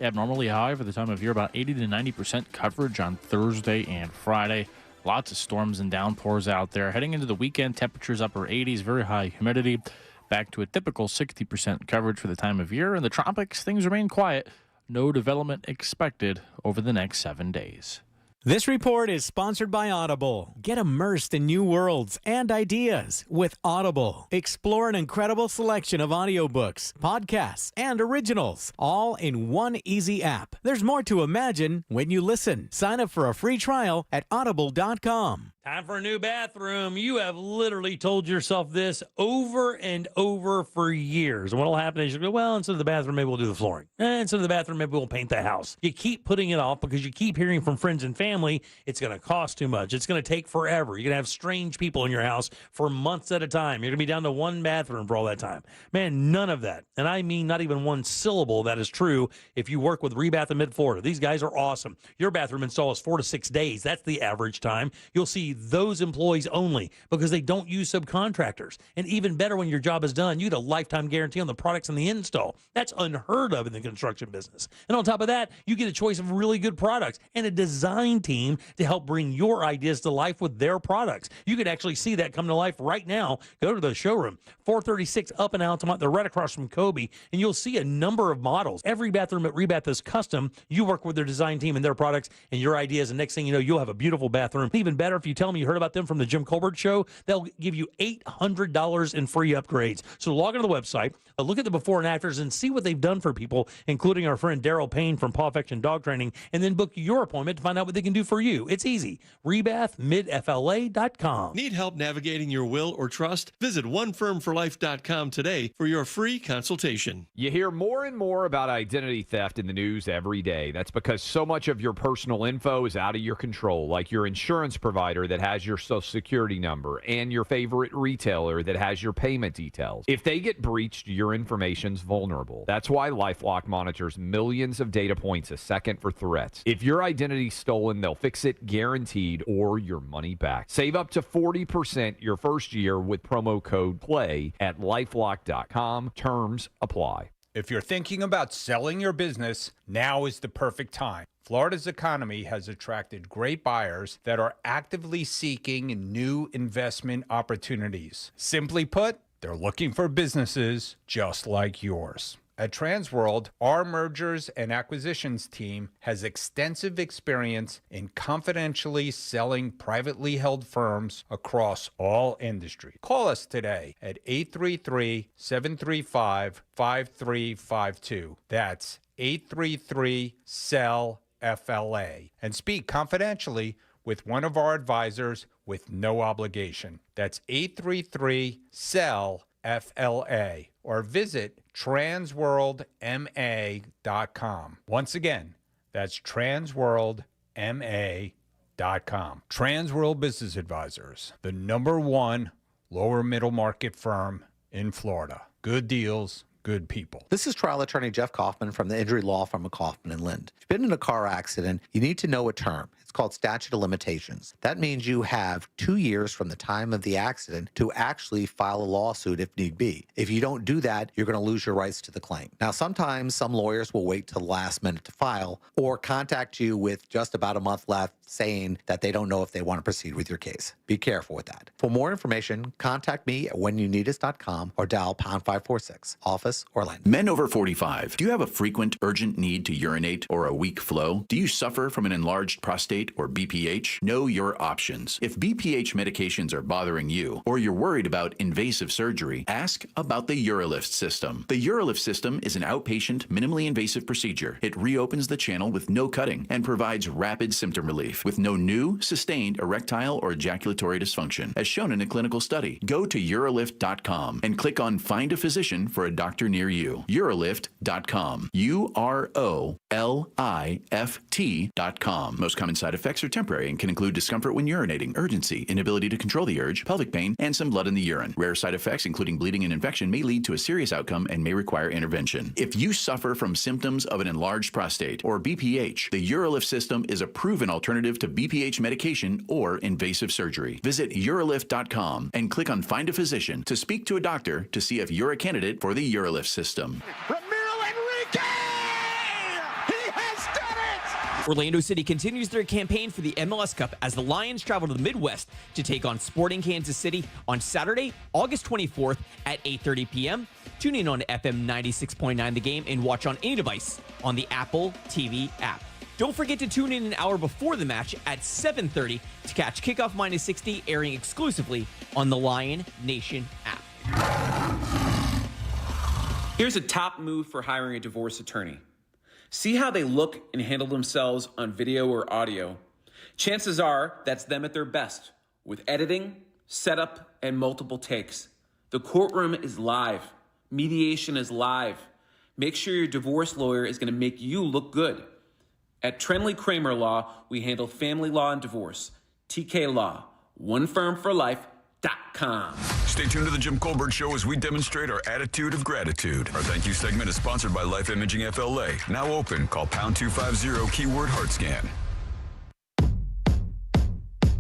Speaker 11: Abnormally high for the time of year, about 80 to 90% coverage on Thursday and Friday. Lots of storms and downpours out there. Heading into the weekend, temperatures upper 80s, very high humidity. Back to a typical 60% coverage for the time of year. In the tropics, things remain quiet. No development expected over the next 7 days.
Speaker 16: This report is sponsored by Audible. Get immersed in new worlds and ideas with Audible. Explore an incredible selection of audiobooks, podcasts, and originals, all in one easy app. There's more to imagine when you listen. Sign up for a free trial at audible.com.
Speaker 14: Time for a new bathroom. You have literally told yourself this over and over for years. And what will happen is you go, well, instead of the bathroom, maybe we'll do the flooring. Instead of the bathroom, maybe we'll paint the house. You keep putting it off because you keep hearing from friends and family, it's going to cost too much. It's going to take forever. You're going to have strange people in your house for months at a time. You're going to be down to one bathroom for all that time. Man, none of that. And I mean not even one syllable that is true if you work with Rebath in Mid-Florida. These guys are awesome. Your bathroom install is 4 to 6 days. That's the average time. You'll see those employees only because they don't use subcontractors. And even better, when your job is done, you get a lifetime guarantee on the products and the install. That's unheard of in the construction business. And on top of that, you get a choice of really good products and a design team to help bring your ideas to life with their products. You can actually see that come to life right now. Go to the showroom, 436 Up and Altamont. They're right across from Kobe, and you'll see a number of models. Every bathroom at Rebath is custom. You work with their design team and their products and your ideas, and next thing you know, you'll have a beautiful bathroom. Even better if you tell tell them you heard about them from the Jim Colbert Show, they'll give you $800 in free upgrades. So log onto the website, look at the before and afters, and see what they've done for people, including our friend Daryl Payne from Paw Affection Dog Training, and then book your appointment to find out what they can do for you. It's easy. RebathMidFLA.com.
Speaker 3: Need help navigating your will or trust? Visit OneFirmForLife.com today for your free consultation.
Speaker 13: You hear more and more about identity theft in the news every day. That's because so much of your personal info is out of your control, like your insurance provider that has your social security number and your favorite retailer that has your payment details. If they get breached, your information's vulnerable. That's why LifeLock monitors millions of data points a second for threats. If your identity's stolen, they'll fix it guaranteed or your money back. Save up to 40% your first year with promo code PLAY at lifelock.com. Terms apply.
Speaker 15: If you're thinking about selling your business, now is the perfect time. Florida's economy has attracted great buyers that are actively seeking new investment opportunities. Simply put, they're looking for businesses just like yours. At Transworld, our mergers and acquisitions team has extensive experience in confidentially selling privately held firms across all industries. Call us today at 833-735-5352. That's 833-SELL-FLA. And speak confidentially with one of our advisors with no obligation. That's 833-SELL-FLA. Or visit transworldma.com. Once again, that's transworldma.com. Transworld Business Advisors, the #1 lower middle market firm in Florida. Good deals, good people.
Speaker 17: This is trial attorney Jeff Kaufman from the injury law firm of Kaufman and Lind. If you've been in a car accident, you need to know a term. It's called statute of limitations. That means you have 2 years from the time of the accident to actually file a lawsuit if need be. If you don't do that, you're going to lose your rights to the claim. Now, sometimes some lawyers will wait till the last minute to file or contact you with just about a month left saying that they don't know if they want to proceed with your case. Be careful with that. For more information, contact me at whenyouneedus.com or dial #546, office or line.
Speaker 18: Men over 45, do you have a frequent urgent need to urinate or a weak flow? Do you suffer from an enlarged prostate or BPH? Know your options. If BPH medications are bothering you or you're worried about invasive surgery, ask about the UroLift system. The UroLift system is an outpatient, minimally invasive procedure. It reopens the channel with no cutting and provides rapid symptom relief with no new, sustained erectile or ejaculatory dysfunction, as shown in a clinical study. Go to urolift.com and click on Find a Physician for a doctor near you. Urolift.com. UROLIFT.com. Most common side effects are temporary and can include discomfort when urinating, urgency, inability to control the urge, pelvic pain, and some blood in the urine. Rare side effects, including bleeding and infection, may lead to a serious outcome and may require intervention. If you suffer from symptoms of an enlarged prostate or BPH, the UroLift system is a proven alternative to BPH medication or invasive surgery. Visit urolift.com and click on Find a Physician to speak to a doctor to see if you're a candidate for the UroLift system.
Speaker 19: Orlando City continues their campaign for the MLS Cup as the Lions travel to the Midwest to take on Sporting Kansas City on Saturday, August 24th at 8:30 p.m. Tune in on FM 96.9 The Game and watch on any device on the Apple TV app. Don't forget to tune in an hour before the match at 7:30 to catch Kickoff Minus 60 airing exclusively on the Lion Nation app.
Speaker 20: Here's a top move for hiring a divorce attorney. See how they look and handle themselves on video or audio. Chances are that's them at their best with editing, setup, and multiple takes. The courtroom is live. Mediation is live. Make sure your divorce lawyer is going to make you look good. At Trenley Kramer Law, we handle family law and divorce. TK Law, OneFirmForLife.com.
Speaker 12: Stay tuned to the Jim Colbert Show as we demonstrate our attitude of gratitude. Our thank you segment is sponsored by Life Imaging FLA. Now open. Call #250 keyword heart scan.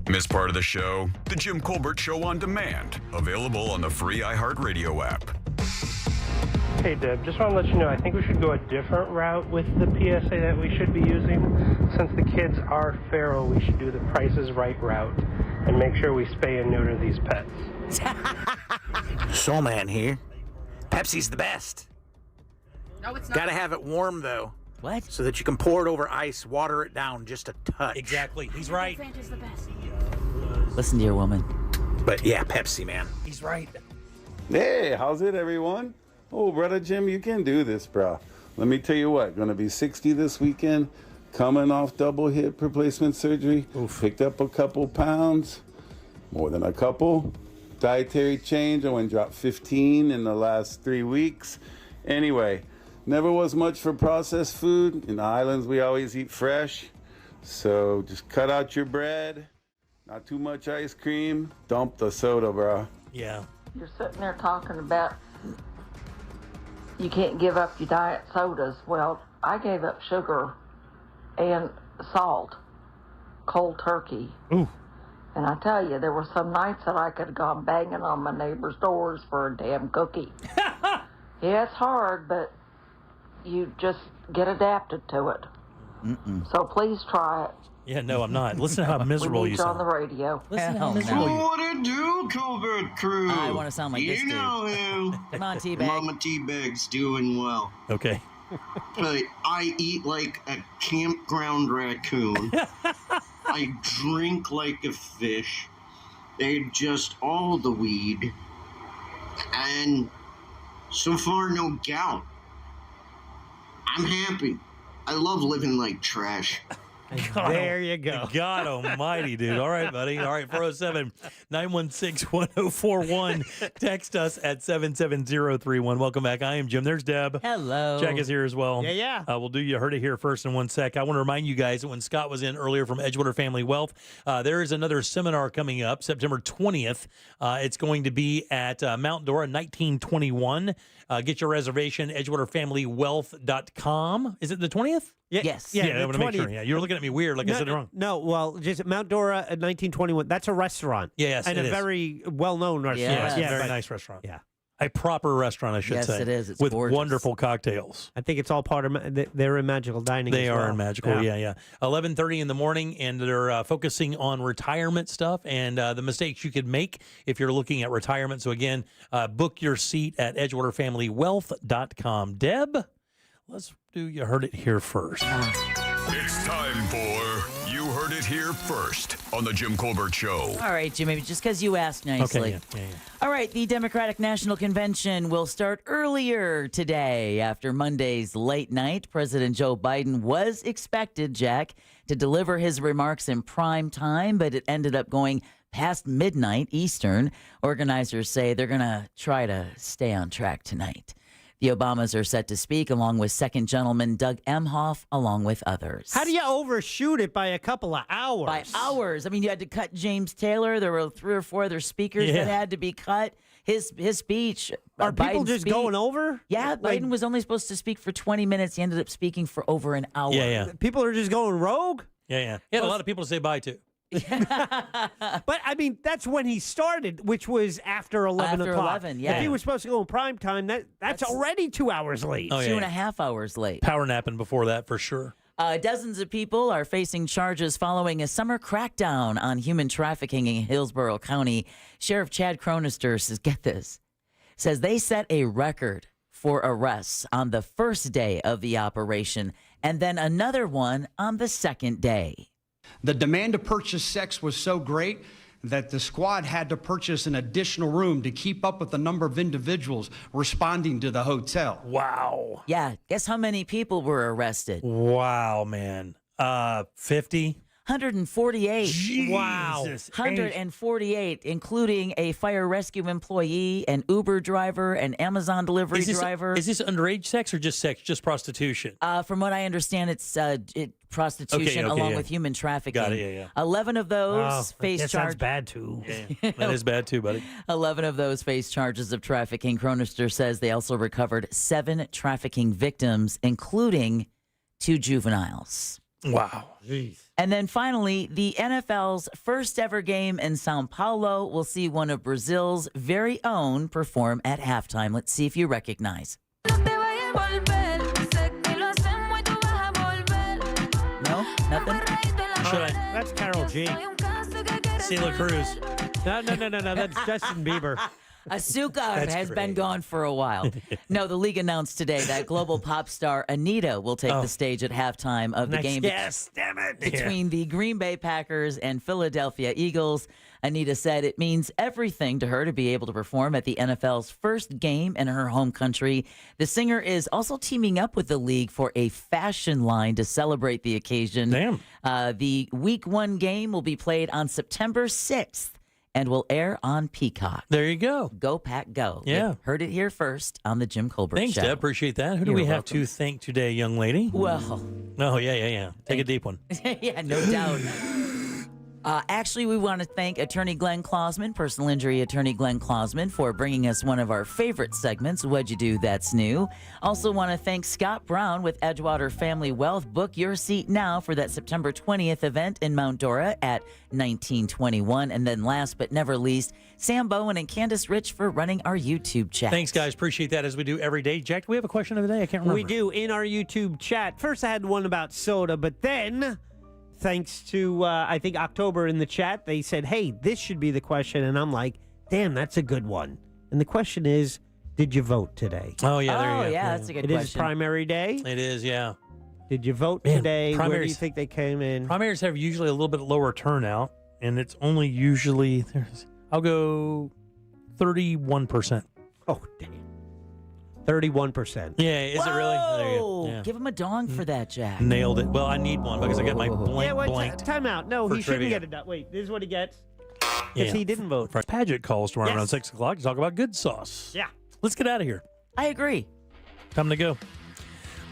Speaker 12: Missed part of the show? The Jim Colbert Show on demand. Available on the free iHeartRadio app.
Speaker 28: Hey Deb, just want to let you know, I think we should go a different route with the PSA that we should be using. Since the kids are feral, we should do the Price is Right route and make sure we spay and neuter these pets.
Speaker 29: Soul Man here. Pepsi's the best.
Speaker 28: No, it's not.
Speaker 29: Gotta have it warm, though.
Speaker 1: What?
Speaker 29: So that you can pour it over ice, water it down just a touch.
Speaker 14: Exactly. He's right.
Speaker 28: Fanta's the best.
Speaker 1: Listen to your woman.
Speaker 29: But yeah, Pepsi, man.
Speaker 14: He's right.
Speaker 2: Hey, how's it, everyone? Oh, brother Jim, you can do this, bro. Let me tell you what, gonna be 60 this weekend, coming off double hip replacement surgery. Picked up a couple pounds, more than a couple. Dietary change, I went and dropped 15 in the last 3 weeks. Anyway, never was much for processed food. In the islands, we always eat fresh. So just cut out your bread, not too much ice cream, dump the soda, bro.
Speaker 14: Yeah.
Speaker 27: You're sitting there talking about you can't give up your diet sodas. Well, I gave up sugar and salt, cold turkey.
Speaker 14: Ooh.
Speaker 27: And I tell you, there were some nights that I could have gone banging on my neighbor's doors for a damn cookie. Yeah, it's hard, but you just get adapted to it. So please try it.
Speaker 14: Yeah, no, I'm not. Listen to how miserable
Speaker 27: we
Speaker 14: you
Speaker 27: need you on
Speaker 14: sound.
Speaker 27: the radio.
Speaker 14: Listen to how miserable you
Speaker 5: What it do, Colbert crew?
Speaker 1: I want to sound like this
Speaker 5: You
Speaker 1: dude.
Speaker 5: know who.
Speaker 1: Come on, Teabag.
Speaker 5: Mama Teabag's doing well.
Speaker 14: Okay.
Speaker 5: But I eat like a campground raccoon. I drink like a fish. They just all the weed. And so far, no gout. I'm happy. I love living like trash.
Speaker 9: There you go.
Speaker 14: God almighty, dude. All right, buddy. All right, 407-916-1041. Text us at 77031. Welcome back. I am Jim. There's Deb.
Speaker 1: Hello.
Speaker 14: Jack is here as well.
Speaker 9: Yeah.
Speaker 14: We'll do You Heard It Here first in 1 sec. I want to remind you guys that when Scott was in earlier from Edgewater Family Wealth, there is another seminar coming up September 20th. It's going to be at Mount Dora, 1921. Get your reservation, edgewaterfamilywealth.com. Is it the 20th?
Speaker 1: Yes.
Speaker 14: Yeah, I
Speaker 9: the
Speaker 14: want to make sure.
Speaker 9: 20th.
Speaker 14: Yeah, you were looking at me weird like I said it wrong.
Speaker 9: No, well, just Mount Dora at 1921. That's a restaurant.
Speaker 14: Yes,
Speaker 9: and
Speaker 14: it
Speaker 9: a
Speaker 14: is.
Speaker 9: very well-known restaurant.
Speaker 14: Yeah,
Speaker 9: Yeah,
Speaker 14: very
Speaker 9: but-
Speaker 14: nice restaurant.
Speaker 9: Yeah.
Speaker 14: A proper restaurant, I should
Speaker 1: Yes,
Speaker 14: say.
Speaker 1: it is. It's
Speaker 14: with
Speaker 1: gorgeous.
Speaker 14: wonderful cocktails.
Speaker 9: I think it's all part of. They're in Magical Dining.
Speaker 14: They
Speaker 9: as
Speaker 14: are
Speaker 9: well.
Speaker 14: in Magical, yeah. 11:30 in the morning, and they're focusing on retirement stuff and the mistakes you could make if you're looking at retirement. So again, book your seat at EdgewaterFamilyWealth.com. Deb, let's do You Heard It Here first.
Speaker 12: It's time for You Heard It Here First on The Jim Colbert Show.
Speaker 1: All right, Jimmy, just because you asked nicely.
Speaker 14: Okay, yeah.
Speaker 1: All right, the Democratic National Convention will start earlier today after Monday's late night. President Joe Biden was expected, Jack, to deliver his remarks in prime time, but it ended up going past midnight Eastern. Organizers say they're going to try to stay on track tonight. The Obamas are set to speak, along with Second Gentleman Doug Emhoff, along with others.
Speaker 9: How do you overshoot it by a couple of hours?
Speaker 1: By hours. I mean, you had to cut James Taylor. There were 3 or 4 other speakers that had to be cut. His speech.
Speaker 9: Are people
Speaker 1: Biden's
Speaker 9: just
Speaker 1: speech-
Speaker 9: going over?
Speaker 1: Yeah,
Speaker 9: Like-
Speaker 1: Biden was only supposed to speak for 20 minutes. He ended up speaking for over an hour.
Speaker 14: Yeah.
Speaker 9: People are just going rogue?
Speaker 14: Yeah. He had a lot of people to say bye to.
Speaker 9: But, I mean, that's when he started, which was after 11
Speaker 1: After
Speaker 9: o'clock.
Speaker 1: 11, yeah.
Speaker 9: If he was supposed to go in prime time, that's already 2 hours late.
Speaker 14: Oh, yeah.
Speaker 1: 2.5 hours late.
Speaker 14: Power napping before that for sure.
Speaker 1: Dozens of people are facing charges following a summer crackdown on human trafficking in Hillsborough County. Sheriff Chad Cronister says, get this, says they set a record for arrests on the first day of the operation and then another one on the second day.
Speaker 6: The demand to purchase sex was so great that the squad had to purchase an additional room to keep up with the number of individuals responding to the hotel.
Speaker 14: Wow.
Speaker 1: Yeah, guess how many people were arrested?
Speaker 14: Wow, man. 50?
Speaker 1: 148.
Speaker 14: Wow.
Speaker 1: 148, including a fire rescue employee, an Uber driver, an Amazon delivery driver.
Speaker 14: Is this underage sex or just sex, just prostitution?
Speaker 1: From what I understand, it's prostitution along with human trafficking.
Speaker 14: Got it, yeah.
Speaker 1: 11 of those face
Speaker 9: that
Speaker 1: charges.
Speaker 9: sounds bad, too.
Speaker 14: Yeah, that is bad too, buddy.
Speaker 1: 11 of those face charges of trafficking. Cronister says they also recovered 7 trafficking victims, including 2 juveniles.
Speaker 14: Wow.
Speaker 9: Jeez.
Speaker 1: And then finally, the NFL's first ever game in Sao Paulo will see one of Brazil's very own perform at halftime. Let's see if you recognize. No? Nothing?
Speaker 9: That's Carol G.
Speaker 14: Celia Cruz.
Speaker 9: No. That's Justin Bieber.
Speaker 1: Asuka has been gone for a while. No, the league announced today that global pop star Anita will take the stage at halftime of the game between the Green Bay Packers and Philadelphia Eagles. Anita said it means everything to her to be able to perform at the NFL's first game in her home country. The singer is also teaming up with the league for a fashion line to celebrate the occasion.
Speaker 14: Damn.
Speaker 1: The Week 1 game will be played on September 6th and will air on Peacock.
Speaker 14: There you go.
Speaker 1: Go, Pack, go.
Speaker 14: Yeah.
Speaker 1: You heard it here first on the Jim Colbert
Speaker 14: Thanks,
Speaker 1: Show.
Speaker 14: Deb. Appreciate that. Who do
Speaker 1: You're
Speaker 14: we have
Speaker 1: welcome.
Speaker 14: to thank today, young lady?
Speaker 1: Well.
Speaker 14: Oh, yeah. Take a deep one.
Speaker 1: Yeah, no doubt. Actually, we want to thank attorney Glenn Klausman, personal injury attorney Glenn Klausman, for bringing us one of our favorite segments, What'd You Do That's New. Also want to thank Scott Brown with Edgewater Family Wealth. Book your seat now for that September 20th event in Mount Dora at 1921. And then last but never least, Sam Bowen and Candace Rich for running our YouTube chat.
Speaker 14: Thanks, guys. Appreciate that as we do every day. Jack, do we have a question of the day? I can't remember.
Speaker 9: We do in our YouTube chat. First, I had one about soda, but then, thanks to, I think, October in the chat, they said, hey, this should be the question. And I'm like, damn, that's a good one. And the question is, did you vote today?
Speaker 14: Oh, yeah, there you go.
Speaker 1: Yeah, that's a good
Speaker 9: question. It is
Speaker 1: question.
Speaker 9: primary day.
Speaker 14: It is, yeah.
Speaker 9: Did you vote
Speaker 14: Man,
Speaker 9: today? Where do you
Speaker 14: primaries-
Speaker 9: think they came in?
Speaker 14: Primaries have usually a little bit lower turnout, and it's only usually, I'll go 31%.
Speaker 9: Oh, damn. 31%.
Speaker 14: Yeah, is it really? There you go.
Speaker 1: Whoa!
Speaker 14: Yeah.
Speaker 1: Give him a dong for that, Jack.
Speaker 14: Nailed it. Well, I need one because I got my blank
Speaker 9: Yeah, wait,
Speaker 14: blanked.
Speaker 9: time out. No,
Speaker 14: for
Speaker 9: he shouldn't
Speaker 14: trivia.
Speaker 9: get it done. Wait, this is what he gets? Because
Speaker 14: Yeah.
Speaker 9: he didn't vote.
Speaker 14: Paget calls tomorrow
Speaker 9: Yes.
Speaker 14: around 6 o'clock to talk about good sauce.
Speaker 9: Yeah.
Speaker 14: Let's get out of here.
Speaker 1: I agree.
Speaker 14: Time to go.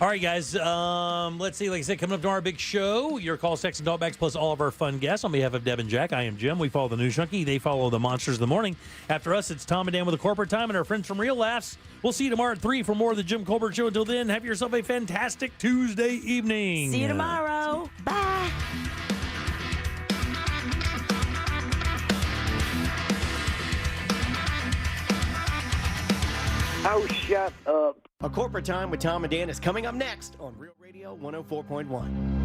Speaker 14: All right, guys. Let's see. Like I said, coming up to our big show, your calls, texts, and talkbacks, plus all of our fun guests. On behalf of Deb and Jack, I am Jim. We follow the News Junkie. They follow the Monsters of the Morning. After us, it's Tom and Dan with the Corporate Time and our friends from Real Laughs. We'll see you tomorrow at 3 for more of the Jim Colbert Show. Until then, have yourself a fantastic Tuesday evening.
Speaker 1: See you tomorrow. Bye.
Speaker 4: Oh, shut up. A Corporate Time with Tom and Dan is coming up next on Real Radio 104.1.